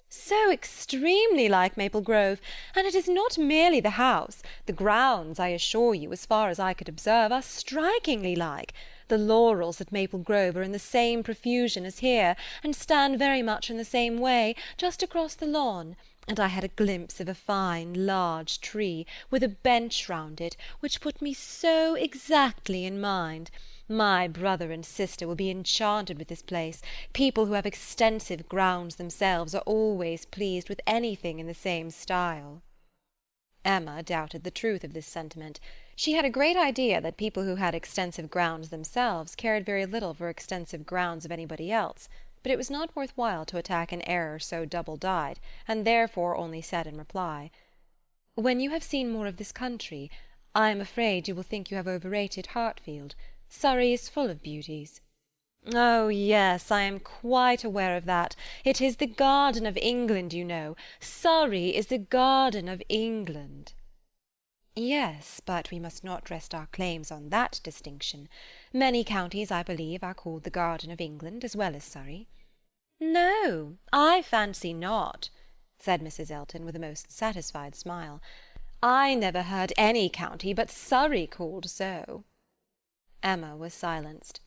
"So extremely like Maple Grove, and it is not merely the house. The grounds, I assure you, as far as I could observe, are strikingly like. The laurels at Maple Grove are in the same profusion as here, and stand very much in the same way, just across the lawn, and I had a glimpse of a fine large tree, with a bench round it, which put me so exactly in mind. My brother and sister will be enchanted with this place. People who have extensive grounds themselves are always pleased with anything in the same style." Emma doubted the truth of this sentiment. She had a great idea that people who had extensive grounds themselves cared very little for extensive grounds of anybody else, but it was not worth while to attack an error so double-dyed, and therefore only said in reply, "When you have seen more of this country, I am afraid you will think you have overrated Hartfield. Surrey is full of beauties." "Oh, yes, I am quite aware of that. It is the garden of England, you know. Surrey is the garden of England." "Yes, but we must not rest our claims on that distinction. Many counties, I believe, are called the garden of England as well as Surrey." "No, I fancy not," said Mrs. Elton with a most satisfied smile. "I never heard any county but Surrey called so." Emma was silenced.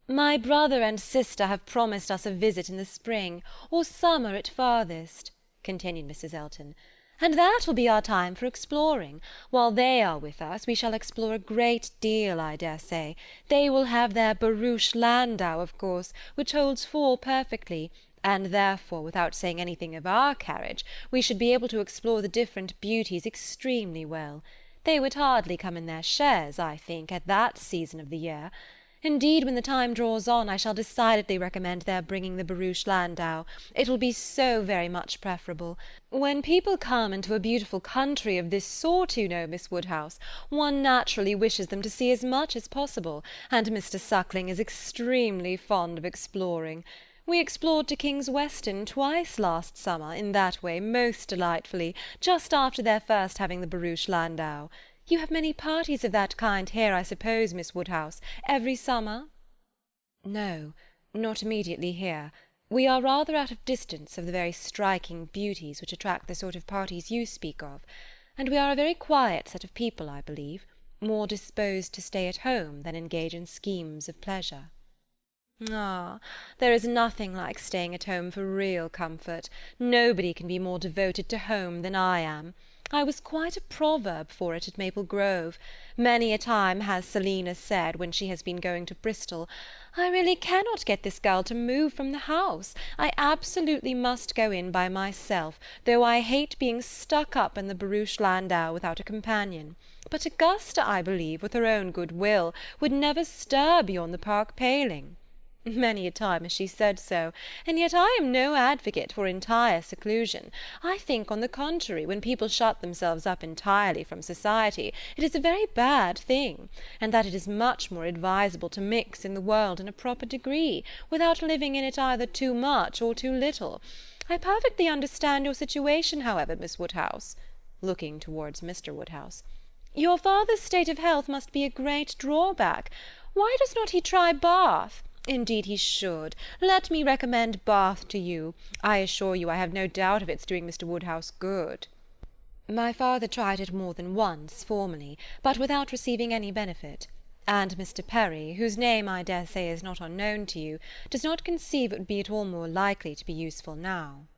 "My brother and sister have promised us a visit in the spring, or summer at farthest," continued Mrs. Elton, "and that will be our time for exploring. While they are with us, we shall explore a great deal, I dare say. They will have their barouche landau, of course, which holds four perfectly, and therefore, without saying anything of our carriage, we should be able to explore the different beauties extremely well. They would hardly come in their chairs, I think, at that season of the year. Indeed, when the time draws on, I shall decidedly recommend their bringing the barouche landau. It will be so very much preferable. When people come into a beautiful country of this sort, you know, Miss Woodhouse, one naturally wishes them to see as much as possible, and Mr. Suckling is extremely fond of exploring. We explored to King's Weston twice last summer, in that way, most delightfully, just after their first having the barouche landau. You have many parties of that kind here, I suppose, Miss Woodhouse, every summer?" "No, not immediately here. We are rather out of distance of the very striking beauties which attract the sort of parties you speak of, and we are a very quiet set of people, I believe, more disposed to stay at home than engage in schemes of pleasure." "Ah, there is nothing like staying at home for real comfort. Nobody can be more devoted to home than I am. I was quite a proverb for it at Maple Grove. Many a time has Selina said, when she has been going to Bristol, 'I really cannot get this girl to move from the house. I absolutely must go in by myself, though I hate being stuck up in the barouche landau without a companion.' But Augusta, I believe, with her own good will, would never stir beyond the park paling. Many a time has she said so, and yet I am no advocate for entire seclusion. I think, on the contrary, when people shut themselves up entirely from society, it is a very bad thing, and that it is much more advisable to mix in the world in a proper degree, without living in it either too much or too little. I perfectly understand your situation, however, Miss Woodhouse," looking towards Mr. Woodhouse. "Your father's state of health must be a great drawback. Why does not he try Bath? Indeed he should. Let me recommend Bath to you. I assure you I have no doubt of its doing Mr. Woodhouse good." "My father tried it more than once, formerly, but without receiving any benefit. And Mr. Perry, whose name I dare say is not unknown to you, does not conceive it would be at all more likely to be useful now."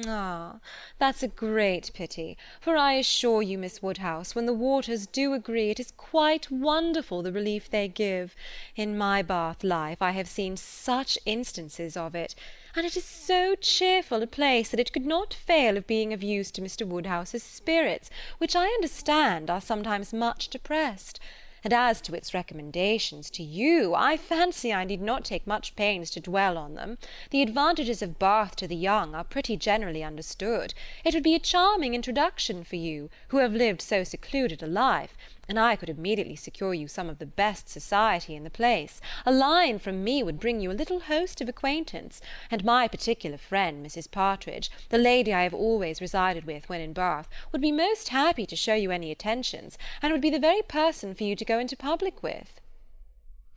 "Ah, that's a great pity, for I assure you, Miss Woodhouse, when the waters do agree, it is quite wonderful the relief they give. In my Bath life I have seen such instances of it, and it is so cheerful a place that it could not fail of being of use to Mr. Woodhouse's spirits, which I understand are sometimes much depressed. and as to its recommendations to you, I fancy I need not take much pains to dwell on them. The advantages of Bath to the young are pretty generally understood. It would be a charming introduction for you, who have lived so secluded a life, and I could immediately secure you some of the best society in the place. A line from me would bring you a little host of acquaintance, and my particular friend, Mrs. Partridge, the lady I have always resided with when in Bath, would be most happy to show you any attentions, and would be the very person for you to go into public with."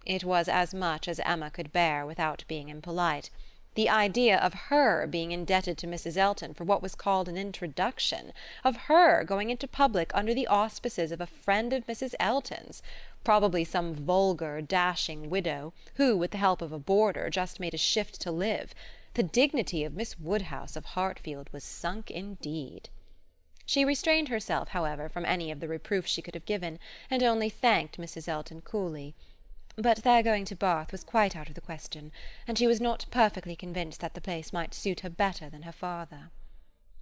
It was as much as Emma could bear without being impolite. The idea of her being indebted to Mrs. Elton for what was called an introduction, of her going into public under the auspices of a friend of Mrs. Elton's, probably some vulgar, dashing widow, who, with the help of a boarder, just made a shift to live. The dignity of Miss Woodhouse of Hartfield was sunk indeed. She restrained herself, however, from any of the reproofs she could have given, and only thanked Mrs. Elton coolly. But their going to Bath was quite out of the question, and she was not perfectly convinced that the place might suit her better than her father.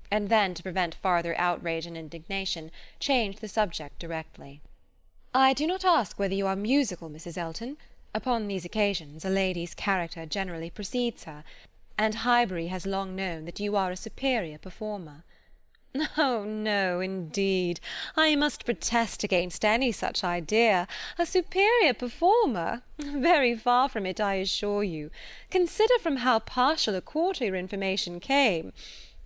And then, to prevent farther outrage and indignation, changed the subject directly. "I do not ask whether you are musical, Mrs. Elton. Upon these occasions a lady's character generally precedes her, and Highbury has long known that you are a superior performer." "Oh, no, indeed. I must protest against any such idea. A superior performer? Very far from it, I assure you. Consider from how partial a quarter your information came.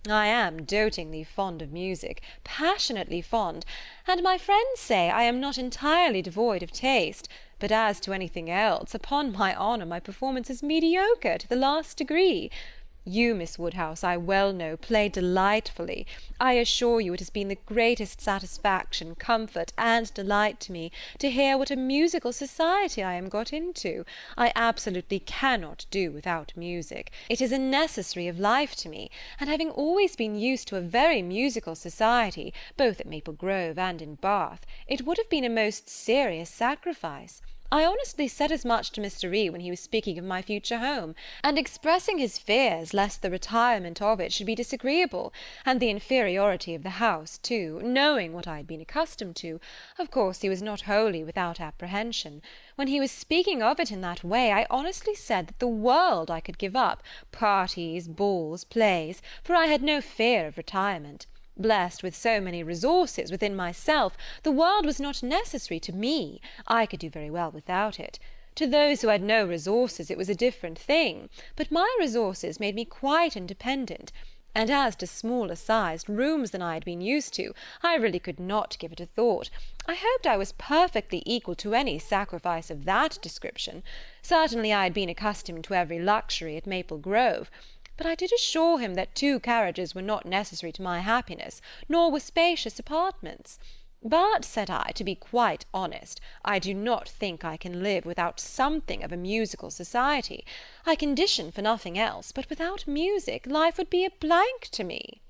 I am dotingly fond of music, passionately fond, and my friends say I am not entirely devoid of taste, but as to anything else, upon my honour my performance is mediocre to the last degree. You, Miss Woodhouse, I well know, play delightfully. I assure you it has been the greatest satisfaction, comfort, and delight to me to hear what a musical society I am got into. I absolutely cannot do without music. It is a necessary of life to me, and having always been used to a very musical society, both at Maple Grove and in Bath, it would have been a most serious sacrifice. I honestly said as much to Mr. E. when he was speaking of my future home, and expressing his fears lest the retirement of it should be disagreeable, and the inferiority of the house too, knowing what I had been accustomed to. Of course he was not wholly without apprehension. When he was speaking of it in that way, I honestly said that the world I could give up, parties, balls, plays, for I had no fear of retirement. Blessed with so many resources within myself, the world was not necessary to me. I could do very well without it. To those who had no resources it was a different thing, but my resources made me quite independent, and as to smaller-sized rooms than I had been used to, I really could not give it a thought. I hoped I was perfectly equal to any sacrifice of that description. Certainly I had been accustomed to every luxury at Maple Grove, but I did assure him that 2 carriages were not necessary to my happiness, nor were spacious apartments. But, said I, to be quite honest, I do not think I can live without something of a musical society. I condition for nothing else, but without music life would be a blank to me."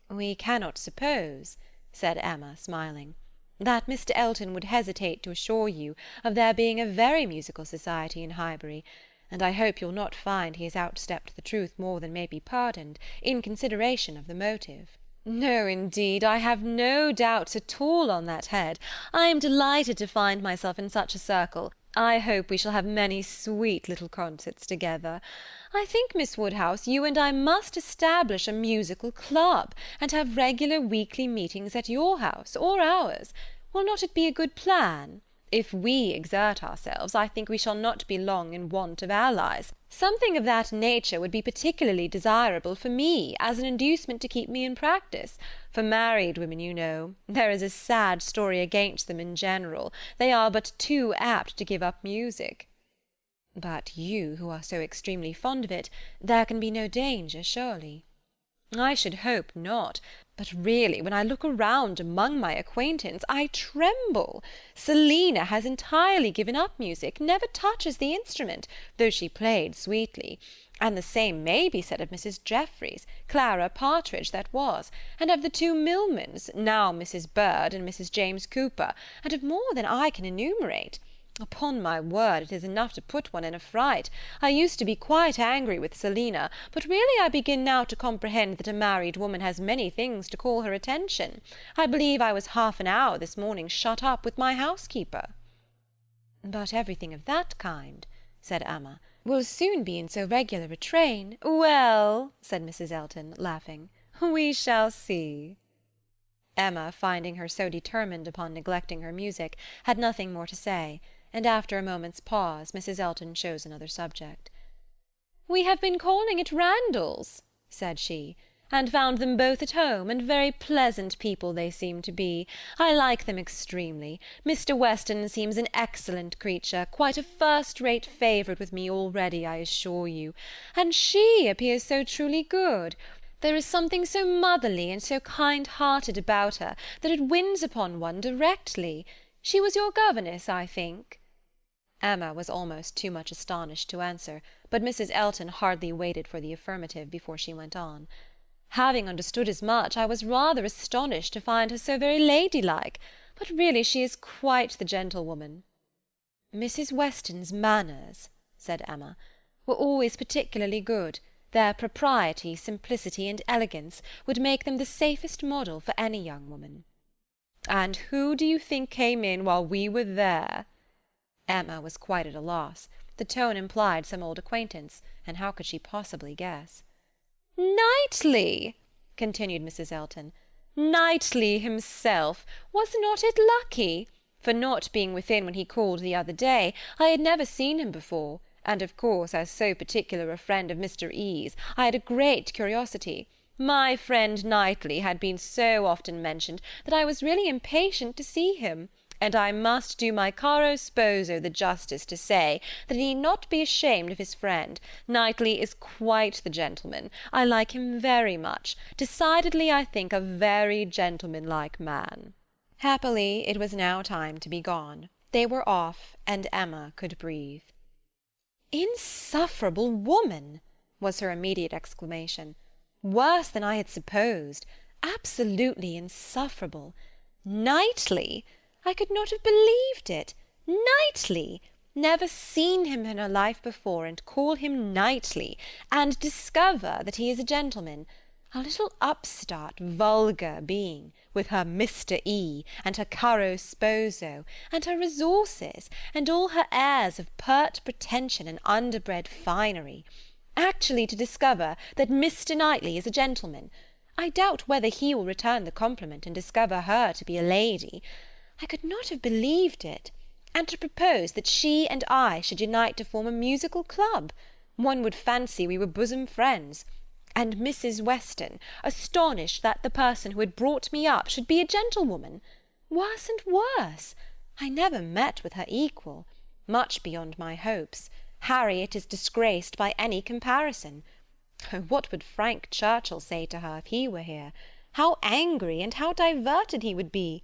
"We cannot suppose," said Emma, smiling, "that Mr. Elton would hesitate to assure you of there being a very musical society in Highbury, and I hope you'll not find he has outstepped the truth more than may be pardoned, in consideration of the motive." "No, indeed, I have no doubts at all on that head. I am delighted to find myself in such a circle. I hope we shall have many sweet little concerts together. I think, Miss Woodhouse, you and I must establish a musical club, and have regular weekly meetings at your house, or ours. Will not it be a good plan? If we exert ourselves, I think we shall not be long in want of allies. Something of that nature would be particularly desirable for me, as an inducement to keep me in practice. For married women, you know, there is a sad story against them in general. They are but too apt to give up music." "But you, who are so extremely fond of it, there can be no danger, surely?" "I should hope not. But really, when I look around among my acquaintance, I tremble. Selina has entirely given up music, never touches the instrument, though she played sweetly. And the same may be said of Mrs. Jeffreys, Clara Partridge that was, and of the 2 Milmans, now Mrs. Bird and Mrs. James Cooper, and of more than I can enumerate. Upon my word, it is enough to put one in a fright. I used to be quite angry with Selina, but really I begin now to comprehend that a married woman has many things to call her attention. I believe I was half an hour this morning shut up with my housekeeper." "But everything of that kind," said Emma, "will soon be in so regular a train—" "Well," said Mrs. Elton, laughing, "we shall see." Emma, finding her so determined upon neglecting her music, had nothing more to say, and after a moment's pause Mrs. Elton chose another subject. "We have been calling at Randall's," said she, "and found them both at home, and very pleasant people they seem to be. I like them extremely. Mr. Weston seems an excellent creature, quite a first-rate favourite with me already, I assure you. And she appears so truly good. There is something so motherly and so kind-hearted about her that it wins upon one directly. She was your governess, I think?" Emma was almost too much astonished to answer, but Mrs. Elton hardly waited for the affirmative before she went on. "Having understood as much, I was rather astonished to find her so very ladylike, but really she is quite the gentlewoman." "Mrs. Weston's manners," said Emma, "were always particularly good. Their propriety, simplicity, and elegance would make them the safest model for any young woman." "And who do you think came in while we were there?" Emma was quite at a loss. The tone implied some old acquaintance, and how could she possibly guess? "Knightley!" continued Mrs. Elton. "Knightley himself! Was not it lucky? For not being within when he called the other day, I had never seen him before, and of course, as so particular a friend of Mr. E.'s, I had a great curiosity. My friend Knightley had been so often mentioned that I was really impatient to see him, and I must do my caro sposo the justice to say that he need not be ashamed of his friend. Knightley is quite the gentleman. I like him very much. Decidedly, I think, a very gentlemanlike man." Happily, it was now time to be gone. They were off, and Emma could breathe. "Insufferable woman!" was her immediate exclamation. "Worse than I had supposed. Absolutely insufferable. Knightley! I could not have believed it. Knightley! Never seen him in her life before, and call him Knightley, and discover that he is a gentleman. A little upstart, vulgar being, with her Mr. E., and her caro sposo, and her resources, and all her airs of pert pretension and underbred finery. Actually to discover that Mr. Knightley is a gentleman. I doubt whether he will return the compliment and discover her to be a lady. I could not have believed it. And to propose that she and I should unite to form a musical club. One would fancy we were bosom friends. And Mrs. Weston, astonished that the person who had brought me up should be a gentlewoman. Worse and worse. I never met with her equal. Much beyond my hopes. Harriet is disgraced by any comparison. Oh, what would Frank Churchill say to her if he were here? How angry and how diverted he would be!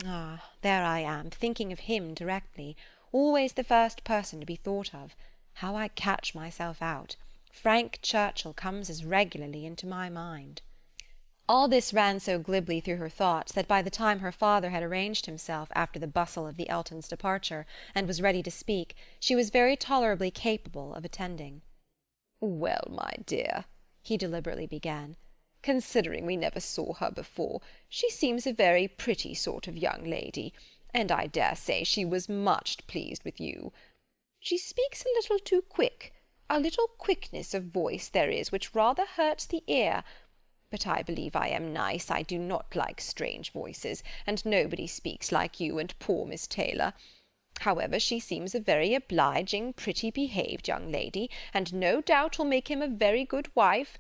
Ah, there I am, thinking of him directly, always the first person to be thought of. How I catch myself out! Frank Churchill comes as regularly into my mind. All this ran so glibly through her thoughts that by the time her father had arranged himself after the bustle of the Eltons' departure, and was ready to speak, she was very tolerably capable of attending. "Well, my dear," he deliberately began, "considering we never saw her before, she seems a very pretty sort of young lady, and I dare say she was much pleased with you. She speaks a little too quick. A little quickness of voice there is which rather hurts the ear. But I believe I am nice. I do not like strange voices, and nobody speaks like you and poor Miss Taylor. However, she seems a very obliging, pretty-behaved young lady, and no doubt will make him a very good wife,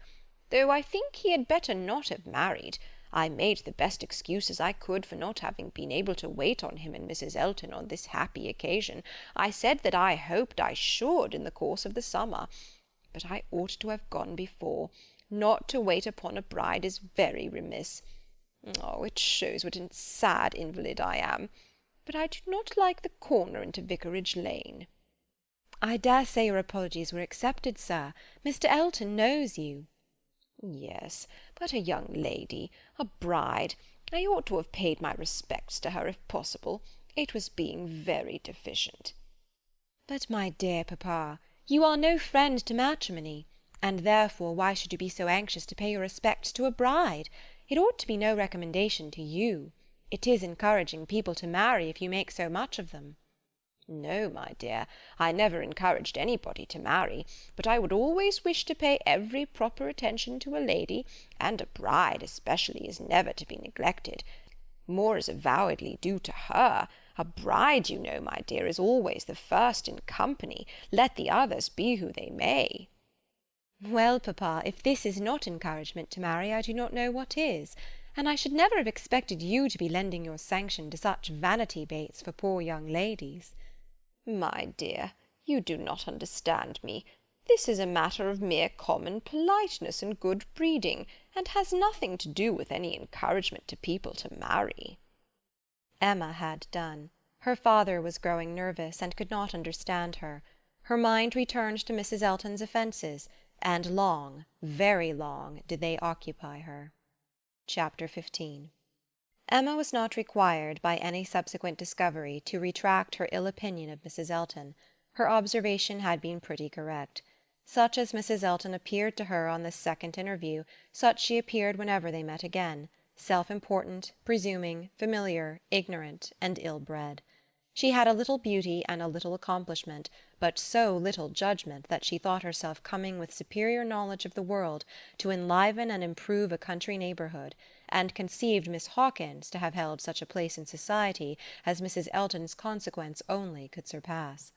though I think he had better not have married. I made the best excuses I could for not having been able to wait on him and Mrs. Elton on this happy occasion. I said that I hoped I should in the course of the summer. But I ought to have gone before. Not to wait upon a bride is very remiss. Oh, it shows what a sad invalid I am. But I do not like the corner into Vicarage Lane." "I dare say your apologies were accepted, sir. Mr. Elton knows you." "Yes, but a young lady, a bride. I ought to have paid my respects to her if possible. It was being very deficient." "But, my dear papa, you are no friend to matrimony, and therefore why should you be so anxious to pay your respects to a bride? It ought to be no recommendation to you. It is encouraging people to marry if you make so much of them." No, my dear, I never encouraged anybody to marry, but I would always wish to pay every proper attention to a lady, and a bride especially is never to be neglected. More is avowedly due to her. A bride, you know, my dear, is always the first in company, let the others be who they may. Well, papa, if this is not encouragement to marry, I do not know what is. And I should never have expected you to be lending your sanction to such vanity baits for poor young ladies. My dear, you do not understand me. This is a matter of mere common politeness and good breeding, and has nothing to do with any encouragement to people to marry. Emma had done. Her father was growing nervous, and could not understand her. Her mind returned to Mrs. Elton's offences, and long, very long, did they occupy her. Chapter 15. Emma was not required by any subsequent discovery to retract her ill opinion of Mrs. Elton. Her observation had been pretty correct. Such as Mrs. Elton appeared to her on this second interview, such she appeared whenever they met again, self-important, presuming, familiar, ignorant, and ill-bred. She had a little beauty and a little accomplishment, but so little judgment that she thought herself coming with superior knowledge of the world to enliven and improve a country neighbourhood, and conceived Miss Hawkins to have held such a place in society as Mrs. Elton's consequence only could surpass.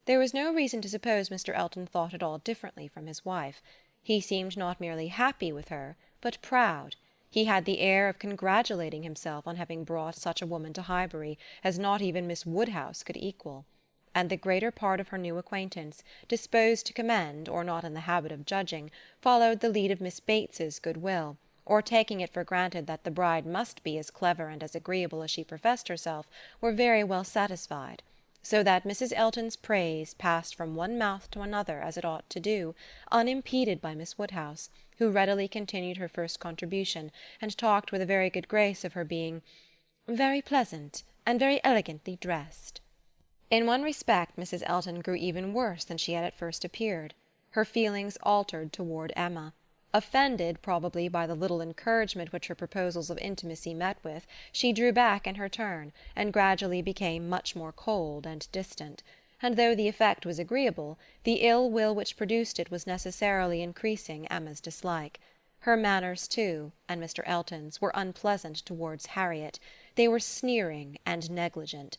There was no reason to suppose Mr. Elton thought at all differently from his wife. He seemed not merely happy with her, but proud. He had the air of congratulating himself on having brought such a woman to Highbury as not even Miss Woodhouse could equal. And the greater part of her new acquaintance, disposed to commend, or not in the habit of judging, followed the lead of Miss Bates's good will, or taking it for granted that the bride must be as clever and as agreeable as she professed herself, were very well satisfied, so that Mrs. Elton's praise passed from one mouth to another as it ought to do, unimpeded by Miss Woodhouse, who readily continued her first contribution, and talked with a very good grace of her being very pleasant and very elegantly dressed. In one respect Mrs. Elton grew even worse than she had at first appeared. Her feelings altered toward Emma. Offended, probably, by the little encouragement which her proposals of intimacy met with, she drew back in her turn, and gradually became much more cold and distant. And though the effect was agreeable, the ill will which produced it was necessarily increasing Emma's dislike. Her manners, too, and Mr. Elton's, were unpleasant towards Harriet. They were sneering and negligent.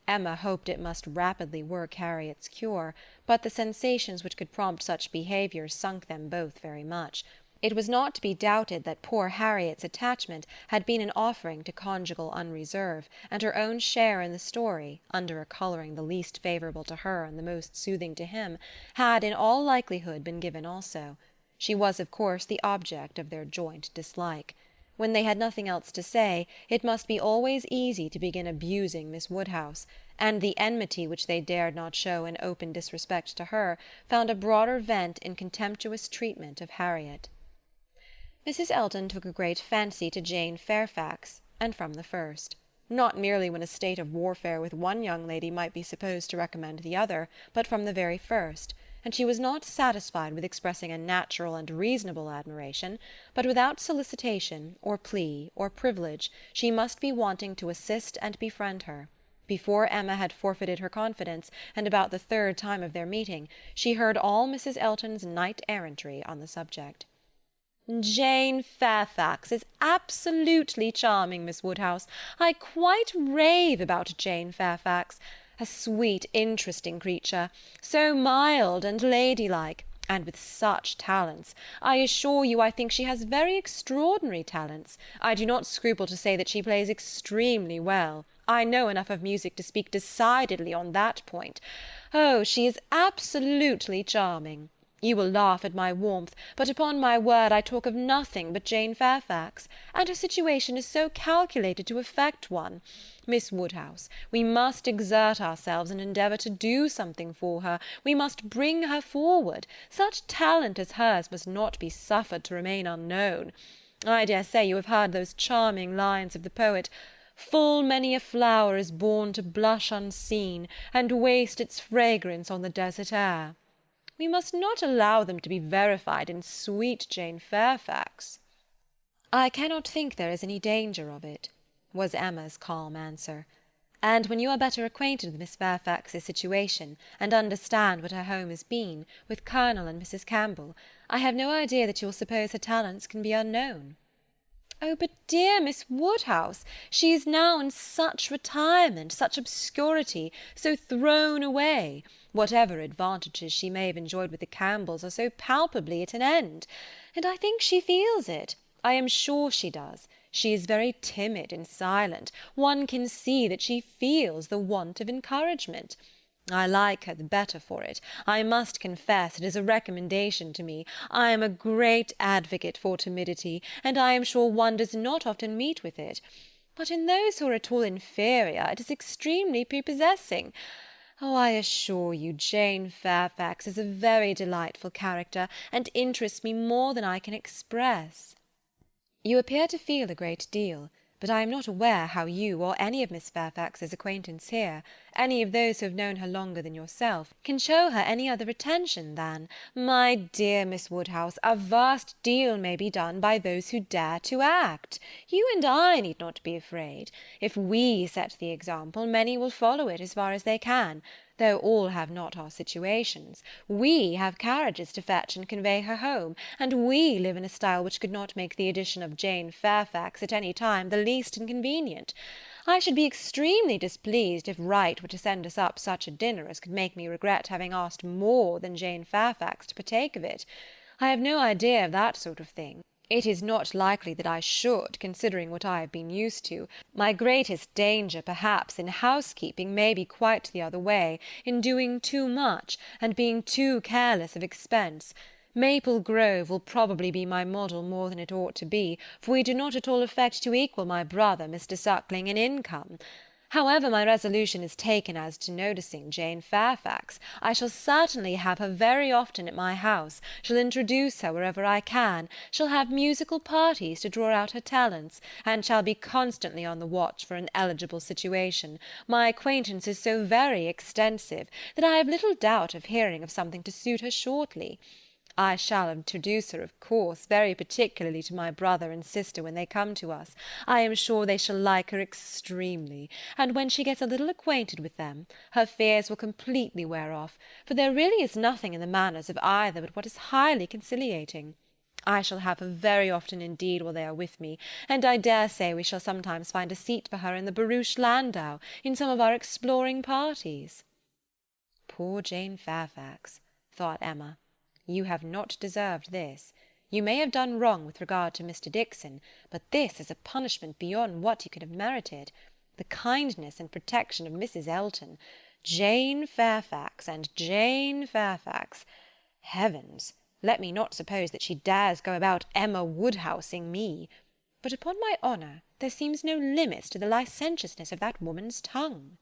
Emma hoped it must rapidly work Harriet's cure, but the sensations which could prompt such behaviour sunk them both very much. It was not to be doubted that poor Harriet's attachment had been an offering to conjugal unreserve, and her own share in the story, under a colouring the least favourable to her and the most soothing to him, had in all likelihood been given also. She was of course the object of their joint dislike. When they had nothing else to say, it must be always easy to begin abusing Miss Woodhouse, and the enmity which they dared not show in open disrespect to her found a broader vent in contemptuous treatment of Harriet. Mrs. Elton took a great fancy to Jane Fairfax, and from the first. Not merely when a state of warfare with one young lady might be supposed to recommend the other, but from the very first, and she was not satisfied with expressing a natural and reasonable admiration, but without solicitation, or plea, or privilege, she must be wanting to assist and befriend her. Before Emma had forfeited her confidence, and about the third time of their meeting, she heard all Mrs. Elton's knight-errantry on the subject. Jane Fairfax is absolutely charming, Miss Woodhouse. I quite rave about Jane Fairfax. A sweet, interesting creature, so mild and ladylike, and with such talents. I assure you I think she has very extraordinary talents. I do not scruple to say that she plays extremely well. I know enough of music to speak decidedly on that point. Oh, she is absolutely charming. You will laugh at my warmth, but upon my word I talk of nothing but Jane Fairfax, and her situation is so calculated to affect one. Miss Woodhouse, we must exert ourselves and endeavour to do something for her. We must bring her forward. Such talent as hers must not be suffered to remain unknown. I dare say you have heard those charming lines of the poet, "Full many a flower is born to blush unseen, and waste its fragrance on the desert air." We must not allow them to be verified in sweet Jane Fairfax. I cannot think there is any danger of it, was Emma's calm answer. And when you are better acquainted with Miss Fairfax's situation, and understand what her home has been, with Colonel and Mrs. Campbell, I have no idea that you will suppose her talents can be unknown." "Oh, but dear Miss Woodhouse, she is now in such retirement, such obscurity, so thrown away. Whatever advantages she may have enjoyed with the Campbells are so palpably at an end. And I think she feels it. I am sure she does. She is very timid and silent. One can see that she feels the want of encouragement. I like her the better for it. I must confess it is a recommendation to me. I am a great advocate for timidity, and I am sure one does not often meet with it. But in those who are at all inferior it is extremely prepossessing. Oh, I assure you Jane Fairfax is a very delightful character, and interests me more than I can express." "You appear to feel a great deal, but I am not aware how you or any of Miss Fairfax's acquaintance here, any of those who have known her longer than yourself, can show her any other attention than—" "My dear Miss Woodhouse, a vast deal may be done by those who dare to act. You and I need not be afraid. If we set the example, many will follow it as far as they can, though all have not our situations. We have carriages to fetch and convey her home, and we live in a style which could not make the addition of Jane Fairfax at any time the least inconvenient. I should be extremely displeased if Wright were to send us up such a dinner as could make me regret having asked more than Jane Fairfax to partake of it. I have no idea of that sort of thing. It is not likely that I should, considering what I have been used to. My greatest danger, perhaps, in housekeeping may be quite the other way, in doing too much, and being too careless of expense. Maple Grove will probably be my model more than it ought to be, for we do not at all affect to equal my brother, Mr. Suckling, in income. However, my resolution is taken as to noticing Jane Fairfax. I shall certainly have her very often at my house, shall introduce her wherever I can, shall have musical parties to draw out her talents, and shall be constantly on the watch for an eligible situation. My acquaintance is so very extensive, that I have little doubt of hearing of something to suit her shortly. I shall introduce her, of course, very particularly to my brother and sister when they come to us. I am sure they shall like her extremely, and when she gets a little acquainted with them, her fears will completely wear off, for there really is nothing in the manners of either but what is highly conciliating. I shall have her very often indeed while they are with me, and I dare say we shall sometimes find a seat for her in the barouche landau, in some of our exploring parties." "Poor Jane Fairfax," thought Emma. "You have not deserved this. You may have done wrong with regard to Mr. Dixon, but this is a punishment beyond what you could have merited. The kindness and protection of Mrs. Elton, Jane Fairfax, and Jane Fairfax. Heavens! Let me not suppose that she dares go about Emma Woodhousing me. But upon my honour, there seems no limits to the licentiousness of that woman's tongue."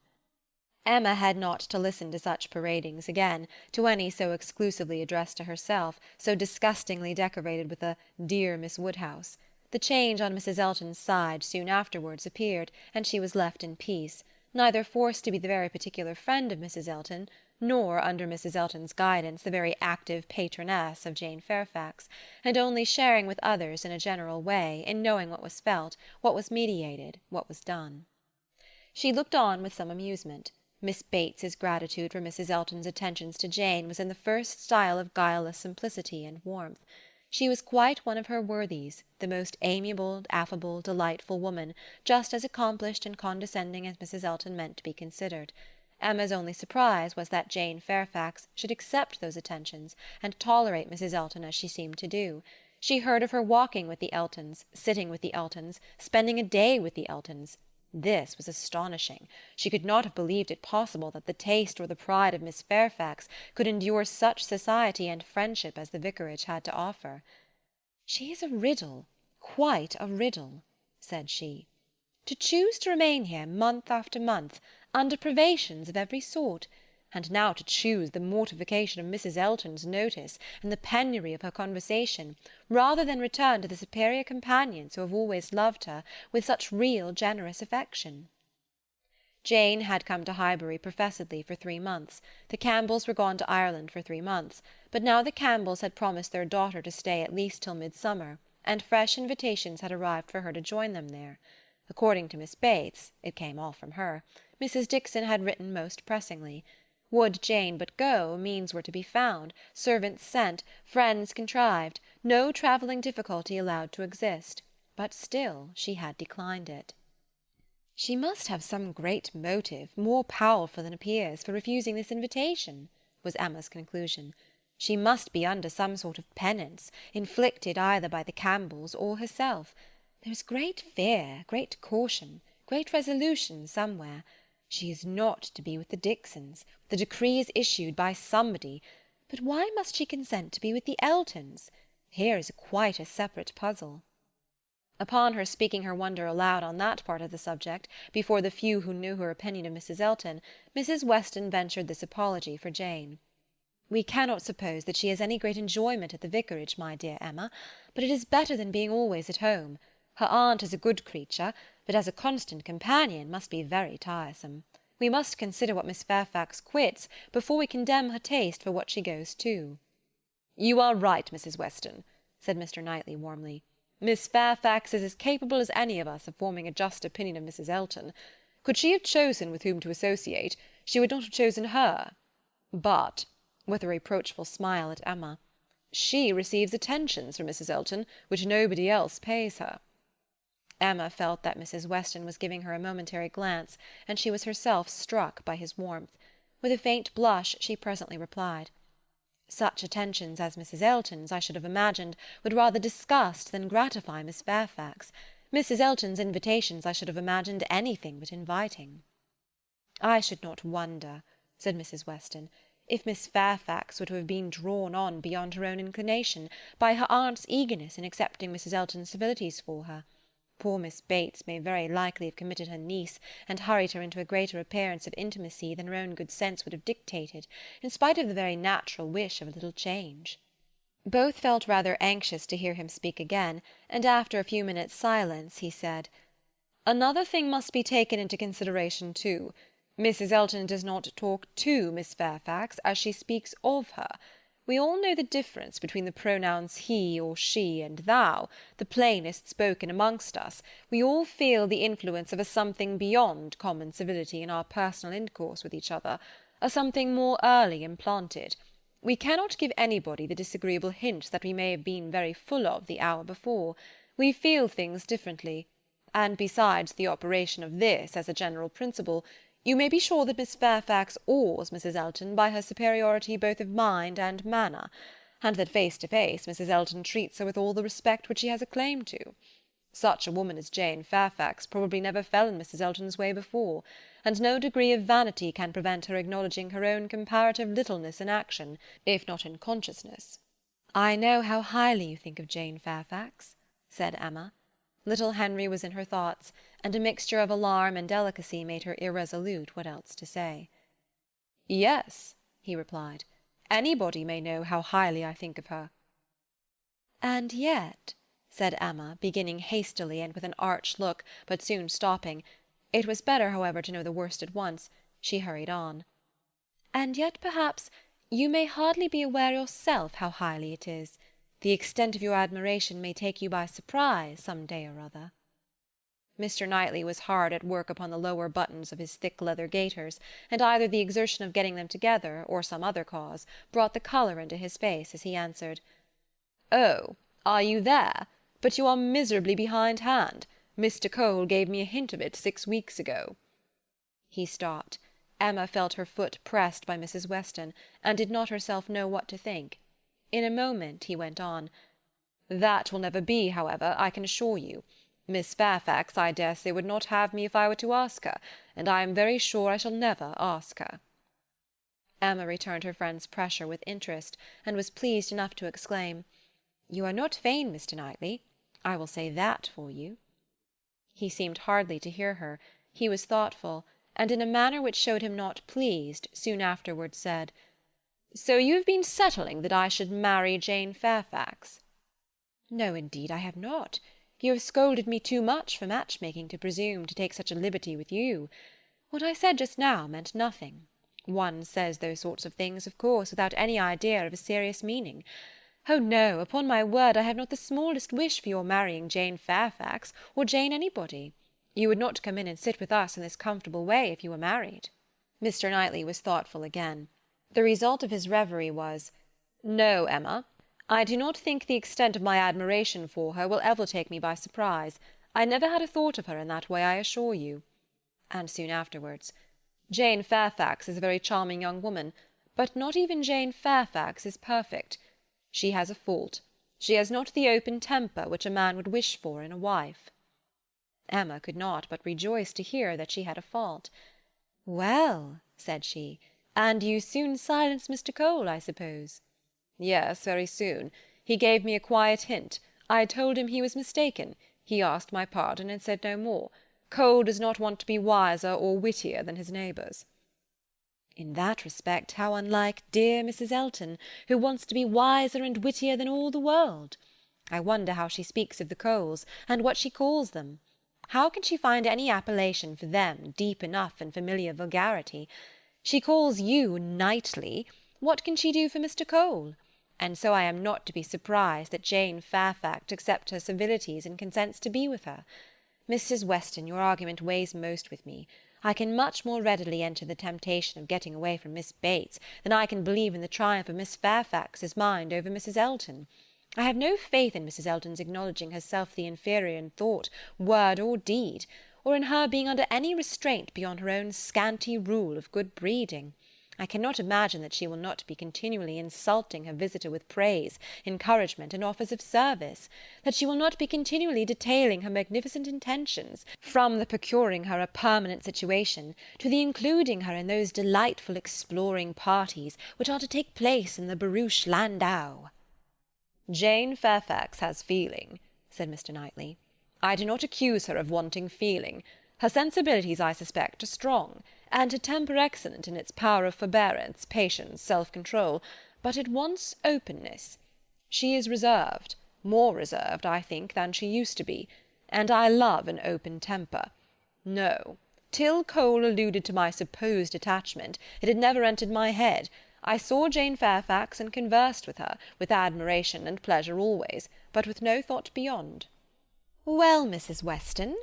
Emma had not to listen to such paradings again, to any so exclusively addressed to herself, so disgustingly decorated with a "dear Miss Woodhouse." The change on Mrs. Elton's side soon afterwards appeared, and she was left in peace, neither forced to be the very particular friend of Mrs. Elton, nor, under Mrs. Elton's guidance, the very active patroness of Jane Fairfax, and only sharing with others in a general way, in knowing what was felt, what was meditated, what was done. She looked on with some amusement. Miss Bates's gratitude for Mrs. Elton's attentions to Jane was in the first style of guileless simplicity and warmth. She was quite one of her worthies, the most amiable, affable, delightful woman, just as accomplished and condescending as Mrs. Elton meant to be considered. Emma's only surprise was that Jane Fairfax should accept those attentions, and tolerate Mrs. Elton as she seemed to do. She heard of her walking with the Eltons, sitting with the Eltons, spending a day with the Eltons. This was astonishing. She could not have believed it possible that the taste or the pride of Miss Fairfax could endure such society and friendship as the vicarage had to offer. "She is a riddle, quite a riddle," said she. "To choose to remain here month after month, under privations of every sort, and now to choose the mortification of Mrs. Elton's notice and the penury of her conversation, rather than return to the superior companions who have always loved her with such real generous affection." Jane had come to Highbury professedly for 3 months. The Campbells were gone to Ireland for 3 months, but now the Campbells had promised their daughter to stay at least till midsummer, and fresh invitations had arrived for her to join them there. According to Miss Bates, it came all from her, Mrs. Dixon had written most pressingly. Would Jane but go, means were to be found, servants sent, friends contrived, no travelling difficulty allowed to exist. But still she had declined it. "She must have some great motive, more powerful than appears, for refusing this invitation," was Emma's conclusion. "She must be under some sort of penance, inflicted either by the Campbells or herself. There is great fear, great caution, great resolution somewhere. She is not to be with the Dixons. The decree is issued by somebody. But why must she consent to be with the Eltons? Here is quite a separate puzzle." Upon her speaking her wonder aloud on that part of the subject, before the few who knew her opinion of Mrs. Elton, Mrs. Weston ventured this apology for Jane. "We cannot suppose that she has any great enjoyment at the vicarage, my dear Emma, but it is better than being always at home. Her aunt is a good creature, but as a constant companion must be very tiresome. We must consider what Miss Fairfax quits before we condemn her taste for what she goes to." "You are right, Mrs. Weston," said Mr. Knightley warmly. "Miss Fairfax is as capable as any of us of forming a just opinion of Mrs. Elton. Could she have chosen with whom to associate, she would not have chosen her. But," with a reproachful smile at Emma, "she receives attentions from Mrs. Elton, which nobody else pays her." Emma felt that Mrs. Weston was giving her a momentary glance, and she was herself struck by his warmth. With a faint blush she presently replied, "Such attentions as Mrs. Elton's, I should have imagined, would rather disgust than gratify Miss Fairfax. Mrs. Elton's invitations I should have imagined anything but inviting." "I should not wonder," said Mrs. Weston, "if Miss Fairfax were to have been drawn on beyond her own inclination by her aunt's eagerness in accepting Mrs. Elton's civilities for her. Poor Miss Bates may very likely have committed her niece, and hurried her into a greater appearance of intimacy than her own good sense would have dictated, in spite of the very natural wish of a little change." Both felt rather anxious to hear him speak again, and after a few minutes' silence he said, "Another thing must be taken into consideration too. Mrs. Elton does not talk to Miss Fairfax as she speaks of her. We all know the difference between the pronouns he or she and thou, the plainest spoken amongst us. We all feel the influence of a something beyond common civility in our personal intercourse with each other, a something more early implanted. We cannot give anybody the disagreeable hint that we may have been very full of the hour before. We feel things differently. And besides the operation of this as a general principle, you may be sure that Miss Fairfax awes Mrs. Elton by her superiority both of mind and manner, and that face to face Mrs. Elton treats her with all the respect which she has a claim to. Such a woman as Jane Fairfax probably never fell in Mrs. Elton's way before, and no degree of vanity can prevent her acknowledging her own comparative littleness in action, if not in consciousness." "I know how highly you think of Jane Fairfax," said Emma. Little Henry was in her thoughts, and a mixture of alarm and delicacy made her irresolute what else to say. "Yes," he replied, "anybody may know how highly I think of her." "And yet," said Emma, beginning hastily and with an arch look, but soon stopping, it was better, however, to know the worst at once, she hurried on, "and yet perhaps you may hardly be aware yourself how highly it is. The extent of your admiration may take you by surprise some day or other." Mr. Knightley was hard at work upon the lower buttons of his thick leather gaiters, and either the exertion of getting them together, or some other cause, brought the colour into his face as he answered, "Oh, are you there? But you are miserably behindhand. Mr. Cole gave me a hint of it 6 weeks ago." He stopped. Emma felt her foot pressed by Mrs. Weston, and did not herself know what to think. In a moment he went on, "That will never be, however, I can assure you. Miss Fairfax, I dare say, would not have me if I were to ask her, and I am very sure I shall never ask her." Emma returned her friend's pressure with interest, and was pleased enough to exclaim, "You are not vain, Mr. Knightley. I will say that for you." He seemed hardly to hear her. He was thoughtful, and in a manner which showed him not pleased, soon afterwards said, "So you have been settling that I should marry Jane Fairfax?" "No, indeed, I have not. You have scolded me too much for matchmaking to presume to take such a liberty with you. What I said just now meant nothing. One says those sorts of things, of course, without any idea of a serious meaning. Oh no, upon my word, I have not the smallest wish for your marrying Jane Fairfax, or Jane anybody. You would not come in and sit with us in this comfortable way if you were married." Mr. Knightley was thoughtful again. The result of his reverie was, "No, Emma, I do not think the extent of my admiration for her will ever take me by surprise. I never had a thought of her in that way, I assure you." And soon afterwards, "Jane Fairfax is a very charming young woman, but not even Jane Fairfax is perfect. She has a fault. She has not the open temper which a man would wish for in a wife." Emma could not but rejoice to hear that she had a fault. "Well," said she, "and you soon silenced Mr. Cole, I suppose?" "Yes, very soon. He gave me a quiet hint. I told him he was mistaken. He asked my pardon and said no more. Cole does not want to be wiser or wittier than his neighbours." "In that respect how unlike dear Mrs. Elton, who wants to be wiser and wittier than all the world! I wonder how she speaks of the Coles, and what she calls them. How can she find any appellation for them deep enough in familiar vulgarity? She calls you Knightley. What can she do for Mr. Cole? And so I am not to be surprised that Jane Fairfax accepts her civilities and consents to be with her. Mrs. Weston, your argument weighs most with me. I can much more readily enter the temptation of getting away from Miss Bates than I can believe in the triumph of Miss Fairfax's mind over Mrs. Elton. I have no faith in Mrs. Elton's acknowledging herself the inferior in thought, word, or deed, or in her being under any restraint beyond her own scanty rule of good breeding. I cannot imagine that she will not be continually insulting her visitor with praise, encouragement, and offers of service, that she will not be continually detailing her magnificent intentions, from the procuring her a permanent situation to the including her in those delightful exploring parties which are to take place in the barouche landau." "Jane Fairfax has feeling," said Mr. Knightley. "I do not accuse her of wanting feeling. Her sensibilities, I suspect, are strong, and her temper excellent in its power of forbearance, patience, self-control, but it wants openness. She is reserved, more reserved, I think, than she used to be, and I love an open temper. No, till Cole alluded to my supposed attachment, it had never entered my head. I saw Jane Fairfax and conversed with her, with admiration and pleasure always, but with no thought beyond." "Well, Mrs. Weston,"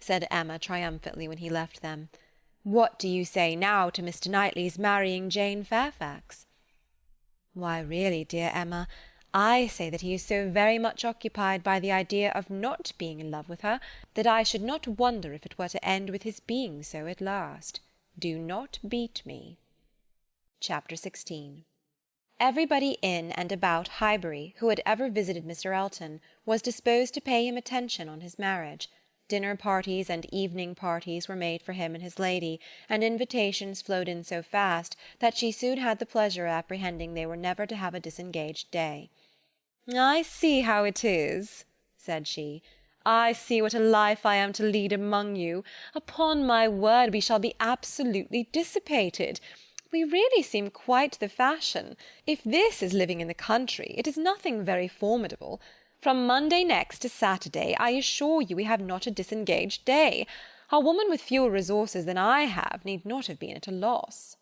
said Emma triumphantly when he left them, "what do you say now to Mr. Knightley's marrying Jane Fairfax?" "Why, really, dear Emma, I say that he is so very much occupied by the idea of not being in love with her that I should not wonder if it were to end with his being so at last. Do not beat me." Chapter 16. Everybody in and about Highbury who had ever visited Mr. Elton was disposed to pay him attention on his marriage. Dinner parties and evening parties were made for him and his lady, and invitations flowed in so fast that she soon had the pleasure of apprehending they were never to have a disengaged day. "I see how it is," said she. "I see what a life I am to lead among you. Upon my word, we shall be absolutely dissipated. We really seem quite the fashion. If this is living in the country, it is nothing very formidable. From Monday next to Saturday, I assure you we have not a disengaged day. A woman with fewer resources than I have need not have been at a loss."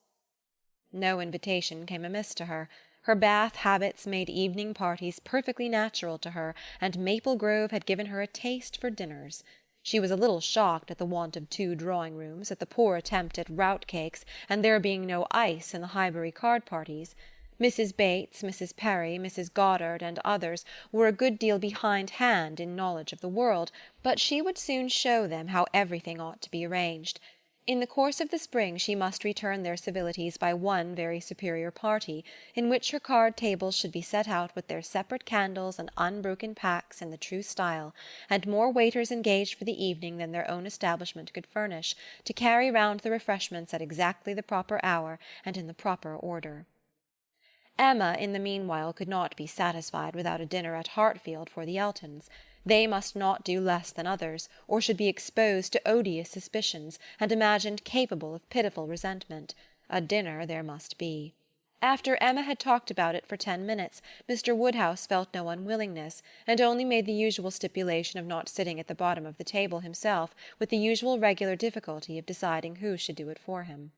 No invitation came amiss to her. Her Bath habits made evening parties perfectly natural to her, and Maple Grove had given her a taste for dinners. She was a little shocked at the want of 2 drawing-rooms, at the poor attempt at rout-cakes, and there being no ice in the Highbury card-parties. Mrs. Bates, Mrs. Perry, Mrs. Goddard, and others were a good deal behindhand in knowledge of the world, but she would soon show them how everything ought to be arranged. In the course of the spring she must return their civilities by one very superior party, in which her card-tables should be set out with their separate candles and unbroken packs in the true style, and more waiters engaged for the evening than their own establishment could furnish, to carry round the refreshments at exactly the proper hour and in the proper order. Emma, in the meanwhile, could not be satisfied without a dinner at Hartfield for the Eltons. They must not do less than others, or should be exposed to odious suspicions, and imagined capable of pitiful resentment. A dinner there must be. After Emma had talked about it for 10 minutes, Mr. Woodhouse felt no unwillingness, and only made the usual stipulation of not sitting at the bottom of the table himself, with the usual regular difficulty of deciding who should do it for him.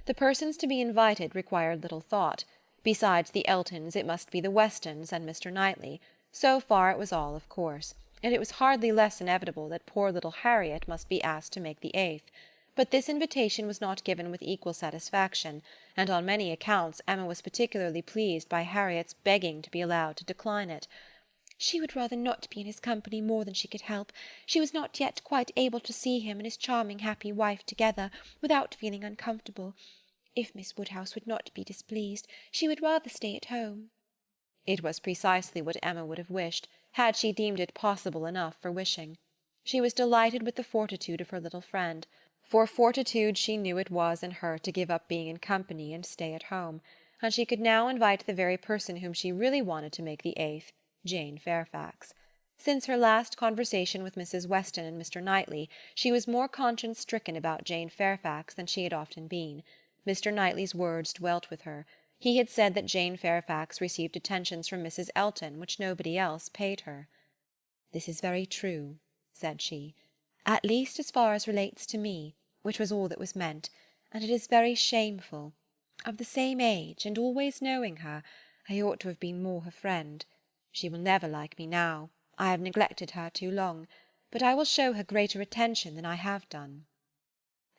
The persons to be invited required little thought. Besides the Eltons, it must be the Westons and Mr. Knightley. So far it was all of course, and it was hardly less inevitable that poor little Harriet must be asked to make the eighth. But this invitation was not given with equal satisfaction, and on many accounts Emma was particularly pleased by Harriet's begging to be allowed to decline it. She would rather not be in his company more than she could help. She was not yet quite able to see him and his charming happy wife together, without feeling uncomfortable. If Miss Woodhouse would not be displeased, she would rather stay at home. It was precisely what Emma would have wished, had she deemed it possible enough for wishing. She was delighted with the fortitude of her little friend, for fortitude she knew it was in her to give up being in company and stay at home, and she could now invite the very person whom she really wanted to make the eighth, Jane Fairfax. Since her last conversation with Mrs. Weston and Mr. Knightley, she was more conscience-stricken about Jane Fairfax than she had often been. Mr. Knightley's words dwelt with her. He had said that Jane Fairfax received attentions from Mrs. Elton which nobody else paid her. "This is very true," said she, "at least as far as relates to me, which was all that was meant, and it is very shameful. Of the same age, and always knowing her, I ought to have been more her friend. She will never like me now. I have neglected her too long, but I will show her greater attention than I have done."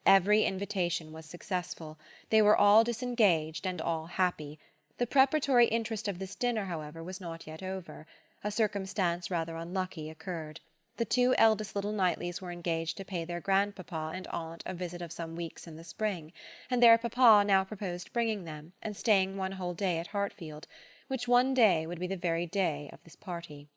Every invitation was successful. They were all disengaged and all happy. The preparatory interest of this dinner, however, was not yet over. A circumstance rather unlucky occurred. The two eldest little Knightleys were engaged to pay their grandpapa and aunt a visit of some weeks in the spring, and their papa now proposed bringing them and staying one whole day at Hartfield, which one day would be the very day of this party.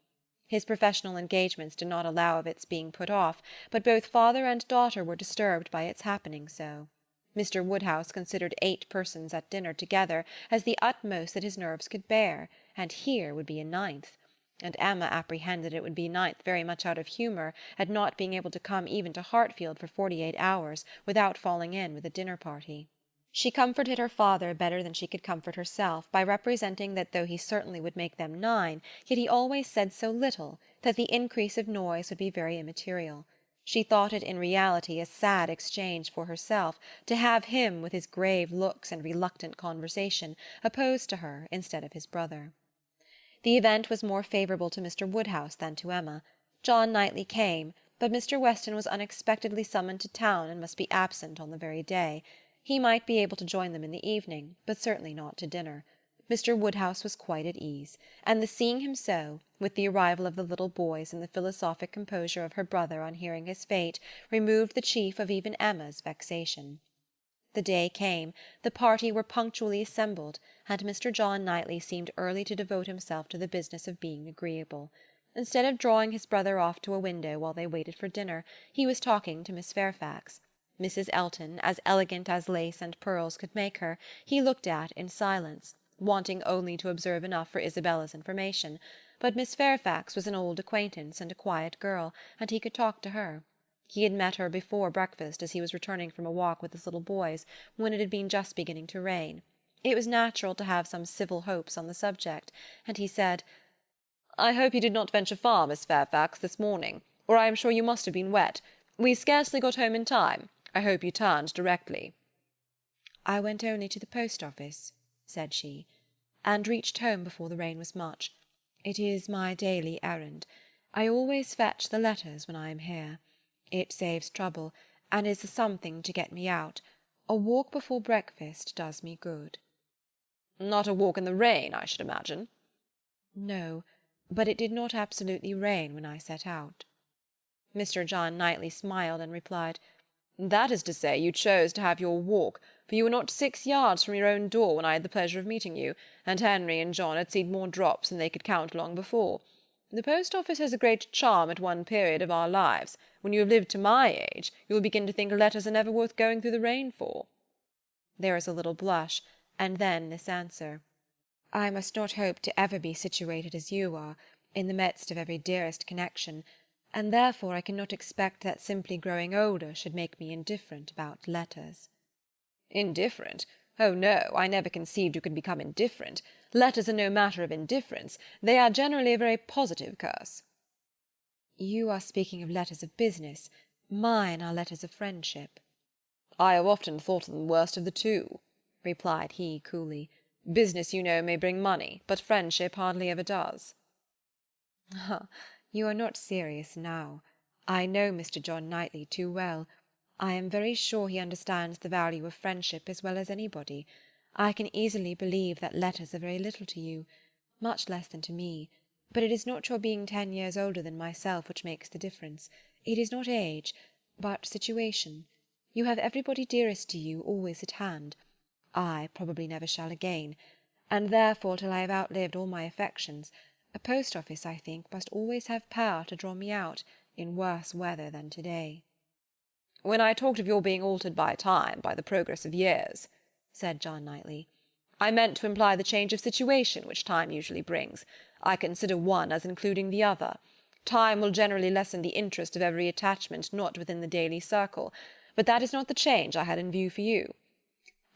His professional engagements did not allow of its being put off, but both father and daughter were disturbed by its happening so. Mr. Woodhouse considered 8 persons at dinner together as the utmost that his nerves could bear, and here would be a 9th. And Emma apprehended it would be 9th very much out of humour at not being able to come even to Hartfield for 48 hours without falling in with a dinner-party. She comforted her father better than she could comfort herself by representing that though he certainly would make them 9, yet he always said so little that the increase of noise would be very immaterial. She thought it in reality a sad exchange for herself to have him, with his grave looks and reluctant conversation, opposed to her instead of his brother. The event was more favourable to Mr. Woodhouse than to Emma. John Knightley came, but Mr. Weston was unexpectedly summoned to town and must be absent on the very day. He might be able to join them in the evening, but certainly not to dinner. Mr. Woodhouse was quite at ease, and the seeing him so, with the arrival of the little boys and the philosophic composure of her brother on hearing his fate, removed the chief of even Emma's vexation. The day came, the party were punctually assembled, and Mr. John Knightley seemed early to devote himself to the business of being agreeable. Instead of drawing his brother off to a window while they waited for dinner, he was talking to Miss Fairfax. Mrs. Elton, as elegant as lace and pearls could make her, he looked at in silence, wanting only to observe enough for Isabella's information, but Miss Fairfax was an old acquaintance and a quiet girl, and he could talk to her. He had met her before breakfast as he was returning from a walk with his little boys, when it had been just beginning to rain. It was natural to have some civil hopes on the subject, and he said, "I hope you did not venture far, Miss Fairfax, this morning, or I am sure you must have been wet. We scarcely got home in time. I hope you turned directly." "I went only to the post-office," said she, "and reached home before the rain was much. It is my daily errand. I always fetch the letters when I am here. It saves trouble, and is a something to get me out. A walk before breakfast does me good." "Not a walk in the rain, I should imagine?" "No, but it did not absolutely rain when I set out." Mr. John Knightley smiled and replied, "That is to say, you chose to have your walk, for you were not 6 yards from your own door when I had the pleasure of meeting you, and Henry and John had seen more drops than they could count long before. The post-office has a great charm at one period of our lives. When you have lived to my age, you will begin to think letters are never worth going through the rain for." There was a little blush, and then this answer. "I must not hope to ever be situated as you are, in the midst of every dearest connection, and therefore I cannot expect that simply growing older should make me indifferent about letters." "Indifferent? Oh, no, I never conceived you could become indifferent. Letters are no matter of indifference. They are generally a very positive curse." "You are speaking of letters of business. Mine are letters of friendship." "I have often thought them the worst of the two," replied he coolly. "Business, you know, may bring money, but friendship hardly ever does." Ah, you are not serious now. I know Mr. John Knightley too well. I am very sure he understands the value of friendship as well as anybody. I can easily believe that letters are very little to you, much less than to me, but it is not your being 10 years older than myself which makes the difference. It is not age, but situation. You have everybody dearest to you always at hand. I probably never shall again, and therefore till I have outlived all my affections, a post-office, I think, must always have power to draw me out, in worse weather than to-day. When I talked of your being altered by time, by the progress of years, said John Knightley, I meant to imply the change of situation which time usually brings. I consider one as including the other. Time will generally lessen the interest of every attachment not within the daily circle, but that is not the change I had in view for you.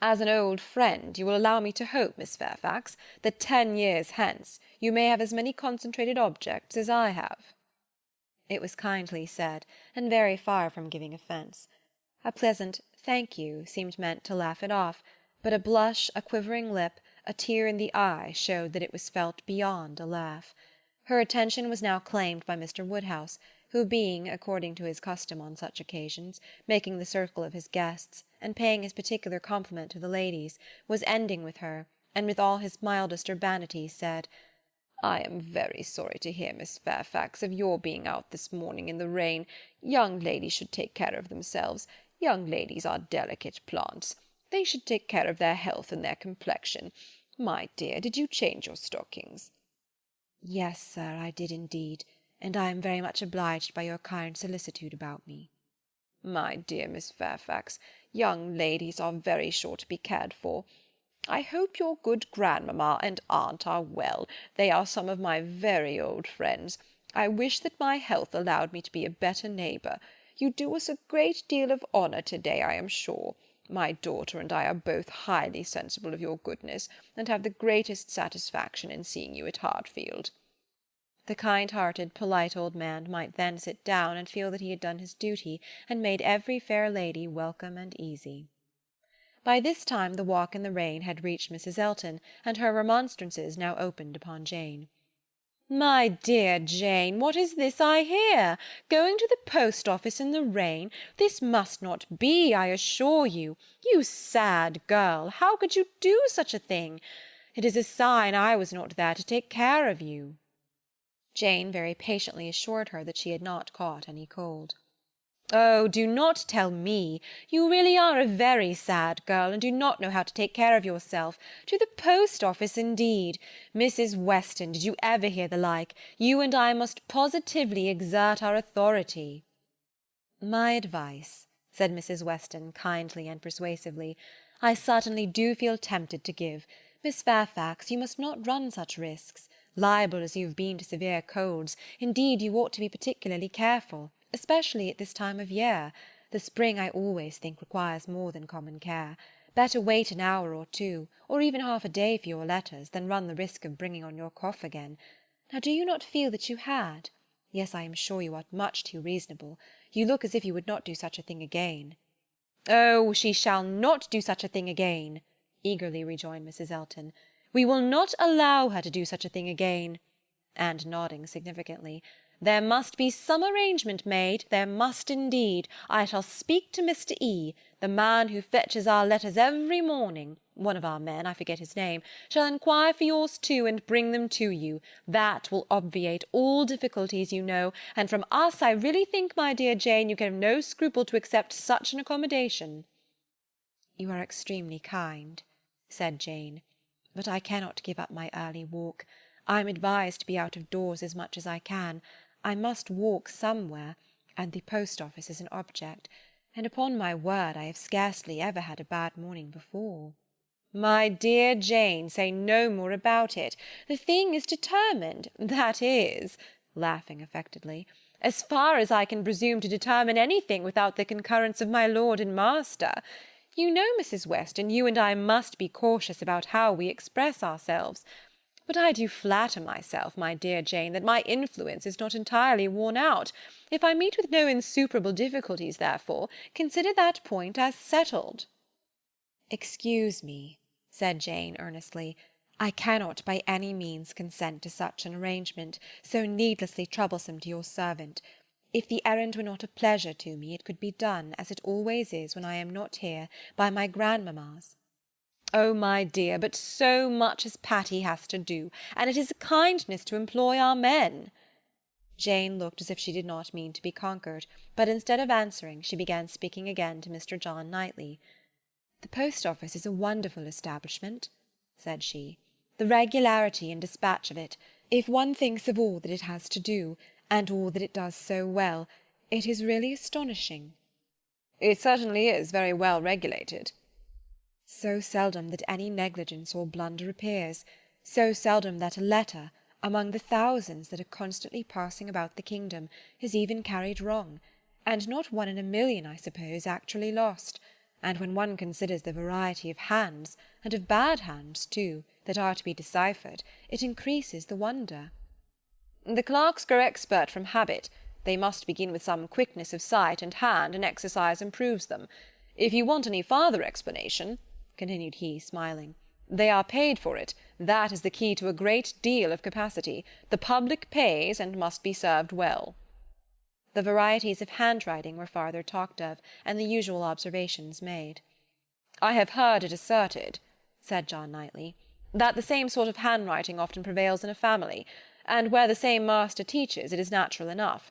As an old friend, you will allow me to hope, Miss Fairfax, that 10 years hence you may have as many concentrated objects as I have. It was kindly said, and very far from giving offence. A pleasant "thank you" seemed meant to laugh it off, but a blush, a quivering lip, a tear in the eye showed that it was felt beyond a laugh. Her attention was now claimed by Mr. Woodhouse, who being, according to his custom on such occasions, making the circle of his guests, and paying his particular compliment to the ladies, was ending with her, and with all his mildest urbanity said, I am very sorry to hear, Miss Fairfax, of your being out this morning in the rain. Young ladies should take care of themselves. Young ladies are delicate plants. They should take care of their health and their complexion. My dear, did you change your stockings? Yes, sir, I did indeed, and I am very much obliged by your kind solicitude about me. My dear Miss Fairfax, young ladies are very sure to be cared for. I hope your good grandmamma and aunt are well. They are some of my very old friends. I wish that my health allowed me to be a better neighbour. You do us a great deal of honour to-day, I am sure. My daughter and I are both highly sensible of your goodness, and have the greatest satisfaction in seeing you at Hartfield. The kind-hearted, polite old man might then sit down and feel that he had done his duty, and made every fair lady welcome and easy. By this time the walk in the rain had reached Mrs. Elton, and her remonstrances now opened upon Jane. My dear Jane, what is this I hear? Going to the post-office in the rain? This must not be, I assure you. You sad girl, how could you do such a thing? It is a sign I was not there to take care of you. Jane very patiently assured her that she had not caught any cold. Oh, do not tell me. You really are a very sad girl, and do not know how to take care of yourself. To the post-office, indeed. Mrs. Weston, did you ever hear the like? You and I must positively exert our authority. My advice, said Mrs. Weston kindly and persuasively, I certainly do feel tempted to give. Miss Fairfax, you must not run such risks. Liable as you have been to severe colds, indeed you ought to be particularly careful, especially at this time of year. The spring, I always think, requires more than common care. Better wait an hour or two, or even half a day for your letters, than run the risk of bringing on your cough again. Now do you not feel that you had? Yes, I am sure you are much too reasonable. You look as if you would not do such a thing again. Oh, she shall not do such a thing again, eagerly rejoined Mrs. Elton. We will not allow her to do such a thing again. And nodding significantly, there must be some arrangement made, there must indeed. I shall speak to Mr. E., the man who fetches our letters every morning. One of our men, I forget his name, shall inquire for yours too, and bring them to you. That will obviate all difficulties, you know, and from us I really think, my dear Jane, you can have no scruple to accept such an accommodation. You are extremely kind, said Jane, but I cannot give up my early walk. I am advised to be out of doors as much as I can. I must walk somewhere, and the post-office is an object, and upon my word I have scarcely ever had a bad morning before. My dear Jane, say no more about it. The thing is determined, that is, laughing affectedly, as far as I can presume to determine anything without the concurrence of my lord and master. You know, Mrs. Weston, you and I must be cautious about how we express ourselves. But I do flatter myself, my dear Jane, that my influence is not entirely worn out. If I meet with no insuperable difficulties, therefore, consider that point as settled. Excuse me, said Jane earnestly. I cannot by any means consent to such an arrangement, so needlessly troublesome to your servant. If the errand were not a pleasure to me, it could be done, as it always is when I am not here, by my grandmamma's. Oh, my dear, but so much as Patty has to do, and it is a kindness to employ our men. Jane looked as if she did not mean to be conquered, but instead of answering, she began speaking again to Mr. John Knightley. "The post-office is a wonderful establishment," said she. "The regularity and dispatch of it, if one thinks of all that it has to do, and all that it does so well, it is really astonishing." "It certainly is very well regulated." "So seldom that any negligence or blunder appears, so seldom that a letter, among the thousands that are constantly passing about the kingdom, is even carried wrong, and not one in a million, I suppose, actually lost. And when one considers the variety of hands, and of bad hands too, that are to be deciphered, it increases the wonder." "The clerks grow expert from habit. They must begin with some quickness of sight and hand, and exercise improves them. If you want any farther explanation," continued he, smiling, "they are paid for it. That is the key to a great deal of capacity. The public pays, and must be served well." The varieties of handwriting were farther talked of, and the usual observations made. "I have heard it asserted," said John Knightley, "that the same sort of handwriting often prevails in a family, and where the same master teaches, it is natural enough.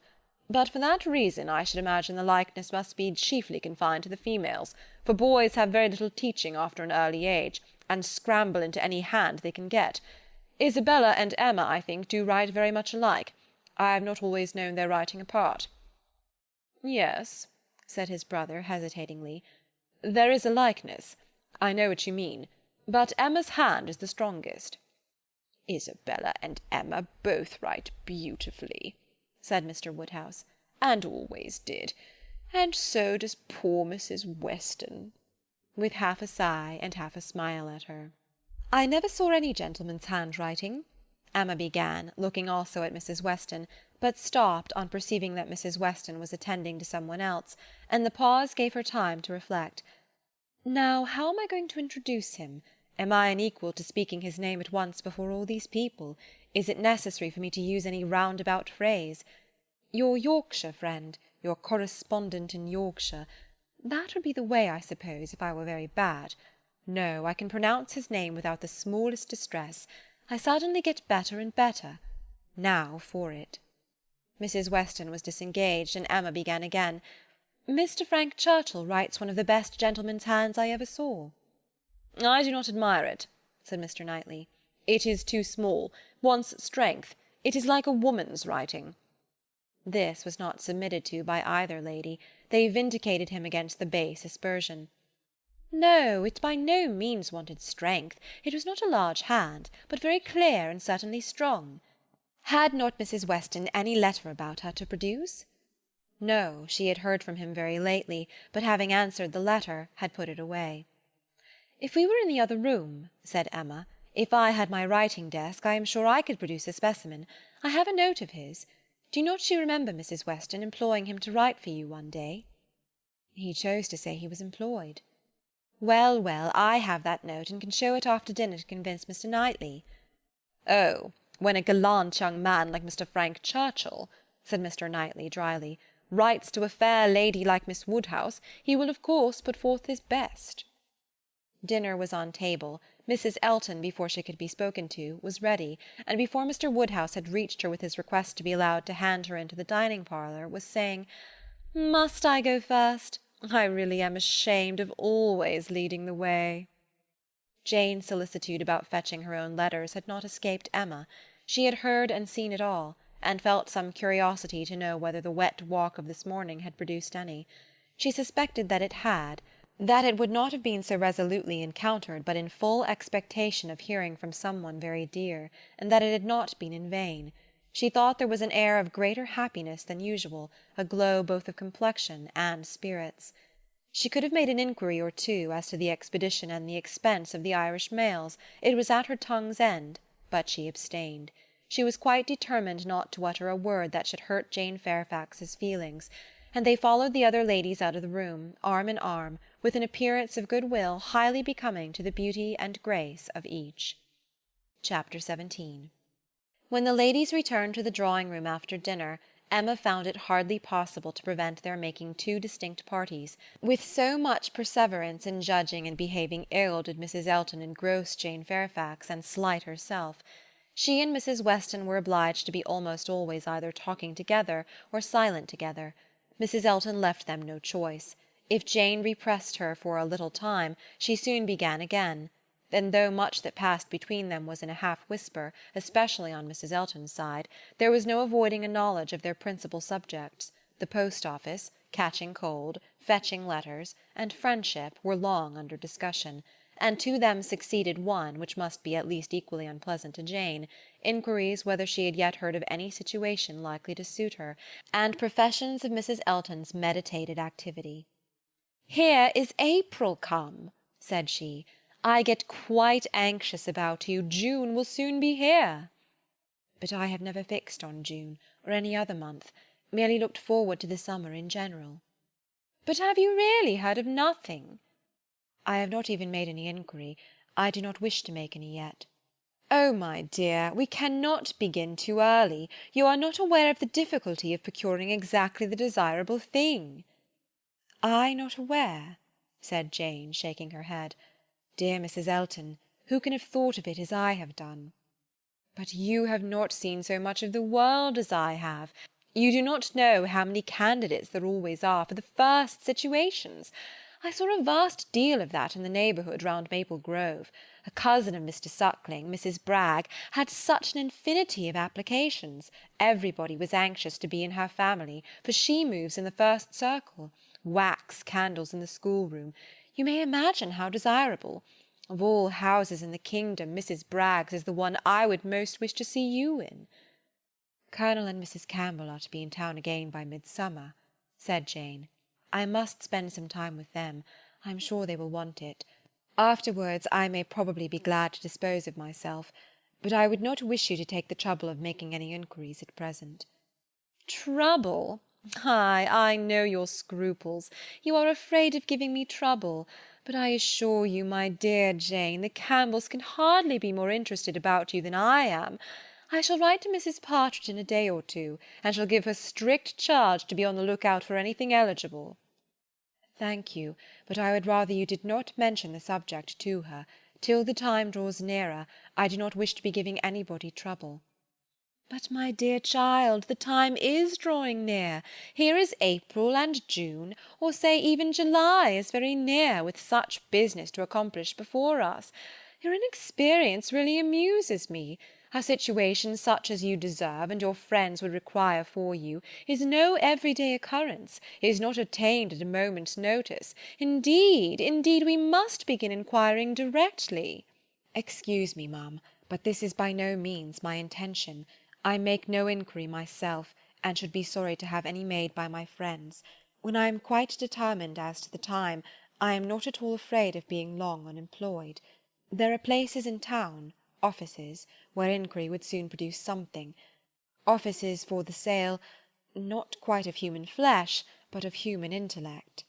But for that reason I should imagine the likeness must be chiefly confined to the females, for boys have very little teaching after an early age, and scramble into any hand they can get. Isabella and Emma, I think, do write very much alike. I have not always known their writing apart." "Yes," said his brother, hesitatingly, "there is a likeness. I know what you mean. But Emma's hand is the strongest." "Isabella and Emma both write beautifully," said Mr. Woodhouse, "and always did. And so does poor Mrs. Weston," with half a sigh and half a smile at her. "I never saw any gentleman's handwriting," Emma began, looking also at Mrs. Weston, but stopped on perceiving that Mrs. Weston was attending to some one else, and the pause gave her time to reflect. "Now, how am I going to introduce him? Am I unequal to speaking his name at once before all these people? Is it necessary for me to use any roundabout phrase? Your Yorkshire friend, your correspondent in Yorkshire. That would be the way, I suppose, if I were very bad. No, I can pronounce his name without the smallest distress. I suddenly get better and better. Now for it." Mrs. Weston was disengaged, and Emma began again. "Mr. Frank Churchill writes one of the best gentleman's hands I ever saw." "I do not admire it," said Mr. Knightley. "It is too small, wants strength. It is like a woman's writing." This was not submitted to by either lady. They vindicated him against the base aspersion. "No, it by no means wanted strength. It was not a large hand, but very clear and certainly strong. Had not Mrs. Weston any letter about her to produce?" No, she had heard from him very lately, but having answered the letter, had put it away. "If we were in the other room," said Emma, "if I had my writing desk, I am sure I could produce a specimen. I have a note of his. Do not you remember, Mrs. Weston, employing him to write for you one day?" "He chose to say he was employed." "Well, well, I have that note, and can show it after dinner to convince Mr. Knightley." "Oh, when a gallant young man like Mr. Frank Churchill," said Mr. Knightley dryly, "writes to a fair lady like Miss Woodhouse, he will of course put forth his best." Dinner was on table. Mrs. Elton, before she could be spoken to, was ready, and before Mr. Woodhouse had reached her with his request to be allowed to hand her into the dining-parlour, was saying, "Must I go first? I really am ashamed of always leading the way." Jane's solicitude about fetching her own letters had not escaped Emma. She had heard and seen it all, and felt some curiosity to know whether the wet walk of this morning had produced any. She suspected that it had, that it would not have been so resolutely encountered but in full expectation of hearing from some one very dear, and that it had not been in vain. She thought there was an air of greater happiness than usual, a glow both of complexion and spirits. She could have made an inquiry or two as to the expedition and the expense of the Irish mails. It was at her tongue's end, but she abstained. She was quite determined not to utter a word that should hurt Jane Fairfax's feelings, and they followed the other ladies out of the room, arm in arm, with an appearance of good-will highly becoming to the beauty and grace of each. Chapter 17. When the ladies returned to the drawing-room after dinner, Emma found it hardly possible to prevent their making two distinct parties. With so much perseverance in judging and behaving ill did Mrs. Elton engross Jane Fairfax and slight herself. She and Mrs. Weston were obliged to be almost always either talking together or silent together. Mrs. Elton left them no choice. If Jane repressed her for a little time, she soon began again. Then, though much that passed between them was in a half-whisper, especially on Mrs. Elton's side, there was no avoiding a knowledge of their principal subjects. The post-office, catching cold, fetching letters, and friendship were long under discussion, and to them succeeded one which must be at least equally unpleasant to Jane, inquiries whether she had yet heard of any situation likely to suit her, and professions of Mrs. Elton's meditated activity. "Here is April come," said she. "I get quite anxious about you. June will soon be here." "But I have never fixed on June, or any other month, merely looked forward to the summer in general." "But have you really heard of nothing?" "I have not even made any inquiry. I do not wish to make any yet." "Oh, my dear, we cannot begin too early. You are not aware of the difficulty of procuring exactly the desirable thing." "I not aware?" said Jane, shaking her head. "Dear Mrs. Elton, who can have thought of it as I have done?" "But you have not seen so much of the world as I have. You do not know how many candidates there always are for the first situations. I saw a vast deal of that in the neighbourhood round Maple Grove. A cousin of Mr. Suckling, Mrs. Bragg, had such an infinity of applications. Everybody was anxious to be in her family, for she moves in the first circle. Wax candles in the schoolroom. You may imagine how desirable. Of all houses in the kingdom, Mrs. Bragg's is the one I would most wish to see you in." "Colonel and Mrs. Campbell are to be in town again by midsummer," said Jane. "I must spend some time with them. I am sure they will want it. Afterwards I may probably be glad to dispose of myself, but I would not wish you to take the trouble of making any inquiries at present." "Trouble? Ay, I know your scruples. You are afraid of giving me trouble. But I assure you, my dear Jane, the Campbells can hardly be more interested about you than I am. I shall write to Mrs. Partridge in a day or two, and shall give her strict charge to be on the look-out for anything eligible." "Thank you, but I would rather you did not mention the subject to her. Till the time draws nearer, I do not wish to be giving anybody trouble." "But, my dear child, the time is drawing near. Here is April and June, or say even July, is very near, with such business to accomplish before us. Your inexperience really amuses me. A situation such as you deserve, and your friends would require for you, is no everyday occurrence, is not attained at a moment's notice. Indeed, we must begin inquiring directly." "Excuse me, ma'am, but this is by no means my intention. I make no inquiry myself, and should be sorry to have any made by my friends. When I am quite determined as to the time, I am not at all afraid of being long unemployed. There are places in town, offices, where inquiry would soon produce something. Offices for the sale, not quite of human flesh, but of human intellect."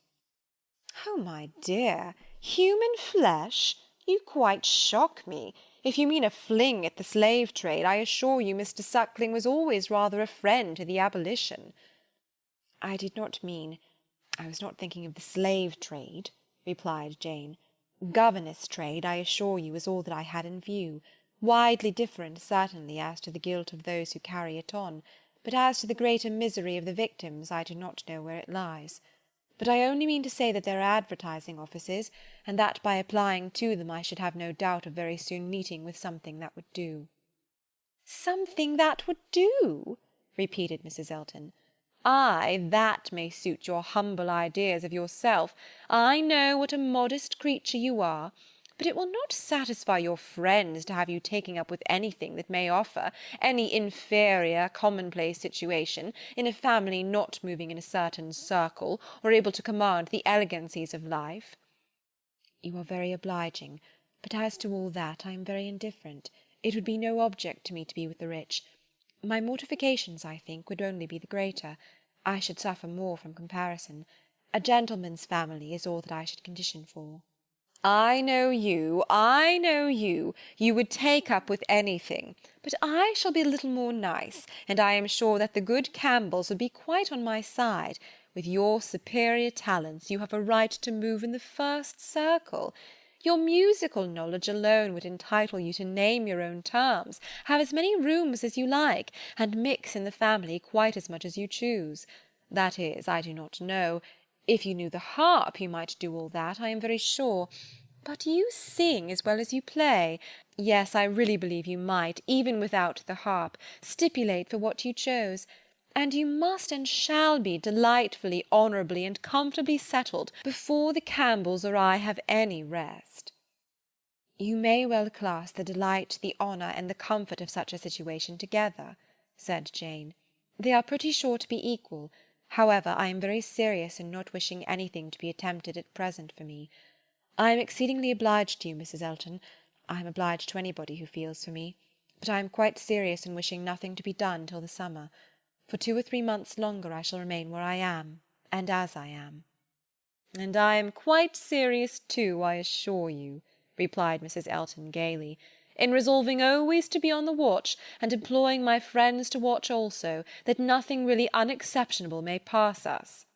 "Oh, my dear, human flesh? You quite shock me. If you mean a fling at the slave trade, I assure you Mr. Suckling was always rather a friend to the abolition." "I was not thinking of the slave trade," replied Jane. "Governess trade, I assure you, is all that I had in view. Widely different, certainly, as to the guilt of those who carry it on, but as to the greater misery of the victims, I do not know where it lies. But I only mean to say that there are advertising offices, and that by applying to them I should have no doubt of very soon meeting with something that would do." "Something that would do?" repeated Mrs. Elton. "Ay, that may suit your humble ideas of yourself. I know what a modest creature you are. But it will not satisfy your friends to have you taking up with anything that may offer, any inferior, commonplace situation, in a family not moving in a certain circle, or able to command the elegancies of life." "You are very obliging, but as to all that I am very indifferent. It would be no object to me to be with the rich. My mortifications, I think, would only be the greater. I should suffer more from comparison. A gentleman's family is all that I should condition for." I know you. You would take up with anything. But I shall be a little more nice, and I am sure that the good Campbells would be quite on my side. With your superior talents, you have a right to move in the first circle. Your musical knowledge alone would entitle you to name your own terms, have as many rooms as you like, and mix in the family quite as much as you choose. That is, I do not know. If you knew the harp, you might do all that, I am very sure. But you sing as well as you play. Yes, I really believe you might, even without the harp, stipulate for what you chose. And you must and shall be delightfully, honourably, and comfortably settled before the Campbells or I have any rest. You may well class the delight, the honour, and the comfort of such a situation together, said Jane. They are pretty sure to be equal. However, I am very serious in not wishing anything to be attempted at present for me. I am exceedingly obliged to you, Mrs. Elton. I am obliged to anybody who feels for me. But I am quite serious in wishing nothing to be done till the summer. For 2 or 3 months longer I shall remain where I am, and as I am. And I am quite serious too, I assure you, replied Mrs. Elton gaily, in resolving always to be on the watch, and employing my friends to watch also, that nothing really unexceptionable may pass us.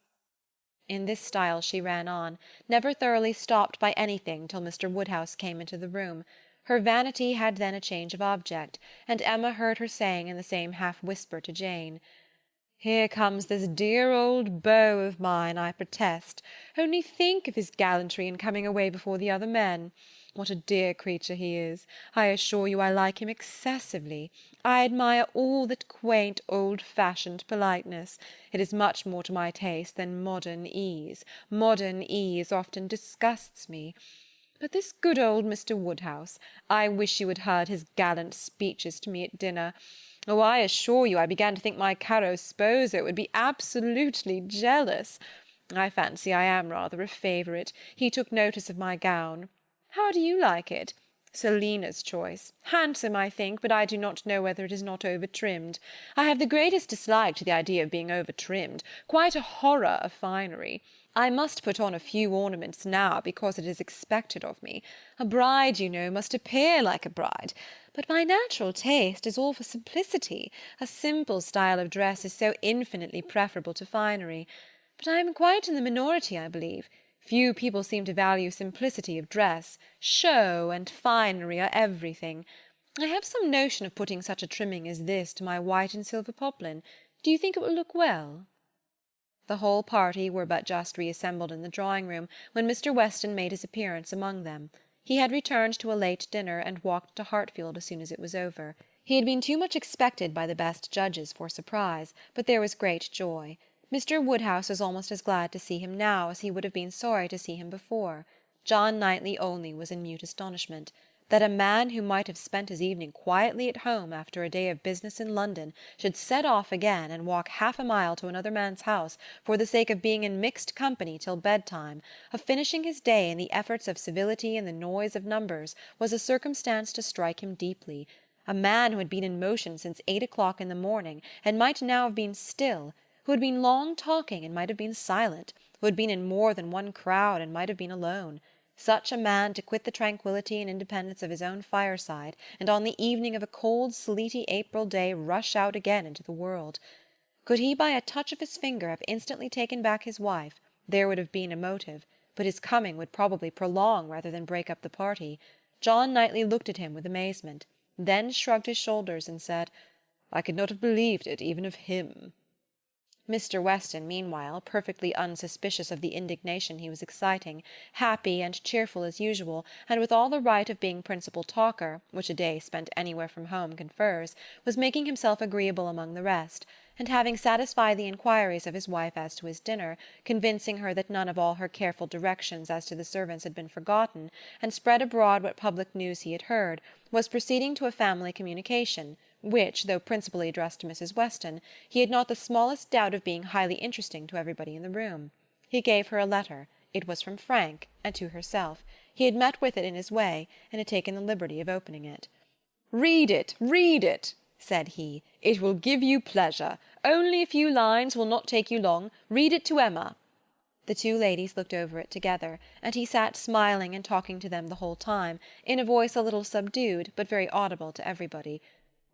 In this style she ran on, never thoroughly stopped by anything till Mr. Woodhouse came into the room. Her vanity had then a change of object, and Emma heard her saying in the same half-whisper to Jane, "Here comes this dear old beau of mine, I protest. Only think of his gallantry in coming away before the other men. What a dear creature he is! I assure you I like him excessively. I admire all that quaint, old-fashioned politeness. It is much more to my taste than modern ease. Modern ease often disgusts me. But this good old Mr. Woodhouse, I wish you had heard his gallant speeches to me at dinner. Oh, I assure you I began to think my caro sposo would be absolutely jealous. I fancy I am rather a favourite. He took notice of my gown. How do you like it? Selina's choice. Handsome, I think, but I do not know whether it is not over-trimmed. I have the greatest dislike to the idea of being over-trimmed, quite a horror of finery. I must put on a few ornaments now because it is expected of me. A bride, you know, must appear like a bride. But my natural taste is all for simplicity. A simple style of dress is so infinitely preferable to finery. But I am quite in the minority, I believe. Few people seem to value simplicity of dress. Show and finery are everything. I have some notion of putting such a trimming as this to my white and silver poplin. Do you think it will look well?" The whole party were but just reassembled in the drawing-room when Mr. Weston made his appearance among them. He had returned to a late dinner, and walked to Hartfield as soon as it was over. He had been too much expected by the best judges for surprise, but there was great joy. Mr. Woodhouse was almost as glad to see him now as he would have been sorry to see him before. John Knightley only was in mute astonishment. That a man who might have spent his evening quietly at home after a day of business in London should set off again and walk half a mile to another man's house for the sake of being in mixed company till bedtime, of finishing his day in the efforts of civility and the noise of numbers, was a circumstance to strike him deeply. A man who had been in motion since 8 o'clock in the morning, and might now have been still, who had been long talking and might have been silent, who had been in more than one crowd and might have been alone. Such a man to quit the tranquillity and independence of his own fireside, and on the evening of a cold, sleety April day rush out again into the world. Could he by a touch of his finger have instantly taken back his wife, there would have been a motive, but his coming would probably prolong rather than break up the party. John Knightley looked at him with amazement, then shrugged his shoulders and said, "I could not have believed it even of him." Mr. Weston, meanwhile, perfectly unsuspicious of the indignation he was exciting, happy and cheerful as usual, and with all the right of being principal talker, which a day spent anywhere from home confers, was making himself agreeable among the rest, and having satisfied the inquiries of his wife as to his dinner, convincing her that none of all her careful directions as to the servants had been forgotten, and spread abroad what public news he had heard, was proceeding to a family communication, which, though principally addressed to Mrs. Weston, he had not the smallest doubt of being highly interesting to everybody in the room. He gave her a letter. It was from Frank, and to herself. He had met with it in his way, and had taken the liberty of opening it. read it," said he. "It will give you pleasure. Only a few lines will not take you long. Read it to Emma." The two ladies looked over it together, and he sat smiling and talking to them the whole time, in a voice a little subdued, but very audible to everybody.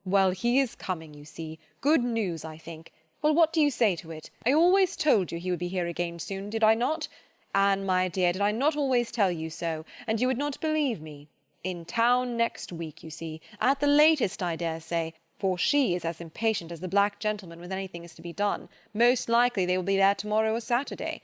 "Well, he is coming, you see. Good news, I think. Well, what do you say to it? I always told you he would be here again soon, did I not? Anne, my dear, did I not always tell you so, and you would not believe me? In town next week, you see, at the latest, I dare say, for she is as impatient as the black gentleman when anything is to be done. Most likely they will be there to-morrow or Saturday.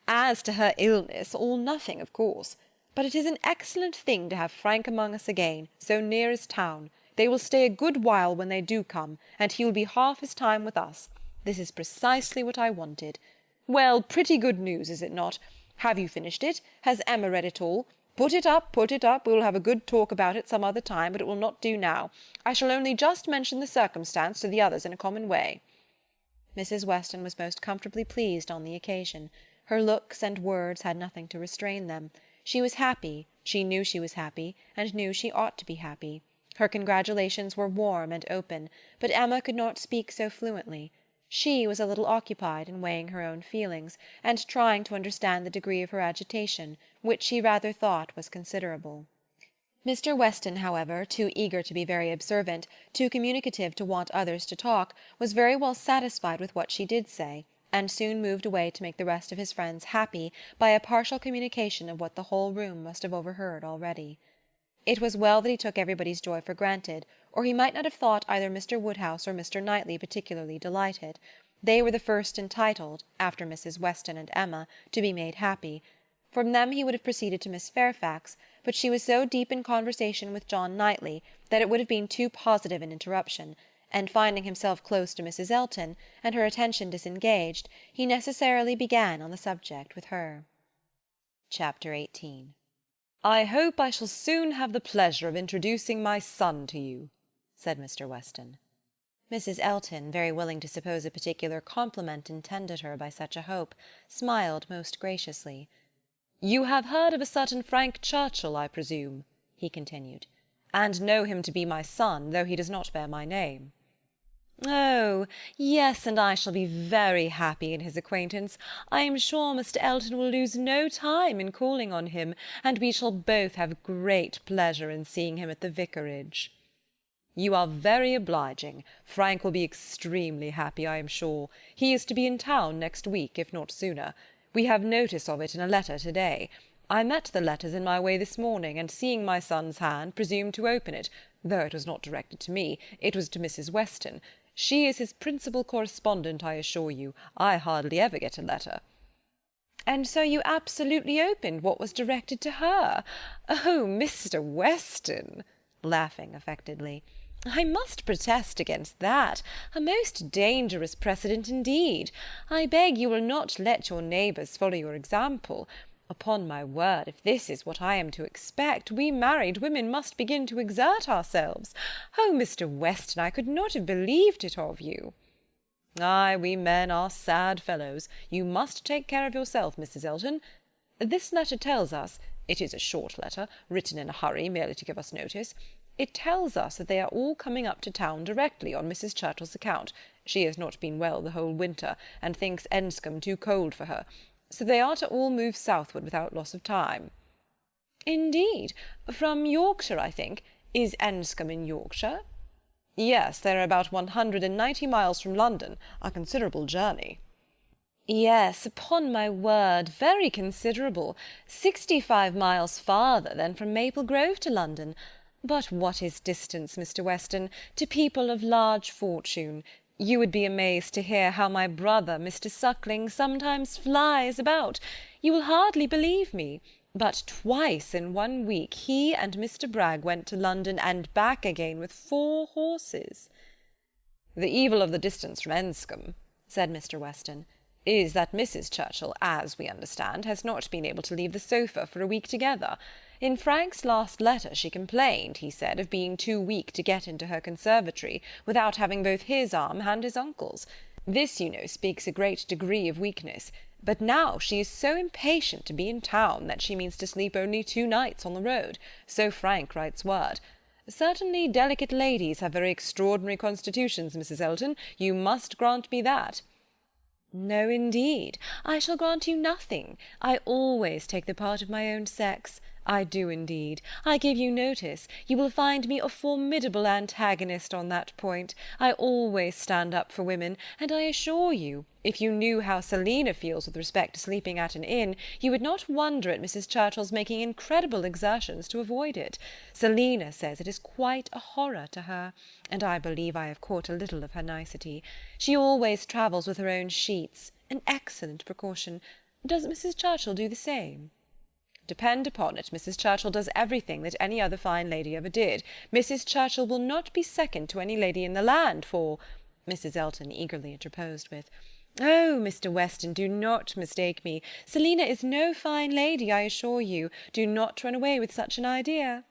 As to her illness, all nothing, of course. But it is an excellent thing to have Frank among us again, so near as town. They will stay a good while when they do come, and he will be half his time with us. This is precisely what I wanted. Well, pretty good news, is it not? Have you finished it? Has Emma read it all? Put it up, put it up. We will have a good talk about it some other time, but it will not do now. I shall only just mention the circumstance to the others in a common way." Mrs. Weston was most comfortably pleased on the occasion. Her looks and words had nothing to restrain them. She was happy, she knew she was happy, and knew she ought to be happy. Her congratulations were warm and open, but Emma could not speak so fluently. She was a little occupied in weighing her own feelings, and trying to understand the degree of her agitation, which she rather thought was considerable. Mr. Weston, however, too eager to be very observant, too communicative to want others to talk, was very well satisfied with what she did say, and soon moved away to make the rest of his friends happy by a partial communication of what the whole room must have overheard already. It was well that he took everybody's joy for granted, or he might not have thought either Mr. Woodhouse or Mr. Knightley particularly delighted. They were the first entitled, after Mrs. Weston and Emma, to be made happy. From them he would have proceeded to Miss Fairfax, but she was so deep in conversation with John Knightley that it would have been too positive an interruption, and finding himself close to Mrs. Elton, and her attention disengaged, he necessarily began on the subject with her. Chapter 18. "I hope I shall soon have the pleasure of introducing my son to you," said Mr. Weston. Mrs. Elton, very willing to suppose a particular compliment intended her by such a hope, smiled most graciously. "You have heard of a certain Frank Churchill, I presume," he continued, "and know him to be my son, though he does not bear my name." "Oh, yes, and I shall be very happy in his acquaintance. I am sure Mr. Elton will lose no time in calling on him, and we shall both have great pleasure in seeing him at the vicarage." "You are very obliging. Frank will be extremely happy, I am sure. He is to be in town next week, if not sooner. We have notice of it in a letter to-day. I met the letters in my way this morning, and seeing my son's hand, presumed to open it, though it was not directed to me. It was to Mrs. Weston. She is his principal correspondent, I assure you. I hardly ever get a letter." "And so you absolutely opened what was directed to her? Oh, Mr. Weston!" laughing affectedly. "I must protest against that. A most dangerous precedent indeed. I beg you will not let your neighbours follow your example. Upon my word, if this is what I am to expect, we married women must begin to exert ourselves. Oh, Mr. Weston, I could not have believed it of you." "Ay, we men are sad fellows. You must take care of yourself, Mrs. Elton. This letter tells us, it is a short letter, written in a hurry, merely to give us notice, it tells us that they are all coming up to town directly on Mrs. Churchill's account. She has not been well the whole winter, and thinks Enscombe too cold for her. So they are to all move southward without loss of time." "Indeed? From Yorkshire, I think. Is Enscombe in Yorkshire?" "Yes, they are about 190 miles from London, a considerable journey." "Yes, upon my word, very considerable. 65 miles farther than from Maple Grove to London. But what is distance, Mr. Weston, to people of large fortune? You would be amazed to hear how my brother, Mr. Suckling, sometimes flies about. You will hardly believe me, but twice in 1 week he and Mr. Bragg went to London and back again with 4 horses." "The evil of the distance from Enscombe," said Mr. Weston, "is that Mrs. Churchill, as we understand, has not been able to leave the sofa for a week together. In Frank's last letter she complained, he said, of being too weak to get into her conservatory without having both his arm and his uncle's. This, you know, speaks a great degree of weakness. But now she is so impatient to be in town that she means to sleep only 2 nights on the road, so Frank writes word. Certainly delicate ladies have very extraordinary constitutions, Mrs. Elton, you must grant me that." No, indeed. I shall grant you nothing. I always take the part of my own sex. I do indeed. I give you notice. You will find me a formidable antagonist on that point. I always stand up for women, and I assure you, if you knew how Selina feels with respect to sleeping at an inn, you would not wonder at Mrs. Churchill's making incredible exertions to avoid it. Selina says it is quite a horror to her, and I believe I have caught a little of her nicety. She always travels with her own sheets, an excellent precaution. Does Mrs. Churchill do the same? Depend upon it, Mrs. Churchill does everything that any other fine lady ever did. Mrs. Churchill will not be second to any lady in the land for—" Mrs. Elton eagerly interposed with, "Oh, Mr. Weston, do not mistake me. Selina is no fine lady, I assure you. Do not run away with such an idea."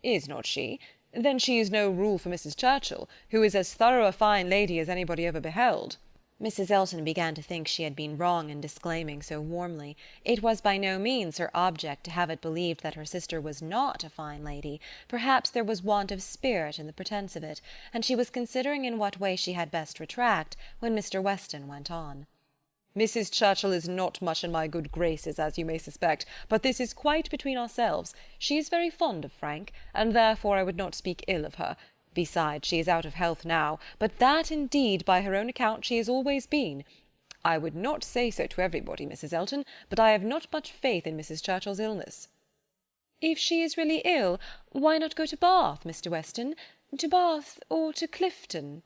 "Is not she? Then she is no rule for Mrs. Churchill, who is as thorough a fine lady as anybody ever beheld." Mrs. Elton began to think she had been wrong in disclaiming so warmly. It was by no means her object to have it believed that her sister was not a fine lady. Perhaps there was want of spirit in the pretence of it, and she was considering in what way she had best retract, when Mr. Weston went on. "Mrs. Churchill is not much in my good graces, as you may suspect, but this is quite between ourselves. She is very fond of Frank, and therefore I would not speak ill of her. Besides, she is out of health now, but that indeed by her own account she has always been. I would not say so to everybody, Mrs. Elton, but I have not much faith in Mrs. Churchill's illness." "If she is really ill, why not go to Bath, Mr. Weston? To Bath or to Clifton?"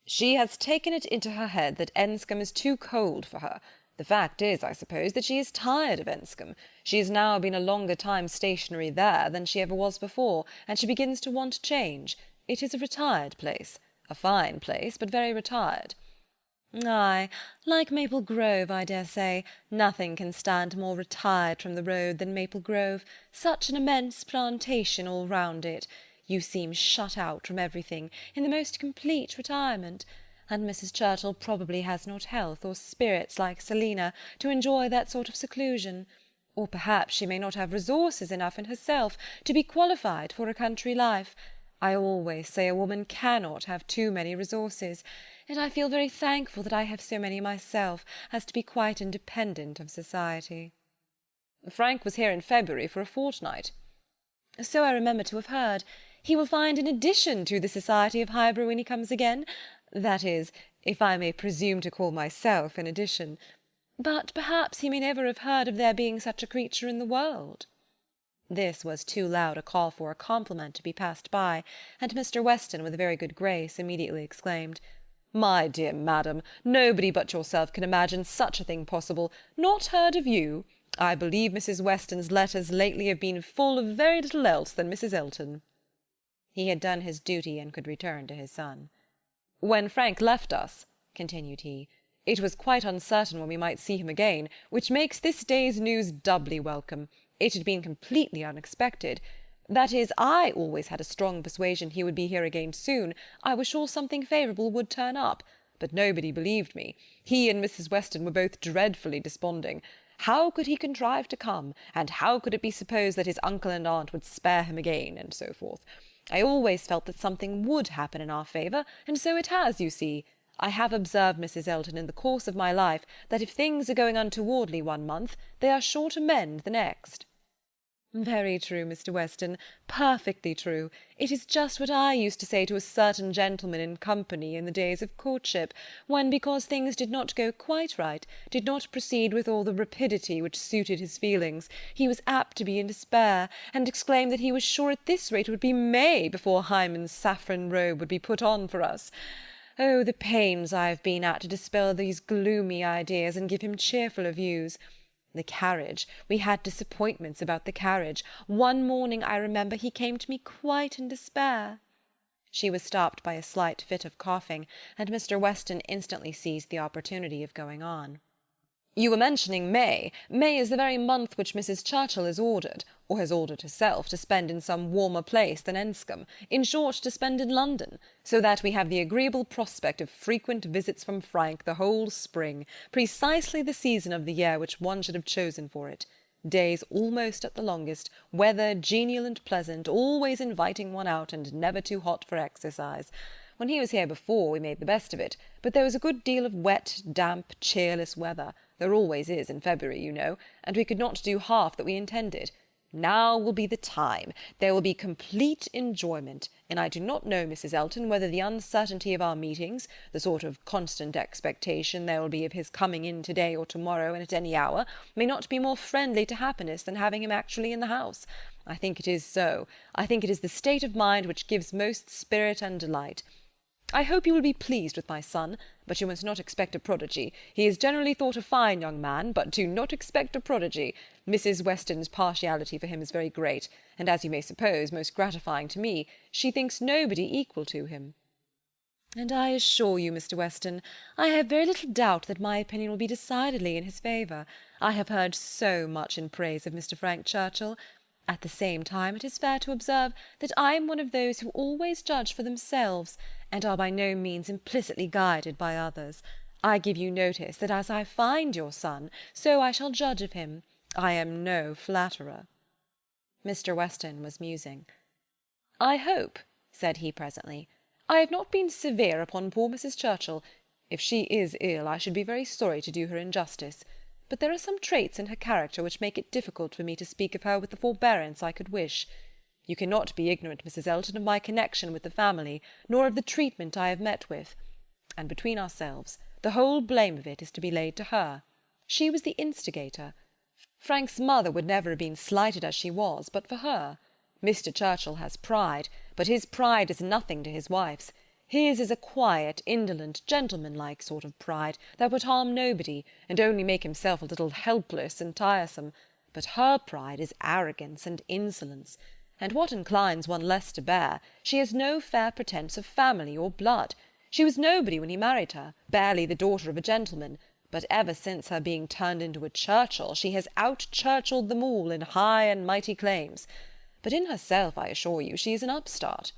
"She has taken it into her head that Enscombe is too cold for her. The fact is, I suppose, that she is tired of Enscombe. She has now been a longer time stationary there than she ever was before, and she begins to want change. It is a retired place. A fine place, but very retired." "Ay, like Maple Grove, I dare say. Nothing can stand more retired from the road than Maple Grove. Such an immense plantation all round it. You seem shut out from everything, in the most complete retirement. And Mrs. Churchill probably has not health or spirits like Selina to enjoy that sort of seclusion. Or perhaps she may not have resources enough in herself to be qualified for a country life. I always say a woman cannot have too many resources, and I feel very thankful that I have so many myself as to be quite independent of society." "Frank was here in February for a fortnight." "So I remember to have heard. He will find an addition to the society of Highbury when he comes again. That is, if I may presume to call myself an addition. But perhaps he may never have heard of there being such a creature in the world." This was too loud a call for a compliment to be passed by, and Mr. Weston, with a very good grace, immediately exclaimed, "My dear madam, nobody but yourself can imagine such a thing possible. Not heard of you! I believe Mrs. Weston's letters lately have been full of very little else than Mrs. Elton." He had done his duty and could return to his son. "When Frank left us," continued he, "it was quite uncertain when we might see him again, which makes this day's news doubly welcome. It had been completely unexpected. That is, I always had a strong persuasion he would be here again soon. I was sure something favourable would turn up. But nobody believed me. He and Mrs. Weston were both dreadfully desponding. How could he contrive to come, and how could it be supposed that his uncle and aunt would spare him again, and so forth. I always felt that something would happen in our favour, and so it has, you see. I have observed, Mrs. Elton, in the course of my life, that if things are going untowardly one month, they are sure to mend the next." "Very true, Mr. Weston, perfectly true. It is just what I used to say to a certain gentleman in company in the days of courtship, when, because things did not go quite right, did not proceed with all the rapidity which suited his feelings, he was apt to be in despair, and exclaim that he was sure at this rate it would be May before Hymen's saffron robe would be put on for us. Oh, the pains I have been at to dispel these gloomy ideas and give him cheerfuller views. The carriage. We had disappointments about the carriage. One morning, I remember, he came to me quite in despair." She was stopped by a slight fit of coughing, and Mr. Weston instantly seized the opportunity of going on. "You were mentioning May. May is the very month which Mrs. Churchill is ordered, or has ordered herself, to spend in some warmer place than Enscombe, in short, to spend in London, so that we have the agreeable prospect of frequent visits from Frank the whole spring, precisely the season of the year which one should have chosen for it. Days almost at the longest, weather genial and pleasant, always inviting one out, and never too hot for exercise. When he was here before, we made the best of it, but there was a good deal of wet, damp, cheerless weather. There always is in February, you know, and we could not do half that we intended. Now will be the time. There will be complete enjoyment, and I do not know, Mrs. Elton, whether the uncertainty of our meetings, the sort of constant expectation there will be of his coming in to-day or to-morrow and at any hour, may not be more friendly to happiness than having him actually in the house. I think it is so. I think it is the state of mind which gives most spirit and delight. I hope you will be pleased with my son, but you must not expect a prodigy. He is generally thought a fine young man, but do not expect a prodigy. Mrs. Weston's partiality for him is very great, and, as you may suppose, most gratifying to me. She thinks nobody equal to him. And I assure you, Mr. Weston, I have very little doubt that my opinion will be decidedly in his favour. I have heard so much in praise of Mr. Frank Churchill. At the same time, it is fair to observe that I am one of those who always judge for themselves, and are by no means implicitly guided by others. I give you notice that as I find your son, so I shall judge of him. I am no flatterer. Mr. Weston was musing. I hope, said he presently, I have not been severe upon poor Mrs. Churchill. If she is ill, I should be very sorry to do her injustice. But there are some traits in her character which make it difficult for me to speak of her with the forbearance I could wish. You cannot be ignorant, Mrs. Elton, of my connection with the family, nor of the treatment I have met with. And between ourselves, the whole blame of it is to be laid to her. She was the instigator. Frank's mother would never have been slighted as she was, but for her. Mr. Churchill has pride, but his pride is nothing to his wife's. His is a quiet, indolent, gentlemanlike sort of pride that would harm nobody, and only make himself a little helpless and tiresome. But her pride is arrogance and insolence. And what inclines one less to bear, she has no fair pretence of family or blood. She was nobody when he married her, barely the daughter of a gentleman, but ever since her being turned into a Churchill, she has out-Churchilled them all in high and mighty claims. But in herself, I assure you, she is an upstart.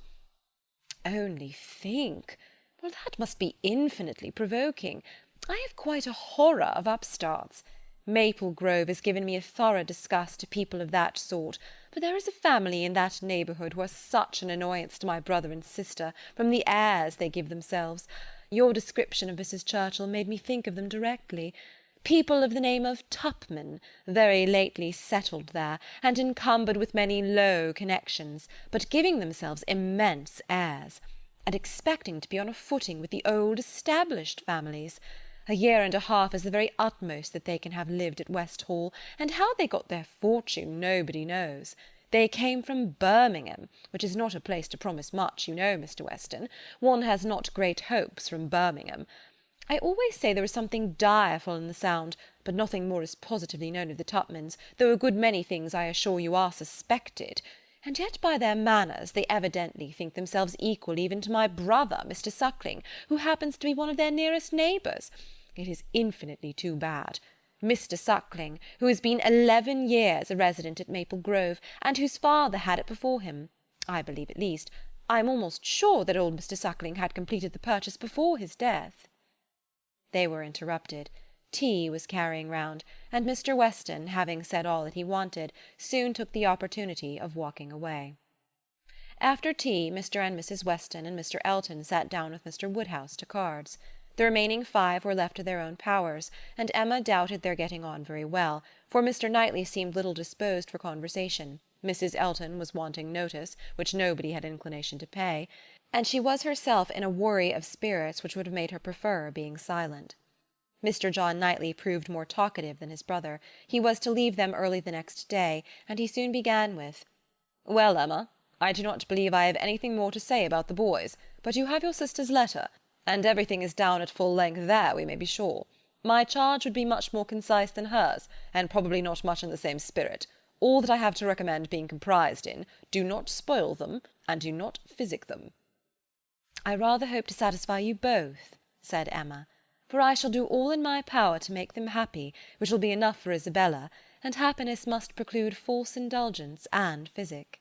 Only think! Well, that must be infinitely provoking. I have quite a horror of upstarts. Maple Grove has given me a thorough disgust to people of that sort, but there is a family in that neighbourhood who are such an annoyance to my brother and sister, from the airs they give themselves. Your description of Mrs. Churchill made me think of them directly. People of the name of Tupman, very lately settled there, and encumbered with many low connections, but giving themselves immense airs, and expecting to be on a footing with the old established families. A year and a half is the very utmost that they can have lived at West Hall, and how they got their fortune nobody knows. They came from Birmingham, which is not a place to promise much, you know, Mr. Weston. One has not great hopes from Birmingham. I always say there is something direful in the sound, but nothing more is positively known of the Tupmans, though a good many things, I assure you, are suspected. And yet by their manners they evidently think themselves equal even to my brother, Mr. Suckling, who happens to be one of their nearest neighbours. It is infinitely too bad. Mr. Suckling, who has been 11 years a resident at Maple Grove, and whose father had it before him, I believe at least. I am almost sure that old Mr. Suckling had completed the purchase before his death. They were interrupted. Tea was carrying round, and Mr. Weston, having said all that he wanted, soon took the opportunity of walking away. After tea, Mr. and Mrs. Weston and Mr. Elton sat down with Mr. Woodhouse to cards. The remaining 5 were left to their own powers, and Emma doubted their getting on very well, for Mr. Knightley seemed little disposed for conversation, Mrs. Elton was wanting notice, which nobody had inclination to pay, and she was herself in a worry of spirits which would have made her prefer being silent. Mr. John Knightley proved more talkative than his brother. He was to leave them early the next day, and he soon began with, "Well, Emma, I do not believe I have anything more to say about the boys, but you have your sister's letter, and everything is down at full length there, we may be sure. My charge would be much more concise than hers, and probably not much in the same spirit. All that I have to recommend being comprised in, do not spoil them, and do not physic them." "I rather hope to satisfy you both," said Emma, "for I shall do all in my power to make them happy, which will be enough for Isabella, and happiness must preclude false indulgence and physic."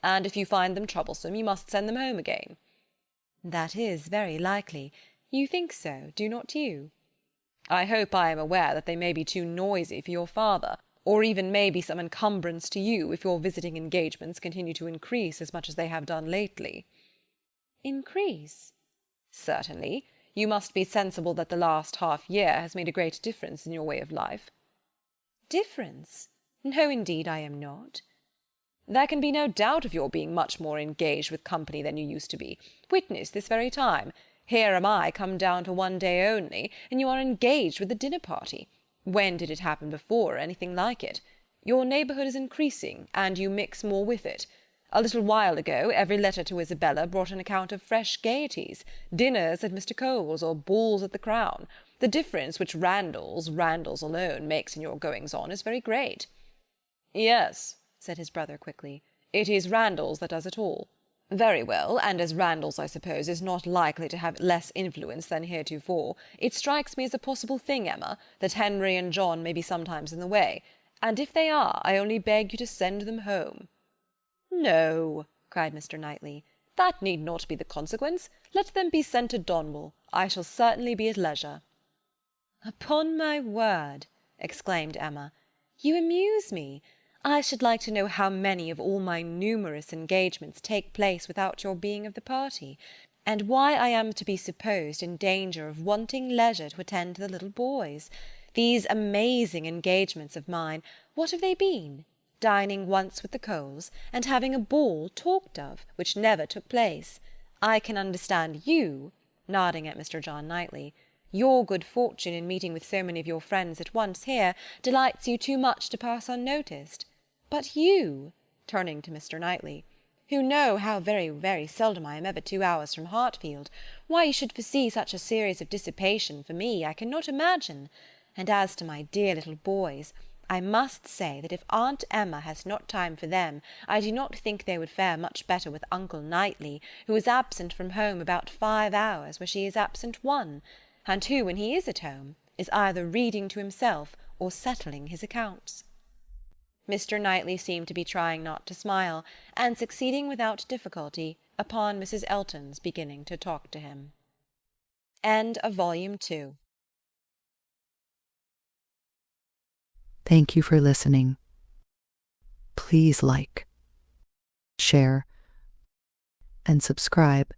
"And if you find them troublesome, you must send them home again." "That is very likely. You think so, do not you?" "I hope I am aware that they may be too noisy for your father, or even may be some encumbrance to you if your visiting engagements continue to increase as much as they have done lately." Increase? Certainly. You must be sensible that the last half-year has made a great difference in your way of life. Difference? No, indeed, I am not. There can be no doubt of your being much more engaged with company than you used to be. Witness this very time. Here am I come down for one day only, and you are engaged with the dinner-party. When did it happen before, or anything like it? Your neighbourhood is increasing, and you mix more with it. A little while ago every letter to Isabella brought an account of fresh gaieties, dinners at Mr. Cole's, or balls at the Crown. The difference which Randalls alone, makes in your goings-on is very great. Yes, said his brother quickly, it is Randalls that does it all. Very well, and as Randalls, I suppose, is not likely to have less influence than heretofore, it strikes me as a possible thing, Emma, that Henry and John may be sometimes in the way, and if they are, I only beg you to send them home. No, cried Mr. Knightley, that need not be the consequence. Let them be sent to Donwell. I shall certainly be at leisure. Upon my word, exclaimed Emma, you amuse me. I should like to know how many of all my numerous engagements take place without your being of the party, and why I am to be supposed in danger of wanting leisure to attend to the little boys. These amazing engagements of mine, what have they been? Dining once with the Coles, and having a ball talked of, which never took place. I can understand you, nodding at Mr. John Knightley. Your good fortune in meeting with so many of your friends at once here delights you too much to pass unnoticed. But you, turning to Mr. Knightley, who know how very, very seldom I am ever 2 hours from Hartfield, why you should foresee such a series of dissipation for me, I cannot imagine. And as to my dear little boys, I must say that if Aunt Emma has not time for them, I do not think they would fare much better with Uncle Knightley, who is absent from home about 5 hours, where she is absent 1, and who, when he is at home, is either reading to himself or settling his accounts. Mr. Knightley seemed to be trying not to smile, and succeeding without difficulty upon Mrs. Elton's beginning to talk to him. End of Volume 2. Thank you for listening. Please like, share, and subscribe